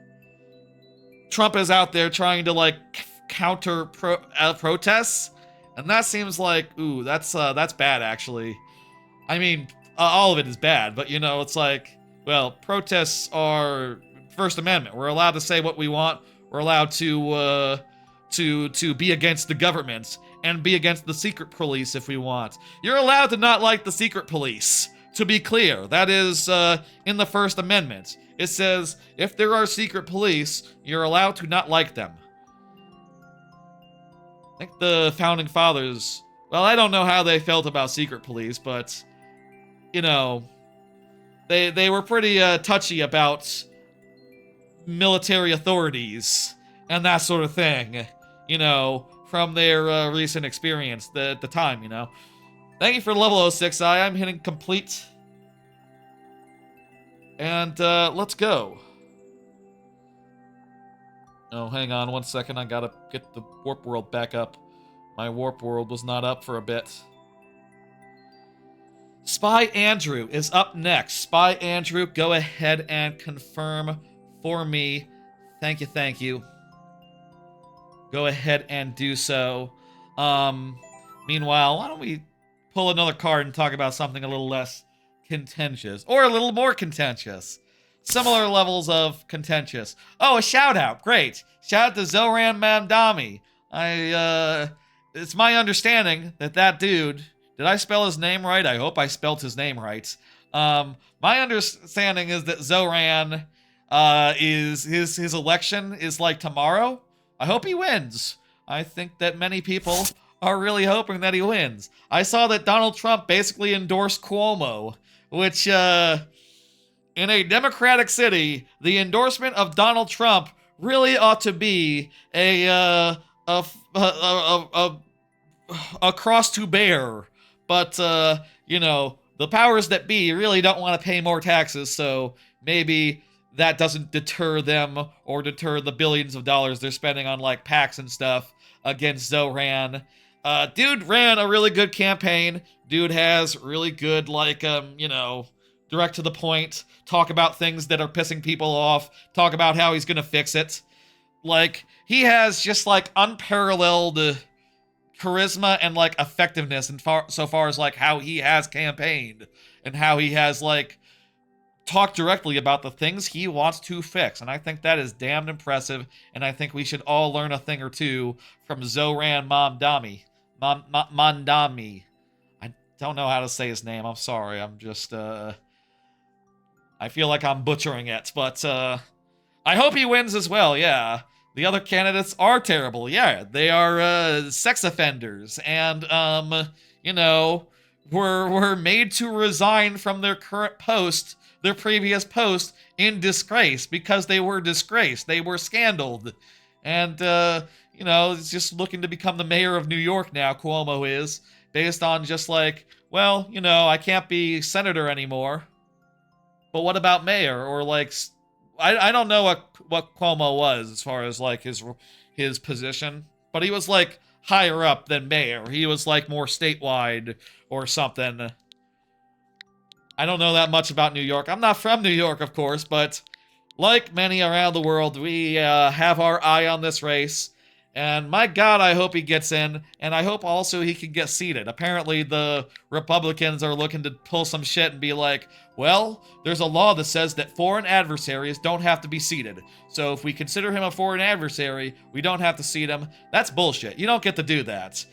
Trump is out there trying to, like, counter protests, and that seems like, ooh, that's bad, actually. I mean, all of it is bad, but, you know, it's like, well, protests are First Amendment. We're allowed to say what we want. We're allowed to be against the government and be against the secret police if we want. You're allowed to not like the secret police, to be clear. That is, in the First Amendment. It says, if there are secret police, you're allowed to not like them. I think the Founding Fathers well, I don't know how they felt about secret police, but, you know, they were pretty touchy about military authorities and that sort of thing, you know, from their recent experience at the time, you know. Thank you for level 06i. I'm hitting complete. And let's go. Oh, hang on 1 second. I gotta get the warp world back up. My warp world was not up for a bit. Spy Andrew is up next. Spy Andrew, go ahead and confirm for me. Thank you, thank you. Go ahead and do so. Meanwhile, why don't we pull another card and talk about something a little less contentious. Or a little more contentious. Similar levels of contentious. Oh, a shout out. Great. Shout out to Zoran Mamdami. It's my understanding that that dude, did I spell his name right? I hope I spelled his name right. My understanding is that Zoran, is his election is like tomorrow. I hope he wins. I think that many people are really hoping that he wins. I saw that Donald Trump basically endorsed Cuomo, which, in a democratic city, the endorsement of Donald Trump really ought to be a cross to bear. But, you know, the powers that be really don't want to pay more taxes, so maybe that doesn't deter them or deter the billions of dollars they're spending on, like, PACs and stuff against Zoran. Dude ran a really good campaign. Dude has really good, like, you know, direct to the point, talk about things that are pissing people off, talk about how he's gonna fix it. Like, he has just, like, unparalleled charisma and, like, effectiveness so far as, like, how he has campaigned and how he has, like, talked directly about the things he wants to fix. And I think that is damned impressive, and I think we should all learn a thing or two from Zoran Mamdami. Mandami. I don't know how to say his name. I'm sorry. I'm just, I feel like I'm butchering it, but, I hope he wins as well, yeah. The other candidates are terrible, yeah. They are, sex offenders, and, you know, were made to resign from their current post, their previous post, in disgrace, because they were disgraced. They were scandaled. And, you know, he's just looking to become the mayor of New York now, Cuomo is, based on just like, well, you know, I can't be senator anymore. But what about mayor? Or like, I don't know what Cuomo was as far as like his position, but he was like higher up than mayor. He was like more statewide or something. I don't know that much about New York. I'm not from New York, of course, but like many around the world, we have our eye on this race. And my God, I hope he gets in, and I hope also he can get seated. Apparently, the Republicans are looking to pull some shit and be like, well, there's a law that says that foreign adversaries don't have to be seated. So if we consider him a foreign adversary, we don't have to seat him. That's bullshit. You don't get to do that.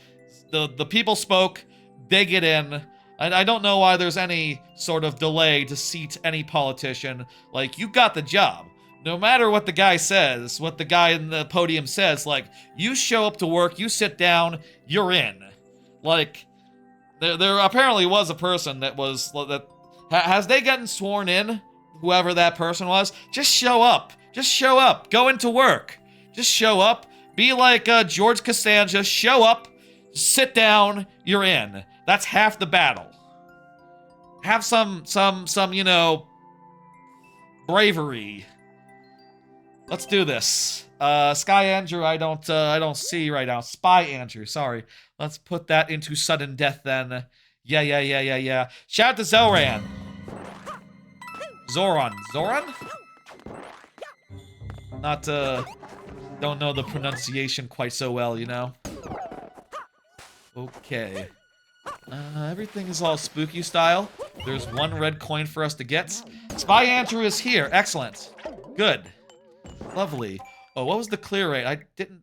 The people spoke, they get in. I don't know why there's any sort of delay to seat any politician. Like, you got the job. No matter what the guy says, what the guy in the podium says, like, you show up to work, you sit down, you're in. Like, there apparently was a person that was, has they gotten sworn in? Whoever that person was? Just show up. Just show up. Go into work. Just show up. Be like George Costanza. Show up, sit down, you're in. That's half the battle. Have some, you know, bravery. Let's do this. Sky Andrew, I don't see right now. Spy Andrew, sorry. Let's put that into sudden death then. Yeah. Shout out to Zoran. Zoran? Not, don't know the pronunciation quite so well, you know? Okay. Everything is all spooky style. There's one red coin for us to get. Spy Andrew is here. Excellent. Good. Lovely. Oh, what was the clear rate? I didn't...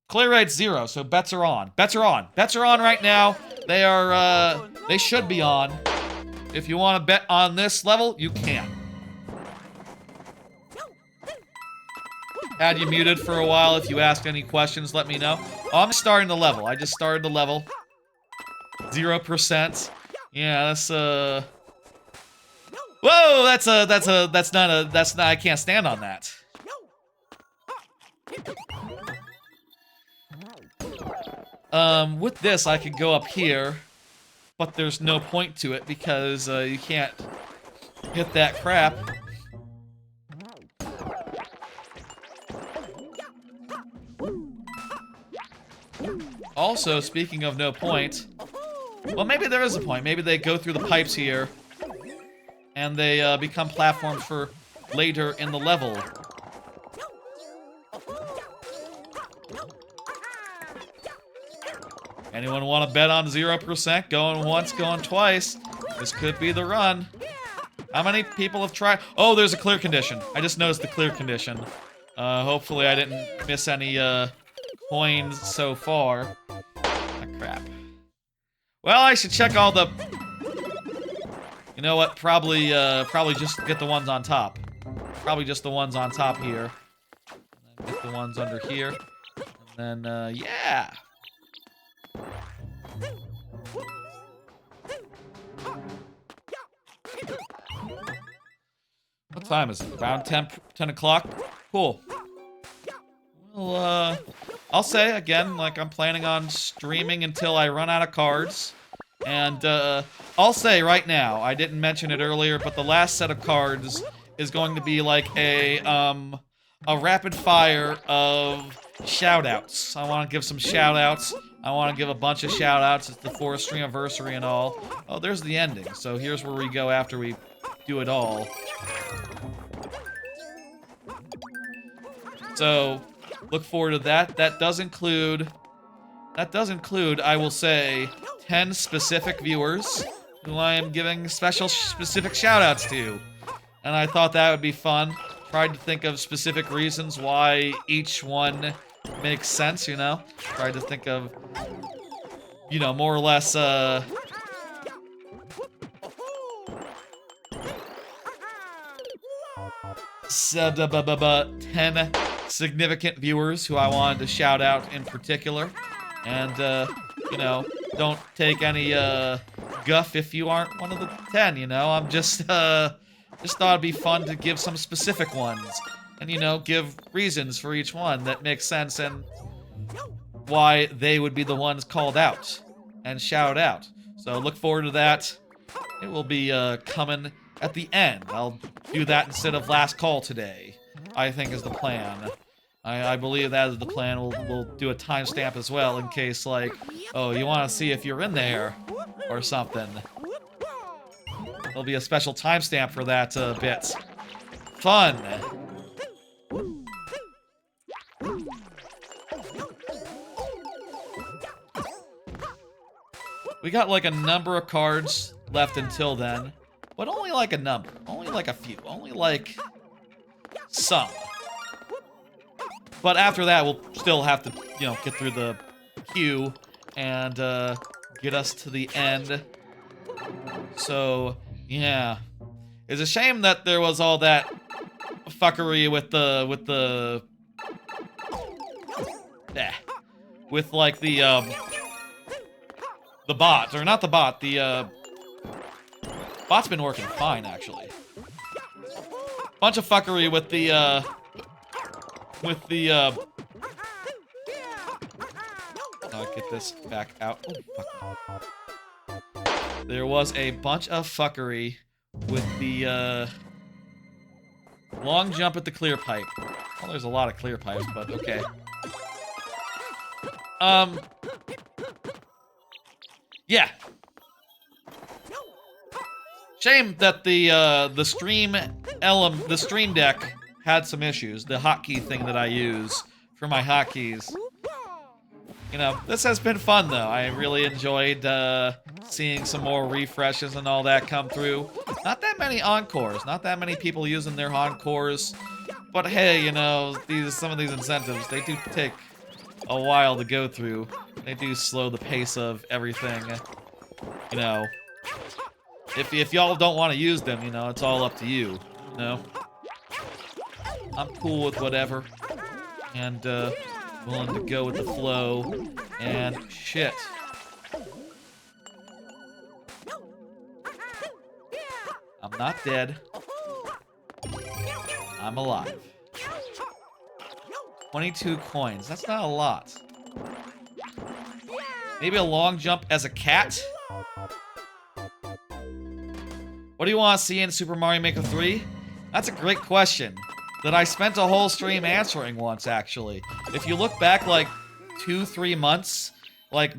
Clear rate's 0, so bets are on. Bets are on. Bets are on right now. They are, they should be on. If you want to bet on this level, you can. Had you muted for a while. If you ask any questions, let me know. Oh, I'm starting the level. I just started the level. 0%. Yeah, that's whoa, that's not, I can't stand on that. With this, I could go up here, but there's no point to it because you can't hit that crap. Also, speaking of no point, well, maybe there is a point. Maybe they go through the pipes here, and they become platforms for later in the level. Anyone want to bet on 0%? Going once, going twice. This could be the run. How many people have tried? Oh, there's a clear condition. I just noticed the clear condition. Hopefully I didn't miss any coins so far. Ah, crap. Well, I should check all the... You know what? Probably just get the ones on top. Probably just the ones on top here. And then get the ones under here. And then, yeah! What time is it? Around 10 o'clock? Cool. Well, I'll say, again, like, I'm planning on streaming until I run out of cards. And, I'll say right now, I didn't mention it earlier, but the last set of cards is going to be like a rapid fire of shoutouts. I want to give some shoutouts. I want to give a bunch of shoutouts. It's the 4th Streamiversary and all. Oh, there's the ending. So here's where we go after we do it all. So, look forward to that. That does include, I will say, 10 specific viewers who I am giving specific shoutouts to. And I thought that would be fun. Tried to think of specific reasons why each one makes sense, you know? Tried to think of, you know, more or less, 10 significant viewers who I wanted to shout out in particular. And, you know, don't take any, guff if you aren't one of the 10, you know? I'm just thought it'd be fun to give some specific ones. And, you know, give reasons for each one that makes sense and why they would be the ones called out and shout out. So look forward to that. It will be, coming at the end. I'll do that instead of last call today, I think is the plan. I believe that is the plan. We'll do a timestamp as well in case, like, oh, you want to see if you're in there or something. There'll be a special timestamp for that bit. Fun! We got like a number of cards left until then, but only like a number. Only like a few. Only like some. But after that, we'll still have to, you know, get through the queue and get us to the end. So, yeah. It's a shame that there was all that fuckery with like the bot, or not the bot, the bot's been working fine actually. Bunch of fuckery with the I'll get this back out. Oh, fuck. There was a bunch of fuckery with the long jump at the clear pipe. Well, there's a lot of clear pipes, but okay. Yeah. Shame that the stream deck had some issues. The hotkey thing that I use for my hotkeys. You know, this has been fun though. I really enjoyed seeing some more refreshes and all that come through. Not that many encores, not that many people using their encores. But hey, you know, some of these incentives, they do take a while to go through. They do slow the pace of everything. You know, if y'all don't want to use them, you know, it's all up to you. You know, I'm cool with whatever, and willing to go with the flow. And shit. I'm not dead. I'm alive. 22 coins. That's not a lot. Maybe a long jump as a cat? What do you want to see in Super Mario Maker 3? That's a great question that I spent a whole stream answering once, actually. If you look back like 2-3 months, like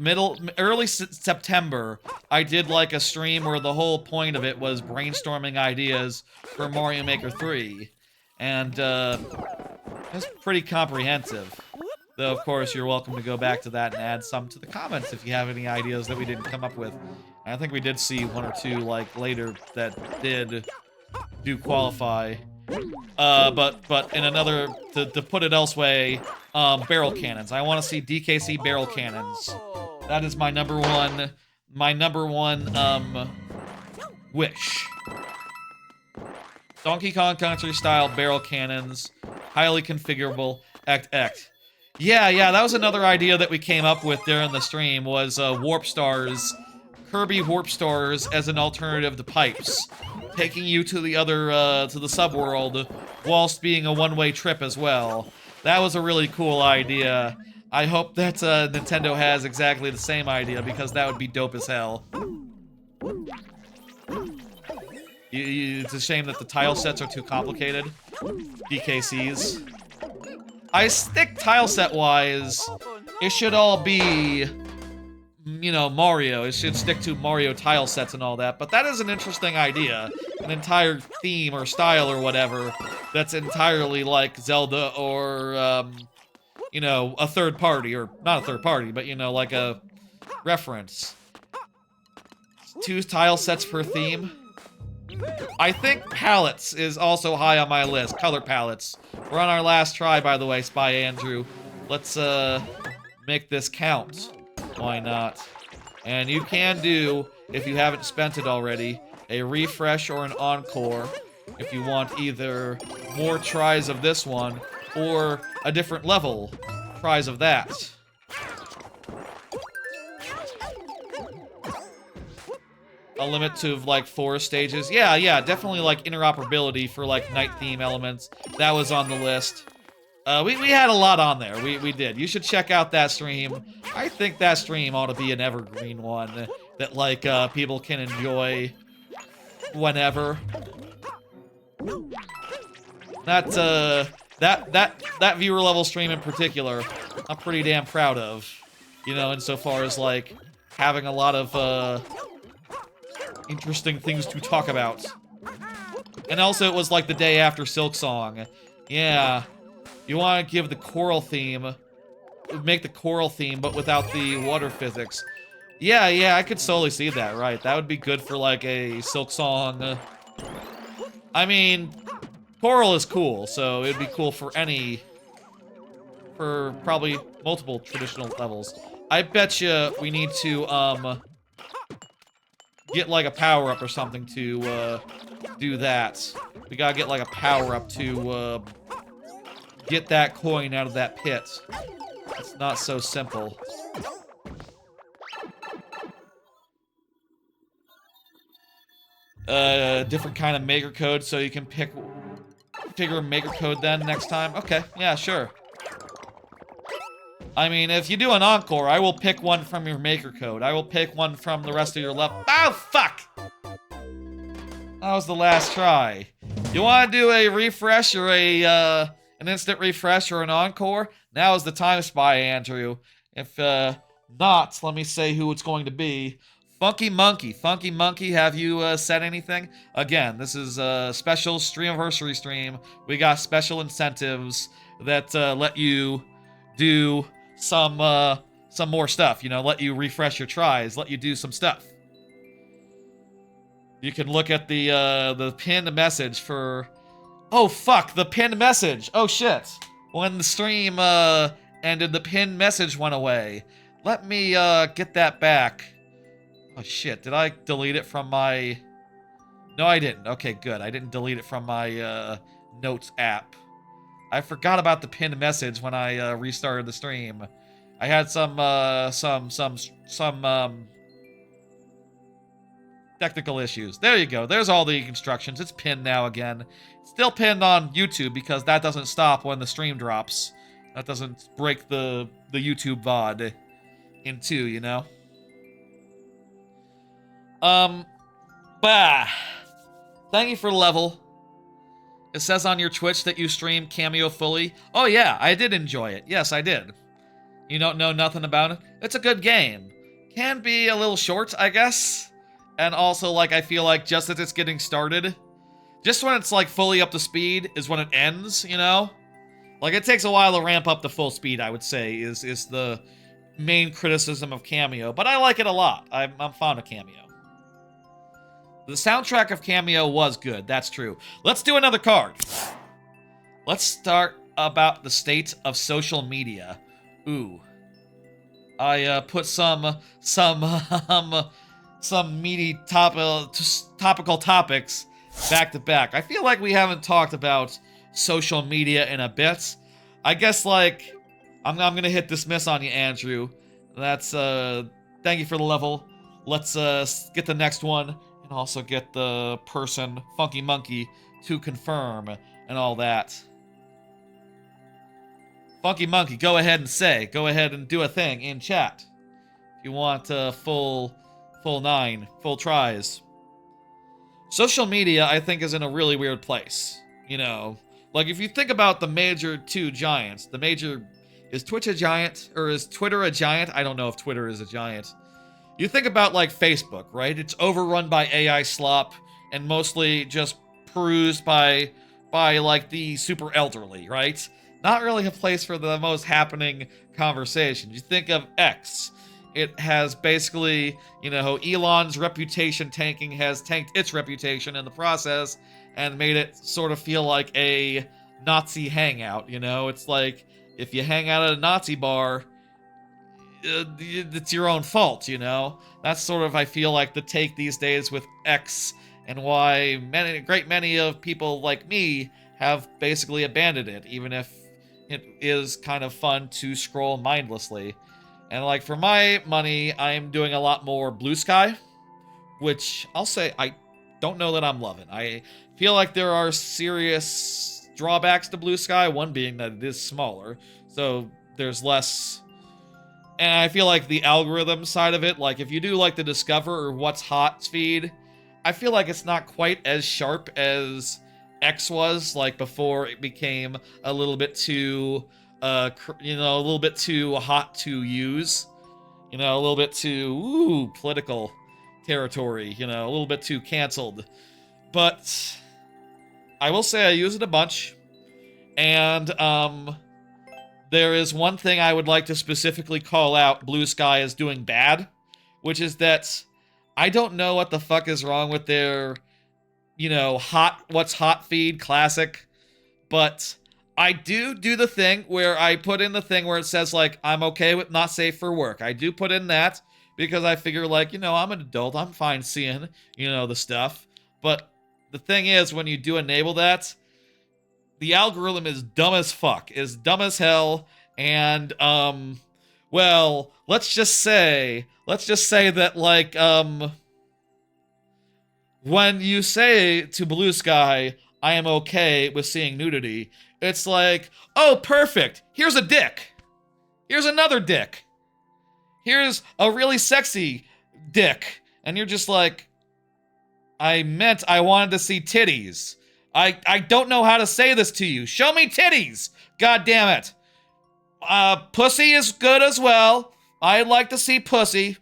early September, I did like a stream where the whole point of it was brainstorming ideas for Mario Maker 3. And it's pretty comprehensive. Though, of course, you're welcome to go back to that and add some to the comments if you have any ideas that we didn't come up with. And I think we did see 1 or 2, like, later that do qualify. But in another, to put it elsewhere, barrel cannons. I want to see DKC barrel cannons. That is my number one wish. Donkey Kong Country style barrel cannons, highly configurable, ect. Yeah, that was another idea that we came up with during the stream, was warp stars, Kirby warp stars as an alternative to pipes, taking you to the other, to the subworld, whilst being a one-way trip as well. That was a really cool idea. I hope that Nintendo has exactly the same idea, because that would be dope as hell. It's a shame that the tile sets are too complicated. DKCs. I think tile set-wise, it should all be, you know, Mario. It should stick to Mario tile sets and all that, but that is an interesting idea. An entire theme or style or whatever that's entirely like Zelda or, you know, a third party, or not a third party, but, you know, like a reference. 2 tile sets per theme. I think palettes is also high on my list. Color palettes. We're on our last try, by the way, Spy Andrew. Let's, make this count. Why not? And you can do, if you haven't spent it already, a refresh or an encore. If you want either more tries of this one, or a different level tries of that. A limit to, like, 4 stages. Yeah, definitely, like, interoperability for, like, night theme elements. That was on the list. We had a lot on there. We did. You should check out that stream. I think that stream ought to be an evergreen one that, like, people can enjoy whenever. That viewer level stream in particular, I'm pretty damn proud of. You know, insofar as, like, having a lot of, interesting things to talk about. And also, it was like the day after Silk Song. Yeah. You want to give the choral theme, make the choral theme, but without the water physics. Yeah, I could solely see that, right. That would be good for, like, a Silk Song. I mean, choral is cool, so it'd be cool for for probably multiple traditional levels. I bet you we need to, get, like, a power-up or something to, do that. We gotta get, like, a power-up to, get that coin out of that pit. It's not so simple. Different kind of maker code, so you can figure a maker code then next time? Okay, yeah, sure. I mean, if you do an encore, I will pick one from your maker code. I will pick one from the rest of your level. Oh, fuck! That was the last try. You want to do a refresh or an instant refresh or an encore? Now is the time, Spy Andrew. If not, let me say who it's going to be. Funky Monkey. Funky Monkey, have you said anything? Again, this is a special Streamiversary stream. We got special incentives that let you do some more stuff, you know, let you refresh your tries, let you do some stuff. You can look at the pinned message for... Oh, fuck, the pinned message. Oh, shit. When the stream ended, the pinned message went away. Let me get that back. Oh, shit, did I delete it from my... No, I didn't. Okay, good. I didn't delete it from my notes app. I forgot about the pinned message when I restarted the stream. I had some Technical issues. There you go. There's all the instructions. It's pinned now again. It's still pinned on YouTube because that doesn't stop when the stream drops. That doesn't break the YouTube VOD in two, you know? Bah. Thank you for the level. It says on your Twitch that you stream Cameo fully. Oh yeah, I did enjoy it. Yes, I did. You don't know nothing about it? It's a good game. Can be a little short, I guess. And also, like, I feel like just as it's getting started, just when it's, like, fully up to speed is when it ends, you know? Like, it takes a while to ramp up to full speed, I would say, is the main criticism of Cameo. But I like it a lot. I'm fond of Cameo. The soundtrack of Cameo was good, that's true. Let's do another card. Let's start about the state of social media. Ooh. I put some meaty topical topics back to back. I feel like we haven't talked about social media in a bit. I guess, like, I'm gonna hit dismiss on you, Andrew. That's thank you for the level. Let's get the next one and also get the person Funky Monkey to confirm and all that. Funky Monkey, go ahead and do a thing in chat. If you want full 9, full tries. Social media, I think, is in a really weird place. You know, like if you think about the major two giants, is Twitch a giant or is Twitter a giant? I don't know if Twitter is a giant. You think about like Facebook, right? It's overrun by AI slop and mostly just perused by like the super elderly, right? Not really a place for the most happening conversation. You think of X. It has basically, you know, Elon's reputation tanking has tanked its reputation in the process and made it sort of feel like a Nazi hangout, you know? It's like, if you hang out at a Nazi bar, it's your own fault, you know? That's sort of, I feel like, the take these days with X and why many of people like me have basically abandoned it, even if it is kind of fun to scroll mindlessly. And like for my money, I'm doing a lot more Blue Sky, which I'll say I don't know that I'm loving. I feel like there are serious drawbacks to Blue Sky, one being that it is smaller, so there's less. And I feel like the algorithm side of it, like if you do like the Discover or What's Hot feed, I feel like it's not quite as sharp as X was, like before it became a little bit too, a little bit too hot to use, a little bit too, political territory, a little bit too canceled. But I will say I use it a bunch, and there is one thing I would like to specifically call out Blue Sky as doing bad, which is that I don't know what the fuck is wrong with their, What's Hot feed, classic, but I do the thing where I put in the thing where it says, like, I'm okay with not safe for work. I do put in that because I figure, like, I'm an adult. I'm fine seeing, the stuff. But the thing is, when you do enable that, the algorithm is dumb as fuck, is dumb as hell, and, well, let's just say that, like, when you say to Blue Sky, I am okay with seeing nudity, it's like, oh, perfect, here's a dick. Here's another dick. Here's a really sexy dick. And you're just like, I meant I wanted to see titties. I don't know how to say this to you. Show me titties! God damn it. Pussy is good as well. I'd like to see pussy,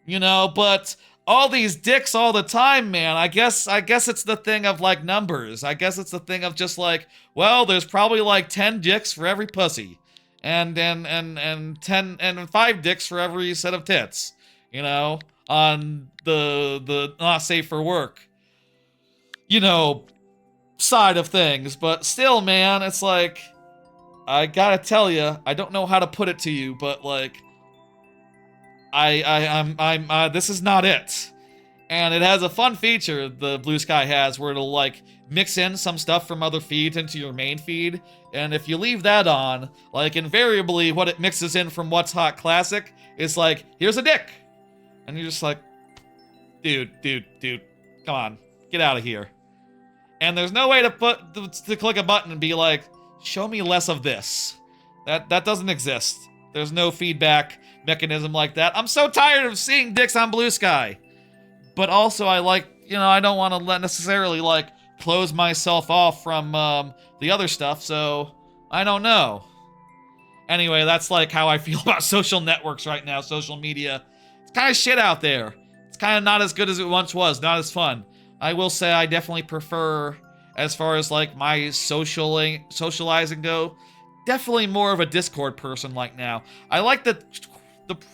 but all these dicks all the time, man. I guess it's the thing of, like, numbers. I guess it's the thing of just, like, well, there's probably, like, 10 dicks for every pussy. And 10 and 5 dicks for every set of tits, on the not safe for work, side of things. But still, man, it's like, I gotta tell you, I don't know how to put it to you, but, like, I'm this is not it. And it has a fun feature, the Blue Sky has, where it'll, like, mix in some stuff from other feeds into your main feed. And if you leave that on, like, invariably what it mixes in from What's Hot Classic is like, here's a dick. And you're just like, Dude. Come on. Get out of here. And there's no way to click a button and be like, show me less of this. That doesn't exist. There's no feedback mechanism like that. I'm so tired of seeing dicks on Blue Sky. But also I like, I don't want to necessarily like close myself off from the other stuff, so I don't know. Anyway, that's like how I feel about social networks right now, social media. It's kind of shit out there. It's kind of not as good as it once was, not as fun. I will say I definitely prefer, as far as like my socializing go, definitely more of a Discord person like now. I like the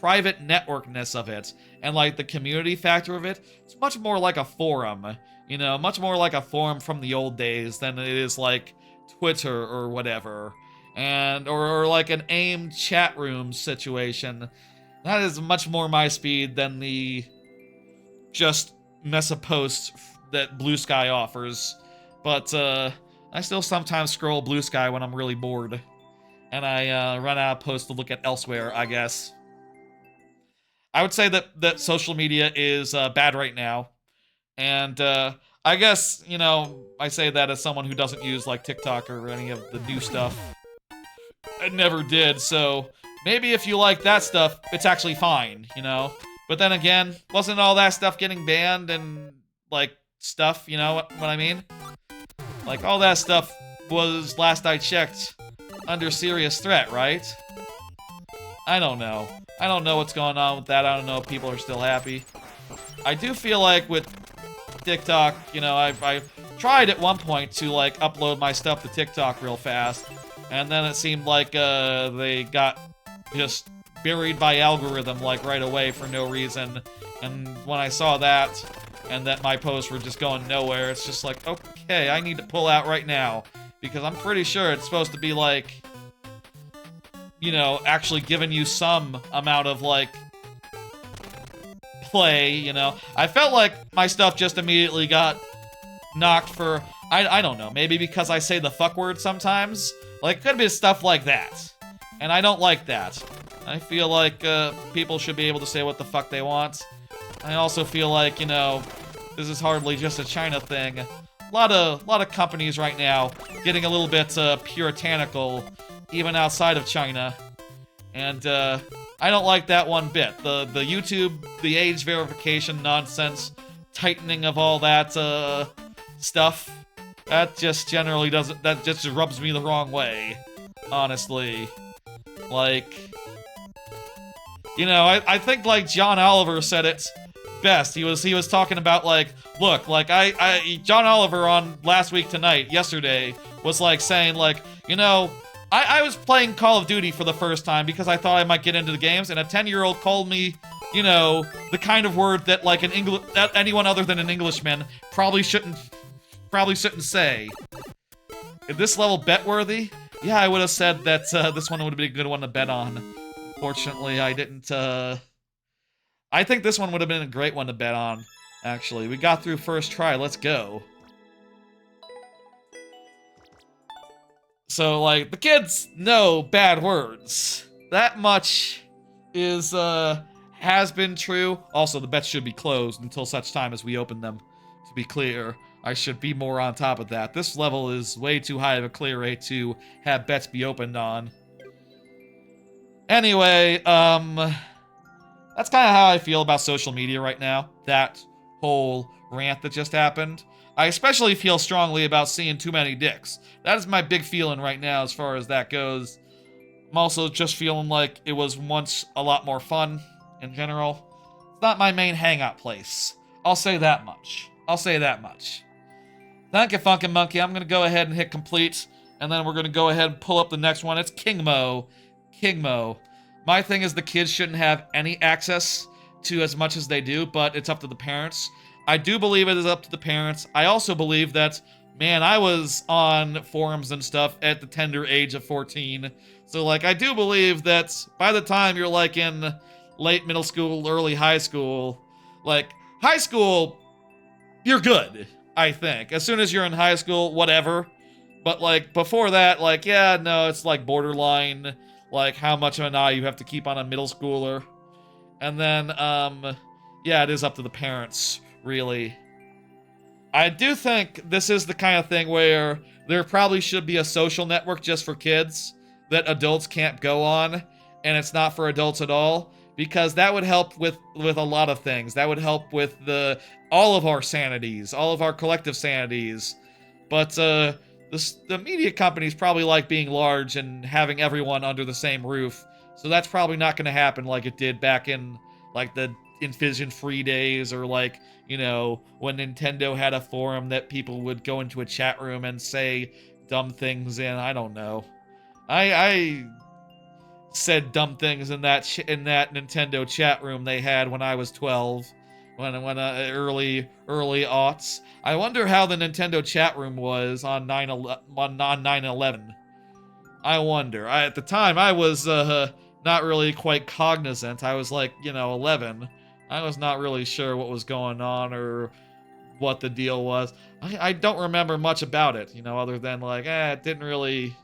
private networkness of it and like the community factor of it. It's much more like a forum, much more like a forum from the old days than it is like Twitter or whatever. And or like an AIM chat room situation. That is much more my speed than the just mess of posts that Blue Sky offers. But I still sometimes scroll Blue Sky when I'm really bored. And I run out of posts to look at elsewhere, I guess. I would say that social media is bad right now. And I guess, I say that as someone who doesn't use like TikTok or any of the new stuff. I never did, so maybe if you like that stuff, it's actually fine, But then again, wasn't all that stuff getting banned and, like, stuff, you know what I mean? Like, all that stuff was, last I checked, under serious threat, right? I don't know. I don't know what's going on with that. I don't know if people are still happy. I do feel like with TikTok, I've tried at one point to, like, upload my stuff to TikTok real fast. And then it seemed like they got just buried by algorithm like right away for no reason. And when I saw that, and that my posts were just going nowhere, it's just like, okay, I need to pull out right now. Because I'm pretty sure it's supposed to be like, actually giving you some amount of like play, I felt like my stuff just immediately got knocked for, I don't know, maybe because I say the fuck word sometimes. Like, it could be stuff like that. And I don't like that. I feel like, people should be able to say what the fuck they want. I also feel like, this is hardly just a China thing. A lot of companies right now getting a little bit, puritanical, even outside of China. And, I don't like that one bit. The YouTube, the age verification nonsense, tightening of all that, stuff. That just generally doesn't, that just rubs me the wrong way, honestly. Like, I think, like, John Oliver said it best. He was talking about, like, look, like, John Oliver on Last Week Tonight, yesterday, was, like, saying, like, I was playing Call of Duty for the first time because I thought I might get into the games, and a 10-year-old called me, the kind of word that, like, that anyone other than an Englishman probably shouldn't say. Is this level bet-worthy? Yeah, I would have said that this one would be a good one to bet on. Fortunately, I didn't, I think this one would have been a great one to bet on, actually. We got through first try, let's go. So, like, the kids know bad words. That much is, has been true. Also, the bets should be closed until such time as we open them, to be clear. I should be more on top of that. This level is way too high of a clear rate to have bets be opened on. Anyway, that's kind of how I feel about social media right now. That whole rant that just happened. I especially feel strongly about seeing too many dicks. That is my big feeling right now as far as that goes. I'm also just feeling like it was once a lot more fun in general. It's not my main hangout place. I'll say that much. Thank you, Funkin' Monkey. I'm going to go ahead and hit complete, and then we're going to go ahead and pull up the next one. It's King Mo. My thing is the kids shouldn't have any access to as much as they do, but it's up to the parents. I do believe it is up to the parents. I also believe that, man, I was on forums and stuff at the tender age of 14. So, like, I do believe that by the time you're, like, in late middle school, early high school, like, high school, you're good. I think. As soon as you're in high school, whatever. But, like, before that, like, yeah, no, it's, like, borderline, like, how much of an eye you have to keep on a middle schooler. And then, yeah, it is up to the parents, really. I do think this is the kind of thing where there probably should be a social network just for kids that adults can't go on, and it's not for adults at all, because that would help with a lot of things. That would help with all of our sanities, all of our collective sanities. But the media companies probably like being large and having everyone under the same roof, so that's probably not going to happen like it did back in like the Invision Free days, or like, you know, when Nintendo had a forum that people would go into a chat room and say dumb things in. I don't know. I said dumb things in that Nintendo chat room they had when I was 12, when early aughts. I wonder how the Nintendo chat room was on 9/11. I wonder. At the time I was not really quite cognizant. I was like, 11. I was not really sure what was going on or what the deal was. I don't remember much about it, other than like, it didn't really...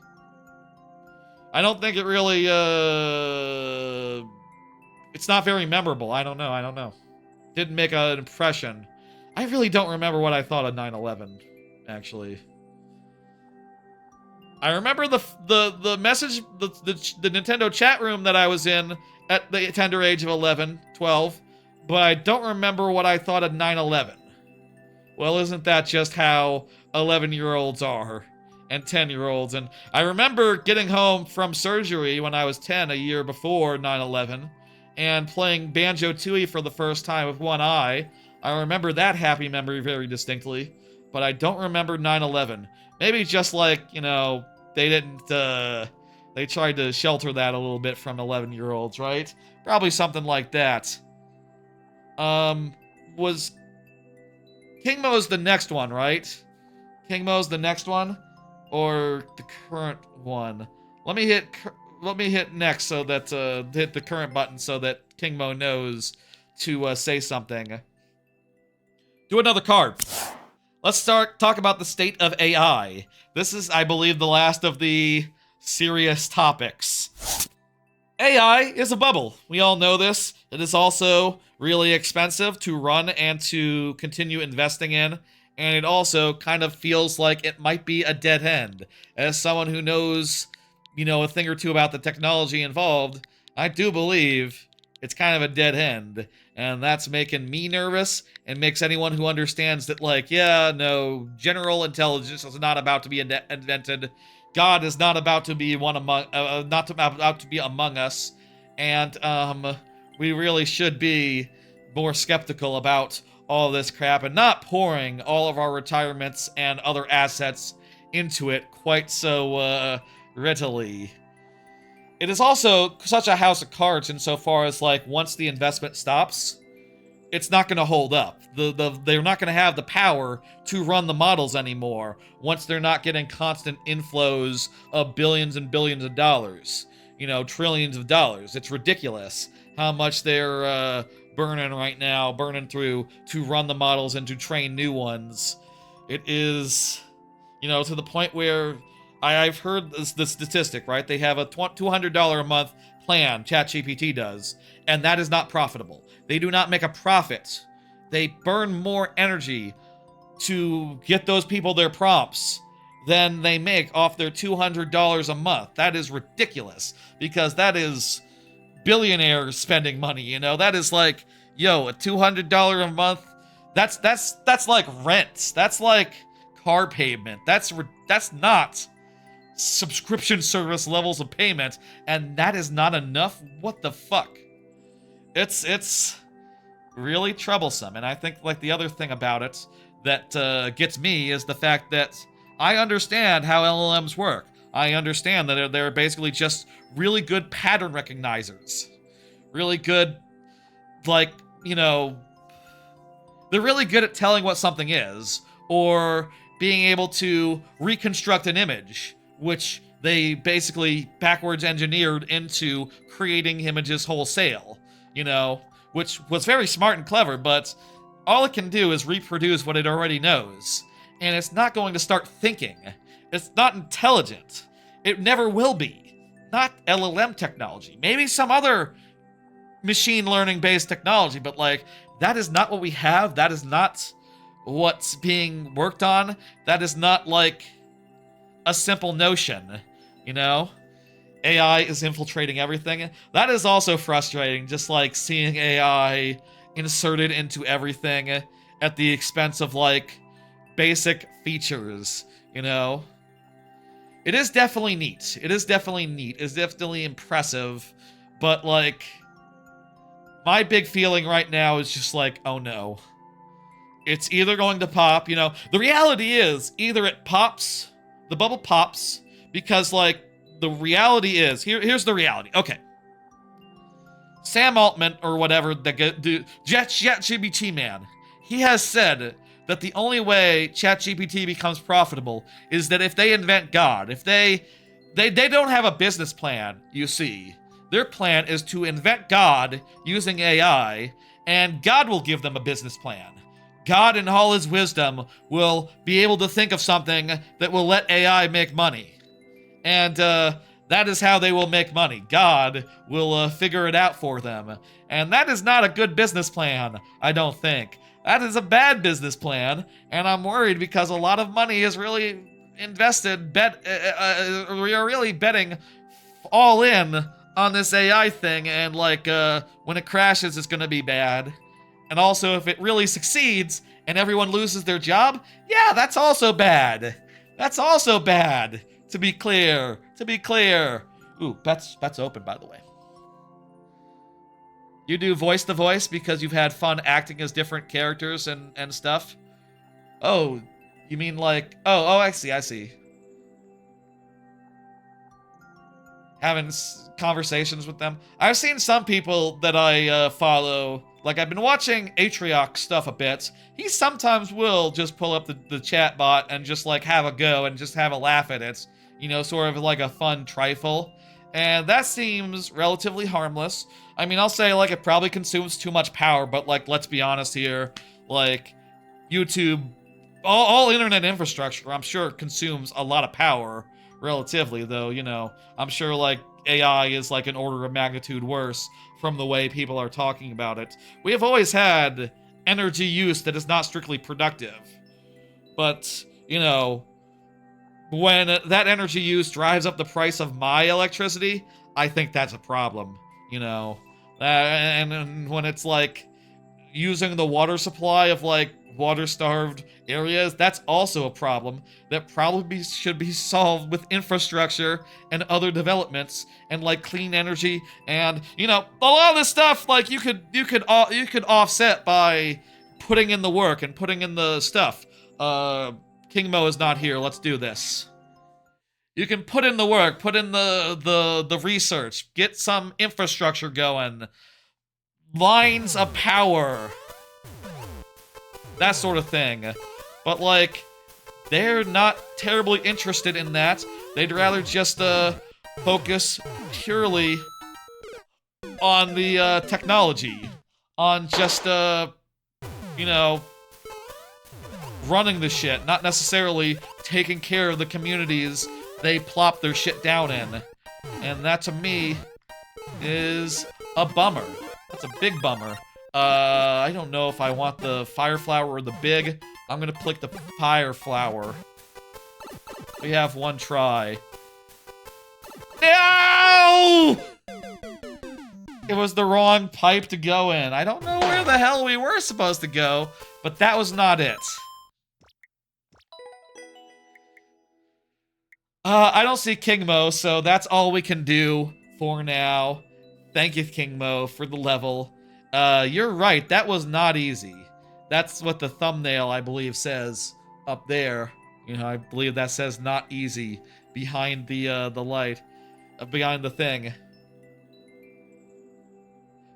I don't think it really, it's not very memorable. I don't know. Didn't make an impression. I really don't remember what I thought of 9/11, actually. I remember the message, the Nintendo chat room that I was in at the tender age of 11, 12, but I don't remember what I thought of 9/11. Well, isn't that just how 11-year-olds are? And 10-year-olds. And I remember getting home from surgery when I was 10, a year before 9/11, and playing Banjo-Tooie for the first time with one eye. I remember that happy memory very distinctly, but I don't remember 9/11. Maybe just like, they didn't, they tried to shelter that a little bit from 11-year-olds, right? Probably something like that. Was King Mo's the next one, right? King Mo's the next one? Or the current one? Let me hit next so that, hit the current button so that King Mo knows to, say something. Do another card. Let's talk about the state of AI. This is, I believe, the last of the serious topics. AI is a bubble. We all know this. It is also really expensive to run and to continue investing in. And it also kind of feels like it might be a dead end. As someone who knows, a thing or two about the technology involved, I do believe it's kind of a dead end. And that's making me nervous, and makes anyone who understands that, like, yeah, no, general intelligence is not about to be invented. God is not about to be about to be among us. And we really should be more skeptical about all this crap and not pouring all of our retirements and other assets into it quite so readily. It is also such a house of cards insofar as, like, once the investment stops, it's not going to hold up. They're not going to have the power to run the models anymore once they're not getting constant inflows of billions and billions of dollars. Trillions of dollars. It's ridiculous how much they're burning through to run the models and to train new ones. It is, to the point where I've heard the statistic, right? They have a $200 a month plan, ChatGPT does, and that is not profitable. They do not make a profit. They burn more energy to get those people their prompts than they make off their $200 a month. That is ridiculous, because that is billionaires spending money, That is like, a $200 a month, that's like rent. That's like car payment. That's not subscription service levels of payment, and that is not enough. What the fuck? It's really troublesome. And I think, like, the other thing about it that gets me is the fact that I understand how LLMs work. I understand that they're basically just really good pattern recognizers. Really good, like, they're really good at telling what something is, or being able to reconstruct an image, which they basically backwards engineered into creating images wholesale, which was very smart and clever, but all it can do is reproduce what it already knows. And it's not going to start thinking. It's not intelligent. It never will be. Not LLM technology. Maybe some other machine learning based technology, but, like, that is not what we have. That is not what's being worked on. That is not like a simple notion, you know? AI is infiltrating everything. That is also frustrating, just like seeing AI inserted into everything at the expense of like basic features, you know? It is definitely neat. It is definitely neat. It's definitely impressive, but like my big feeling right now is just like, oh no. It's either going to pop, you know. The reality is, either it pops, the bubble pops, because, like, the reality is, here's the reality. Okay. Sam Altman, or whatever, the ChatGPT man, he has said that the only way ChatGPT becomes profitable is that if they invent God. If they don't have a business plan, you see. Their plan is to invent God using AI, and God will give them a business plan. God, in all his wisdom, will be able to think of something that will let AI make money. And that is how they will make money. God will figure it out for them. And that is not a good business plan, I don't think. That is a bad business plan, and I'm worried because a lot of money is really invested, we are really betting all in on this AI thing, and like, when it crashes, it's gonna be bad. And also, if it really succeeds and everyone loses their job, yeah, that's also bad. That's also bad, to be clear. To be clear. Ooh, bet's open, by the way. You do voice to voice because you've had fun acting as different characters and stuff? Oh, you mean like... Oh, I see. Having conversations with them. I've seen some people that I follow... Like, I've been watching Atrioc stuff a bit. He sometimes will just pull up the chat bot and just, like, have a go and just have a laugh at it. You know, sort of like a fun trifle. And that seems relatively harmless. I mean, I'll say, like, it probably consumes too much power, but, like, let's be honest here. Like, YouTube, all internet infrastructure, I'm sure, consumes a lot of power, relatively, though, you know. I'm sure, like, AI is, like, an order of magnitude worse from the way people are talking about it. We have always had energy use that is not strictly productive. But, you know, when that energy use drives up the price of my electricity, I think that's a problem, you know. And when it's, like, using the water supply of, like, water-starved areas, that's also a problem that probably should be solved with infrastructure and other developments and, like, clean energy and, you know, a lot of this stuff, like, you could offset by putting in the work and putting in the stuff. King Mo is not here. Let's do this. You can put in the work, put in the research, get some infrastructure going, lines of power, that sort of thing. But, like, they're not terribly interested in that. They'd rather just focus purely on the technology, on just you know, running the shit, not necessarily taking care of the communities they plop their shit down in. And that, to me, is a bummer. That's a big bummer. I don't know if I want the fire flower or the big. I'm gonna click the fire flower. We have one try. No! It was the wrong pipe to go in. I don't know where the hell we were supposed to go, but that was not it. I don't see King Mo, so that's all we can do for now. Thank you, King Mo, for the level. You're right, that was not easy. That's what the thumbnail, I believe, says up there. You know, I believe that says not easy behind the light, behind the thing.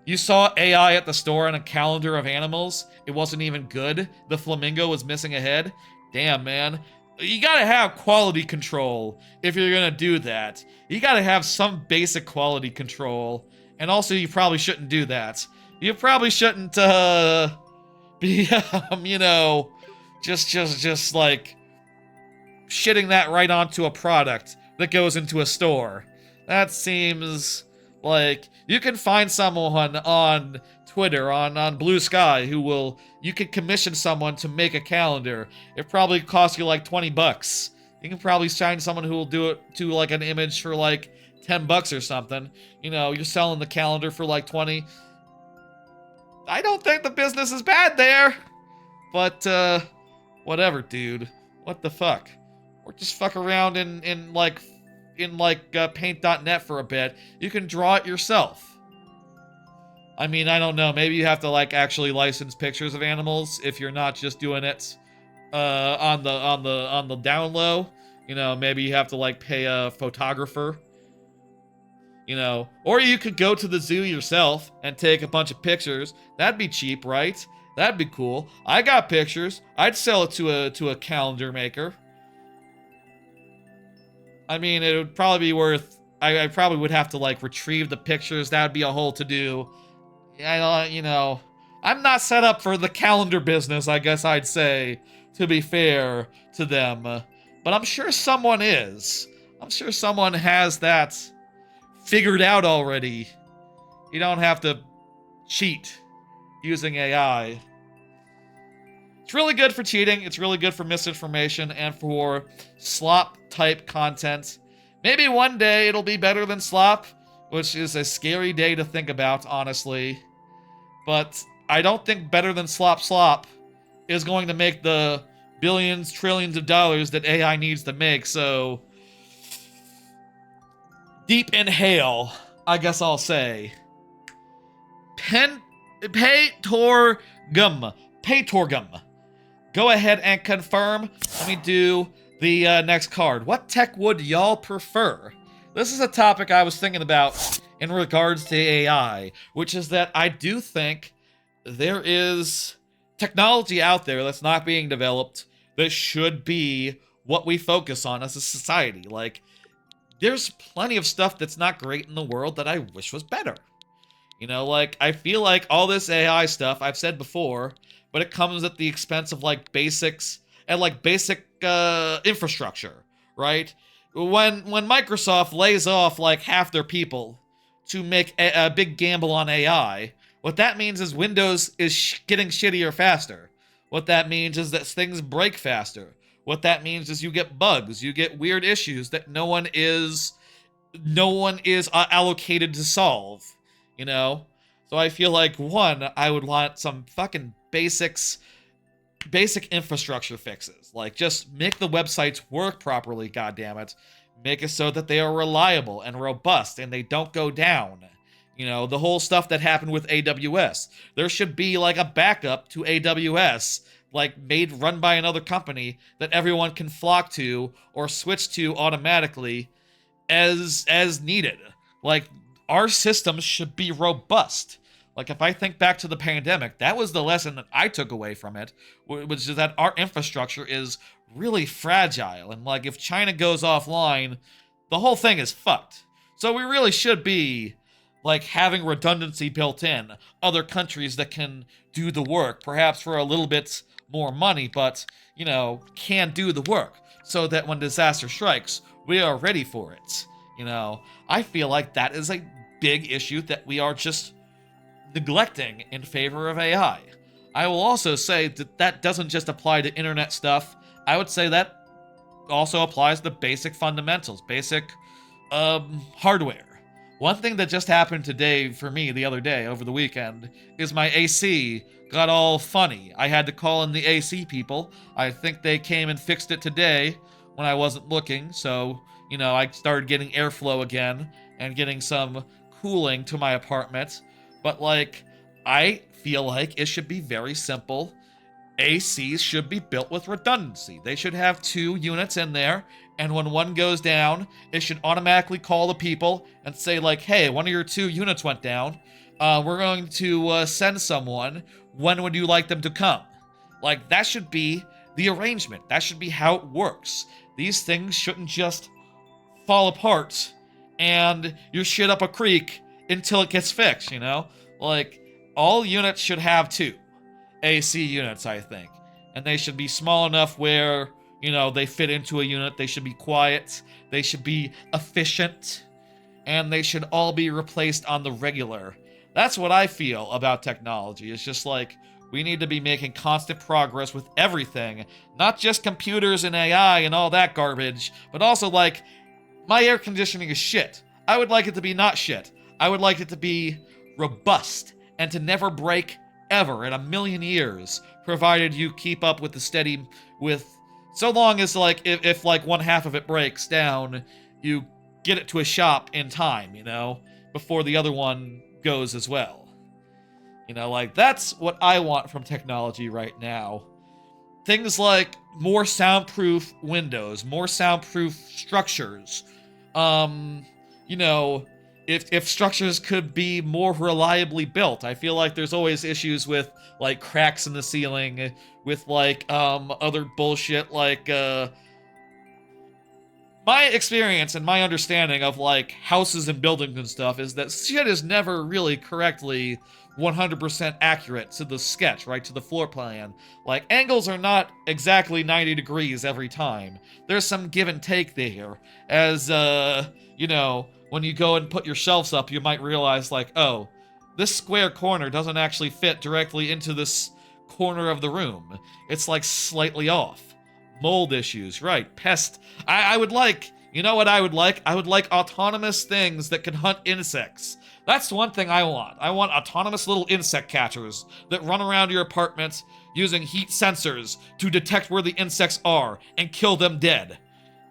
You saw AI at the store and a calendar of animals. It wasn't even good. The flamingo was missing a head. Damn, man. You gotta have quality control if you're gonna do that. You gotta have some basic quality control. And also, you probably shouldn't do that. You probably shouldn't, be, you know, just, like, shitting that right onto a product that goes into a store. That seems Like, you can find someone on Twitter, on Blue Sky, you can commission someone to make a calendar. It probably costs you like $20. You can probably find someone who will do it to like an image for like $10 or something. You know, you're selling the calendar for like 20. I don't think the business is bad there. But, whatever, dude. What the fuck? Or just fuck around in paint.net for a bit. You can draw it yourself. I mean, I don't know. Maybe you have to like actually license pictures of animals if you're not just doing it on the down low. You know, maybe you have to like pay a photographer. You know, or you could go to the zoo yourself and take a bunch of pictures. That'd be cheap, right? That'd be cool. I got pictures. I'd sell it to a calendar maker. I mean, it would probably be worth... I probably would have to, like, retrieve the pictures. That would be a whole to-do. You know, I'm not set up for the calendar business, I guess I'd say, to be fair to them. But I'm sure someone is. I'm sure someone has that figured out already. You don't have to cheat using AI. It's really good for cheating. It's really good for misinformation and for slop-type content. Maybe one day it'll be better than slop, which is a scary day to think about, honestly. But I don't think better than slop is going to make the billions, trillions of dollars that AI needs to make, so... Deep inhale, I guess I'll say. Paytorgum. Go ahead and confirm. Let me do the next card. What tech would y'all prefer? This is a topic I was thinking about in regards to AI, which is that I do think there is technology out there that's not being developed that should be what we focus on as a society. Like, there's plenty of stuff that's not great in the world that I wish was better. You know, like, I feel like all this AI stuff, I've said before, but it comes at the expense of, like, basics and, like, basic infrastructure, right? When Microsoft lays off, like, half their people to make a big gamble on AI, what that means is Windows is getting shittier faster. What that means is that things break faster. What that means is you get bugs, you get weird issues that no one is allocated to solve, you know? So I feel like, one, I would want some fucking basic infrastructure fixes. Like, just make the websites work properly, goddammit. Make it so that they are reliable and robust and they don't go down. You know, the whole stuff that happened with AWS. There should be, like, a backup to AWS, like, run by another company that everyone can flock to or switch to automatically as needed. Like, our systems should be robust. Like, if I think back to the pandemic, that was the lesson that I took away from it, which is that our infrastructure is really fragile. And, like, if China goes offline, the whole thing is fucked. So we really should be, like, having redundancy built in. Other countries that can do the work, perhaps for a little bit more money, but, you know, can do the work. So that when disaster strikes, we are ready for it. You know, I feel like that is a big issue that we are just neglecting in favor of AI. I will also say that that doesn't just apply to internet stuff. I would say that also applies to basic fundamentals, basic hardware. One thing that just happened today for me the other day over the weekend is my AC got all funny. I had to call in the AC people. I think they came and fixed it today when I wasn't looking, so, you know, I started getting airflow again and getting some cooling to my apartment. But, like, I feel like it should be very simple. ACs should be built with redundancy. They should have 2 units in there, and when one goes down, it should automatically call the people and say, like, hey, one of your 2 units went down. We're going to send someone. When would you like them to come? Like, that should be the arrangement. That should be how it works. These things shouldn't just fall apart and you shit up a creek until it gets fixed, you know? Like, all units should have 2 AC units, I think. And they should be small enough where, you know, they fit into a unit. They should be quiet. They should be efficient. and they should all be replaced on the regular. That's what I feel about technology. It's just like, we need to be making constant progress with everything, not just computers and AI and all that garbage, but also like, my air conditioning is shit. I would like it to be not shit. I would like it to be robust and to never break ever in a million years, provided you keep up with the steady, so long as like, if like one half of it breaks down, you get it to a shop in time, you know, before the other one goes as well. You know, like, that's what I want from technology right now. Things like more soundproof windows, more soundproof structures. You know, if structures could be more reliably built. I feel like there's always issues with, like, cracks in the ceiling, with, like, other bullshit, like, my experience and my understanding of, like, houses and buildings and stuff is that shit is never really correctly 100% accurate to the sketch, right? To the floor plan. Like, angles are not exactly 90 degrees every time. There's some give and take there. As, you know, when you go and put your shelves up, you might realize, like, oh, this square corner doesn't actually fit directly into this corner of the room. It's, like, slightly off. Mold issues, right, pest. I would like, you know what I would like? I would like autonomous things that can hunt insects. That's one thing I want. I want autonomous little insect catchers that run around your apartment using heat sensors to detect where the insects are and kill them dead.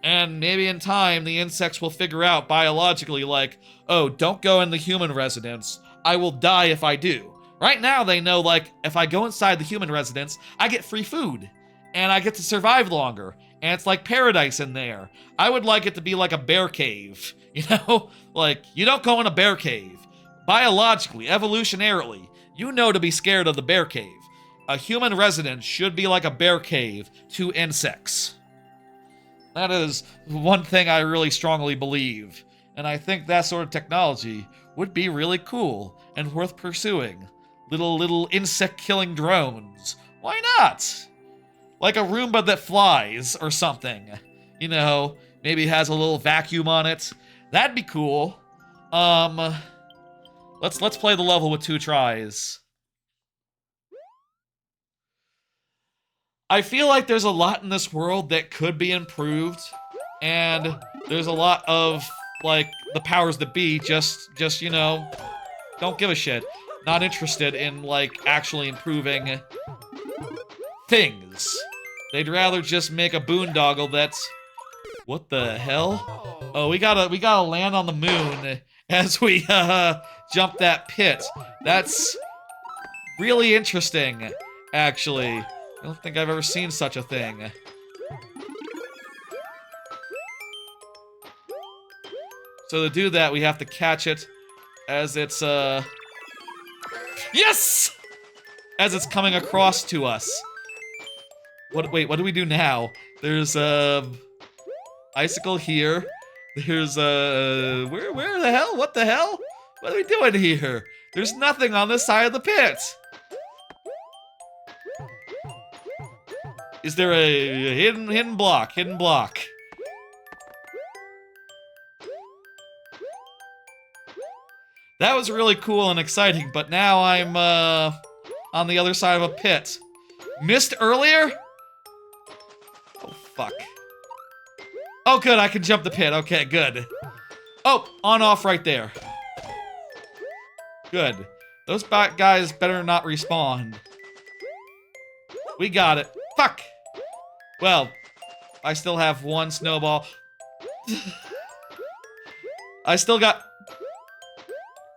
And maybe in time, the insects will figure out biologically, like, oh, don't go in the human residence. I will die if I do. Right now, they know, like, if I go inside the human residence, I get free food. And I get to survive longer. And it's like paradise in there. I would like it to be like a bear cave. You know? Like, you don't go in a bear cave. Biologically, evolutionarily, you know to be scared of the bear cave. A human residence should be like a bear cave to insects. That is one thing I really strongly believe. And I think that sort of technology would be really cool and worth pursuing. Little insect-killing drones. Why not? Like a Roomba that flies, or something. You know, maybe has a little vacuum on it. That'd be cool. Let's play the level with 2 tries. I feel like there's a lot in this world that could be improved, and there's a lot of, like, the powers that be just, you know, don't give a shit. Not interested in, like, actually improving things. They'd rather just make a boondoggle that's... What the hell? Oh, we gotta land on the moon as we, jump that pit. That's really interesting, actually. I don't think I've ever seen such a thing. So to do that, we have to catch it as it's, Yes! As it's coming across to us. Wait, what do we do now? There's, icicle here. There's, where the hell? What the hell? What are we doing here? There's nothing on this side of the pit. Is there a hidden block? Hidden block. That was really cool and exciting, but now I'm, on the other side of a pit. Missed earlier? Oh, fuck. Oh, good, I can jump the pit. Okay, good. Oh, on-off right there. Good. Those guys better not respawn. We got it. Fuck! Well, I still have 1 snowball. I still got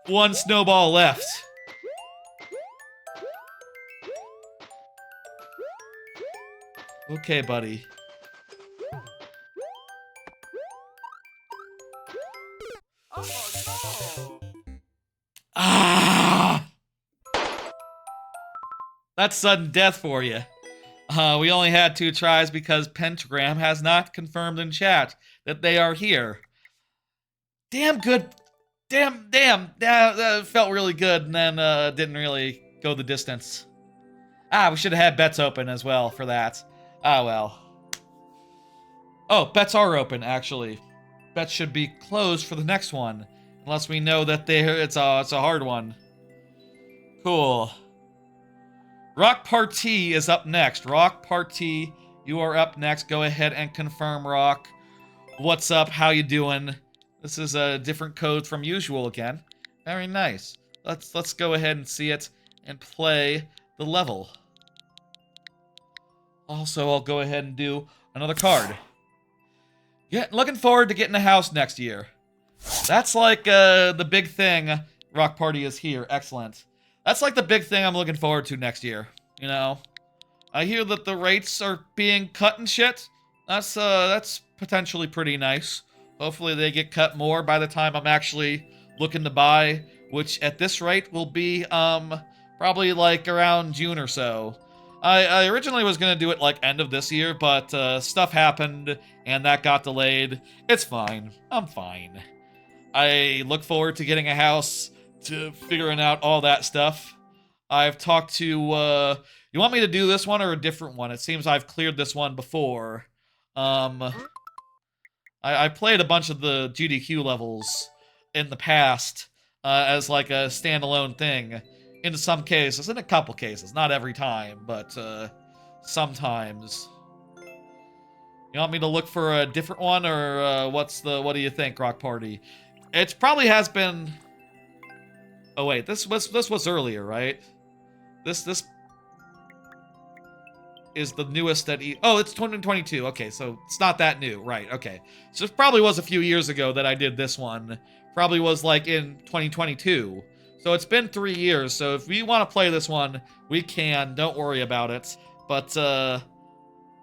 1 snowball left. Okay, buddy. Ah! That's sudden death for you. We only had 2 tries because Pentagram has not confirmed in chat that they are here. Damn good. Damn. That felt really good and then didn't really go the distance. Ah, we should have had bets open as well for that. Ah, well. Oh, bets are open, actually. Bets should be closed for the next one. Unless we know that it's a hard one. Cool. Rock Party is up next. Rock Party, you are up next. Go ahead and confirm, Rock. What's up? How you doing? This is a different code from usual again. Very nice. Let's go ahead and see it and play the level. Also, I'll go ahead and do another card. Yeah, looking forward to getting a house next year. That's like the big thing. Rock Party is here. Excellent. That's like the big thing I'm looking forward to next year. You know, I hear that the rates are being cut and shit. That's potentially pretty nice. Hopefully they get cut more by the time I'm actually looking to buy, which at this rate will be probably like around June or so. I originally was gonna do it like end of this year, but stuff happened and that got delayed. It's fine. I'm fine. I look forward to getting a house, to figuring out all that stuff. I've talked to, you want me to do this one or a different one? It seems I've cleared this one before. I played a bunch of the GDQ levels in the past as like a standalone thing. In some cases, in a couple cases, not every time, but sometimes. You want me to look for a different one, or what do you think, Rock Party? It probably has been. Oh wait, this was earlier, right? This is the newest that oh, it's 2022. Okay, so it's not that new, right? Okay, so it probably was a few years ago that I did this one. Probably was like in 2022. So it's been 3 years. So if we want to play this one, we can. Don't worry about it. But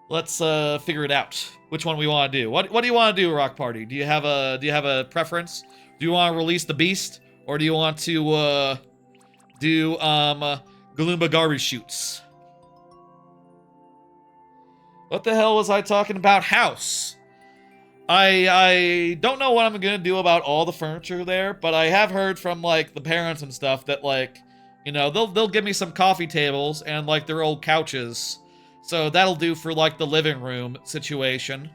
let's figure it out. Which one we want to do? What do you want to do, Rock Party? Do you have a preference? Do you want to release the beast, or do you want to do Galumba garbage shoots? What the hell was I talking about? House. I don't know what I'm gonna do about all the furniture there, but I have heard from like the parents and stuff that like, you know, they'll give me some coffee tables and like their old couches. So that'll do for like the living room situation.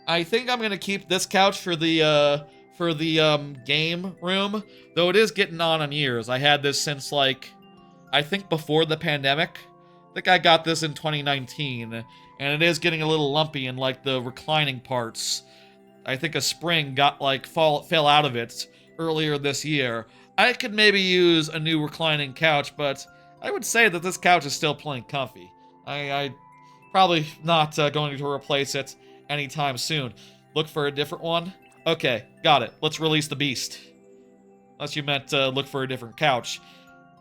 I think I'm gonna keep this couch for the game room, though it is getting on years. I had this since like, I think before the pandemic. I think I got this in 2019, and it is getting a little lumpy in like the reclining parts. I think a spring got like fell out of it earlier this year. I could maybe use a new reclining couch, but I would say that this couch is still plenty comfy. I probably not going to replace it anytime soon. Look for a different one. Okay, got it. Let's release the beast. Unless you meant look for a different couch.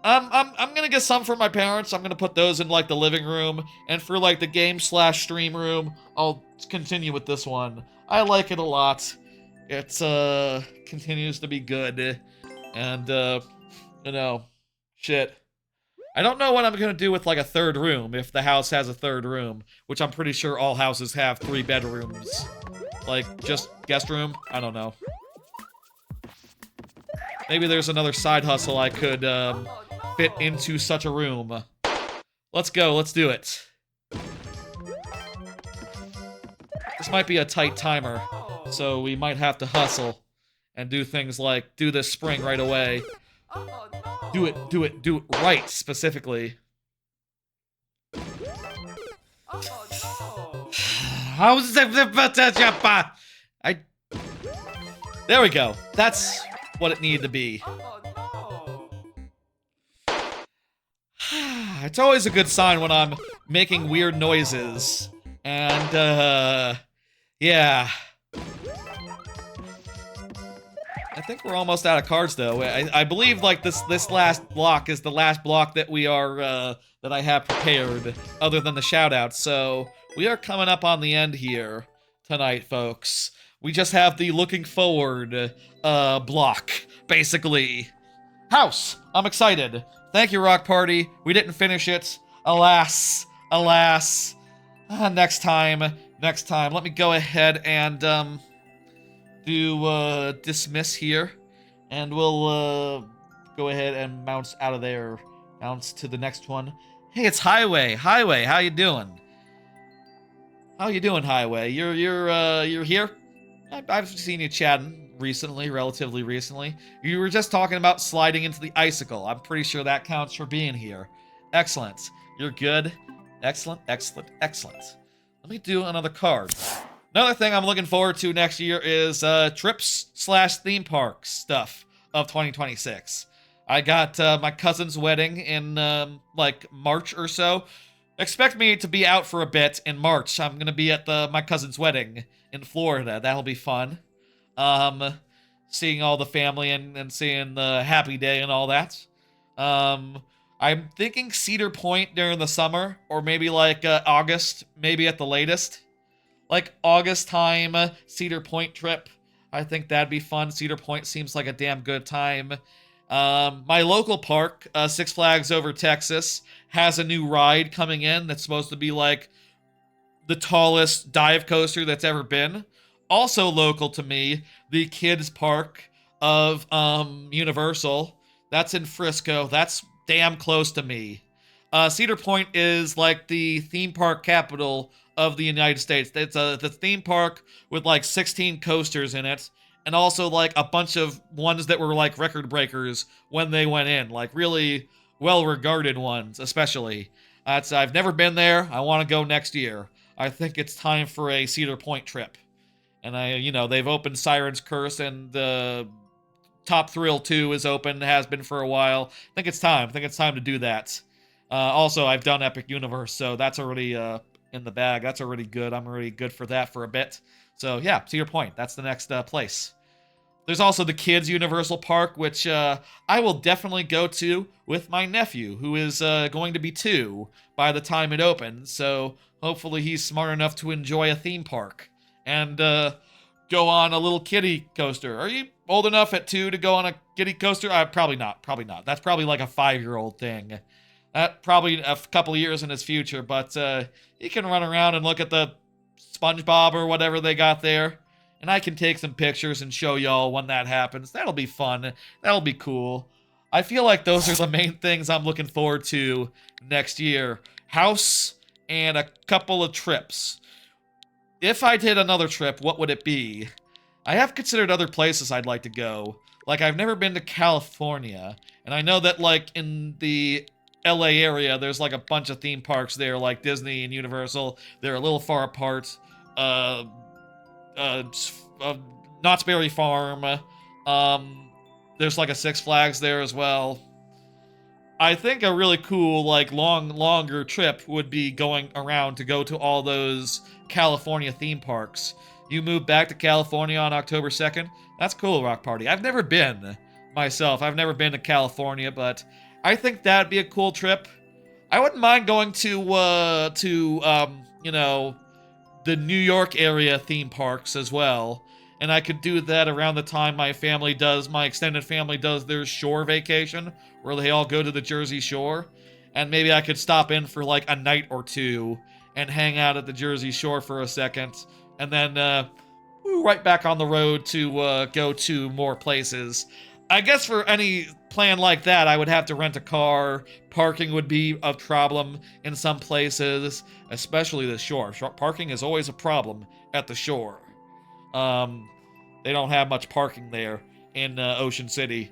I'm gonna get some for my parents. I'm gonna put those in like the living room, and for like the game/stream room, I'll continue with this one. I like it a lot. It continues to be good, and you know, shit. I don't know what I'm gonna do with like a third room if the house has a third room, which I'm pretty sure all houses have 3 bedrooms. Like just guest room. I don't know. Maybe there's another side hustle I could fit into such a room. Let's go, let's do it. This might be a tight timer, so we might have to hustle and do things like do this spring right away. Do it right, specifically. There we go. That's what it needed to be. It's always a good sign when I'm making weird noises. And, yeah. I think we're almost out of cards, though. I believe, like, this last block is the last block that we are, that I have prepared, other than the shoutouts. So, we are coming up on the end here tonight, folks. We just have the looking forward, block, basically. House! I'm excited. Thank you, Rock Party. We didn't finish it. Alas. Alas. Next time. Next time. Let me go ahead and, do, dismiss here. And we'll, go ahead and bounce out of there. Bounce to the next one. Hey, it's Highway. Highway, how you doing? How you doing, Highway? You're here? I've seen you chatting recently, relatively recently. You were just talking about sliding into the icicle. I'm pretty sure that counts for being here. Excellent. You're good. Excellent, excellent, excellent. Let me do another card. Another thing I'm looking forward to next year is trips/theme park stuff of 2026. I got my cousin's wedding in like March or so. Expect me to be out for a bit in March. I'm gonna be at my cousin's wedding in Florida. That'll be fun. Seeing all the family and seeing the happy day and all that. I'm thinking Cedar Point during the summer, or maybe like August, maybe at the latest. Like August time, Cedar Point trip. I think that'd be fun. Cedar Point seems like a damn good time. My local park, Six Flags Over Texas, has a new ride coming in that's supposed to be like the tallest dive coaster that's ever been. Also local to me, the kids park of Universal. That's in Frisco. That's damn close to me. Cedar Point is like the theme park capital of the United States. It's the theme park with like 16 coasters in it, and also like a bunch of ones that were like record breakers when they went in, like really well-regarded ones, especially. I've never been there. I want to go next year. I think it's time for a Cedar Point trip. And they've opened Siren's Curse, and the Top Thrill 2 is open, has been for a while. I think it's time to do that. Also, I've done Epic Universe, so that's already in the bag. That's already good. I'm already good for that for a bit. So yeah, Cedar Point, that's the next place. There's also the Kids Universal Park, which I will definitely go to with my nephew, who is going to be 2 by the time it opens. So hopefully he's smart enough to enjoy a theme park and go on a little kiddie coaster. Are you old enough at 2 to go on a kiddie coaster? Probably not. That's probably like a 5-year-old thing. That probably a couple of years in his future, but he can run around and look at the SpongeBob or whatever they got there. And I can take some pictures and show y'all when that happens. That'll be fun. That'll be cool. I feel like those are the main things I'm looking forward to next year. House and a couple of trips. If I did another trip, what would it be? I have considered other places I'd like to go. Like, I've never been to California. And I know that, like, in the LA area, there's, like, a bunch of theme parks there, like Disney and Universal. They're a little far apart. Knott's Berry Farm. There's like a Six Flags there as well. I think a really cool, like, longer trip would be going around to go to all those California theme parks. You move back to California on October 2nd. That's cool, Rock Party. I've never been myself. I've never been to California, but I think that'd be a cool trip. I wouldn't mind going to the New York area theme parks as well. And I could do that around the time my extended family does their shore vacation, where they all go to the Jersey Shore. And maybe I could stop in for like a night or 2 and hang out at the Jersey Shore for a second. And then right back on the road to go to more places. I guess for any plan like that, I would have to rent a car. Parking would be a problem in some places, especially the shore. Parking is always a problem at the shore. They don't have much parking there in Ocean City.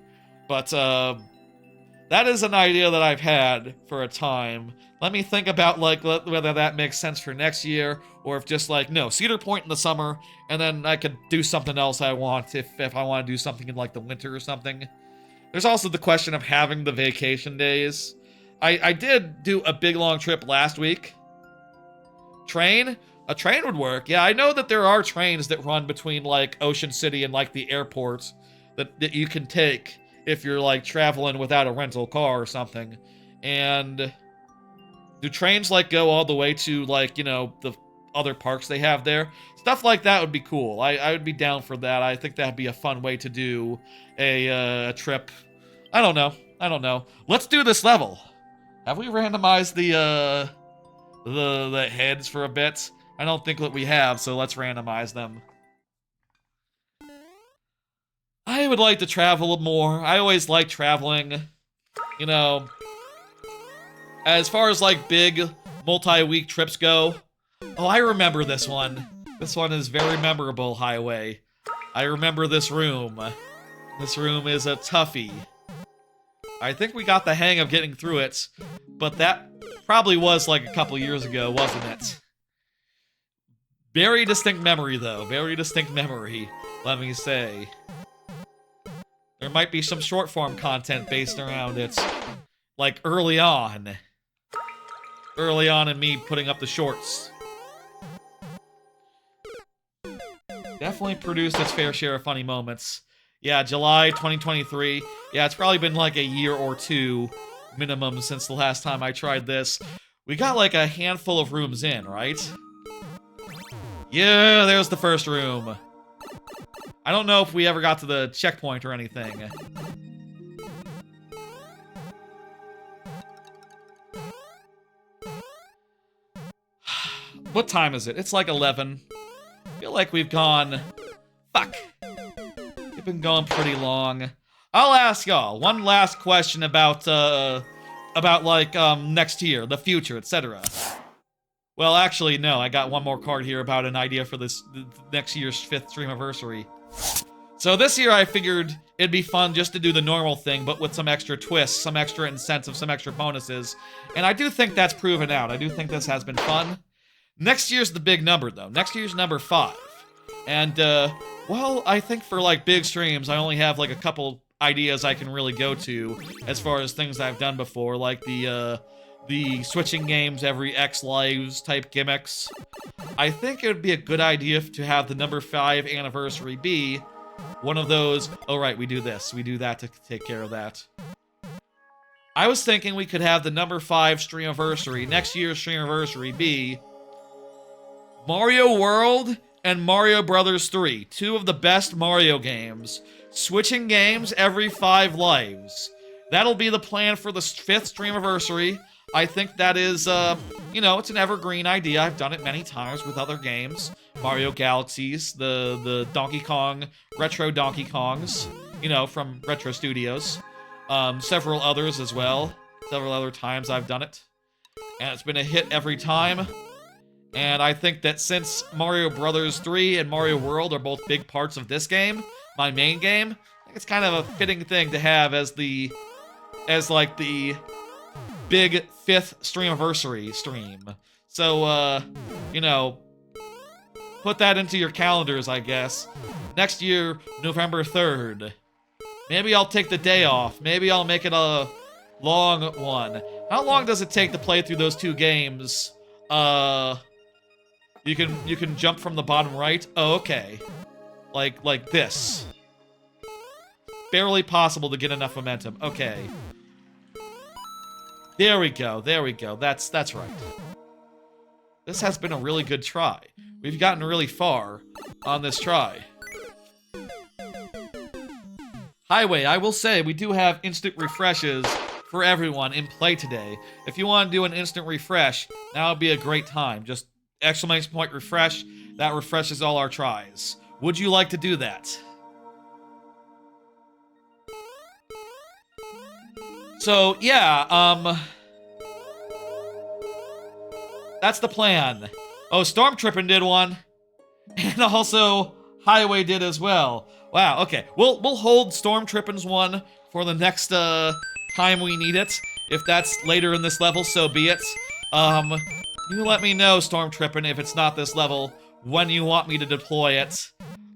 But that is an idea that I've had for a time. Let me think about like whether that makes sense for next year, or if just like, no, Cedar Point in the summer, and then I could do something else I want if I want to do something in like the winter or something. There's also the question of having the vacation days. I did do a big long trip last week. Train? A train would work. Yeah, I know that there are trains that run between like Ocean City and like the airport that you can take if you're like traveling without a rental car or something. And do trains like go all the way to like, the other parks they have there? Stuff like that would be cool. I would be down for that. I think that'd be a fun way to do a trip. I don't know. Let's do this level. Have we randomized the heads for a bit? I don't think that we have, so let's randomize them. I would like to travel more. I always like traveling. As far as like big multi-week trips go. Oh, I remember this one. This one is very memorable, Highway. I remember this room. This room is a toughie. I think we got the hang of getting through it, but that probably was like a couple years ago, wasn't it? Very distinct memory, though. Very distinct memory, let me say. There might be some short-form content based around it, like early on. Early on in me putting up the shorts. Definitely produced its fair share of funny moments. Yeah, July 2023. Yeah, it's probably been like a year or two minimum since the last time I tried this. We got like a handful of rooms in, right? Yeah, there's the first room. I don't know if we ever got to the checkpoint or anything. What time is it? It's like 11. I feel like we've gone... Fuck. We've been going pretty long. I'll ask y'all one last question about like, next year, the future, etc. Well, actually, no. I got one more card here about an idea for this next year's 5th Streamiversary. So this year I figured it'd be fun just to do the normal thing, but with some extra twists, some extra incentive, some extra bonuses. And I do think that's proven out. I do think this has been fun. Next year's the big number, though. Next year's number 5. And, well, I think for, like, big streams, I only have, like, a couple ideas I can really go to as far as things I've done before, like the switching games every X lives type gimmicks. I think it would be a good idea to have the number 5 anniversary be one of those, oh right, we do this, we do that to take care of that. I was thinking we could have the number 5 Streamiversary, next year's Streamiversary, be Mario World and Mario Brothers 3, 2 of the best Mario games, switching games every 5 lives. That'll be the plan for the 5th Streamiversary. I think that is, you know, it's an evergreen idea. I've done it many times with other games. Mario Galaxies, the Donkey Kong, retro Donkey Kongs, you know, from Retro Studios. Several others as well. Several other times I've done it. And it's been a hit every time. And I think that since Mario Brothers 3 and Mario World are both big parts of this game, my main game, I think it's kind of a fitting thing to have as like the big 5th Streamiversary stream. So, you know, put that into your calendars, I guess. Next year, November 3rd. Maybe I'll take the day off. Maybe I'll make it a long one. How long does it take to play through those 2 games? You can jump from the bottom right? Oh, okay. Like this. Barely possible to get enough momentum. Okay. There we go. There we go. That's right. This has been a really good try. We've gotten really far on this try. Highway, I will say, we do have instant refreshes for everyone in play today. If you want to do an instant refresh, now would be a great time. Just exclamation point refresh. That refreshes all our tries. Would you like to do that? So, yeah, that's the plan. Oh, Storm Trippin' did one. And also, Highway did as well. Wow, okay. We'll hold Storm Trippin's one for the next, time we need it. If that's later in this level, so be it. You let me know, Storm Trippin', if it's not this level, when you want me to deploy it.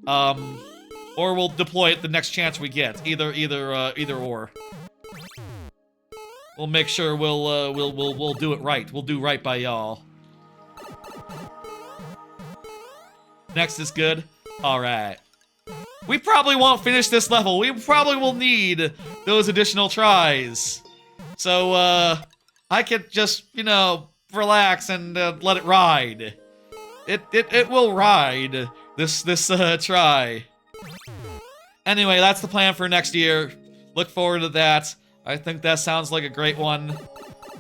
Or we'll deploy it the next chance we get. Either or. We'll make sure we'll do it right. We'll do right by y'all. Next is good? Alright. We probably won't finish this level. We probably will need those additional tries. So, I could just, you know, relax and let it ride. It will ride this try. Anyway, that's the plan for next year. Look forward to that. I think that sounds like a great one.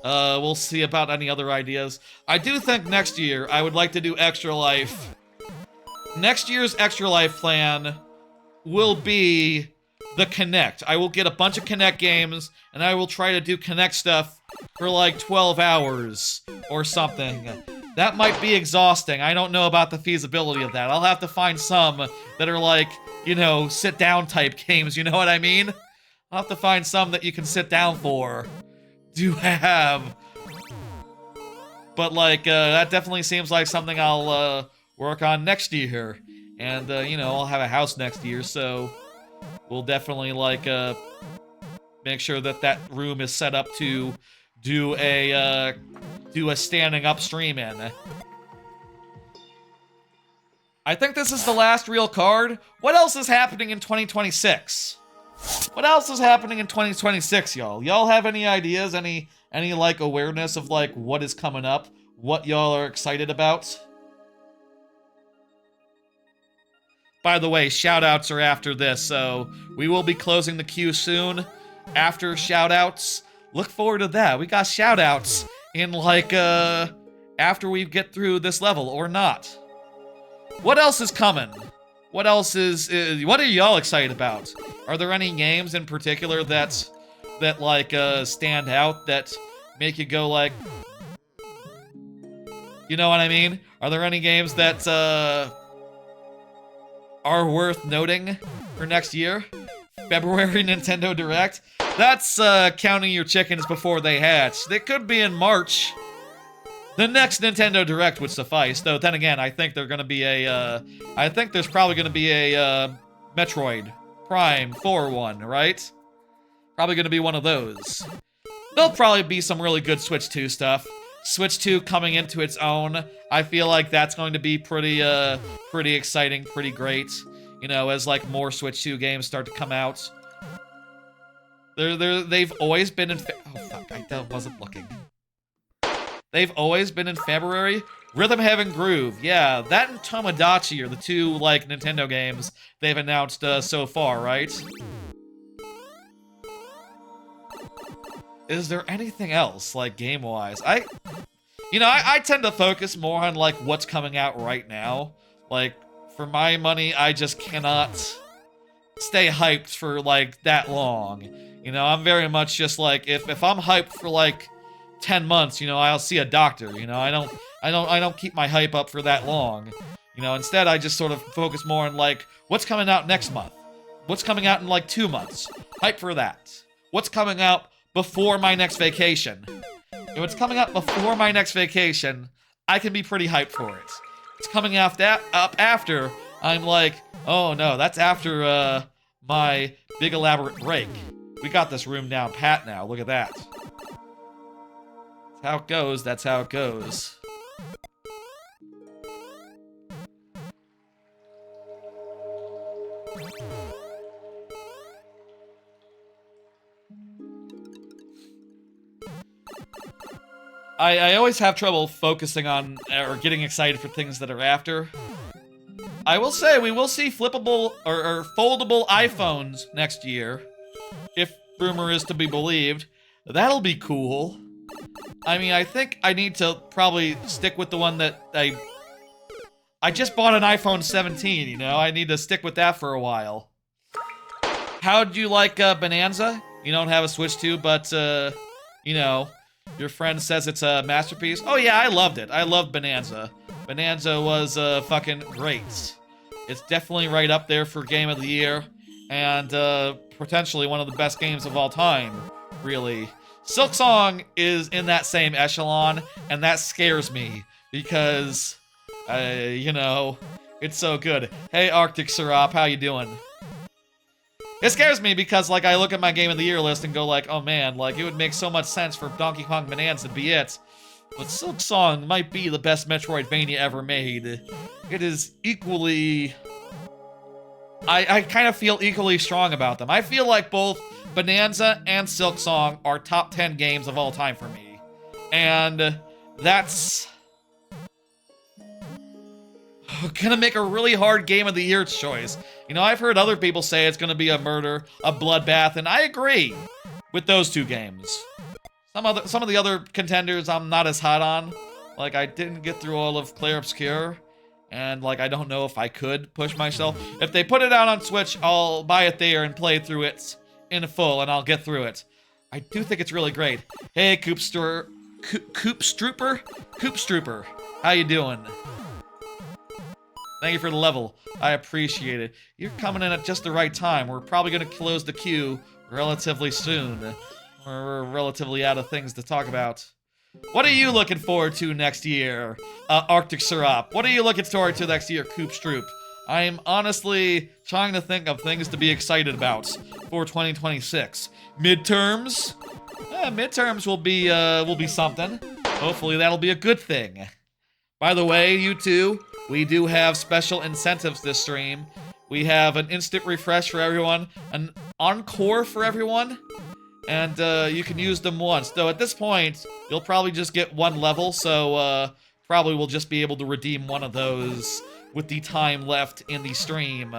We'll see about any other ideas. I do think next year I would like to do Extra Life. Next year's Extra Life plan will be the Connect. I will get a bunch of Connect games, and I will try to do Connect stuff for like 12 hours or something. that might be exhausting. I don't know about the feasibility of that. I'll have to find some that are like, you know, sit-down type games, you know what I mean? I'll have to find some that you can sit down for. Do have. But, like, that definitely seems like something I'll, work on next year. And, you know, I'll have a house next year, so we'll definitely, like, make sure that that room is set up to do a standing up stream in. I think this is the last real card. What else is happening in 2026? What else is happening in 2026, y'all? Y'all have any ideas, any like awareness of like what is coming up? What y'all are excited about? By the way, shoutouts are after this, so we will be closing the queue soon. After shoutouts, look forward to that. We got shoutouts in like after we get through this level or not. What else is coming? What else is what are y'all excited about? Are there any games in particular that like stand out that make you go like, you know what I mean? Are there any games that are worth noting for next year? February Nintendo Direct? That's counting your chickens before they hatch. They could be in March. The next Nintendo Direct would suffice, though then again, I think there's probably gonna be a Metroid Prime 4 one, right? Probably gonna be one of those. There'll probably be some really good Switch 2 stuff. Switch 2 coming into its own. I feel like that's going to be pretty exciting, pretty great. You know, as like more Switch 2 games start to come out. They've always been in oh fuck, I wasn't looking. They've always been in February. Rhythm Heaven Groove, yeah, that and Tomodachi are the two like Nintendo games they've announced so far, right? Is there anything else, like, game-wise? I tend to focus more on, like, what's coming out right now. Like, for my money, I just cannot stay hyped for, like, that long. You know, I'm very much just, like, if I'm hyped for, like, 10 months, you know, I'll see a doctor, you know? I don't keep my hype up for that long. You know, instead, I just sort of focus more on, like, what's coming out next month? What's coming out in, like, 2 months? Hype for that. What's coming out before my next vacation? If it's coming up before my next vacation, I can be pretty hyped for it. It's coming up after, I'm like, oh no, that's after my big elaborate break. We got this room down pat now, look at that. That's how it goes, that's how it goes. I always have trouble focusing on or getting excited for things that are after. I will say we will see flippable or foldable iPhones next year, if rumor is to be believed. That'll be cool. I mean, I think I need to probably stick with the one that I just bought an iPhone 17, you know? I need to stick with that for a while. How'd you like Bonanza? You don't have a Switch 2, but you know, your friend says it's a masterpiece. Oh yeah, I loved it. I loved Bonanza. Bonanza was fucking great. It's definitely right up there for Game of the Year, and potentially one of the best games of all time, really. Silksong is in that same echelon, and that scares me, because, you know, it's so good. Hey, Arctic Syrup, how you doing? It scares me because, like, I look at my Game of the Year list and go like, oh man, like, it would make so much sense for Donkey Kong Bonanza to be it. But Silksong might be the best Metroidvania ever made. It is equally... I kind of feel equally strong about them. I feel like both Bonanza and Silksong are top 10 games of all time for me. And that's... gonna make a really hard Game of the Year choice. You know, I've heard other people say it's gonna be a murder, a bloodbath, and I agree with those two games. Some of the other contenders I'm not as hot on. Like, I didn't get through all of Clair Obscur, and like, I don't know if I could push myself. If they put it out on Switch, I'll buy it there and play through it in full, and I'll get through it. I do think it's really great. Hey, Coopster. Coopstrooper? Coopstrooper, how you doing? Thank you for the level. I appreciate it. You're coming in at just the right time. We're probably going to close the queue relatively soon. We're relatively out of things to talk about. What are you looking forward to next year, Arctic Syrup? What are you looking forward to next year, Coopstroop? I am honestly trying to think of things to be excited about for 2026. Midterms? Midterms will be something. Hopefully that'll be a good thing. By the way, you two, we do have special incentives this stream. We have an instant refresh for everyone, an encore for everyone, and you can use them once. Though at this point, you'll probably just get one level, so probably we'll just be able to redeem one of those with the time left in the stream.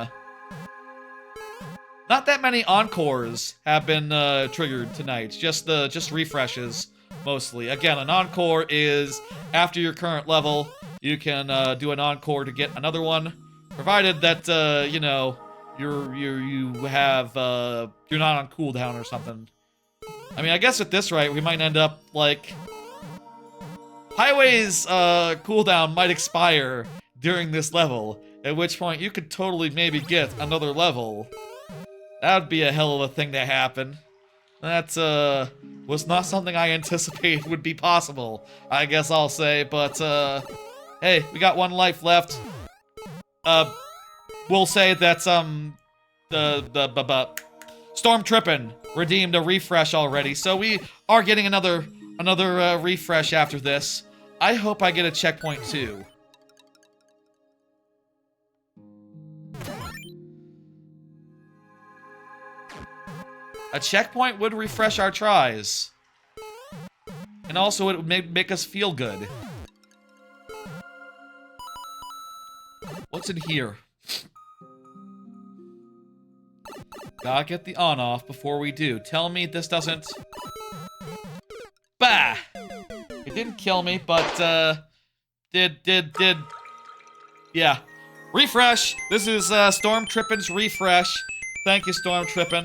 Not that many encores have been triggered tonight, just refreshes, mostly. Again, an encore is after your current level, you can do an encore to get another one, provided that you know you have you're not on cooldown or something. I mean, I guess at this rate we might end up like Highway's cooldown might expire during this level, at which point you could totally maybe get another level. That would be a hell of a thing to happen. That was not something I anticipated would be possible, I guess I'll say, but hey, we got one life left. We'll say that Storm Trippin' redeemed a refresh already, so we are getting another refresh after this. I hope I get a checkpoint too. A checkpoint would refresh our tries. And also it would make us feel good. What's in here? Gotta get the on-off before we do. Tell me this doesn't... Bah! It didn't kill me, but, yeah. Refresh! This is, Storm Trippin's refresh. Thank you, Storm Trippin.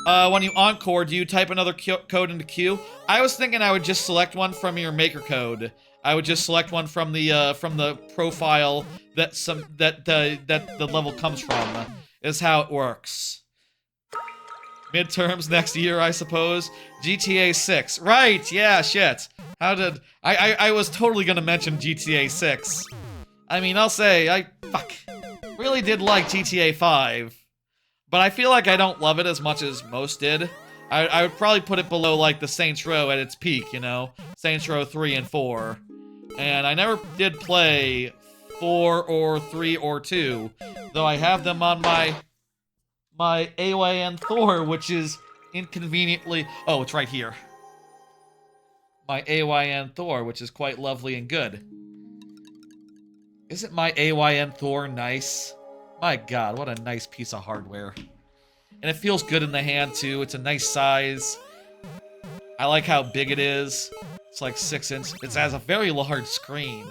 When you encore, do you type another code into queue? I was thinking I would just select one from your maker code. I would just select one from the profile that the level comes from. Is how it works. Midterms next year, I suppose. GTA 6. Right, yeah, shit. How did... I was totally gonna mention GTA 6. I mean, I'll say, I really did like GTA 5. But I feel like I don't love it as much as most did. I would probably put it below, like, the Saints Row at its peak, you know? Saints Row 3 and 4. And I never did play 4 or 3 or 2. Though I have them on my AYN Thor, which is inconveniently... Oh, it's right here. My AYN Thor, which is quite lovely and good. Isn't my AYN Thor nice? My god, what a nice piece of hardware. And it feels good in the hand, too. It's a nice size. I like how big it is. It's like 6 inches. It has a very large screen.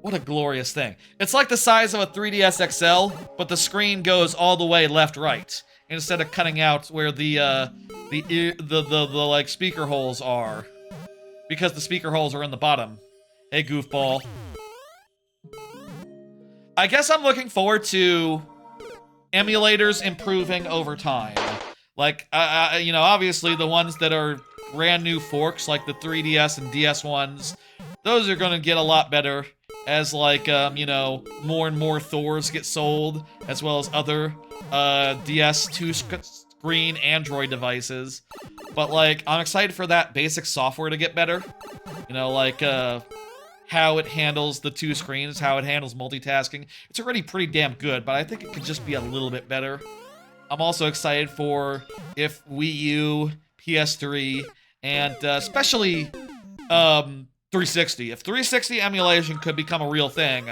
What a glorious thing. It's like the size of a 3DS XL, but the screen goes all the way left-right. Instead of cutting out where the like, speaker holes are. Because the speaker holes are in the bottom. Hey, goofball. I guess I'm looking forward to emulators improving over time. Like, you know, obviously the ones that are brand new forks, like the 3DS and DS ones, those are gonna get a lot better as, like, you know, more and more Thors get sold, as well as other DS 2-screen Android devices. But, like, I'm excited for that basic software to get better. You know, like, how it handles the 2 screens, how it handles multitasking. It's already pretty damn good, but I think it could just be a little bit better. I'm also excited for if Wii U, PS3, and especially 360. If 360 emulation could become a real thing,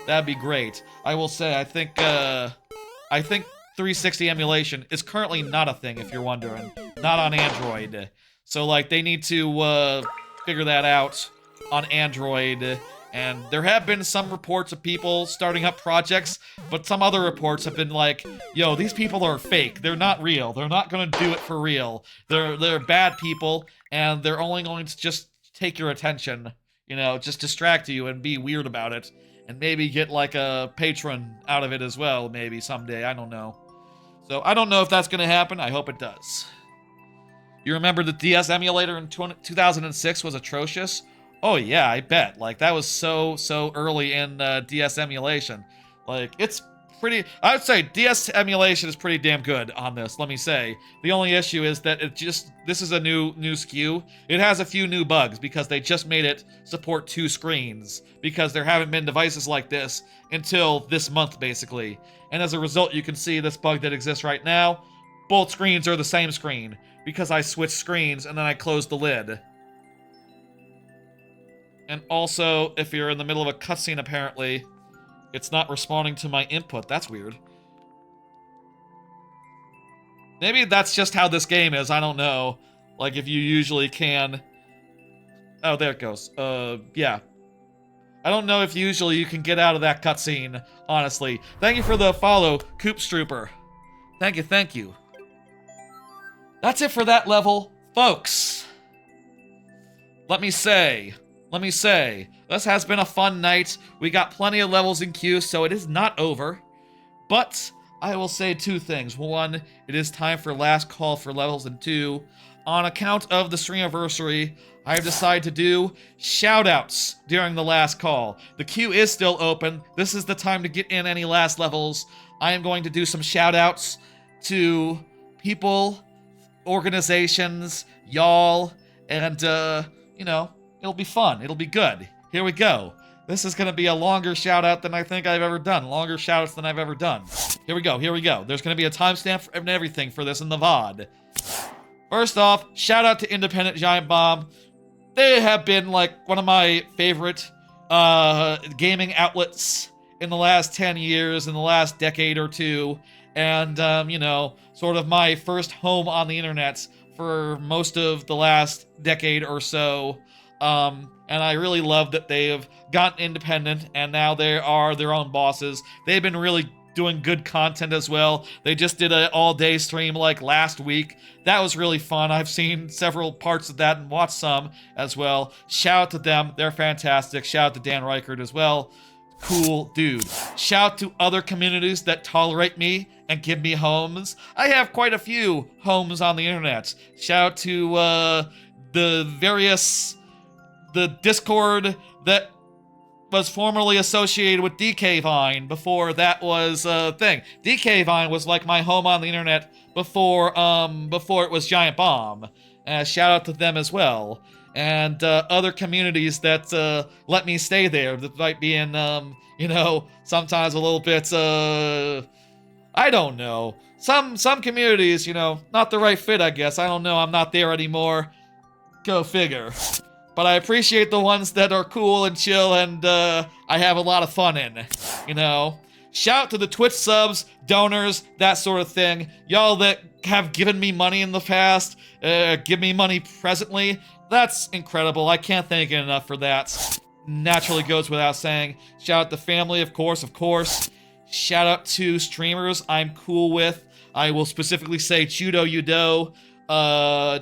that'd be great. I will say, I think 360 emulation is currently not a thing, if you're wondering. Not on Android. So, like, they need to figure that out on Android, and there have been some reports of people starting up projects, but some other reports have been like, yo, these people are fake, they're not real, they're not gonna do it for real, they're bad people, and they're only going to just take your attention, just distract you and be weird about it, and maybe get like a patron out of it as well, maybe someday, I don't know. So I don't know if that's gonna happen, I hope it does. You remember the DS emulator in 2006 was atrocious? Oh yeah, I bet. Like, that was so early in DS emulation. Like, it's pretty... I would say DS emulation is pretty damn good on this, let me say. The only issue is that this is a new SKU. It has a few new bugs because they just made it support 2 screens, because there haven't been devices like this until this month, basically. And as a result, you can see this bug that exists right now. Both screens are the same screen, because I switched screens and then I closed the lid. And also, if you're in the middle of a cutscene, apparently, it's not responding to my input. That's weird. Maybe that's just how this game is, I don't know. Like, if you usually can... Oh, there it goes. Yeah. I don't know if usually you can get out of that cutscene, honestly. Thank you for the follow, Coopstrooper. Thank you, thank you. That's it for that level, folks. Let me say, this has been a fun night. We got plenty of levels in queue, so it is not over. But I will say 2 things. 1, it is time for last call for levels, and 2, on account of the Streamiversary, I have decided to do shoutouts during the last call. The queue is still open. This is the time to get in any last levels. I am going to do some shoutouts to people, organizations, y'all, and, it'll be fun. It'll be good. Here we go. This is going to be a longer shout-out than I think I've ever done. Longer shout-outs than I've ever done. Here we go. There's going to be a timestamp and everything for this in the VOD. First off, shout-out to Independent Giant Bomb. They have been, like, one of my favorite gaming outlets in the last 10 years, in the last decade or two. And, sort of my first home on the internet for most of the last decade or so. And I really love that they have gotten independent, and now they are their own bosses. They've been really doing good content as well. They just did an all-day stream, like, last week. That was really fun. I've seen several parts of that and watched some as well. Shout out to them. They're fantastic. Shout out to Dan Reichert as well. Cool dude. Shout out to other communities that tolerate me and give me homes. I have quite a few homes on the internet. Shout out to the Discord that was formerly associated with DK Vine before that was a thing. DK Vine was like my home on the internet before it was Giant Bomb. Shout out to them as well. And other communities that let me stay there, despite being, sometimes a little bit, I don't know. Some communities, not the right fit, I guess. I don't know, I'm not there anymore. Go figure. But I appreciate the ones that are cool and chill and I have a lot of fun in, Shout out to the Twitch subs, donors, that sort of thing. Y'all that have given me money in the past, give me money presently. That's incredible. I can't thank you enough for that. Naturally goes without saying. Shout out to family, of course. Shout out to streamers I'm cool with. I will specifically say Judo Udo,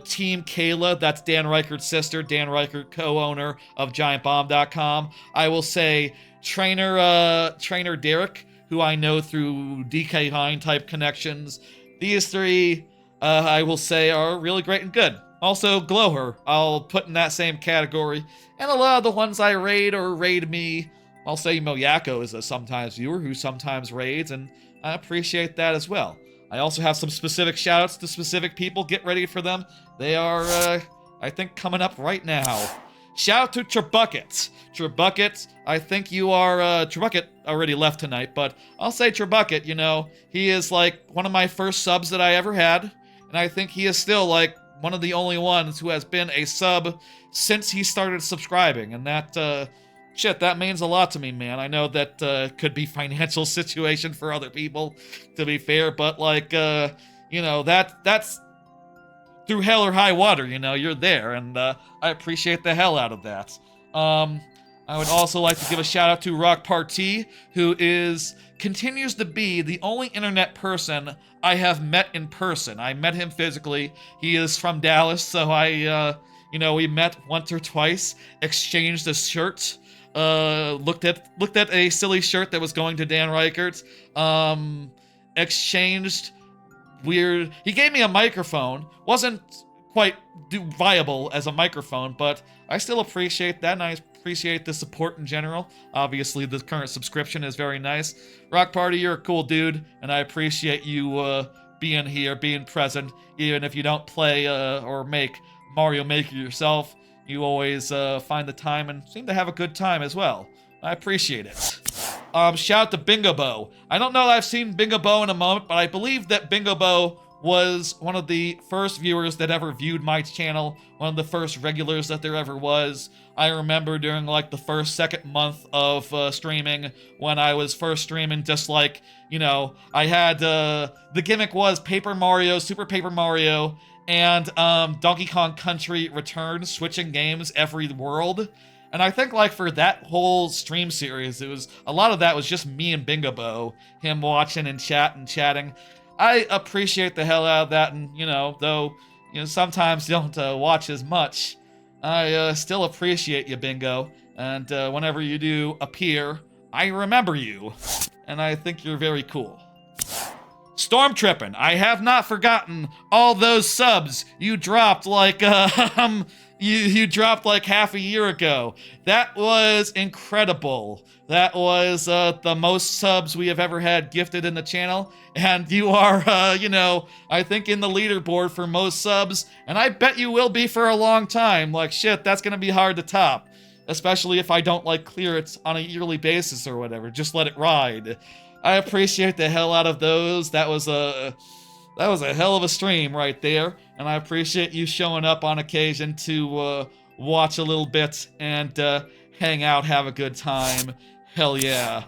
Team Kayla, that's Dan Reichert's sister, Dan Reichert, co-owner of GiantBomb.com. I will say Trainer Derek, who I know through DK Hine type connections. These 3, I will say, are really great and good. Also, Glowher, I'll put in that same category. And a lot of the ones I raid or raid me, I'll say Moyako is a sometimes viewer who sometimes raids, and I appreciate that as well. I also have some specific shoutouts to specific people. Get ready for them. They are, I think, coming up right now. Shout out to Trebucket. Trebucket, I think you are, Trebucket already left tonight, but I'll say Trebucket, he is, like, one of my first subs that I ever had, and I think he is still, like, one of the only ones who has been a sub since he started subscribing, and that, that means a lot to me, man. I know that, could be financial situation for other people, to be fair, but, like, that's through hell or high water, you're there, and, I appreciate the hell out of that. I would also like to give a shout out to Rock Party, who continues to be the only internet person I have met in person. I met him physically. He is from Dallas, so I You know, we met once or twice, exchanged a shirt, looked at a silly shirt that was going to Dan Reichert, exchanged weird. He gave me a microphone. Wasn't quite viable as a microphone, but I still appreciate that, and I appreciate the support in general. Obviously, the current subscription is very nice. Rock Party, you're a cool dude, and I appreciate you being here, being present, even if you don't play or make Mario Maker yourself. You always find the time and seem to have a good time as well. I appreciate it. Shout out to Bingo Bo. I don't know that I've seen Bingo Bo in a moment, but I believe that Bingo Bo was one of the first viewers that ever viewed my channel, one of the first regulars that there ever was. I remember during like the second month of streaming, when I was first streaming, just like, you know, I had, the gimmick was Paper Mario, Super Paper Mario, and Donkey Kong Country Returns, switching games every world. And I think, like, for that whole stream series, it was, a lot of that was just me and Bingo Bo, him watching and chatting. I appreciate the hell out of that, and, you know, though, you know, sometimes you don't watch as much, I still appreciate you, Bingo, and whenever you do appear, I remember you, and I think you're very cool. Storm Trippin', I have not forgotten all those subs you dropped like, you dropped like half a year ago. That was incredible. That was the most subs we have ever had gifted in the channel, and you are, you know, I think in the leaderboard for most subs, and I bet you will be for a long time. Like, shit, that's gonna be hard to top, especially if I don't, like, clear it on a yearly basis or whatever. Just let it ride. I appreciate the hell out of those. That was a hell of a stream right there, and I appreciate you showing up on occasion to watch a little bit and hang out, have a good time. Hell yeah.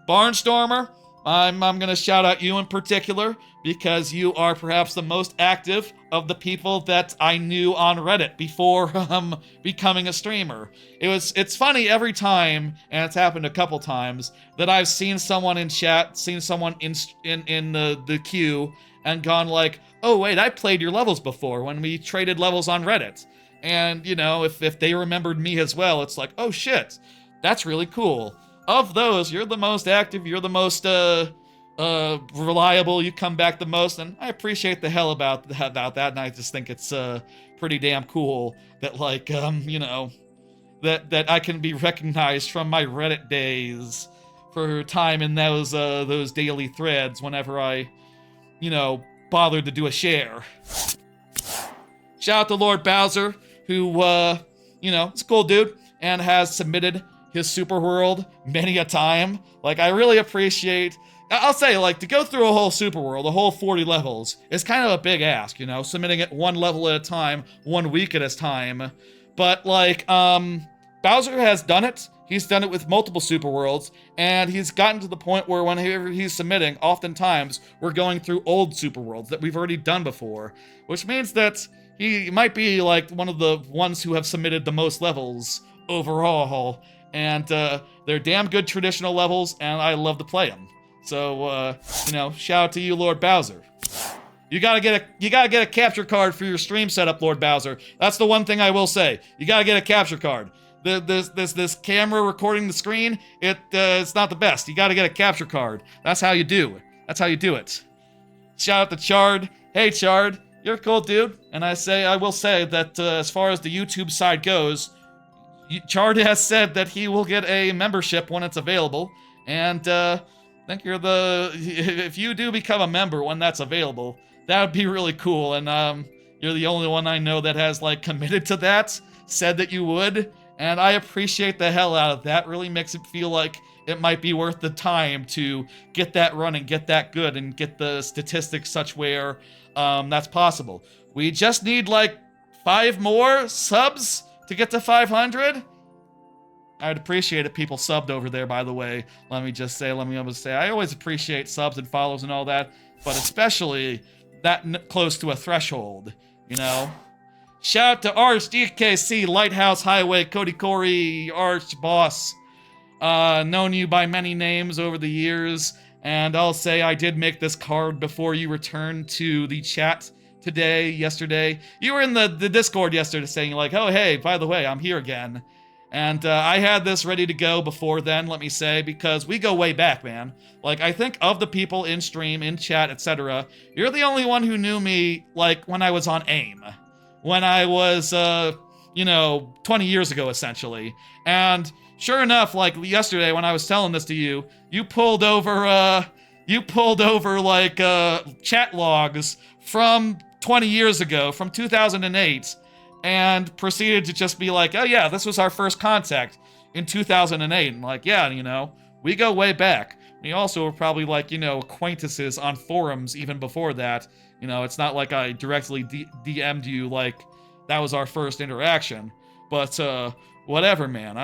Barnstormer, I'm gonna shout out you in particular because you are perhaps the most active of the people that I knew on Reddit before becoming a streamer. It's funny every time, and it's happened a couple times, that I've seen someone in chat, seen someone in the queue, and gone like, oh wait, I played your levels before when we traded levels on Reddit. And, you know, if they remembered me as well, it's like, oh shit, that's really cool. Of those, you're the most active, you're the most reliable, you come back the most, and I appreciate the hell about that, and I just think it's pretty damn cool that, like, you know, that I can be recognized from my Reddit days for time in those daily threads whenever I, you know, bothered to do a share. Shout out to Lord Bowser, who, you know, is a cool dude, and has submitted his Super World many a time. Like, I really appreciate, I'll say, like, to go through a whole Super World, a whole 40 levels, is kind of a big ask, you know, submitting it one level at a time, 1 week at a time. But, like, Bowser has done it. He's done it with multiple Super Worlds, and he's gotten to the point where whenever he's submitting, oftentimes, we're going through old Super Worlds that we've already done before, which means that he might be, like, one of the ones who have submitted the most levels overall, and they're damn good traditional levels, and I love to play them. So, you know, shout out to you, Lord Bowser. You gotta get a capture card for your stream setup, Lord Bowser. That's the one thing I will say. You gotta get a capture card. This camera recording the screen, it's not the best. You gotta get a capture card. That's how you do it. That's how you do it. Shout out to Chard. Hey, Chard, you're a cool dude. And I will say that as far as the YouTube side goes, Chard has said that he will get a membership when it's available, and I think if you do become a member when that's available, that would be really cool, and you're the only one I know that has, like, committed to that, said that you would, and I appreciate the hell out of that. Really makes it feel like it might be worth the time to get that running, get that good, and get the statistics such where that's possible. We just need, like, 5 more subs to get to 500? I'd appreciate it. People subbed over there, by the way. Let me say, I always appreciate subs and follows and all that, but especially that close to a threshold, you know? Shout out to Arch, DKC, Lighthouse Highway, Cody Corey, Arch, Boss. Known you by many names over the years, and I'll say I did make this card before you returned to the chat today, yesterday. You were in the Discord yesterday saying like, oh, hey, by the way, I'm here again. And I had this ready to go before then, let me say, because we go way back, man. Like, I think of the people in stream, in chat, etc., you're the only one who knew me, like, when I was on AIM. When I was, 20 years ago, essentially. And sure enough, like, yesterday when I was telling this to you, you pulled over, chat logs from 20 years ago, from 2008, and proceeded to just be like, oh yeah, this was our first contact in 2008. And like, yeah, we go way back. We also were probably like, acquaintances on forums even before that. It's not like I directly DM'd you like that was our first interaction. But, whatever, man.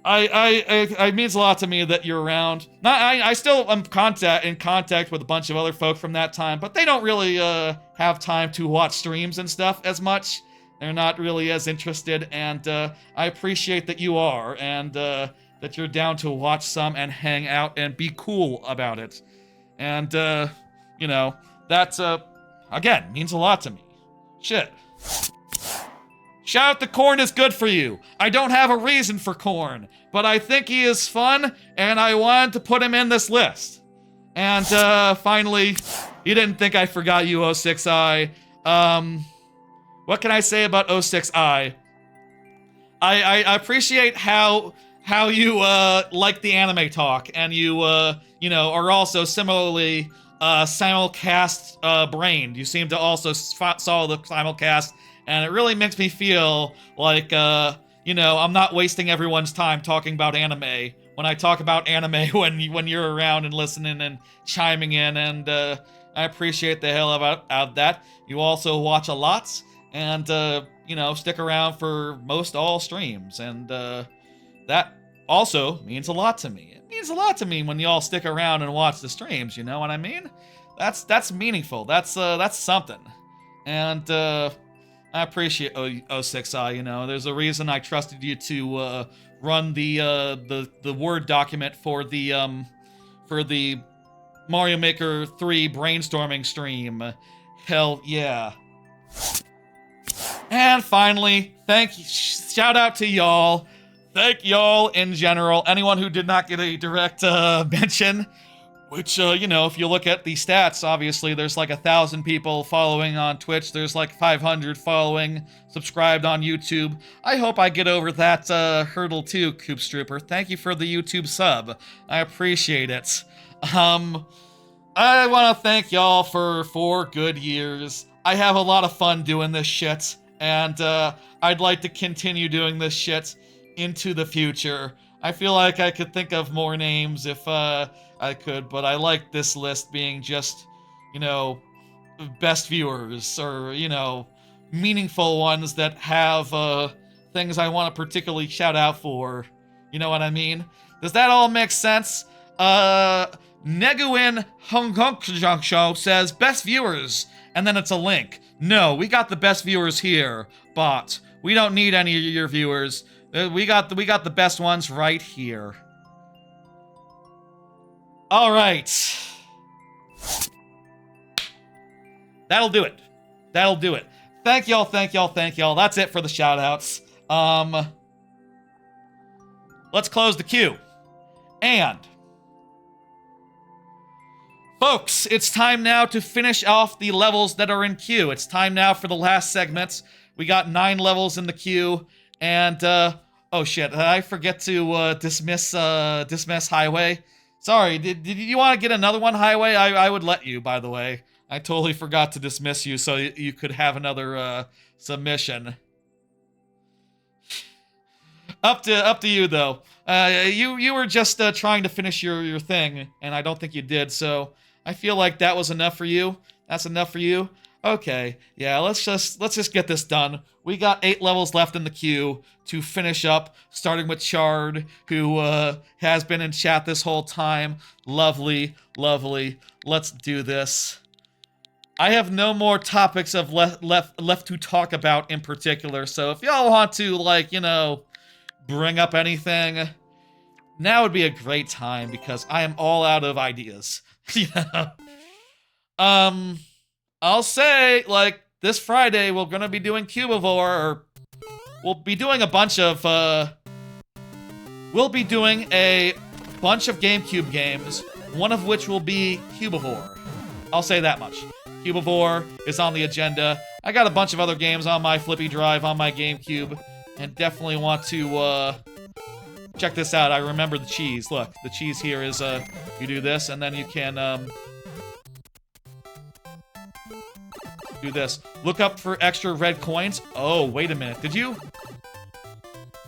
It means a lot to me that you're around. I still am in contact with a bunch of other folk from that time, but they don't really have time to watch streams and stuff as much. They're not really as interested, and I appreciate that you are, and that you're down to watch some and hang out and be cool about it. And, that, again, means a lot to me. Shit. Shout out to Corn is good for you. I don't have a reason for Corn, but I think he is fun, and I wanted to put him in this list. And, finally, you didn't think I forgot you, 06i. What can I say about 06i? I appreciate how you, like the anime talk, and you, are also similarly, simulcast, brained. You seem to also follow the simulcast, and it really makes me feel like, I'm not wasting everyone's time talking about anime when I talk about anime when you're around and listening and chiming in, and I appreciate the hell out of that. You also watch a lot, and, stick around for most all streams, and that also means a lot to me. It means a lot to me when y'all stick around and watch the streams, you know what I mean? That's meaningful. That's something. And, I appreciate 06i, there's a reason I trusted you to run the Word document for the Mario Maker 3 brainstorming stream. Hell yeah. And finally, shout out to y'all. Thank y'all in general. Anyone who did not get a direct mention. Which, if you look at the stats, obviously there's like 1,000 people following on Twitch. There's like 500 following, subscribed on YouTube. I hope I get over that hurdle too, Coops Trooper. Thank you for the YouTube sub. I appreciate it. I want to thank y'all for 4 good years. I have a lot of fun doing this shit, and I'd like to continue doing this shit into the future. I feel like I could think of more names if I could, but I like this list being just, best viewers, or, meaningful ones that have things I want to particularly shout out for. You know what I mean? Does that all make sense? Neguin Hong Show says, best viewers, and then it's a link. No, we got the best viewers here, bot. We don't need any of your viewers. We got the best ones right here. All right. That'll do it. That'll do it. Thank y'all, thank y'all, thank y'all. That's it for the shoutouts. Let's close the queue. And folks, it's time now to finish off the levels that are in queue. It's time now for the last segments. We got 9 levels in the queue, and oh shit, did I forget to dismiss Highway? Sorry, did you want to get another one, Highway? I would let you, by the way. I totally forgot to dismiss you so you could have another submission. Up to you though. You were just trying to finish your thing, and I don't think you did. So I feel like that was enough for you. That's enough for you. Okay, yeah. Let's just get this done. We got 8 levels left in the queue to finish up, starting with Chard, who has been in chat this whole time. Lovely, lovely. Let's do this. I have no more topics of left to talk about in particular, so if y'all want to, like, bring up anything, now would be a great time, because I am all out of ideas. I'll say, like, this Friday we're gonna be doing Cubivore, or we'll be doing a bunch of, we'll be doing a bunch of GameCube games, one of which will be Cubivore. I'll say that much. Cubivore is on the agenda. I got a bunch of other games on my flippy drive on my GameCube, and definitely want to, check this out. I remember the cheese. Look, the cheese here is, you do this, and then you can, do this. Look up for extra red coins. Oh, wait a minute. Did you?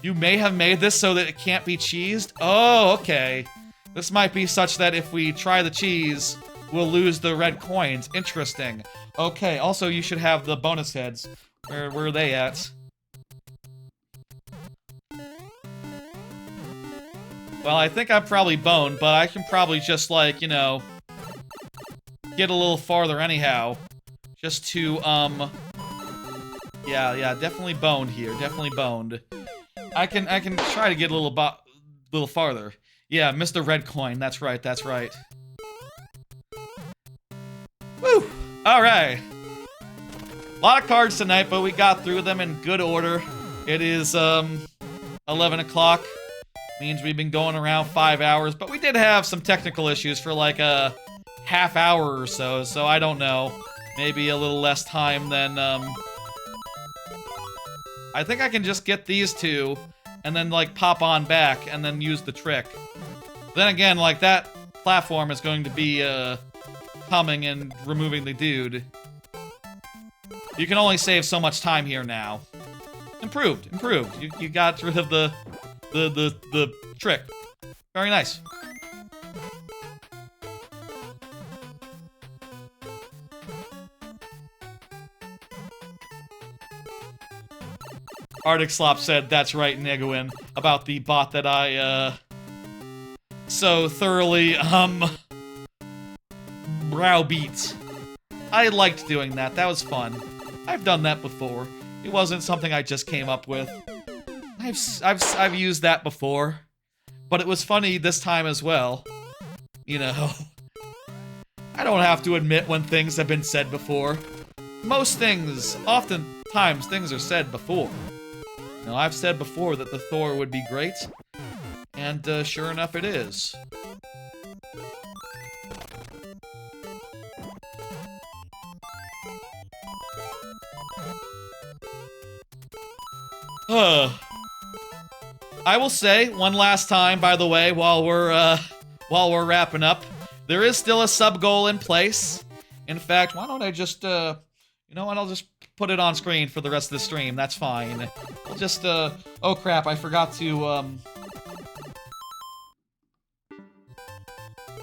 You may have made this so that it can't be cheesed? Oh, okay. This might be such that if we try the cheese, we'll lose the red coins. Interesting. Okay, also you should have the bonus heads. Where are they at? Well, I think I'm probably boned, but I can probably just, like, you know, get a little farther anyhow. Just to, yeah, definitely boned here. Definitely boned. I can try to get a little farther. Yeah, Mr. Red Coin. That's right, that's right. Woo! Alright. A lot of cards tonight, but we got through them in good order. It is, 11 o'clock. Means we've been going around 5 hours, but we did have some technical issues for like a half hour or so, so I don't know. Maybe a little less time than, I think I can just get these two, and then, like, pop on back, and then use the trick. Then again, like, that platform is going to be, coming and removing the dude. You can only save so much time here now. Improved. You got rid of the trick. Very nice. Arctic Slop said, that's right, Neguin, about the bot that I, so thoroughly, browbeat. I liked doing that. That was fun. I've done that before. It wasn't something I just came up with. I've used that before, but it was funny this time as well. You know, I don't have to admit when things have been said before. Most things, oftentimes, things are said before. Now, I've said before that the Thor would be great, and sure enough it is. I will say one last time, by the way, while we're wrapping up, there is still a sub goal in place. In fact, why don't I just you know what? I'll just put it on screen for the rest of the stream. That's fine. I'll just oh crap! I forgot to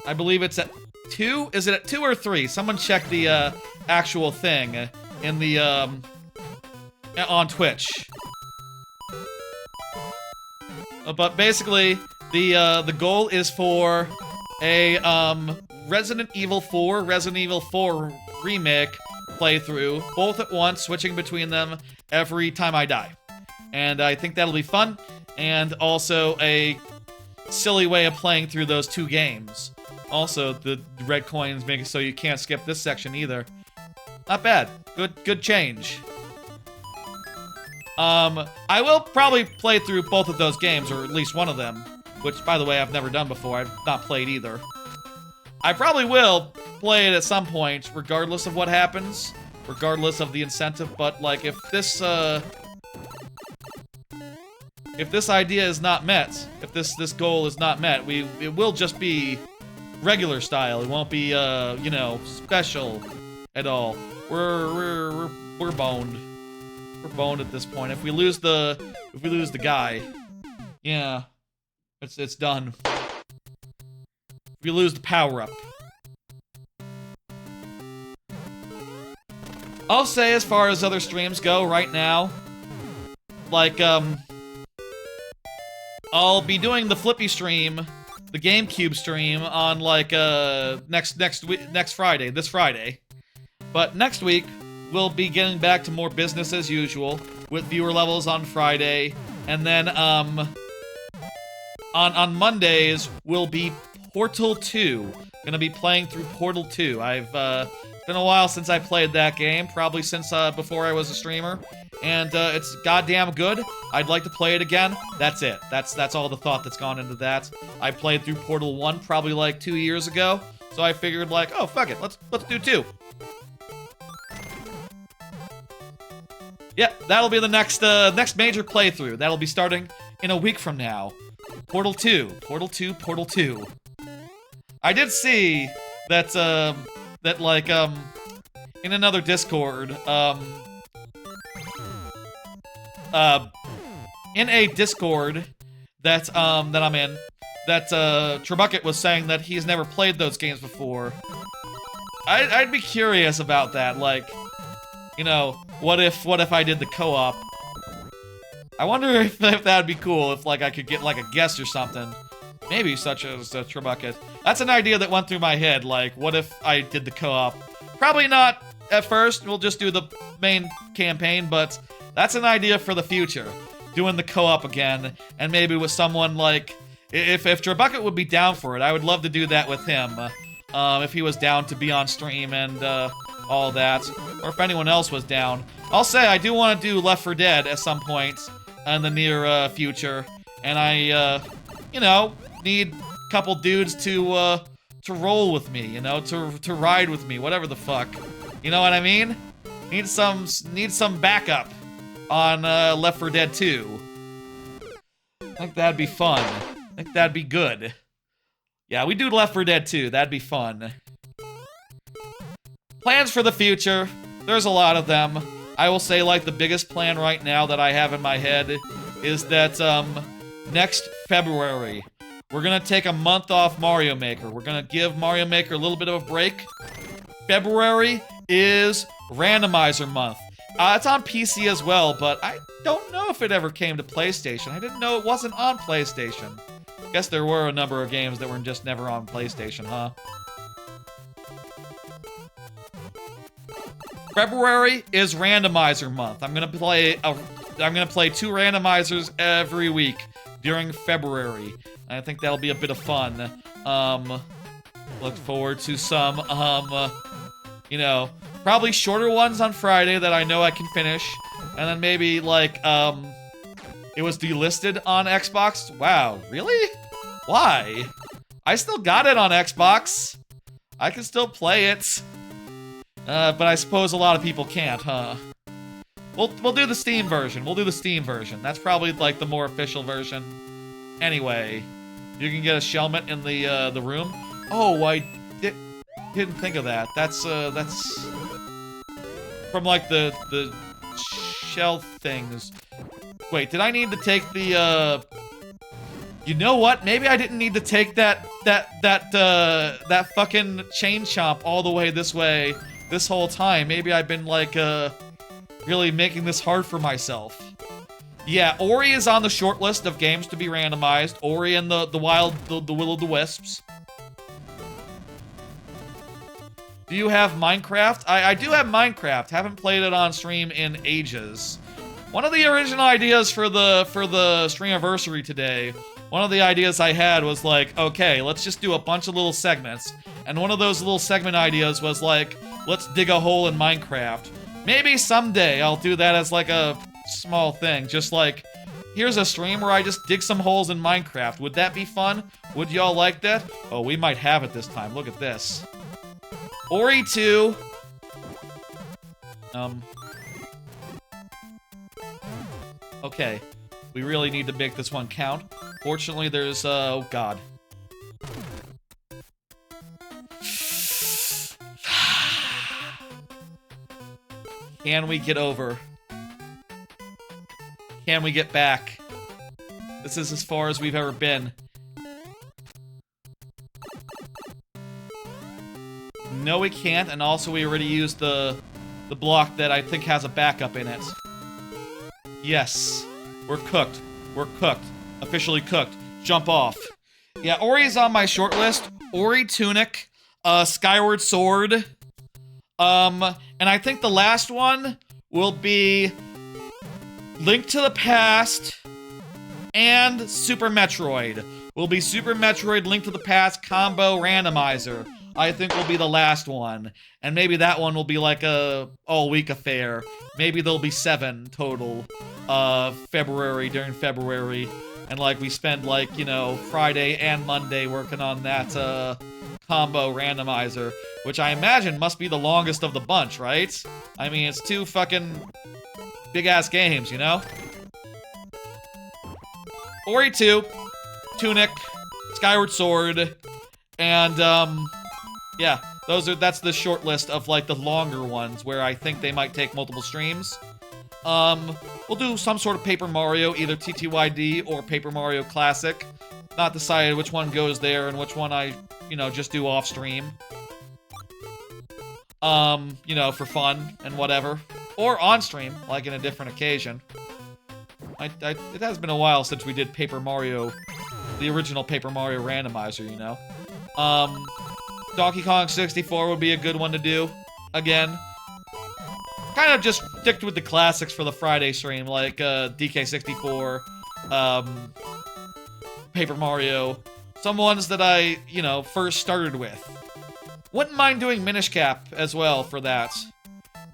I believe it's at 2. Is it at 2 or 3? Someone check the actual thing in the on Twitch. But basically, the goal is for a Resident Evil 4 remake playthrough, both at once, switching between them every time I die. And I think that'll be fun, and also a silly way of playing through those two games. Also, the red coins make it so you can't skip this section either. Not bad. Good change. I will probably play through both of those games, or at least one of them, which, by the way, I've never done before. I've not played either. I probably will play it at some point, regardless of what happens, regardless of the incentive, but, like, if this idea is not met, if this goal is not met, it will just be regular style. It won't be, you know, special at all. We're boned. We're boned at this point. If we lose the guy, yeah, it's done. If we lose the power-up. I'll say, as far as other streams go right now, like, I'll be doing the Flippy stream, the GameCube stream, on, like, next Friday, this Friday. But next week, we'll be getting back to more business as usual, with viewer levels on Friday, and then, on Mondays, we'll be Portal 2. Gonna be playing through Portal 2. I've, Been a while since I played that game, probably since before I was a streamer, and it's goddamn good. I'd like to play it again. That's it. That's all the thought that's gone into that. I played through Portal 1 probably like 2 years ago, so I figured like, oh fuck it, let's do 2. Yeah, that'll be the next major playthrough. That'll be starting in a week from now. Portal 2, Portal 2, Portal 2. I did see that in another Discord, in a Discord that I'm in, that Trebucket was saying that he's never played those games before. I'd be curious about that, like, you know, what if I did the co-op? I wonder if that'd be cool, if like I could get like a guest or something. Maybe such as Trebucket. That's an idea that went through my head, like, what if I did the co-op? Probably not at first, we'll just do the main campaign, but that's an idea for the future. Doing the co-op again, and maybe with someone like... If Trebucket would be down for it, I would love to do that with him. If he was down to be on stream and all that. Or if anyone else was down. I'll say I do want to do Left 4 Dead at some point in the near future. And I, you know, need a couple dudes to roll with me, you know, to ride with me, whatever the fuck. You know what I mean? Need some backup on Left 4 Dead 2. I think that'd be fun. I think that'd be good. Yeah, we do Left 4 Dead 2. That'd be fun. Plans for the future. There's a lot of them. I will say, like, the biggest plan right now that I have in my head is that, next February, we're gonna take a month off Mario Maker. We're gonna give Mario Maker a little bit of a break. February is Randomizer Month. It's on PC as well, but I don't know if it ever came to PlayStation. I didn't know it wasn't on PlayStation. Guess there were a number of games that were just never on PlayStation, huh? February is Randomizer Month. I'm gonna play 2 randomizers every week during February. I think that'll be a bit of fun. Look forward to some, you know, probably shorter ones on Friday that I know I can finish. And then maybe, like, it was delisted on Xbox. Wow, really? Why? I still got it on Xbox. I can still play it. But I suppose a lot of people can't, huh? We'll do the Steam version. We'll do the Steam version. That's probably, like, the more official version. Anyway, you can get a Shelmet in the room. Oh, I didn't think of that. That's from, like, the shell things. Wait, did I need to take the, You know what? Maybe I didn't need to take that fucking chain chomp all the way this way this whole time. Maybe I've been, like, really making this hard for myself. Yeah, Ori is on the short list of games to be randomized. Ori and the Will-o'-the-Wisps. Do you have Minecraft? I do have Minecraft. Haven't played it on stream in ages. One of the original ideas for the Streamiversary today, one of the ideas I had was like, okay, let's just do a bunch of little segments. And one of those little segment ideas was like, let's dig a hole in Minecraft. Maybe someday I'll do that as like a small thing. Just like, here's a stream where I just dig some holes in Minecraft. Would that be fun? Would y'all like that? Oh, we might have it this time. Look at this. Ori 2. Okay. We really need to make this one count. Fortunately, there's, oh god. Can we get over? Can we get back? This is as far as we've ever been. No, we can't, and also we already used the block that I think has a backup in it. Yes. We're cooked. We're cooked. Officially cooked. Jump off. Yeah, Ori's on my short list. Ori Tunic, Skyward Sword. And I think the last one will be Link to the Past and Super Metroid. Will be Super Metroid Link to the Past combo randomizer. I think will be the last one. And maybe that one will be like a all-week affair. Maybe there'll be 7 total, during February. And, like, we spend, like, you know, Friday and Monday working on that, combo randomizer. Which I imagine must be the longest of the bunch, right? I mean, it's 2 fucking big-ass games, you know? Ori 2, Tunic, Skyward Sword, and, yeah, that's the short list of, like, the longer ones where I think they might take multiple streams. We'll do some sort of Paper Mario, either TTYD or Paper Mario Classic. Not decided which one goes there and which one I, you know, just do off stream. You know, for fun and whatever. Or on stream, like in a different occasion. It has been a while since we did Paper Mario, the original Paper Mario randomizer, you know? Donkey Kong 64 would be a good one to do, again. Kind of just stick with the classics for the Friday stream, like, DK64, Paper Mario. Some ones that I, you know, first started with. Wouldn't mind doing Minish Cap as well for that.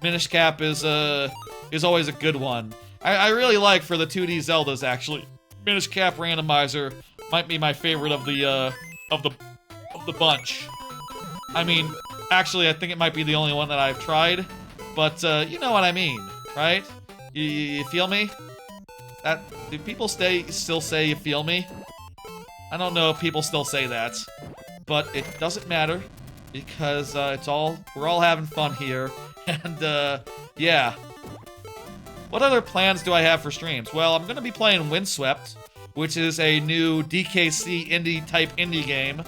Minish Cap is always a good one. I really like for the 2D Zeldas, actually. Minish Cap Randomizer might be my favorite of the bunch. I mean, actually, I think it might be the only one that I've tried, but, you know what I mean, right? You feel me? Do people still say you feel me? I don't know if people still say that, but it doesn't matter, because, we're all having fun here, and, yeah. What other plans do I have for streams? Well, I'm gonna be playing Windswept, which is a new DKC indie-type indie game.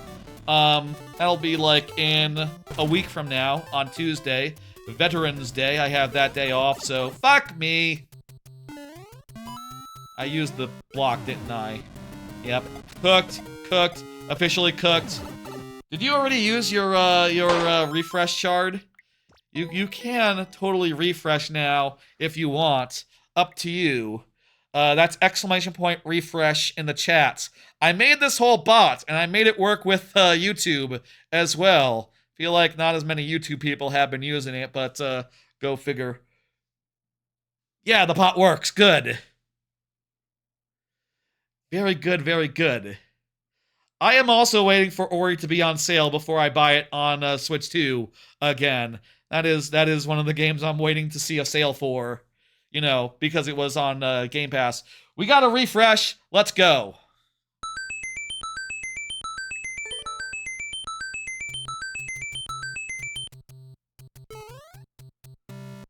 That'll be, like, in a week from now, on Tuesday. Veterans Day, I have that day off, so fuck me! I used the block, didn't I? Yep. Cooked, officially cooked. Did you already use your refresh shard? You can totally refresh now if you want. Up to you. That's ! refresh in the chats. I made this whole bot, and I made it work with YouTube as well. Feel like not as many YouTube people have been using it, but go figure. Yeah, the bot works. Good. Very good, very good. I am also waiting for Ori to be on sale before I buy it on Switch 2 again. That is one of the games I'm waiting to see a sale for, you know, because it was on Game Pass. We got a refresh. Let's go.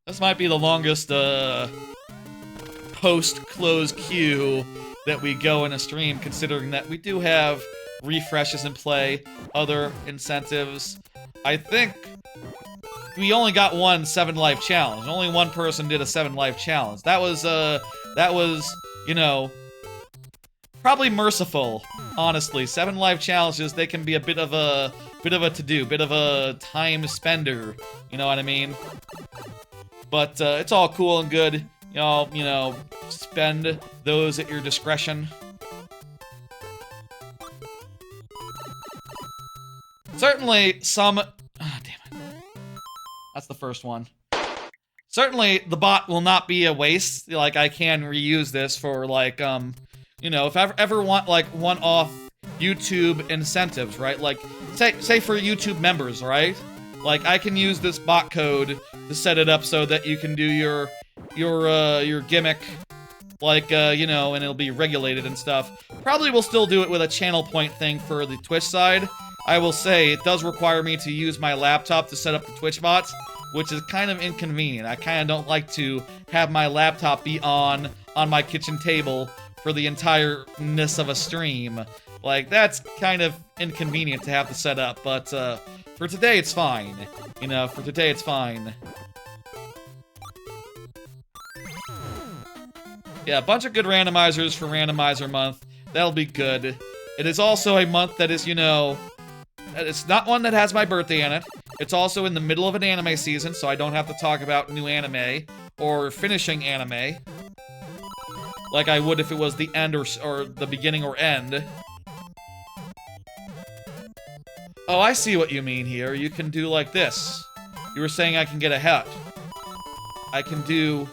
This might be the longest post-close queue that we go in a stream, considering that we do have refreshes in play, other incentives. I think we only got one 7-life challenge. Only one person did a 7-life challenge. That was, you know, probably merciful, honestly. 7-life challenges, they can be a bit of a to-do, bit of a time spender, you know what I mean? But it's all cool and good. Y'all, you know, spend those at your discretion. Certainly some... Ah, damn it. That's the first one. Certainly, the bot will not be a waste. Like, I can reuse this for, like, you know, if I ever want, like, one-off YouTube incentives, right? Like, say for YouTube members, right? Like, I can use this bot code to set it up so that you can do your gimmick, like, you know, and it'll be regulated and stuff. Probably will still do it with a channel point thing for the Twitch side. I will say, it does require me to use my laptop to set up the Twitch bots, which is kind of inconvenient. I kind of don't like to have my laptop be on my kitchen table for the entireness of a stream. Like, that's kind of inconvenient to have to set up, but, for today, it's fine. You know, for today, it's fine. Yeah, a bunch of good randomizers for Randomizer Month. That'll be good. It is also a month that is, you know... It's not one that has my birthday in it. It's also in the middle of an anime season, so I don't have to talk about new anime or finishing anime. Like I would if it was the end or the beginning or end. Oh, I see what you mean here. You can do like this. You were saying I can get ahead. I can do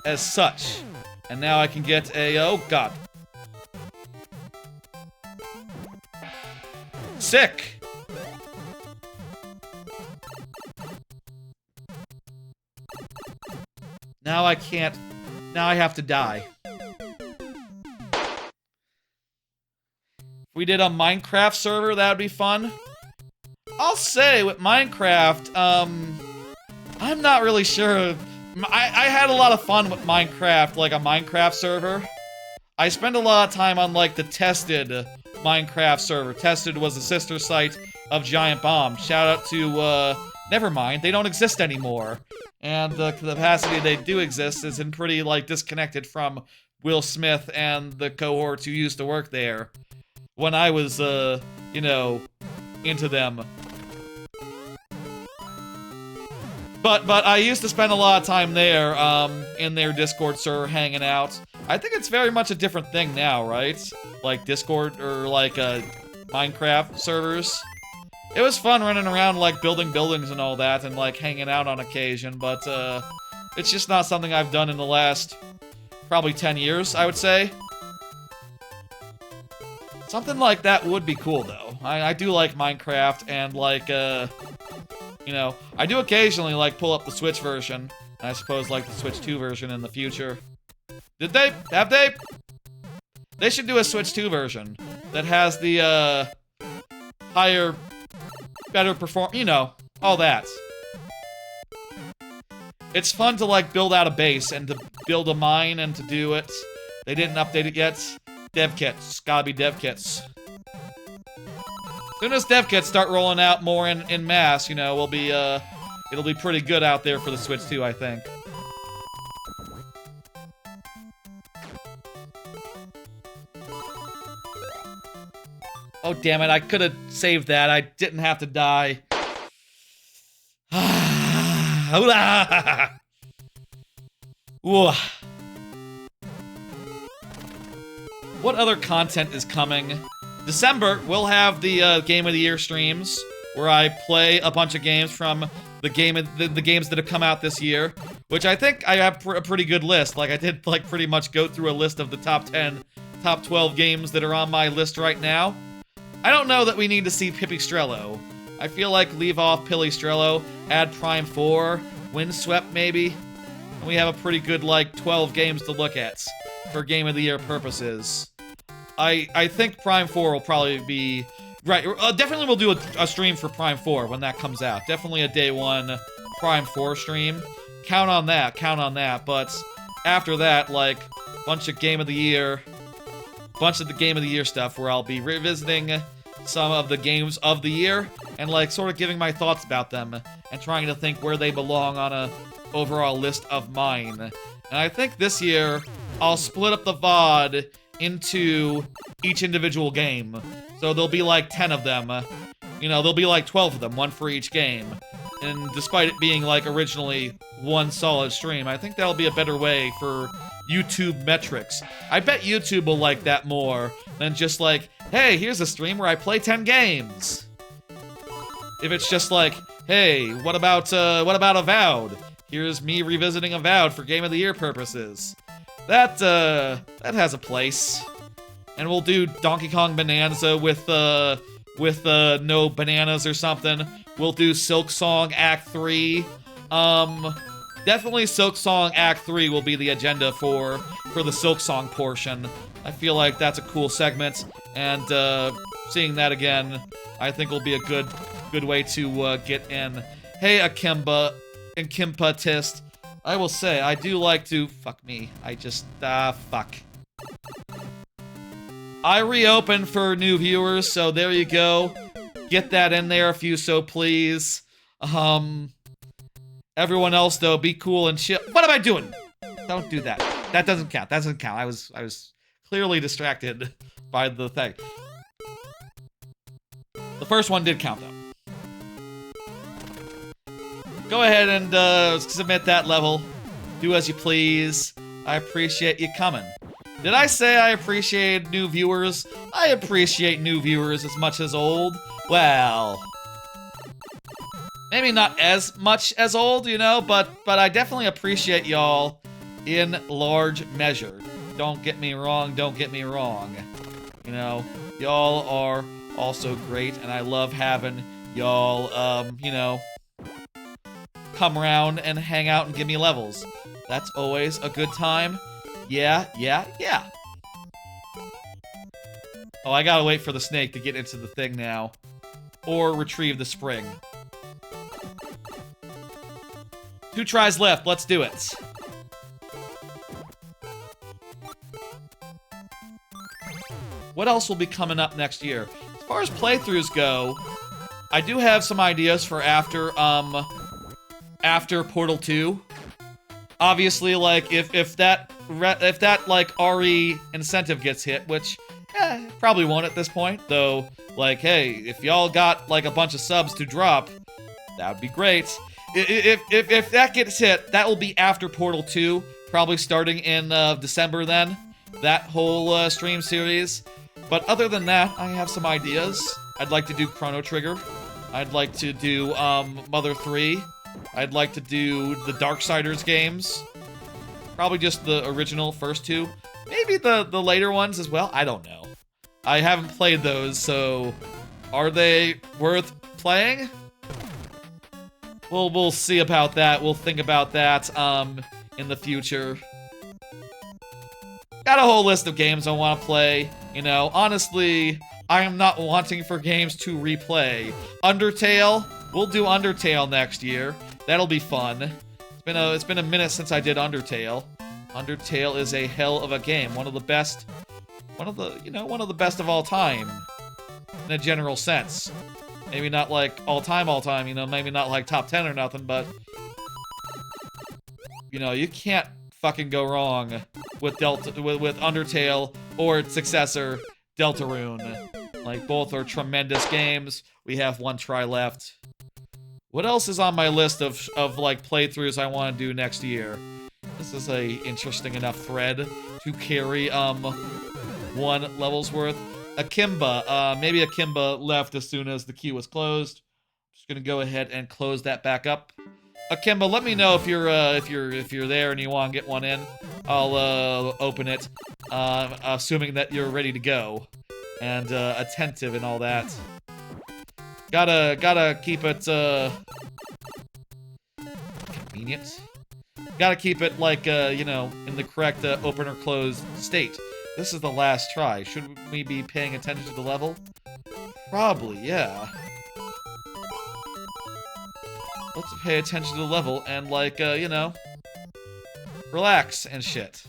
as such. And now I can get a... Oh, God. Sick! Now I can't... Now I have to die. If we did a Minecraft server, that would be fun. I'll say, with Minecraft, I'm not really sure. I had a lot of fun with Minecraft, like a Minecraft server. I spent a lot of time on, like, the Tested Minecraft server. Tested was the sister site of Giant Bomb. Shout out to, Nevermind. They don't exist anymore. And the capacity they do exist is pretty, like, disconnected from Will Smith and the cohorts who used to work there. When I was, you know, into them. But I used to spend a lot of time there, in their Discord server hanging out. I think it's very much a different thing now, right? Like Discord or like, Minecraft servers. It was fun running around, like, building buildings and all that and, like, hanging out on occasion, but, it's just not something I've done in the last probably 10 years, I would say. Something like that would be cool, though. I do like Minecraft and, like, you know, I do occasionally, like, pull up the Switch version. And I suppose, like, the Switch 2 version in the future. Did they? Have they? They should do a Switch 2 version that has the, higher, better you know, all that. It's fun to, like, build out a base and to build a mine and to do it. They didn't update it yet. Dev kits. Gotta be dev kits. As soon as dev kits start rolling out more in mass, you know, we'll be, it'll be pretty good out there for the Switch 2, I think. Oh, damn it, I could have saved that. I didn't have to die. What other content is coming? December, we'll have the Game of the Year streams, where I play a bunch of games from the games that have come out this year, which I think I have a pretty good list. Like, I did, like, pretty much go through a list of the top 10, top 12 games that are on my list right now. I don't know that we need to see Pipistrello. I feel like leave off Pipistrello, add Prime 4, Windswept maybe, and we have a pretty good, like, 12 games to look at for Game of the Year purposes. I think Prime 4 will probably be... Right, definitely we'll do a stream for Prime 4 when that comes out. Definitely a Day 1 Prime 4 stream. Count on that, but after that, like, bunch of the Game of the Year stuff where I'll be revisiting some of the games of the year and, like, sort of giving my thoughts about them and trying to think where they belong on a overall list of mine. And I think this year, I'll split up the VOD into each individual game. So there'll be like 10 of them. You know, there'll be like 12 of them, one for each game. And despite it being like originally one solid stream, I think that'll be a better way for YouTube metrics. I bet YouTube will like that more than just like, hey, here's a stream where I play 10 games. If it's just like, hey, what about Avowed? Here's me revisiting Avowed for Game of the Year purposes. That has a place. And we'll do Donkey Kong Bonanza with no bananas or something. We'll do Silk Song Act 3. Definitely Silk Song Act 3 will be the agenda for the Silk Song portion. I feel like that's a cool segment, and seeing that again, I think will be a good way to get in. Hey, Akimba and Kimpatist. I will say, I do like to... Fuck me. Fuck. I reopened for new viewers, so there you go. Get that in there if you so please. Everyone else, though, be cool and chill. What am I doing? Don't do that. That doesn't count. That doesn't count. I was clearly distracted by the thing. The first one did count, though. Go ahead and submit that level. Do as you please. I appreciate you coming. Did I say I appreciate new viewers? I appreciate new viewers as much as old. Well, maybe not as much as old, you know, but I definitely appreciate y'all in large measure. Don't get me wrong, don't get me wrong. You know, y'all are also great, and I love having y'all, you know, come around and hang out and give me levels. That's always a good time. Yeah. Oh, I gotta wait for the snake to get into the thing now. Or retrieve the spring. 2 tries left, let's do it. What else will be coming up next year? As far as playthroughs go, I do have some ideas for after Portal 2. Obviously, like, if that like RE incentive gets hit, which probably won't at this point, though. Like, hey, if y'all got like a bunch of subs to drop, that would be great. If that gets hit, that will be after Portal 2, probably starting in December then. That whole stream series. But other than that, I have some ideas. I'd like to do Chrono Trigger. I'd like to do Mother 3. I'd like to do the Darksiders games. Probably just the original first 2. Maybe the later ones as well. I don't know. I haven't played those, so are they worth playing? We'll see about that. We'll think about that in the future. Got a whole list of games I want to play. You know, honestly, I am not wanting for games to replay. Undertale, we'll do Undertale next year. That'll be fun. It's been a minute since I did Undertale. Undertale is a hell of a game. One of the best of all time. In a general sense. Maybe not like all time, you know, maybe not like top 10 or nothing, but you know, you can't fucking go wrong with with Undertale or its successor, Deltarune. Like, both are tremendous games. We have 1 try left. What else is on my list of like playthroughs I want to do next year? This is a interesting enough thread to carry 1 level's worth. Akimba, maybe Akimba left as soon as the queue was closed. Just gonna go ahead and close that back up. Akimba, let me know if you're there and you want to get one in. I'll open it, assuming that you're ready to go and attentive and all that. Gotta keep it convenient. Gotta keep it like you know, in the correct open or closed state. This is the last try. Should we be paying attention to the level? Probably, yeah. Let's pay attention to the level and, like, you know, relax and shit.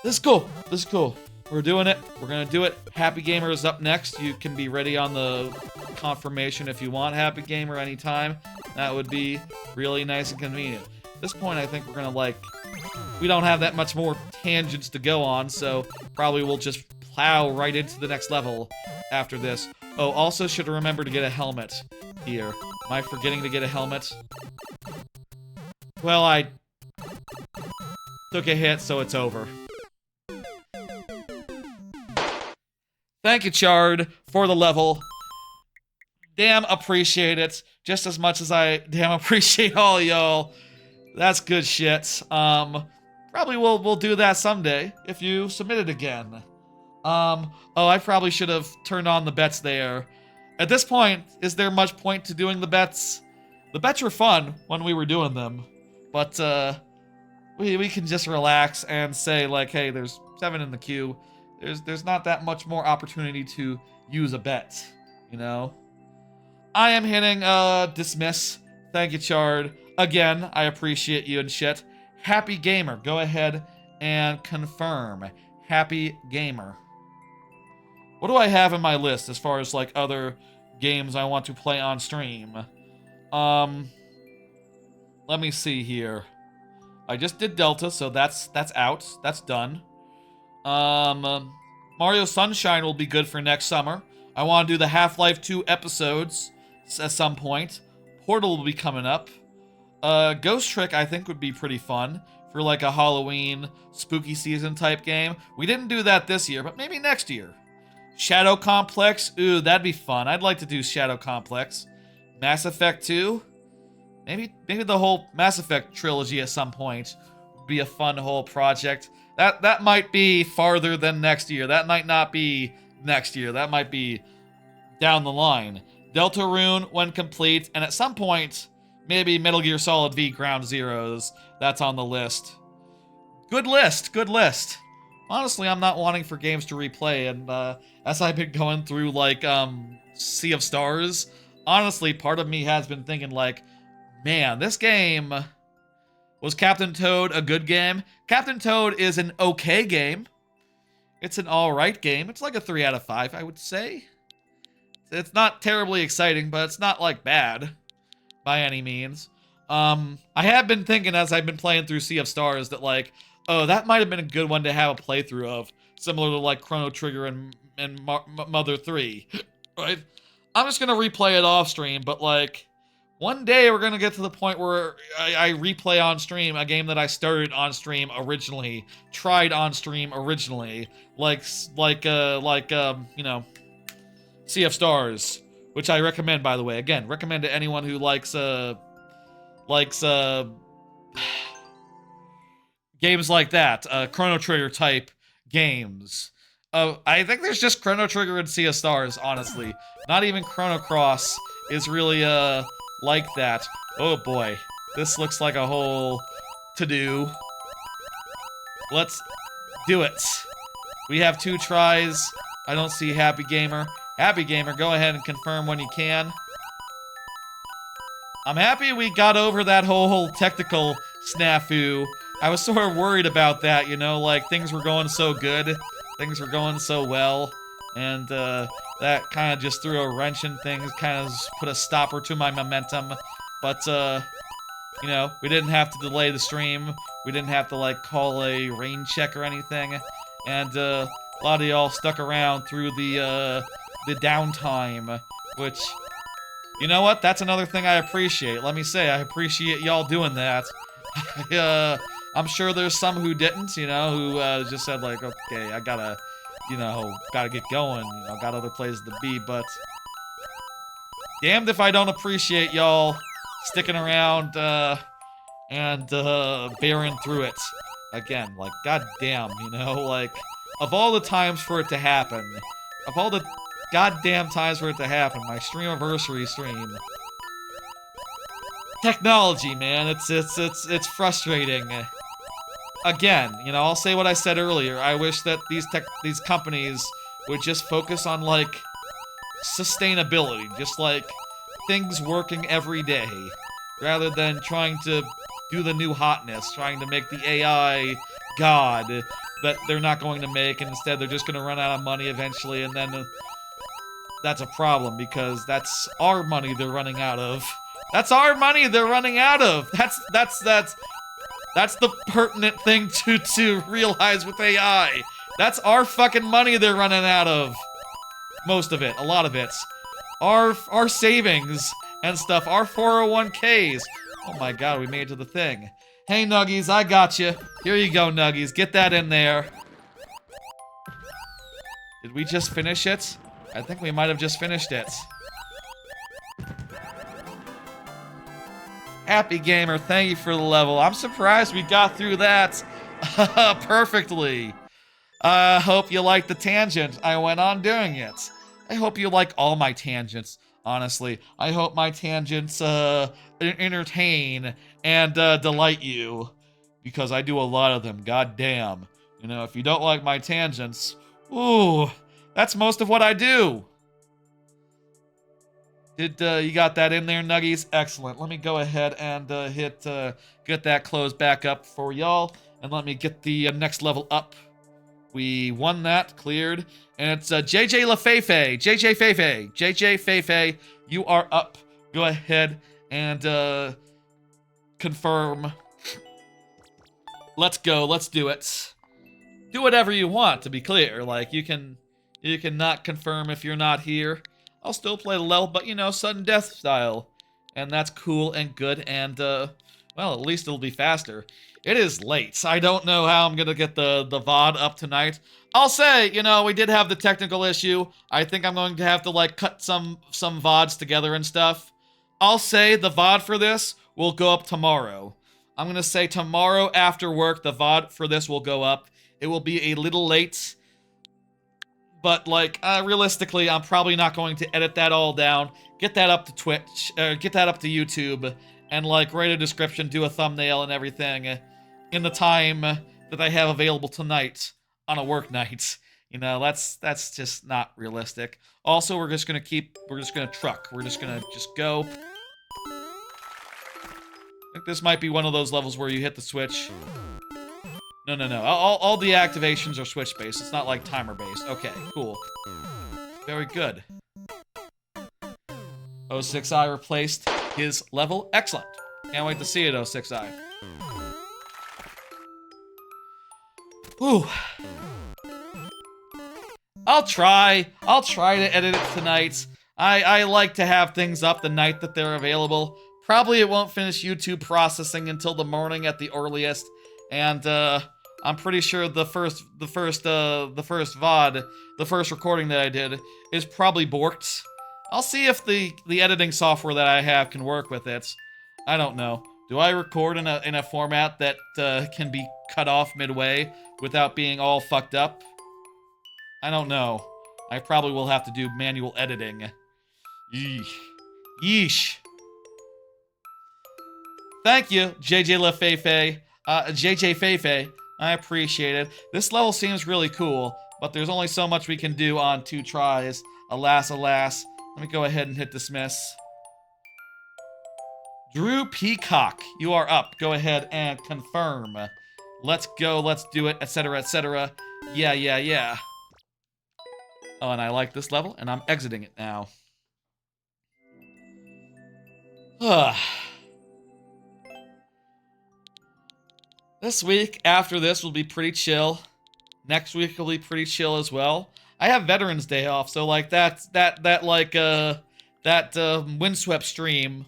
This is cool. This is cool. We're doing it. We're gonna do it. Happy Gamer is up next. You can be ready on the confirmation if you want Happy Gamer anytime. That would be really nice and convenient. At this point, I think we're gonna, like, we don't have that much more tangents to go on, so probably we'll just plow right into the next level after this. Oh, also should remember to get a helmet here. Am I forgetting to get a helmet? Well, I took a hit, so it's over. Thank you, Chard, for the level. Damn appreciate it, just as much as I damn appreciate all y'all. That's good shit. Probably we'll do that someday if you submit it again. Oh, I probably should have turned on the bets there. At this point, is there much point to doing the bets? The bets were fun when we were doing them, but we can just relax and say, like, hey, there's 7 in the queue. There's not that much more opportunity to use a bet, you know? I am hitting dismiss. Thank you, Chard. Again, I appreciate you and shit. Happy Gamer, go ahead and confirm. Happy Gamer. What do I have in my list as far as, like, other games I want to play on stream? Let me see here. I just did Delta, so that's out. That's done. Mario Sunshine will be good for next summer. I want to do the Half-Life 2 episodes at some point. Portal will be coming up. Ghost Trick, I think, would be pretty fun for like a Halloween spooky season type game. We didn't do that this year, but maybe next year. Shadow Complex, ooh, that'd be fun. I'd like to do Shadow Complex. Mass Effect 2, maybe the whole Mass Effect trilogy at some point would be a fun whole project. That might be farther than next year. That might not be next year. That might be down the line. Deltarune when complete, and at some point, maybe Metal Gear Solid V Ground Zeroes. That's on the list. Good list, good list. Honestly, I'm not wanting for games to replay, and as I've been going through, like, Sea of Stars, honestly, part of me has been thinking, like, man, this game... Was Captain Toad a good game? Captain Toad is an okay game. It's an alright game. It's like a 3 out of 5, I would say. It's not terribly exciting, but it's not, like, bad by any means. I have been thinking as I've been playing through Sea of Stars that, like, oh, that might have been a good one to have a playthrough of, similar to, like, Chrono Trigger and Mother 3, right? I'm just gonna replay it off stream, but, like, one day we're gonna get to the point where I replay on stream a game that I started on stream originally, tried on stream originally, like you know, Sea of Stars, which I recommend, by the way. Again, recommend to anyone who likes games like that, Chrono Trigger type games. I think there's just Chrono Trigger and Sea of Stars, honestly. Not even Chrono Cross is really like that. Oh boy, this looks like a whole to-do. Let's do it. We have 2 tries. I don't see Happy Gamer. Happy Gamer, go ahead and confirm when you can. I'm happy we got over that whole technical snafu. I was sort of worried about that, you know, like, things were going so good. Things were going so well. And, that kind of just threw a wrench in things, kind of put a stopper to my momentum. But, you know, we didn't have to delay the stream. We didn't have to, like, call a rain check or anything. And, a lot of y'all stuck around through the downtime, which, you know what? That's another thing I appreciate. Let me say, I appreciate y'all doing that. I'm sure there's some who didn't, you know, who, just said, like, okay, I gotta... you know, gotta get going, you know, got other places to be, but damned if I don't appreciate y'all sticking around, and, bearing through it. Again, like, goddamn, you know, like, of all the times for it to happen, of all the goddamn times for it to happen, my Streamiversary stream. Technology, man, it's frustrating. Again, you know, I'll say what I said earlier. I wish that these companies would just focus on, like, sustainability. Just, like, things working every day. Rather than trying to do the new hotness. Trying to make the AI god that they're not going to make. And instead they're just going to run out of money eventually. And then that's a problem. Because that's our money they're running out of. That's our money they're running out of! That's the pertinent thing to realize with AI. That's our fucking money they're running out of. Most of it, a lot of it. Our savings and stuff, our 401ks. Oh my god, we made it to the thing. Hey Nuggies, I got you. Here you go, Nuggies. Get that in there. Did we just finish it? I think we might have just finished it. Happy Gamer, thank you for the level. I'm surprised we got through that perfectly. I hope you like the tangent. I went on doing it. I hope you like all my tangents, honestly. I hope my tangents entertain and delight you. Because I do a lot of them, goddamn. You know, if you don't like my tangents, ooh, that's most of what I do. You got that in there, Nuggies? Excellent. Let me go ahead and get that closed back up for y'all. And let me get the next level up. We won that, cleared. And it's JJ LaFefe. JJ Fefe. JJ Fefe, you are up. Go ahead and confirm. Let's go. Let's do it. Do whatever you want, to be clear. Like, you can not confirm if you're not here. I'll still play the level, but, you know, sudden death style. And that's cool and good, and, Well, at least it'll be faster. It is late. I don't know how I'm gonna get the VOD up tonight. I'll say, you know, we did have the technical issue. I think I'm going to have to, like, cut some VODs together and stuff. I'll say the VOD for this will go up tomorrow. I'm gonna say tomorrow after work, the VOD for this will go up. It will be a little late. But, like, realistically, I'm probably not going to edit that all down, get that up to Twitch, get that up to YouTube, and, like, write a description, do a thumbnail and everything in the time that I have available tonight on a work night. You know, that's just not realistic. Also, we're just gonna truck. We're just gonna go. I think this might be one of those levels where you hit the switch. No. All the activations are switch-based. It's not like timer-based. Okay, cool. Very good. 06i replaced his level. Excellent. Can't wait to see it, 06i. Whew. I'll try to edit it tonight. I like to have things up the night that they're available. Probably it won't finish YouTube processing until the morning at the earliest. And, I'm pretty sure the first VOD, the first recording that I did, is probably borked. I'll see if the editing software that I have can work with it. I don't know. Do I record in a format that can be cut off midway without being all fucked up? I don't know. I probably will have to do manual editing. Yeesh. Yeesh. Thank you, JJ LaFefe. JJ Feifei. I appreciate it. This level seems really cool, but there's only so much we can do on 2 tries. Alas, alas. Let me go ahead and hit dismiss. Drew Peacock, you are up. Go ahead and confirm. Let's go, let's do it, etc., etc. Yeah. Oh, and I like this level, and I'm exiting it now. This week, after this, will be pretty chill. Next week will be pretty chill as well. I have Veterans Day off, so, like, that windswept stream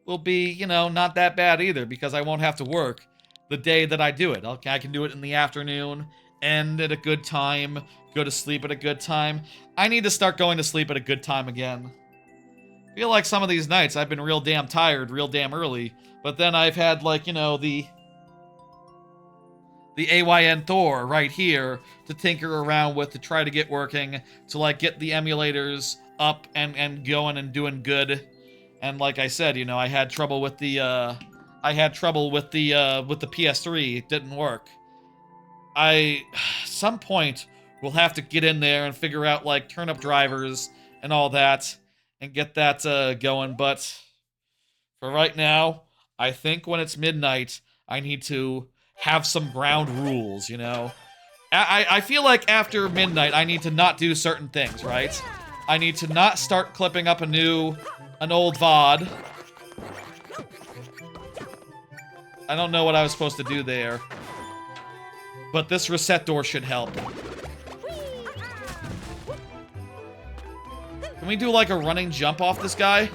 will be, you know, not that bad either, because I won't have to work the day that I do it. I can do it in the afternoon, end at a good time, go to sleep at a good time. I need to start going to sleep at a good time again. I feel like some of these nights I've been real damn tired, real damn early, but then I've had, like, you know, the AYN Thor right here to tinker around with, to try to get working, to, like, get the emulators up and going and doing good. And like I said, you know, I had trouble with the PS3. It didn't work. Some point we'll have to get in there and figure out, like, turn-up drivers and all that and get that going. But for right now, I think when it's midnight, I need to have some ground rules, you know? I feel like after midnight, I need to not do certain things, right? I need to not start clipping up an old VOD. I don't know what I was supposed to do there. But this reset door should help. Can we do, like, a running jump off this guy?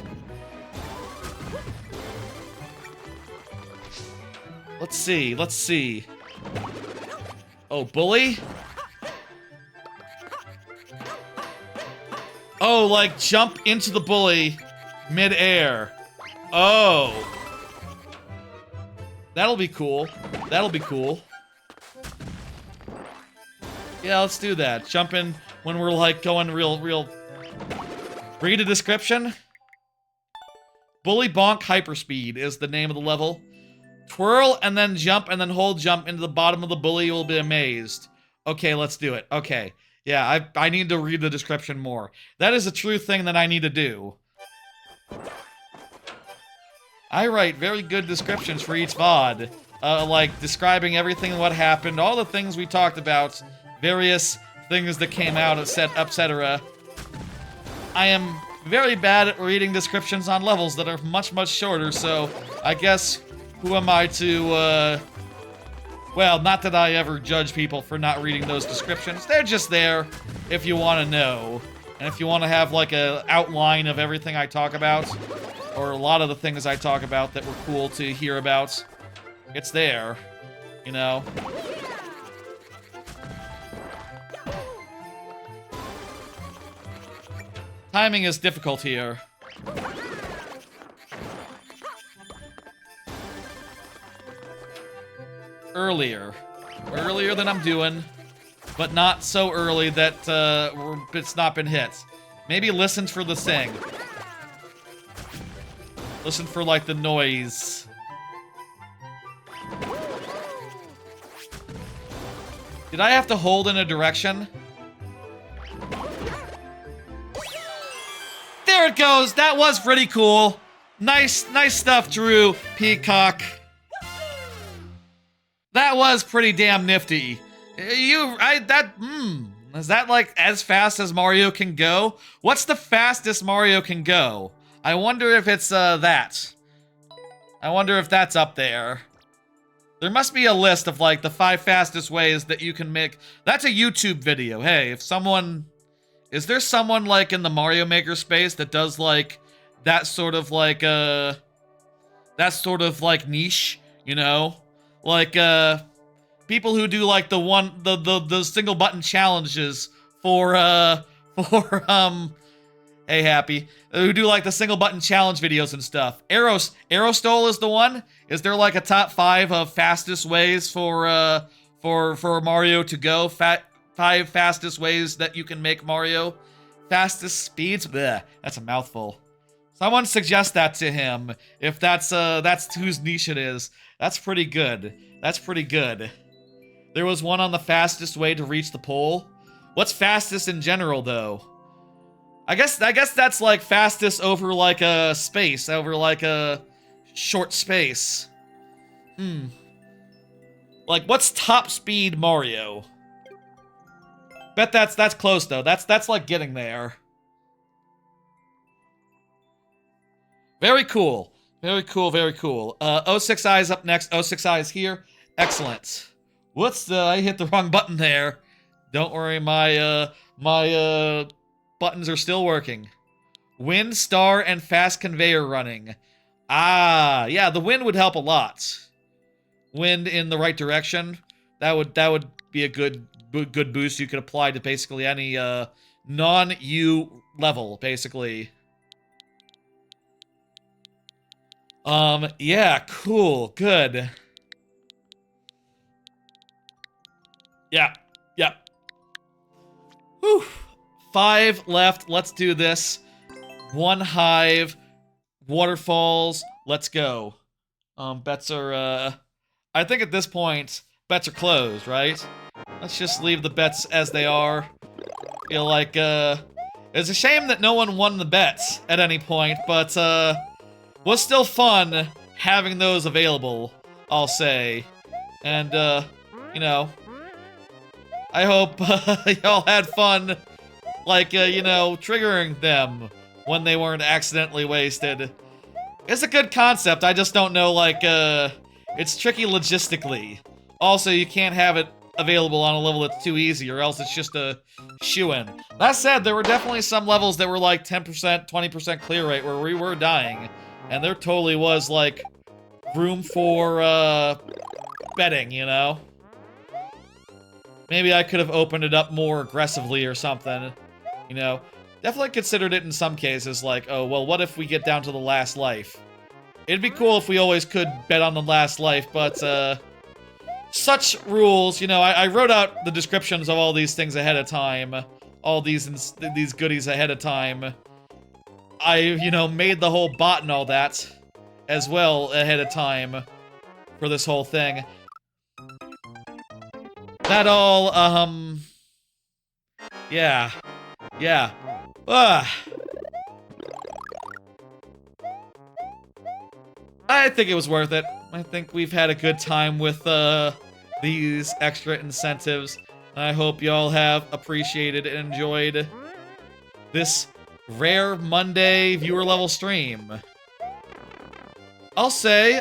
Let's see. Oh, bully? Oh, like, jump into the bully mid-air. Oh. That'll be cool. Yeah, let's do that. Jump in when we're, like, going real... Read a description? Bully Bonk Hyperspeed is the name of the level. Twirl and then jump and then hold jump into the bottom of the bully. You will be amazed. Okay, let's do it. Okay. Yeah, I need to read the description more. That is a true thing that I need to do. I write very good descriptions for each VOD. Like, describing everything, what happened, all the things we talked about, various things that came out, etc. I am very bad at reading descriptions on levels that are much, much shorter, so I guess... Who am I to, well, not that I ever judge people for not reading those descriptions. They're just there if you want to know. And if you want to have, like, a outline of everything I talk about, or a lot of the things I talk about that were cool to hear about. It's there, you know? Timing is difficult here. Earlier than I'm doing, but not so early that it's not been hit. Maybe listen for the thing. Listen for, like, the noise. Did I have to hold in a direction? There it goes! That was pretty cool. Nice stuff, Drew Peacock. That was pretty damn nifty. Is that like as fast as Mario can go? What's the fastest Mario can go? I wonder if it's that. I wonder if that's up there. There must be a list of like the 5 fastest ways that you can make. That's a YouTube video. Hey, if someone, is there someone like in the Mario Maker space that does like that sort of like niche, you know? Like, people who do, like, the single button challenges for, hey, Happy, who do, like, the single button challenge videos and stuff. Aerostole is the one? Is there, like, a top 5 of fastest ways for Mario to go? 5 fastest ways that you can make Mario? Fastest speeds? Bleh, that's a mouthful. Someone suggest that to him, if that's whose niche it is. That's pretty good. That's pretty good. There was one on the fastest way to reach the pole. What's fastest in general, though? I guess that's like fastest over like a space, over like a short space. Like, what's top speed Mario? Bet that's close though. That's like getting there. Very cool. Very cool, very cool. 06 Eyes up next. 06 Eyes here. Excellent. Whoops, I hit the wrong button there. Don't worry, my buttons are still working. Wind, star, and fast conveyor running. Ah, yeah, the wind would help a lot. Wind in the right direction. That would be a good boost you could apply to basically any non-U level, basically. Yeah, cool, good. Yeah. Whew. 5 left, let's do this. 1 hive, waterfalls, let's go. Bets are, I think at this point, bets are closed, right? Let's just leave the bets as they are. Feel like, it's a shame that no one won the bets at any point, but, was still fun having those available, I'll say. And, you know, I hope y'all had fun, like, you know, triggering them when they weren't accidentally wasted. It's a good concept, I just don't know, like, it's tricky logistically. Also, you can't have it available on a level that's too easy, or else it's just a shoo-in. That said, there were definitely some levels that were like 10%, 20% clear rate where we were dying. And there totally was, like, room for, betting, you know? Maybe I could have opened it up more aggressively or something, you know? Definitely considered it in some cases, like, oh, well, what if we get down to the last life? It'd be cool if we always could bet on the last life, but, such rules, you know, I wrote out the descriptions of all these things ahead of time. All these goodies ahead of time. I, you know, made the whole bot and all that as well ahead of time for this whole thing. That all, yeah. I think it was worth it. I think we've had a good time with, these extra incentives. I hope y'all have appreciated and enjoyed this rare Monday viewer level stream. I'll say,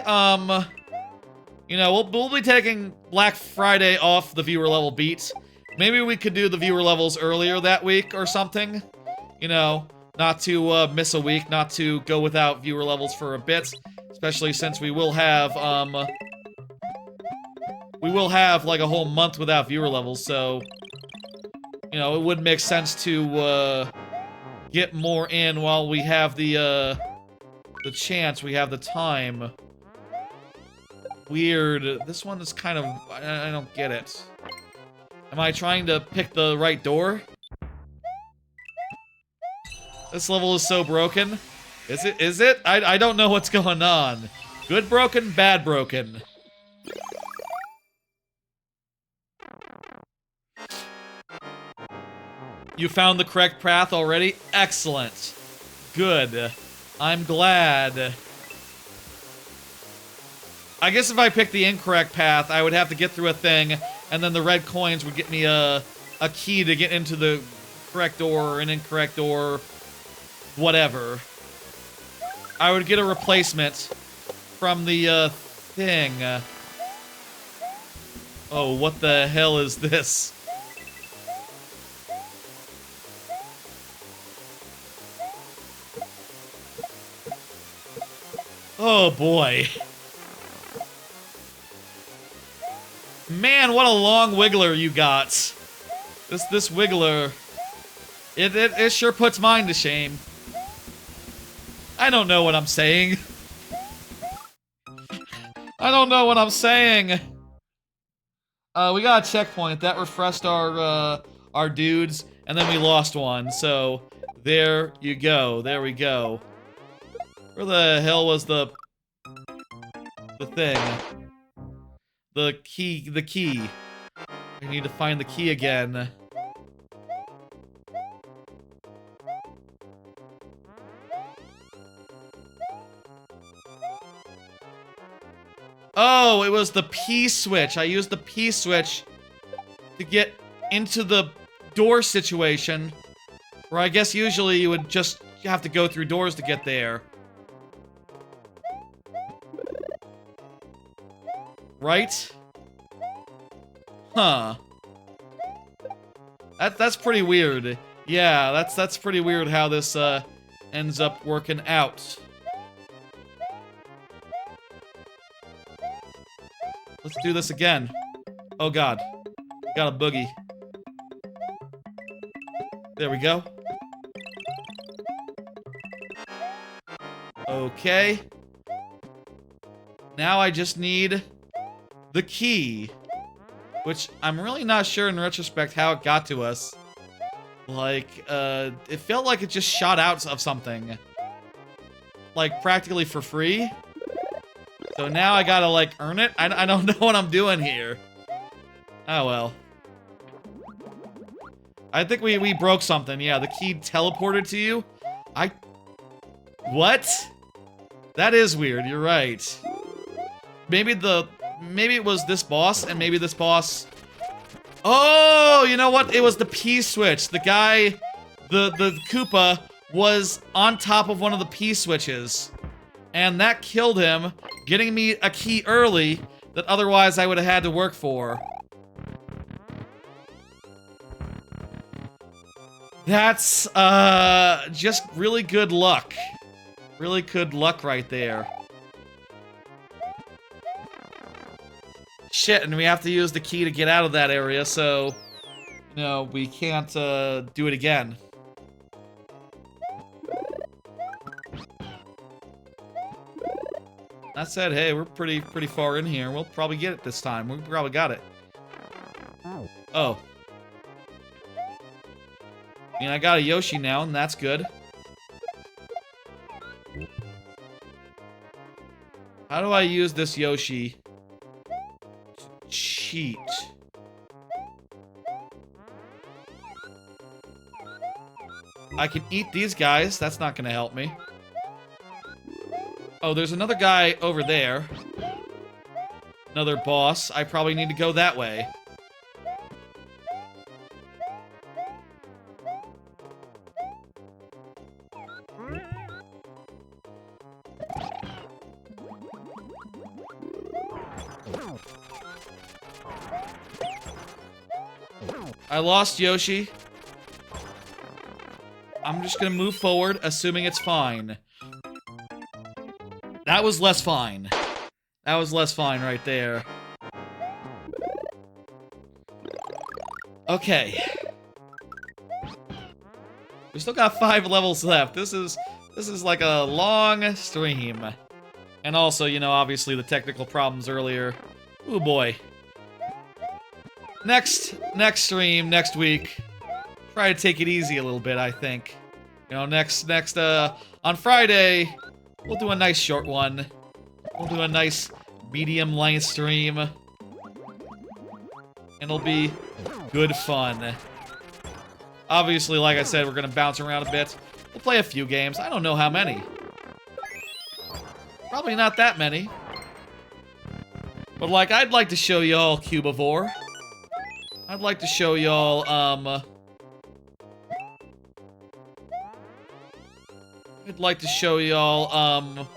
you know, we'll be taking Black Friday off the viewer level beat. Maybe we could do the viewer levels earlier that week or something. You know, not to miss a week, not to go without viewer levels for a bit. Especially since we will have, we will have like a whole month without viewer levels, so you know, it would make sense to get more in while we have the chance, we have the time. Weird. This one is kind of... I don't get it. Am I trying to pick the right door? This level is so broken. Is it? Is it? I don't know what's going on. Good broken, bad broken. You found the correct path already? Excellent. Good. I'm glad. I guess if I picked the incorrect path, I would have to get through a thing, and then the red coins would get me a key to get into the correct door or an incorrect door, whatever. I would get a replacement from the thing. Oh, what the hell is this? Oh boy. Man, what a long wiggler you got. This wiggler, it sure puts mine to shame. I don't know what I'm saying. I don't know what I'm saying. We got a checkpoint that refreshed our dudes, and then we lost one. So there you go. There we go. Where the hell was the thing? The key. I need to find the key again. Oh, it was the P switch. I used the P switch to get into the door situation, where I guess usually you would just have to go through doors to get there. Right? Huh. That's pretty weird. Yeah, that's pretty weird how this ends up working out. Let's do this again. Oh god. Got a boogie. There we go. Okay. Now I just need the key, which I'm really not sure in retrospect how it got to us. Like, it felt like it just shot out of something. Like, practically for free. So now I gotta, like, earn it? I don't know what I'm doing here. Oh, well. I think we broke something. Yeah, the key teleported to you. What? That is weird, you're right. Maybe it was this boss, and maybe this boss... Oh, you know what? It was the P switch. The guy, the Koopa, was on top of one of the P switches. And that killed him, getting me a key early that otherwise I would have had to work for. That's, just really good luck. Really good luck right there. Shit, and we have to use the key to get out of that area, so... No, we can't, do it again. That said, hey, we're pretty far in here. We'll probably get it this time. We probably got it. Oh. I mean, I got a Yoshi now, and that's good. How do I use this Yoshi to cheat? I can eat these guys. That's not gonna help me. Oh, there's another guy over there. Another boss. I probably need to go that way. I lost Yoshi. I'm just gonna move forward, assuming it's fine. That was less fine. That was less fine right there. Okay. We still got 5 levels left. This is like a long stream. And also, you know, obviously the technical problems earlier. Ooh boy. Next stream, next week. Try to take it easy a little bit, I think. You know, on Friday, we'll do a nice short one. We'll do a nice medium-length stream. And it'll be good fun. Obviously, like I said, we're gonna bounce around a bit. We'll play a few games. I don't know how many. Probably not that many. But, like, I'd like to show y'all Cubivore. I'd like to show y'all, I'd like to show y'all,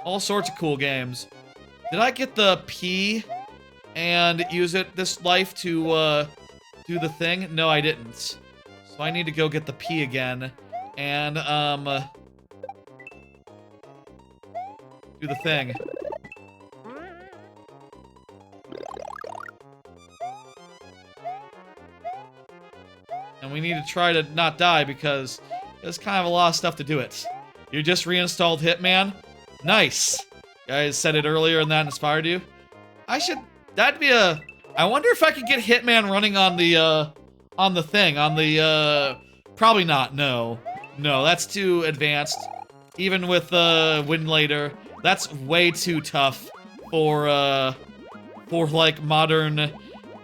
all sorts of cool games. Did I get the P and use it this life to, do the thing? No, I didn't. So I need to go get the P again. And, do the thing. And we need to try to not die because there's kind of a lot of stuff to do it. You just reinstalled Hitman? Nice! You guys said it earlier and that inspired you? That'd be a... I wonder if I could get Hitman running on the thing, probably not, no. No, that's too advanced. Even with, Windlater, that's way too tough for like, modern...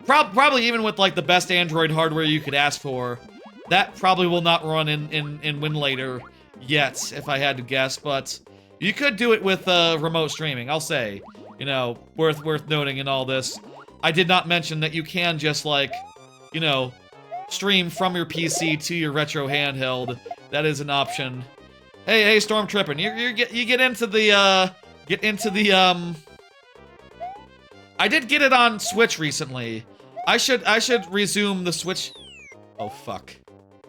Probably even with, like, the best Android hardware you could ask for. That probably will not run in Windlater yet, if I had to guess, but... You could do it with, remote streaming, I'll say. You know, worth noting in all this. I did not mention that you can just, like, you know, stream from your PC to your retro handheld. That is an option. Hey, Storm Trippin', you get into the, I did get it on Switch recently. I should resume the Switch. Oh, fuck.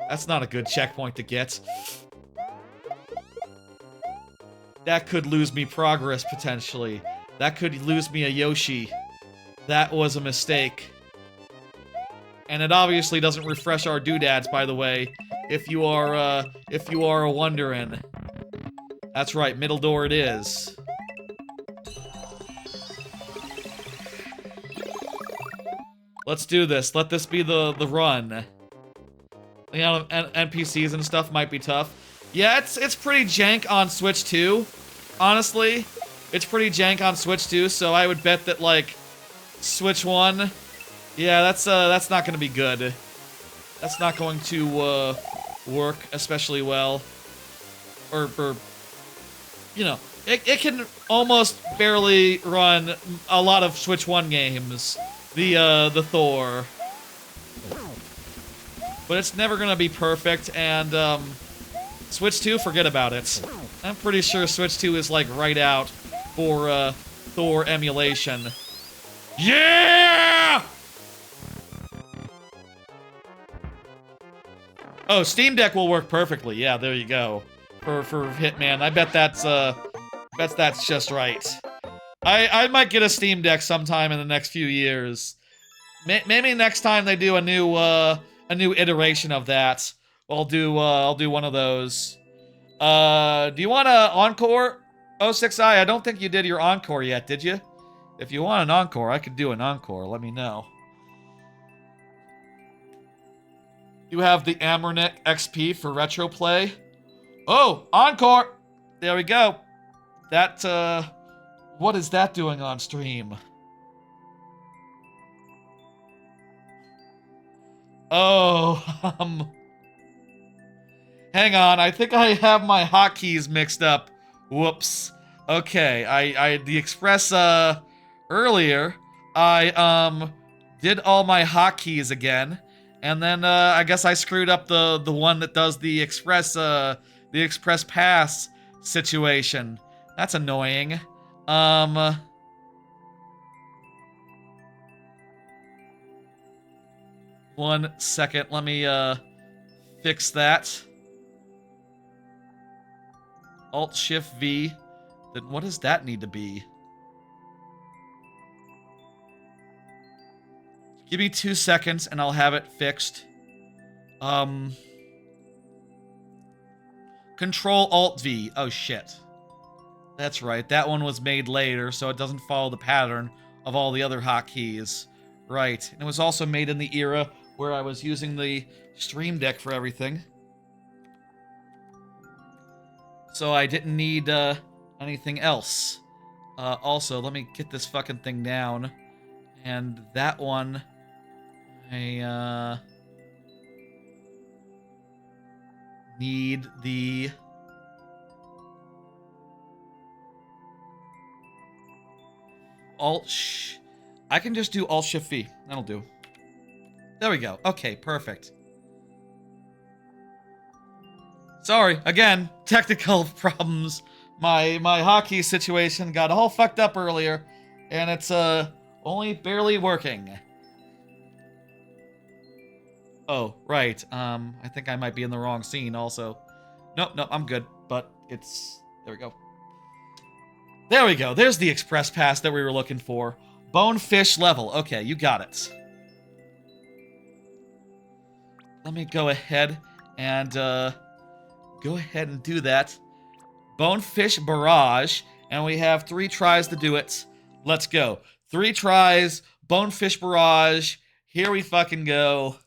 That's not a good checkpoint to get. That could lose me progress, potentially. That could lose me a Yoshi. That was a mistake. And it obviously doesn't refresh our doodads, by the way, if you are wondering. That's right, middle door it is. Let's do this. Let this be the run. You know, NPCs and stuff might be tough. Yeah, it's pretty jank on Switch 2. Honestly, it's pretty jank on Switch 2, so I would bet that, like, Switch 1, yeah, that's not gonna be good. That's not going to, work especially well. Or you know, it can almost barely run a lot of Switch 1 games. The Thor. But it's never gonna be perfect, and, Switch 2, forget about it. I'm pretty sure Switch 2 is, like, right out for, Thor emulation. Yeah! Oh, Steam Deck will work perfectly. Yeah, there you go. For Hitman. I bet that's just right. I might get a Steam Deck sometime in the next few years. Maybe next time they do a new iteration of that, I'll do one of those. Do you want an encore? 06i, I don't think you did your encore yet, did you? If you want an encore, I could do an encore. Let me know. You have the Amernic XP for retro play. Oh, encore! There we go. That, what is that doing on stream? Oh, hang on, I think I have my hotkeys mixed up. Whoops. Okay, the Express, earlier, I, did all my hotkeys again, and then, I guess I screwed up the one that does the Express Pass situation. That's annoying. 1 second, let me, fix that. Alt-Shift-V. Then what does that need to be? Give me 2 seconds and I'll have it fixed. Control Alt V. Oh shit. That's right, that one was made later, so it doesn't follow the pattern of all the other hotkeys. Right, and it was also made in the era where I was using the Stream Deck for everything. So I didn't need anything else. Also, let me get this fucking thing down. And that one, I need the... I can just do Alt-Shift-V. That'll do. There we go. Okay, perfect. Sorry, again, technical problems. My hotkey situation got all fucked up earlier, and it's only barely working. Oh, right. I think I might be in the wrong scene also. Nope, I'm good, but it's... There we go. There we go. There's the express pass that we were looking for. Bonefish level. Okay, you got it. Let me go ahead and do that. Bonefish barrage, and we have 3 tries to do it. Let's go. 3 tries, Bonefish barrage. Here we fucking go.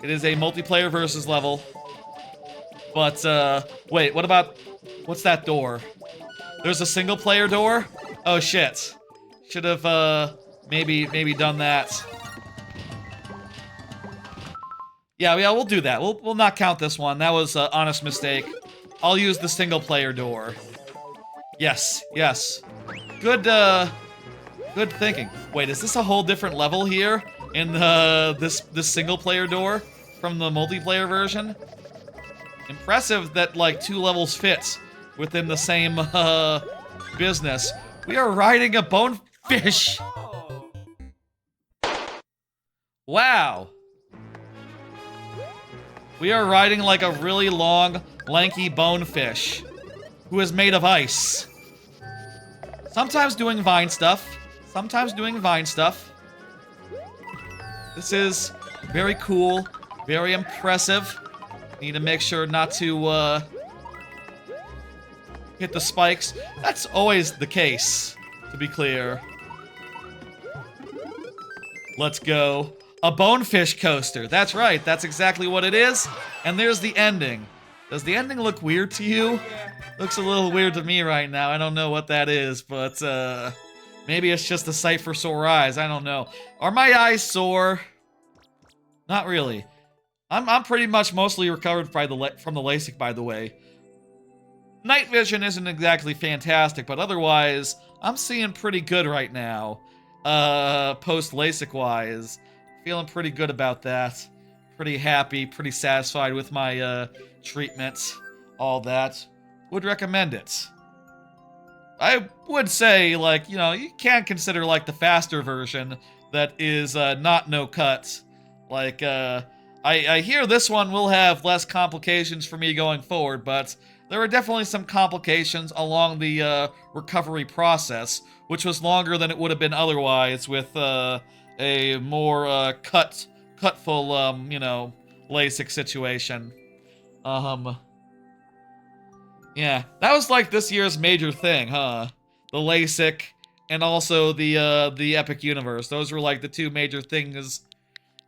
It is a multiplayer versus level. But, wait, what about... What's that door? There's a single player door? Oh, shit. Should have, maybe done that. Yeah, we'll do that. We'll not count this one. That was an honest mistake. I'll use the single player door. Yes. Good thinking. Wait, is this a whole different level here? In this single player door from the multiplayer version? Impressive that, like, 2 levels fit within the same, business. We are riding a bonefish! Wow! We are riding, like, a really long, lanky bonefish who is made of ice. Sometimes doing vine stuff. This is very cool, very impressive. Need to make sure not to hit the spikes. That's always the case, to be clear. Let's go. A bonefish coaster. That's right, that's exactly what it is. And there's the ending. Does the ending look weird to you? Looks a little weird to me right now. I don't know what that is, but maybe it's just a sight for sore eyes. I don't know. Are my eyes sore? Not really. I'm pretty much mostly recovered from the LASIK, by the way. Night vision isn't exactly fantastic, but otherwise, I'm seeing pretty good right now. Post-LASIK-wise. Feeling pretty good about that. Pretty happy, pretty satisfied with my treatment. All that. Would recommend it. I would say, like, you know, you can consider, like, the faster version that is not no cut. Like, I hear this one will have less complications for me going forward, but there are definitely some complications along the recovery process, which was longer than it would have been otherwise with a more cutful, you know, LASIK situation. Yeah, that was like this year's major thing, huh? The LASIK and also the Epic Universe. Those were like the 2 major things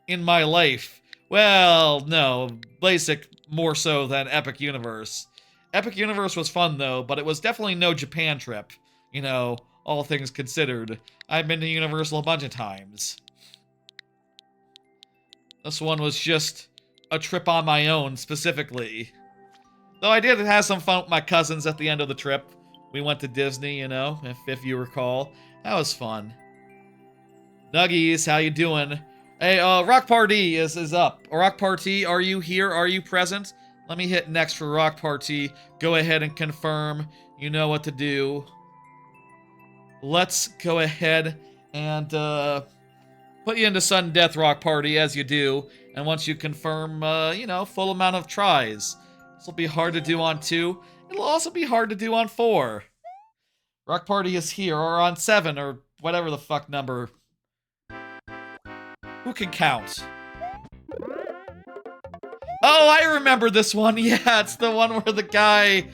in my life. Well, no, LASIK more so than Epic Universe. Epic Universe was fun, though, but it was definitely no Japan trip. You know, all things considered. I've been to Universal a bunch of times. This one was just a trip on my own, specifically. Though I did have some fun with my cousins at the end of the trip. We went to Disney, you know, if you recall. That was fun. Nuggies, how you doing? Hey, Rock Party is up. Rock Party, are you here? Are you present? Let me hit next for Rock Party. Go ahead and confirm. You know what to do. Let's go ahead and put you into sudden death, Rock Party, as you do. And once you confirm, you know, full amount of tries. This will be hard to do on 2. It'll also be hard to do on 4. Rock Party is here, or on 7, or whatever the fuck number. Who can count? Oh, I remember this one. Yeah, it's the one where the guy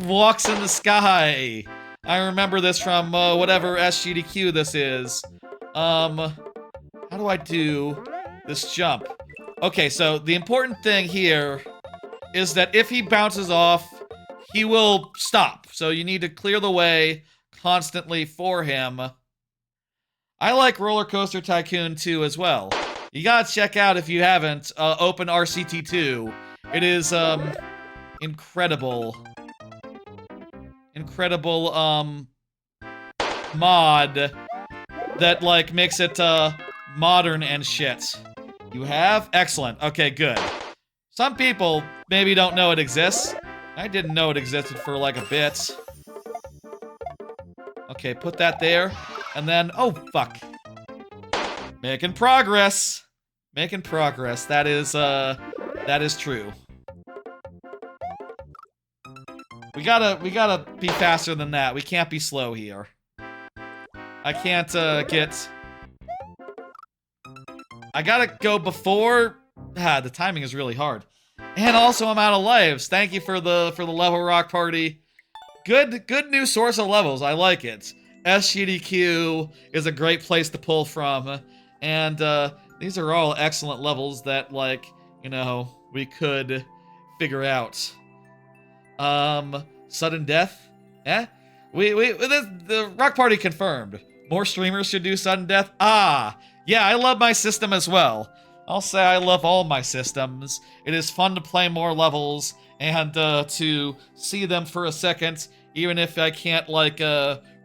walks in the sky. I remember this from whatever SGDQ this is. How do I do this jump? Okay, so the important thing here is that if he bounces off, he will stop. So you need to clear the way constantly for him. I like Roller Coaster Tycoon 2 as well. You gotta check out, if you haven't, Open RCT2. It is, incredible. Incredible, mod that, like, makes it, modern and shit. You have? Excellent. Okay, good. Some people maybe don't know it exists. I didn't know it existed for, like, a bit. Okay, put that there. And then, oh, fuck. Making progress. Making progress. That is true. We gotta be faster than that. We can't be slow here. I can't, I gotta go before... the timing is really hard. And also, I'm out of lives. Thank you for the level rock party. Good new source of levels. I like it. SGDQ is a great place to pull from. And, these are all excellent levels that, like, you know, we could figure out. Sudden death? Eh? The rock party confirmed. More streamers should do sudden death? Ah! Yeah, I love my system as well. I'll say I love all my systems. It is fun to play more levels and to see them for a second, even if I can't, like,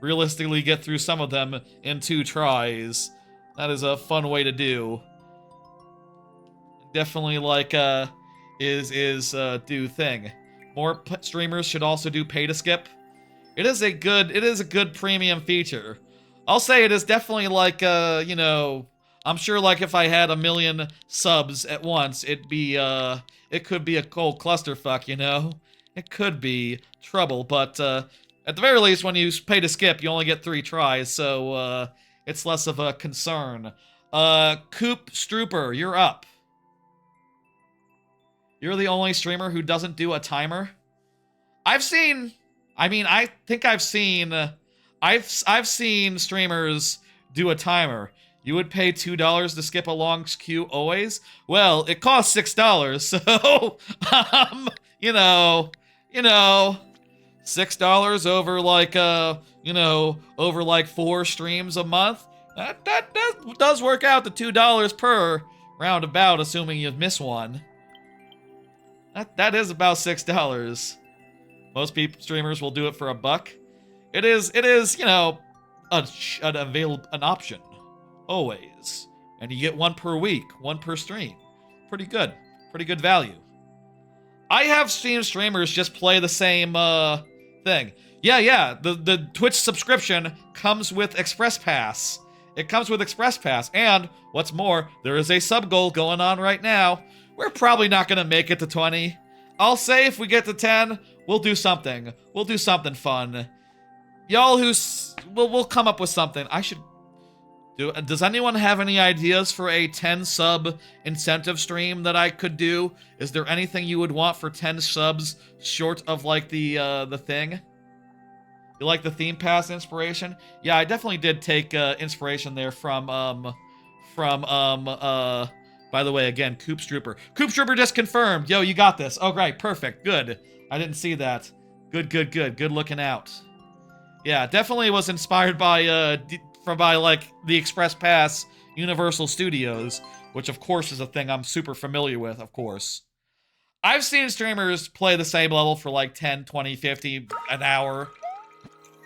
realistically get through some of them in 2 tries. That is a fun way to do. Definitely, like, do thing. More streamers should also do pay to skip. It is a good premium feature. I'll say it is definitely like, you know, I'm sure, like, if I had 1 million subs at once, it could be a cold clusterfuck, you know? It could be trouble, but, at the very least, when you pay to skip, you only get 3 tries, so, it's less of a concern. Coop Strooper, you're up. You're the only streamer who doesn't do a timer? I think I've seen, I've seen streamers do a timer. You would pay $2 to skip a long queue always? Well, it costs $6, so, you know, $6 over, like, you know, over, like, 4 streams a month? That does work out to $2 per roundabout, assuming you miss one. That is about $6. Most streamers will do it for $1. It is, you know, an option. Always. And you get 1 per week, 1 per stream. Pretty good. Pretty good value. I have seen streamers just play the same, thing. Yeah, the Twitch subscription comes with Express Pass. It comes with Express Pass, and, what's more, there is a sub goal going on right now. We're probably not gonna make it to 20. I'll say if we get to 10, we'll do something. We'll do something fun. Y'all we'll come up with something. I should do... Does anyone have any ideas for a 10 sub incentive stream that I could do? Is there anything you would want for 10 subs short of, like, the thing? You like the theme pass inspiration? Yeah, I definitely did take inspiration there from by the way, again, Coop Strooper. Coop Strooper just confirmed. Yo, you got this. Oh, right, perfect, good. I didn't see that. Good looking out. Yeah, definitely was inspired by like the Express Pass Universal Studios, which of course is a thing I'm super familiar with, of course. I've seen streamers play the same level for like 10, 20, 50, an hour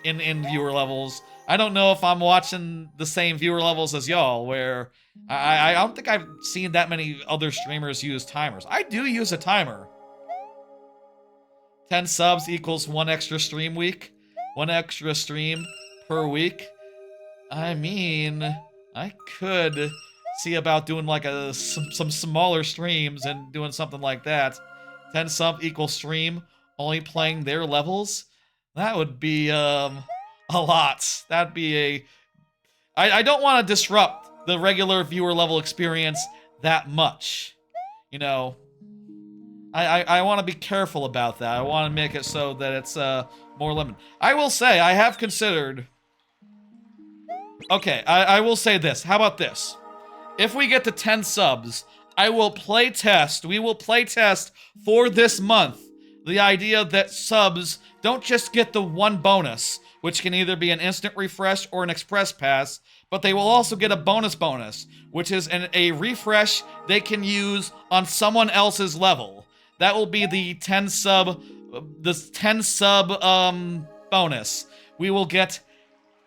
in viewer levels. I don't know if I'm watching the same viewer levels as y'all, where I don't think I've seen that many other streamers use timers. I do use a timer. 10 subs equals 1 extra stream week. 1 extra stream per week. I mean, I could see about doing like some smaller streams and doing something like that. 10 sub equals stream, only playing their levels. That would be a lot. That'd be I don't want to disrupt the regular viewer level experience that much. You know, I want to be careful about that. I want to make it so that it's more limited. I will say, I have considered... Okay, I will say this. How about this? If we get to 10 subs, we will play test for this month the idea that subs don't just get the one bonus, which can either be an instant refresh or an express pass, but they will also get a bonus, which is a refresh they can use on someone else's level. That will be the 10 sub bonus.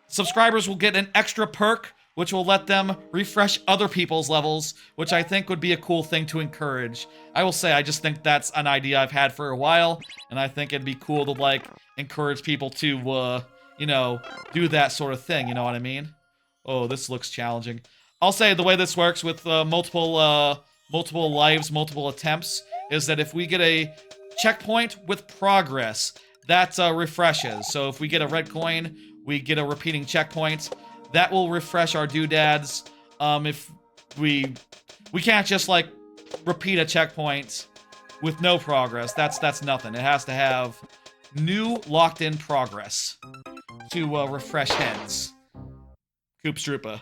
Subscribers will get an extra perk, which will let them refresh other people's levels, which I think would be a cool thing to encourage. I will say, I just think that's an idea I've had for a while, and I think it'd be cool to, like, encourage people to, you know, do that sort of thing, you know what I mean? Oh, this looks challenging. I'll say the way this works with multiple lives, multiple attempts, is that if we get a checkpoint with progress, that refreshes. So if we get a red coin, we get a repeating checkpoint. That will refresh our doodads. If we can't just like repeat a checkpoint with no progress. That's nothing. It has to have new locked-in progress to refresh heads. Koopstroopa.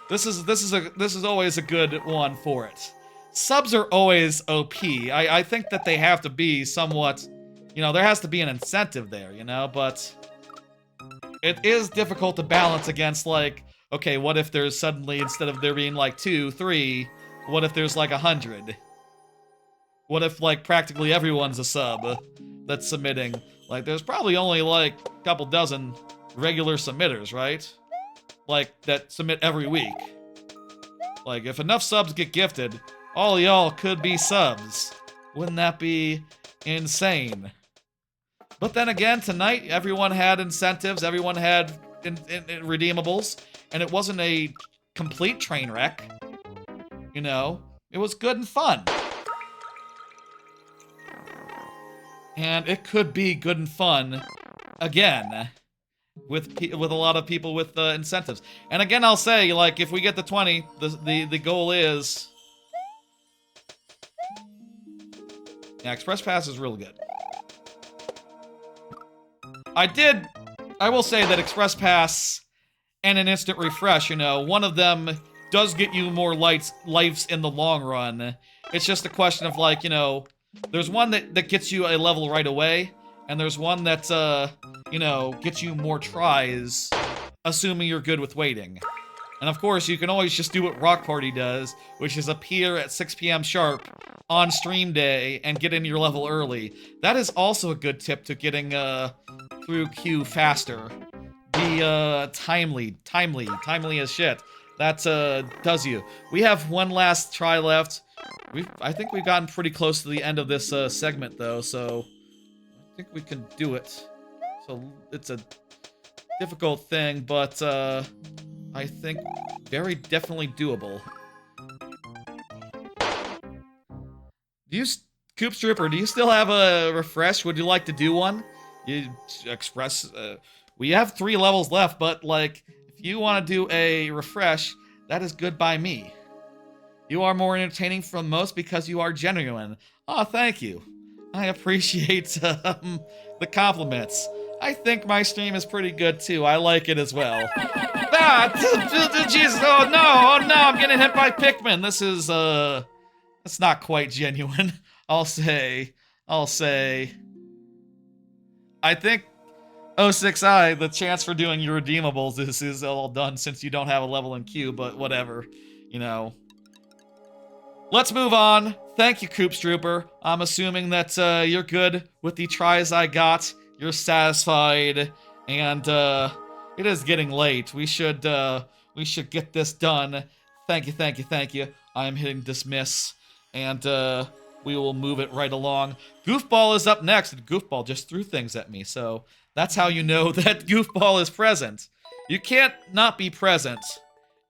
This is always a good one for it. Subs are always OP. I think that they have to be somewhat, you know, there has to be an incentive there, you know, but it is difficult to balance against, like, okay, what if there's suddenly, instead of there being like 2, 3, what if there's like 100? What if, like, practically everyone's a sub that's submitting? Like, there's probably only like a couple dozen regular submitters, right? Like, that submit every week. Like, if enough subs get gifted, all y'all could be subs. Wouldn't that be insane? But then again, tonight, everyone had incentives, everyone had redeemables, and it wasn't a complete train wreck. You know, it was good and fun. And it could be good and fun again with a lot of people with incentives. And again, I'll say, like, if we get to 20, the goal is... Yeah, Express Pass is real good. I will say that Express Pass and an instant refresh, you know, one of them does get you more lives in the long run. It's just a question of, like, you know, there's one that gets you a level right away, and there's one that, you know, gets you more tries, assuming you're good with waiting. And of course, you can always just do what Rock Party does, which is appear at 6 p.m. sharp on stream day and get in your level early. That is also a good tip to getting through queue faster. Be timely as shit. That does you. We have one last try left. I think we've gotten pretty close to the end of this segment, though, so I think we can do it. So it's a difficult thing, but I think very definitely doable. Koopstrooper, do you still have a refresh? Would you like to do one? You express. We have 3 levels left, but like, if you want to do a refresh, that is good by me. You are more entertaining from most because you are genuine. Oh, thank you. I appreciate the compliments. I think my stream is pretty good too. I like it as well. Jesus! Oh no! I'm getting hit by Pikmin. This is that's not quite genuine. I'll say. I think 06i, the chance for doing your redeemables is all done since you don't have a level in queue, but whatever, you know. Let's move on. Thank you, Koopstrooper. I'm assuming that you're good with the tries I got. You're satisfied, and it is getting late. We should get this done. Thank you. I'm hitting dismiss, and we will move it right along. Goofball is up next, and Goofball just threw things at me, so that's how you know that Goofball is present. You can't not be present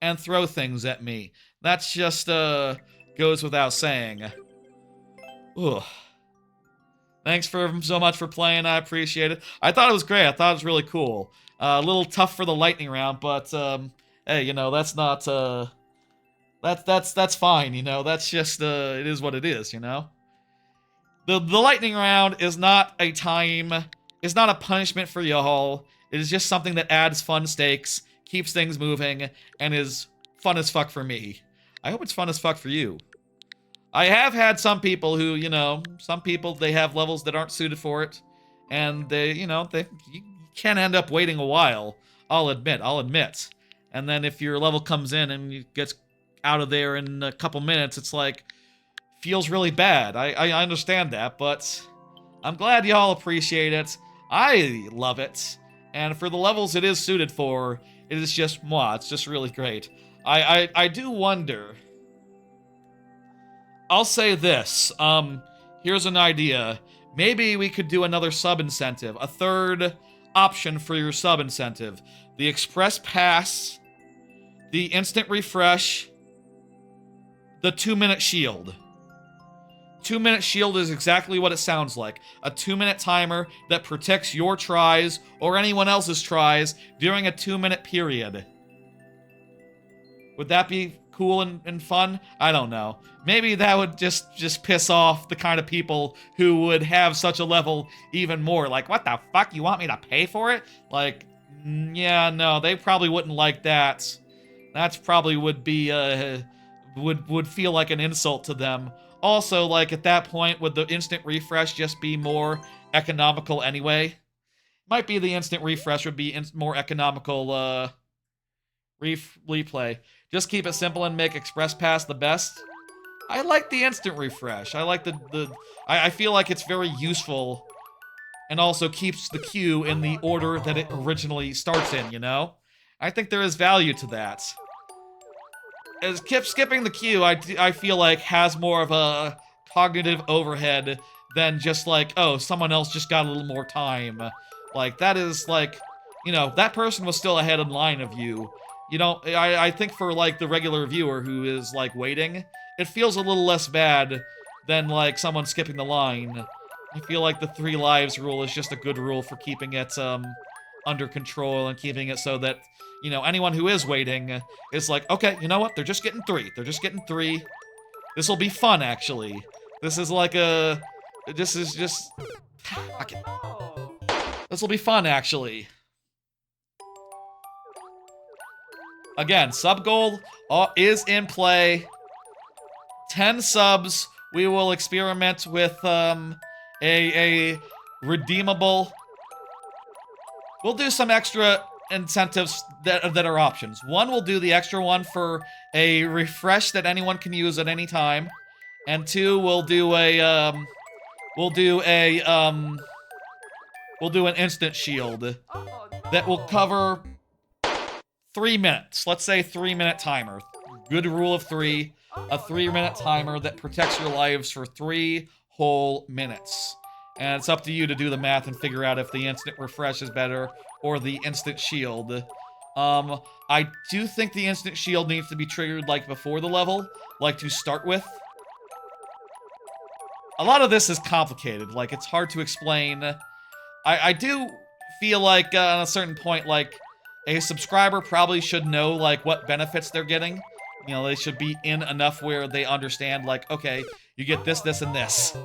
and throw things at me. That's just goes without saying. Ugh. Thanks so much for playing. I appreciate it. I thought it was great. I thought it was really cool. A little tough for the lightning round, but hey, you know, that's not, that's fine, you know, that's just, it is what it is, you know? The lightning round is not a time, it's not a punishment for y'all. It is just something that adds fun stakes, keeps things moving, and is fun as fuck for me. I hope it's fun as fuck for you. I have had some people who, you know, some people, they have levels that aren't suited for it, and they, you know, you can end up waiting a while. I'll admit. And then if your level comes in and you gets out of there in a couple minutes, it's like, feels really bad. I understand that, but I'm glad y'all appreciate it. I love it. And for the levels it is suited for, it is just moi. It's just really great. I do wonder. I'll say this. Here's an idea. Maybe we could do another sub incentive. A third option for your sub incentive. The express pass, the instant refresh, the 2-minute shield. 2-minute shield is exactly what it sounds like. A 2-minute timer that protects your tries or anyone else's tries during a 2-minute period. Would that be cool and fun? I don't know. Maybe that would just piss off the kind of people who would have such a level even more. Like, what the fuck? You want me to pay for it? Like, yeah, no, they probably wouldn't like that. That's probably would be, would feel like an insult to them. Also, like, at that point, would the instant refresh just be more economical anyway? Might be the instant refresh would be more economical, replay. Just keep it simple and make Express Pass the best. I like the instant refresh. I like I feel like it's very useful and also keeps the queue in the order that it originally starts in, you know? I think there is value to that. As skipping the queue, I feel like has more of a cognitive overhead than just like, oh, someone else just got a little more time. Like, that is like, you know, that person was still ahead in line of you. You know, I think for, like, the regular viewer who is, like, waiting, it feels a little less bad than, like, someone skipping the line. I feel like the 3 lives rule is just a good rule for keeping it, under control and keeping it so that, you know, anyone who is waiting is like, okay, you know what? They're just getting 3. They're just getting 3. This will be fun, actually. This is like a... This is just... Fuck it. This will be fun, actually. Again, sub goal is in play. 10 subs. We will experiment with a redeemable. We'll do some extra incentives that are options. One, we'll do the extra one for a refresh that anyone can use at any time, and 2, we'll do an instant shield that will cover 3 minutes. Let's say 3-minute timer. Good rule of 3. A 3-minute timer that protects your lives for 3 whole minutes. And it's up to you to do the math and figure out if the instant refresh is better or the instant shield. I do think the instant shield needs to be triggered, like, before the level, like, to start with. A lot of this is complicated. Like, it's hard to explain. I do feel like, on a certain point, like, a subscriber probably should know, like, what benefits they're getting. You know, they should be in enough where they understand, like, okay, you get this, this, and this.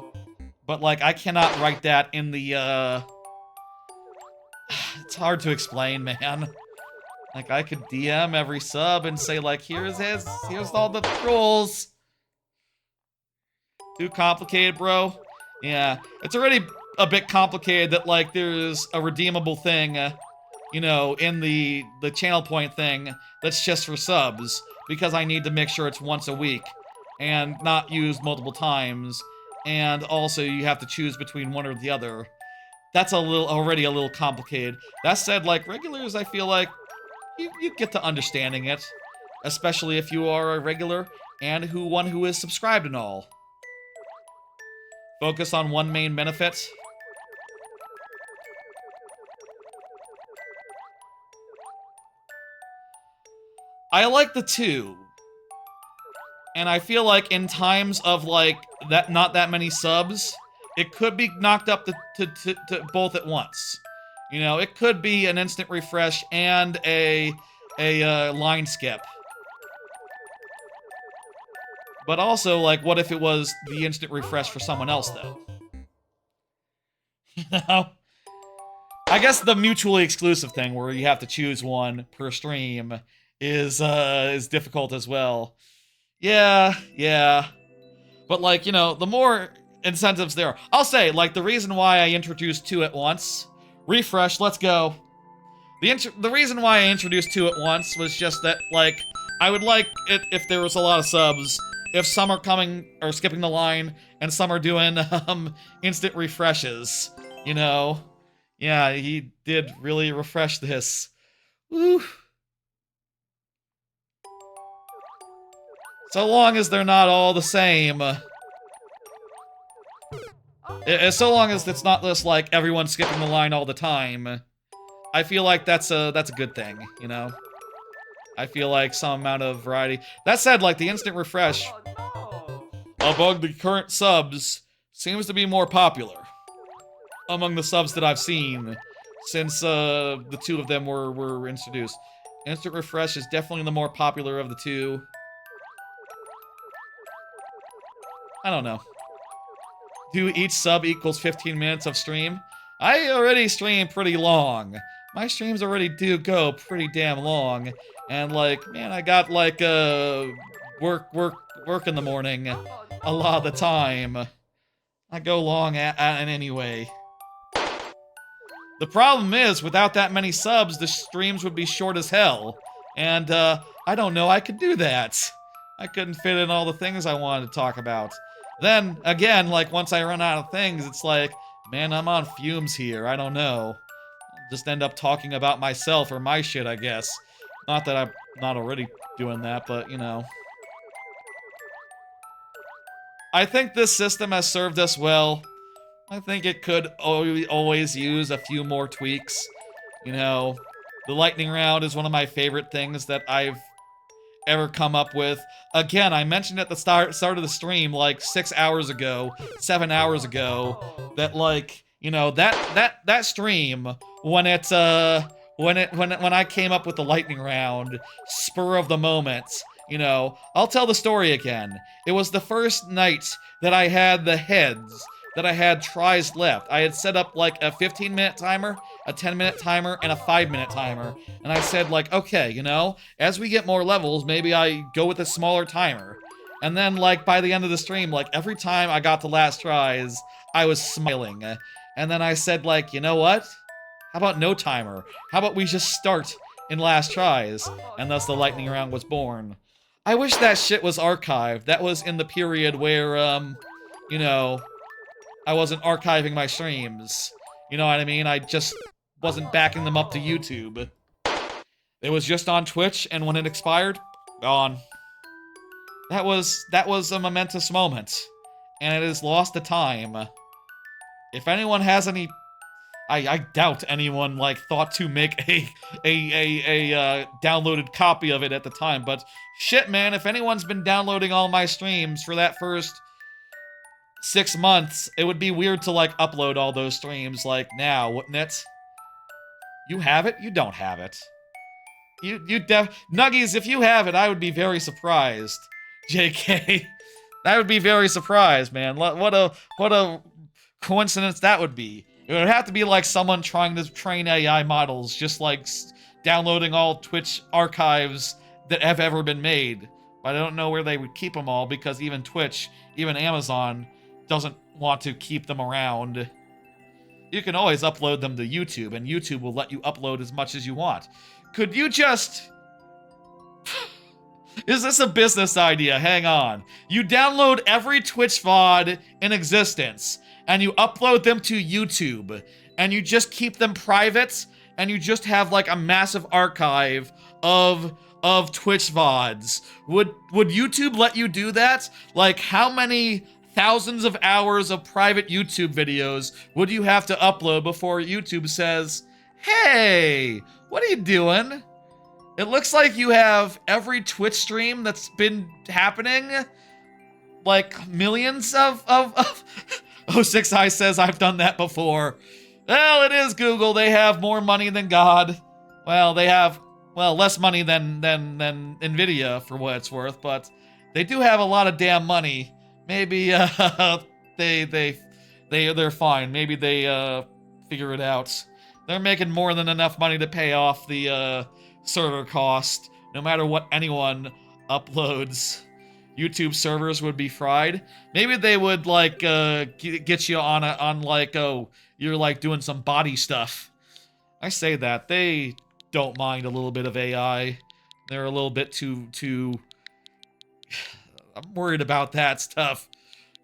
But, like, I cannot write that in the, It's hard to explain, man. Like, I could DM every sub and say, like, here's all the rules. Too complicated, bro? Yeah, it's already a bit complicated that, like, there's a redeemable thing, you know, in the channel point thing that's just for subs, because I need to make sure it's once a week and not used multiple times, and also you have to choose between one or the other. That's already a little complicated. That said, like, regulars, I feel like you get to understanding it, especially if you are a regular and one who is subscribed and all. Focus on one main benefit. I like the 2. And I feel like in times of, like, not that many subs, it could be knocked up to both at once. You know, it could be an instant refresh and a a line skip. But also, like, what if it was the instant refresh for someone else, though? You know? I guess the mutually exclusive thing where you have to choose one per stream is difficult as well. Yeah. But, like, you know, the more incentives there are. I'll say, like, the reason why I introduced 2 at once, refresh, let's go. The reason why I introduced 2 at once was just that, like, I would like it if there was a lot of subs, if some are coming, or skipping the line, and some are doing, instant refreshes, you know? Yeah, he did really refresh this. Woo. So long as they're not all the same. So long as it's not just like everyone skipping the line all the time. I feel like that's a good thing, you know? I feel like some amount of variety. That said, like, the instant refresh among the current subs seems to be more popular among the subs that I've seen since the 2 of them were introduced. Instant refresh is definitely the more popular of the 2. I don't know. Do each sub equals 15 minutes of stream? I already stream pretty long. My streams already do go pretty damn long. And, like, man, I got, like, work in the morning a lot of the time. I go long at anyway. The problem is, without that many subs, the streams would be short as hell. And, I don't know I could do that. I couldn't fit in all the things I wanted to talk about. Then, again, like, once I run out of things, it's like, man, I'm on fumes here, I don't know. I'll just end up talking about myself or my shit, I guess. Not that I'm not already doing that, but, you know. I think this system has served us well. I think it could always use a few more tweaks. You know, the lightning round is one of my favorite things that I've ever come up with. Again, I mentioned at the start of the stream, like 6 hours ago, 7 hours ago, that, like, you know, that stream, when I came up with the lightning round, spur of the moment, you know, I'll tell the story again. It was the first night that I had the heads, that I had tries left. I had set up, like, a 15-minute timer, a 10-minute timer, and a 5-minute timer. And I said, like, okay, you know, as we get more levels, maybe I go with a smaller timer. And then, like, by the end of the stream, like, every time I got to last tries, I was smiling. And then I said, like, you know what? How about no timer? How about we just start in last tries? And thus the lightning round was born. I wish that shit was archived. That was in the period where, you know, I wasn't archiving my streams. You know what I mean? I just wasn't backing them up to YouTube. It was just on Twitch, and when it expired, gone. That was a momentous moment. And it has lost to time. If anyone has any... I doubt anyone, like, thought to make a downloaded copy of it at the time, but shit, man, if anyone's been downloading all my streams for that first 6 months, it would be weird to, like, upload all those streams, like, now, wouldn't it? You have it? You don't have it. Nuggies, if you have it, I would be very surprised. JK. I would be very surprised, man. What a coincidence that would be. It would have to be like someone trying to train AI models, just like downloading all Twitch archives that have ever been made. But I don't know where they would keep them all, because even Twitch, even Amazon, doesn't want to keep them around. You can always upload them to YouTube, and YouTube will let you upload as much as you want. Could you just... Is this a business idea? Hang on. You download every Twitch VOD in existence, and you upload them to YouTube, and you just keep them private, and you just have, like, a massive archive of Twitch VODs. Would YouTube let you do that? Like, how many thousands of hours of private YouTube videos would you have to upload before YouTube says, hey, what are you doing? It looks like you have every Twitch stream that's been happening, like, millions of 06i says I've done that before. Well, it is Google. They have more money than God. Well, they have well, less money than Nvidia for what it's worth, but they do have a lot of damn money. Maybe they're fine. Maybe they figure it out. They're making more than enough money to pay off the server cost, no matter what anyone uploads. YouTube servers would be fried. Maybe they would like get you on like, oh, you're like doing some body stuff. I say that they don't mind a little bit of AI. They're a little bit too I'm worried about that stuff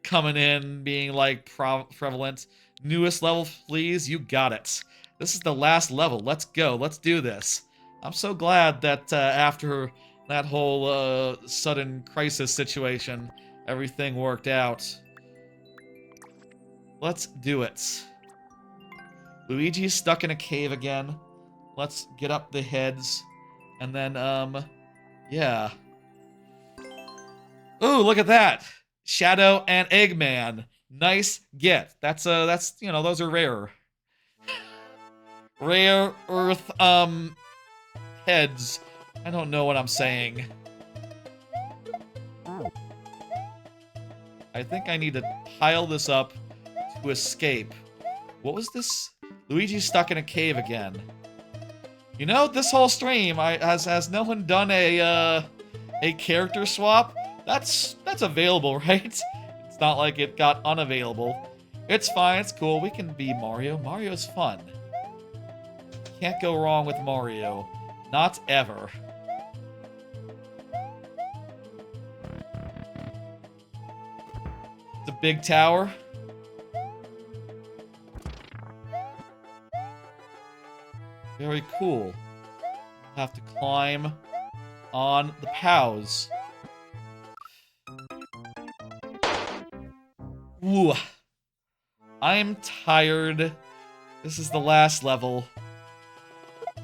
coming in, being like prevalent. Newest level, please. You got it. This is the last level. Let's go. Let's do this. I'm so glad that after that whole sudden crisis situation, everything worked out. Let's do it. Luigi's stuck in a cave again. Let's get up the heads. And then, yeah. Ooh, look at that! Shadow and Eggman. Nice get. That's, you know, those are rare. Rare Earth, heads. I don't know what I'm saying. I think I need to pile this up to escape. What was this? Luigi's stuck in a cave again. You know, this whole stream, has no one done a character swap? That's available, right? It's not like it got unavailable. It's fine, it's cool. We can be Mario. Mario's fun. Can't go wrong with Mario. Not ever. The big tower. Very cool. Have to climb on the POWs. Ooh. I'm tired. This is the last level.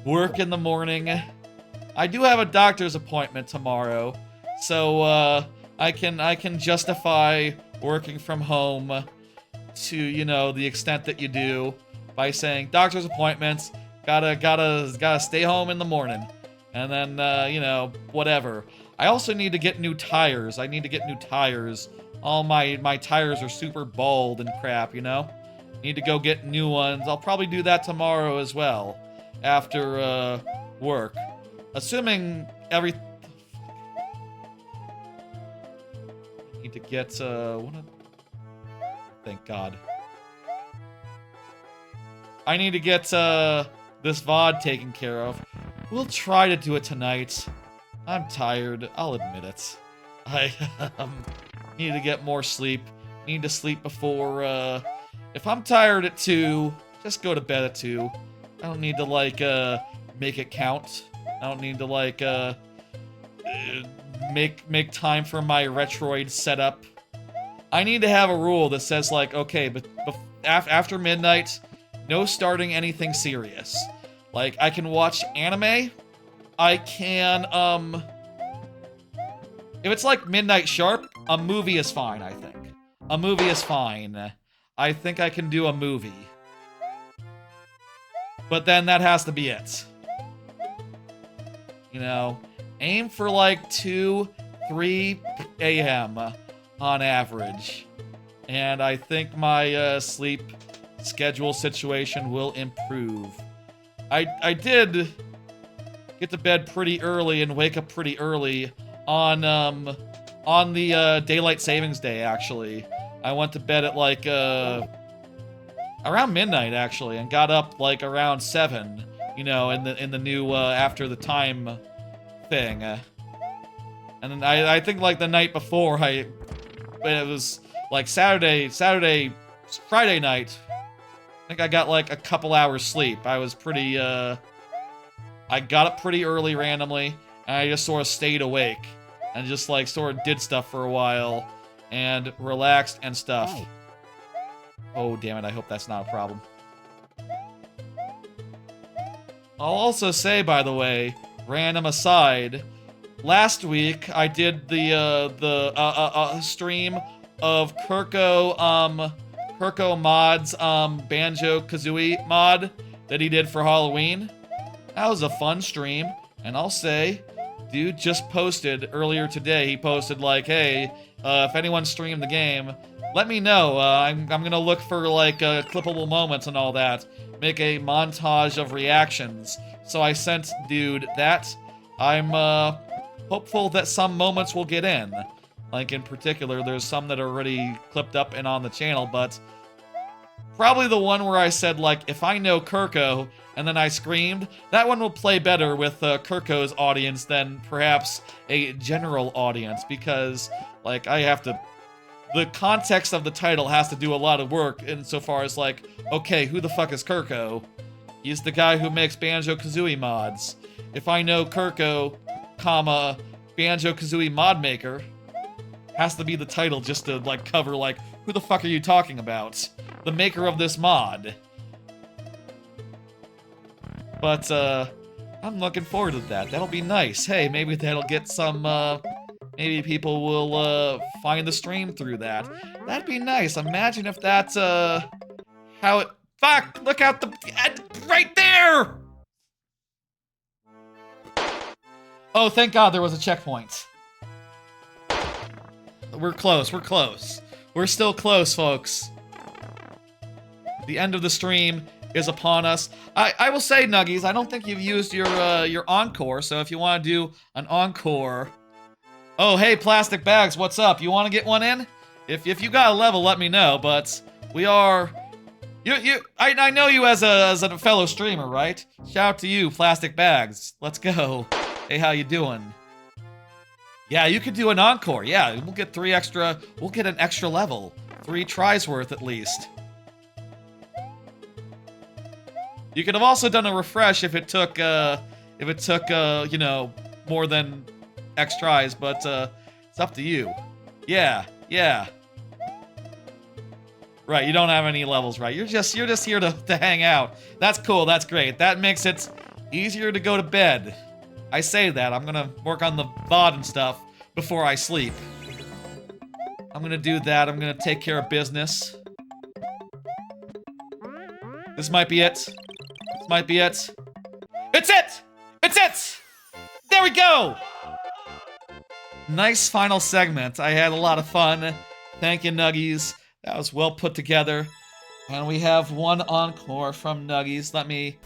Work in the morning. I do have a doctor's appointment tomorrow, so I can justify working from home to, you know, the extent that you do by saying doctor's appointments, gotta stay home in the morning, and then you know, whatever. I also need to get new tires. I need to get new tires. All my tires are super bald and crap, you know? Need to go get new ones. I'll probably do that tomorrow as well, after work. Assuming every... Need to get, thank God. I need to get, this VOD taken care of. We'll try to do it tonight. I'm tired, I'll admit it. I, need to get more sleep. Need to sleep before, if I'm tired at 2, just go to bed at 2. I don't need to, like, make it count. I don't need to, like, make time for my Retroid setup. I need to have a rule that says, like, okay, but after midnight, no starting anything serious. Like, I can watch anime. I can, if it's like midnight sharp, a movie is fine, I think. A movie is fine. I think I can do a movie. But then that has to be it. You know, aim for like 2, 3 a.m. on average. And I think my sleep schedule situation will improve. I did get to bed pretty early and wake up pretty early on the daylight savings day, actually. I went to bed at like around midnight, actually, and got up like around 7, you know, in the new after the time thing. And then I think like the night before, it was like Friday night. I think I got like a couple hours sleep. I was pretty I got up pretty early randomly, and I just sort of stayed awake and just like sort of did stuff for a while and relaxed and stuff. Oh, damn it, I hope that's not a problem. I'll also say, by the way, random aside, last week I did the stream of Kirko Mod's Banjo-Kazooie mod that he did for Halloween. That was a fun stream. And I'll say, dude just posted earlier today, he posted like, hey, if anyone streamed the game, let me know. I'm gonna look for like clippable moments and all that. Make a montage of reactions. So I sent dude that. I'm hopeful that some moments will get in. Like in particular, there's some that are already clipped up and on the channel, but probably the one where I said like, if I know Kirko, and then I screamed, that one will play better with Kirko's audience than perhaps a general audience, because like I have to, the context of the title has to do a lot of work insofar as like, okay, who the fuck is Kirko? He's the guy who makes Banjo-Kazooie mods. If I know Kirko, comma, Banjo-Kazooie mod maker, has to be the title just to like cover like, who the fuck are you talking about? The maker of this mod. But I'm looking forward to that. That'll be nice. Hey, maybe that'll get some maybe people will find the stream through that. That'd be nice. Imagine if that's how it, fuck, look out the, right there! Oh, thank God there was a checkpoint. We're close, we're close. We're still close, folks. The end of the stream is upon us. I will say, Nuggies, I don't think you've used your encore, so if you want to do an encore... Oh, hey, Plastic Bags, what's up? You want to get one in? If you got a level, let me know, but we are... I know you as a fellow streamer, right? Shout out to you, Plastic Bags. Let's go. Hey, how you doing? Yeah, you could do an encore. Yeah, we'll get we'll get an extra level. 3 tries worth, at least. You could have also done a refresh if it took, you know, more than X tries, but, it's up to you. Yeah. Right, you don't have any levels, right? You're just here to hang out. That's cool, that's great. That makes it easier to go to bed. I say that, I'm gonna work on the VOD and stuff before I sleep. I'm gonna do that, I'm gonna take care of business. This might be it. This might be it. It's it! It's it! There we go! Nice final segment. I had a lot of fun. Thank you, Nuggies. That was well put together. And we have one encore from Nuggies. Let me...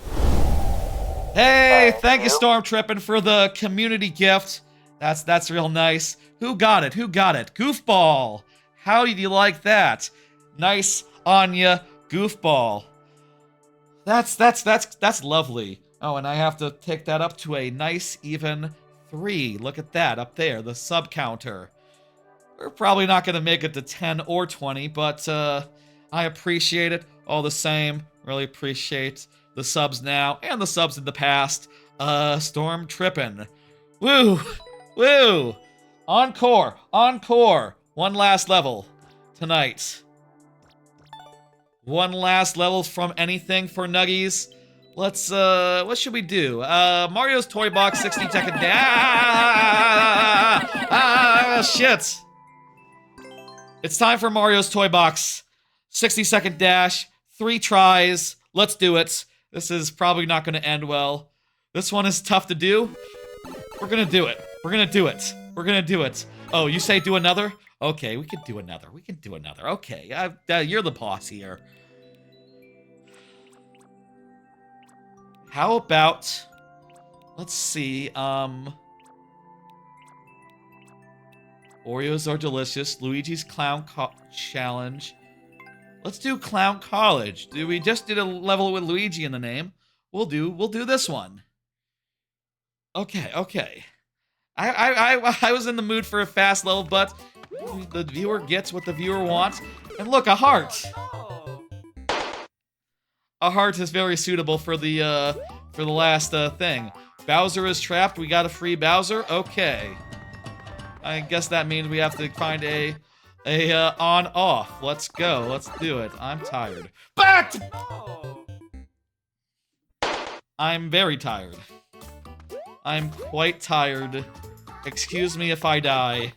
Hey, thank you, Stormtrippin', for the community gift. That's real nice. Who got it? Who got it? Goofball! How do you like that? Nice on ya, Goofball. That's lovely. Oh, and I have to take that up to a nice even 3. Look at that up there, the sub counter. We're probably not gonna make it to 10 or 20, but I appreciate it all the same. Really appreciate the subs now and the subs in the past. Storm Trippin'. Woo! Woo! Encore! Encore! One last level tonight. One last level from anything for Nuggies. Let's, what should we do? Mario's Toy Box, 60-second shit. It's time for Mario's Toy Box. 60-second dash, 3 tries. Let's do it. This is probably not gonna end well. This one is tough to do. We're gonna do it. We're gonna do it. We're gonna do it. Oh, you say do another? Okay, we can do another. We can do another. Okay, you're the boss here. How about... Let's see, Oreos are delicious. Luigi's Clown Challenge. Let's do Clown College. We just did a level with Luigi in the name. We'll do this one. Okay. I was in the mood for a fast level, but the viewer gets what the viewer wants. And look, a heart. A heart is very suitable for the last thing. Bowser is trapped. We got a free Bowser. Okay. I guess that means we have to find a on-off. Let's go. Let's do it. I'm tired. But I'm very tired. I'm quite tired. Excuse me if I die.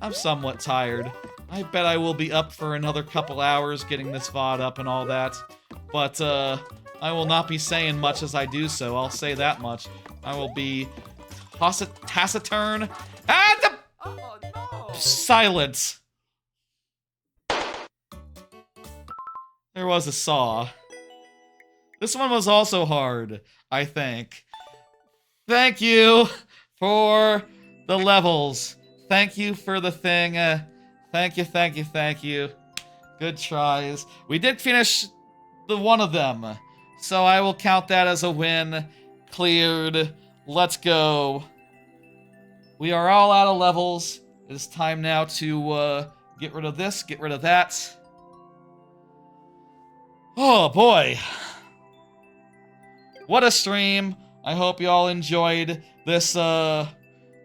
I'm somewhat tired. I bet I will be up for another couple hours getting this VOD up and all that. But, I will not be saying much as I do so, I'll say that much. I will be taciturn and silent. There was a saw. This one was also hard, I think. Thank you for the levels. Thank you for the thing. Thank you. Good tries. We did finish the one of them, so I will count that as a win. Cleared. Let's go. We are all out of levels. It is time now to get rid of this, get rid of that. Oh boy. What a stream. I hope you all enjoyed this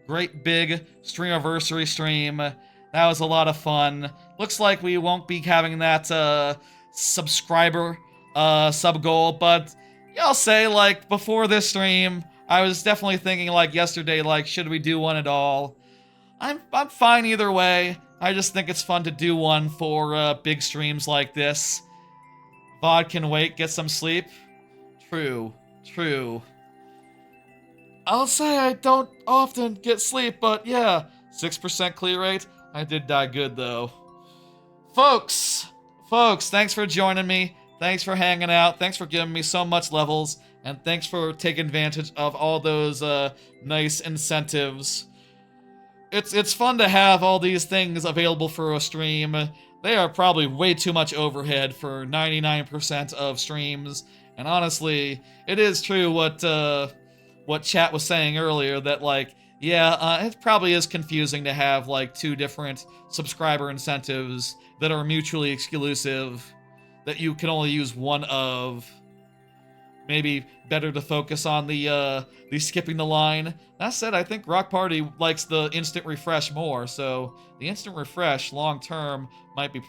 great big Streamiversary stream. That was a lot of fun. Looks like we won't be having that subscriber sub goal, but I'll say, like, before this stream, I was definitely thinking, like, yesterday, like, should we do one at all? I'm fine either way. I just think it's fun to do one for big streams like this. VOD can wait, get some sleep. True. I'll say I don't often get sleep, but yeah, 6% clear rate. I did die good though. Folks, thanks for joining me. Thanks for hanging out. Thanks for giving me so much levels, and thanks for taking advantage of all those nice incentives. It's fun to have all these things available for a stream. They are probably way too much overhead for 99% of streams. And honestly, it is true what Chat was saying earlier, that, like, yeah, it probably is confusing to have, like, two different subscriber incentives that are mutually exclusive, that you can only use one of. Maybe better to focus on the skipping the line. That said, I think Rock Party likes the instant refresh more, so the instant refresh long term might be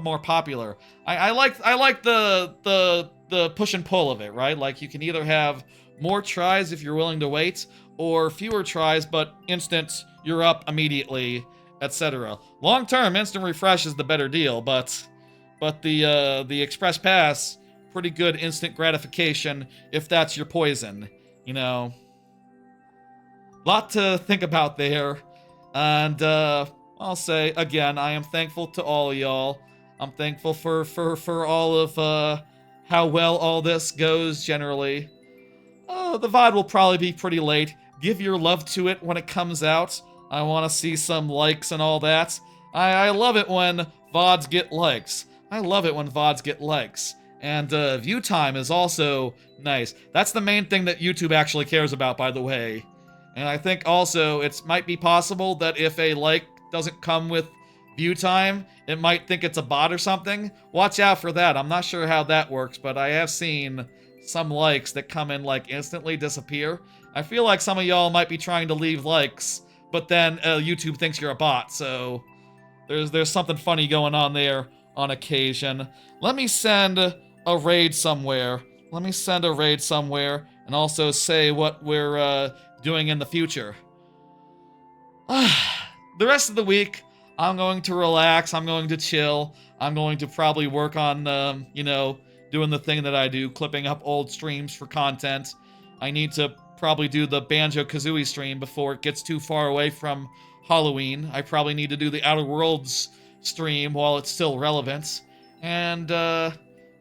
more popular. I like the push and pull of it, right? Like, you can either have more tries if you're willing to wait, or fewer tries but instant, you're up immediately, etc. Long term, instant refresh is the better deal, but the Express Pass, pretty good instant gratification if that's your poison, you know. Lot to think about there, and I'll say again, I am thankful to all of y'all. I'm thankful for all of how well all this goes generally. The VOD will probably be pretty late. Give your love to it when it comes out. I want to see some likes and all that. I love it when VODs get likes. And view time is also nice. That's the main thing that YouTube actually cares about, by the way. And I think also it might be possible that if a like doesn't come with view time, it might think it's a bot or something. Watch out for that. I'm not sure how that works, but I have seen some likes that come in, like, instantly disappear. I feel like some of y'all might be trying to leave likes, but then YouTube thinks you're a bot, so there's something funny going on there on occasion. Let me send a raid somewhere. And also say what we're doing in the future. The rest of the week, I'm going to relax, I'm going to chill, I'm going to probably work on, you know, doing the thing that I do, clipping up old streams for content. I need to probably do the Banjo-Kazooie stream before it gets too far away from Halloween. I probably need to do the Outer Worlds stream while it's still relevant. And,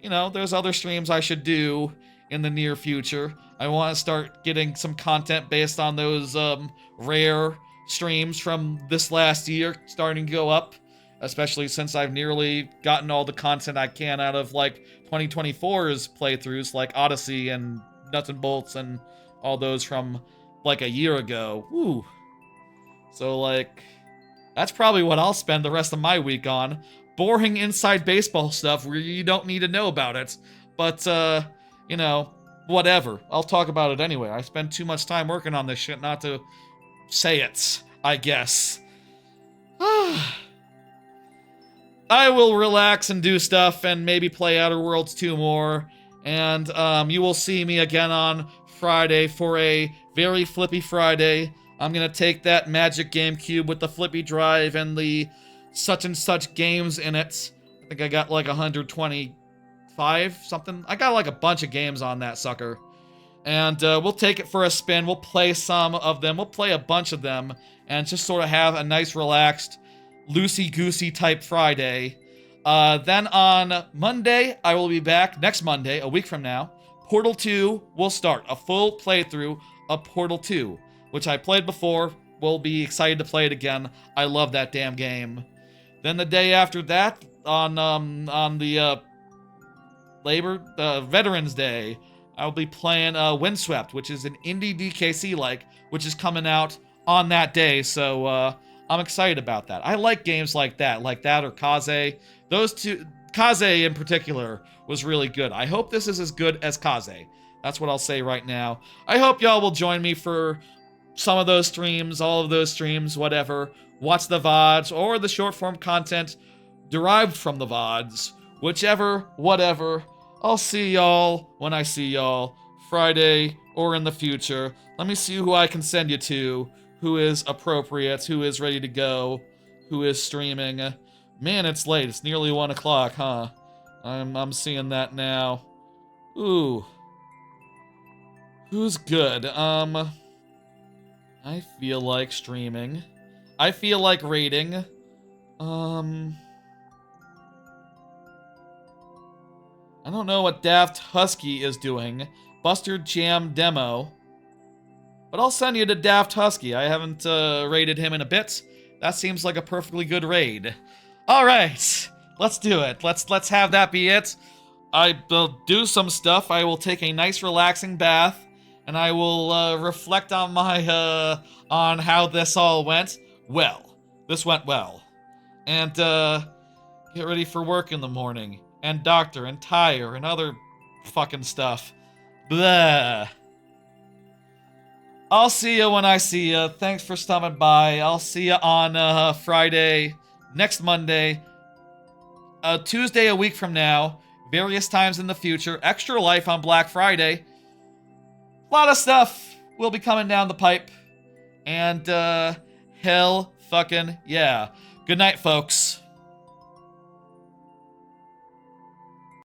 you know, there's other streams I should do in the near future. I want to start getting some content based on those rare streams from this last year starting to go up, especially since I've nearly gotten all the content I can out of, like, 2024's playthroughs, like Odyssey and Nuts and Bolts and all those from, like, a year ago. Woo. So, like, that's probably what I'll spend the rest of my week on. Boring inside baseball stuff where you don't need to know about it. But, you know, whatever. I'll talk about it anyway. I spend too much time working on this shit not to say it, I guess. I will relax and do stuff and maybe play Outer Worlds 2 more. And you will see me again on Friday for a very flippy Friday. I'm gonna take that Magic GameCube with the flippy drive and the such and such games in it. I think I got like 125 something. I got like a bunch of games on that sucker. And we'll take it for a spin. We'll play some of them. We'll play a bunch of them. And just sort of have a nice, relaxed, loosey-goosey type Friday. Then on Monday, I will be back. Next Monday, a week from now. Portal 2 will start. A full playthrough of Portal 2. Which I played before. Will be excited to play it again. I love that damn game. Then the day after that, on the Veterans Day, I'll be playing Windswept, which is an indie DKC-like, which is coming out on that day, so I'm excited about that. I like games like that or Kaze. Those two, Kaze in particular, was really good. I hope this is as good as Kaze. That's what I'll say right now. I hope y'all will join me for some of those streams, all of those streams, whatever. Watch the VODs or the short-form content derived from the VODs. Whichever, whatever. I'll see y'all when I see y'all. Friday or in the future. Let me see who I can send you to. Who is appropriate. Who is ready to go. Who is streaming. Man, it's late. It's nearly 1 o'clock, huh? I'm seeing that now. Ooh. Who's good? I feel like streaming. I feel like raiding. I don't know what Daft Husky is doing. Buster Jam demo. But I'll send you to Daft Husky. I haven't raided him in a bit. That seems like a perfectly good raid. Alright. Let's do it. Let's have that be it. I will do some stuff. I will take a nice relaxing bath. And I will reflect on my on how this all went. Well. This went well. And get ready for work in the morning. And doctor, and tire, and other fucking stuff. Blah. I'll see you when I see you. Thanks for stopping by. I'll see you on Friday, next Monday, Tuesday a week from now, various times in the future, Extra Life on Black Friday. A lot of stuff will be coming down the pipe. And hell fucking yeah. Good night, folks.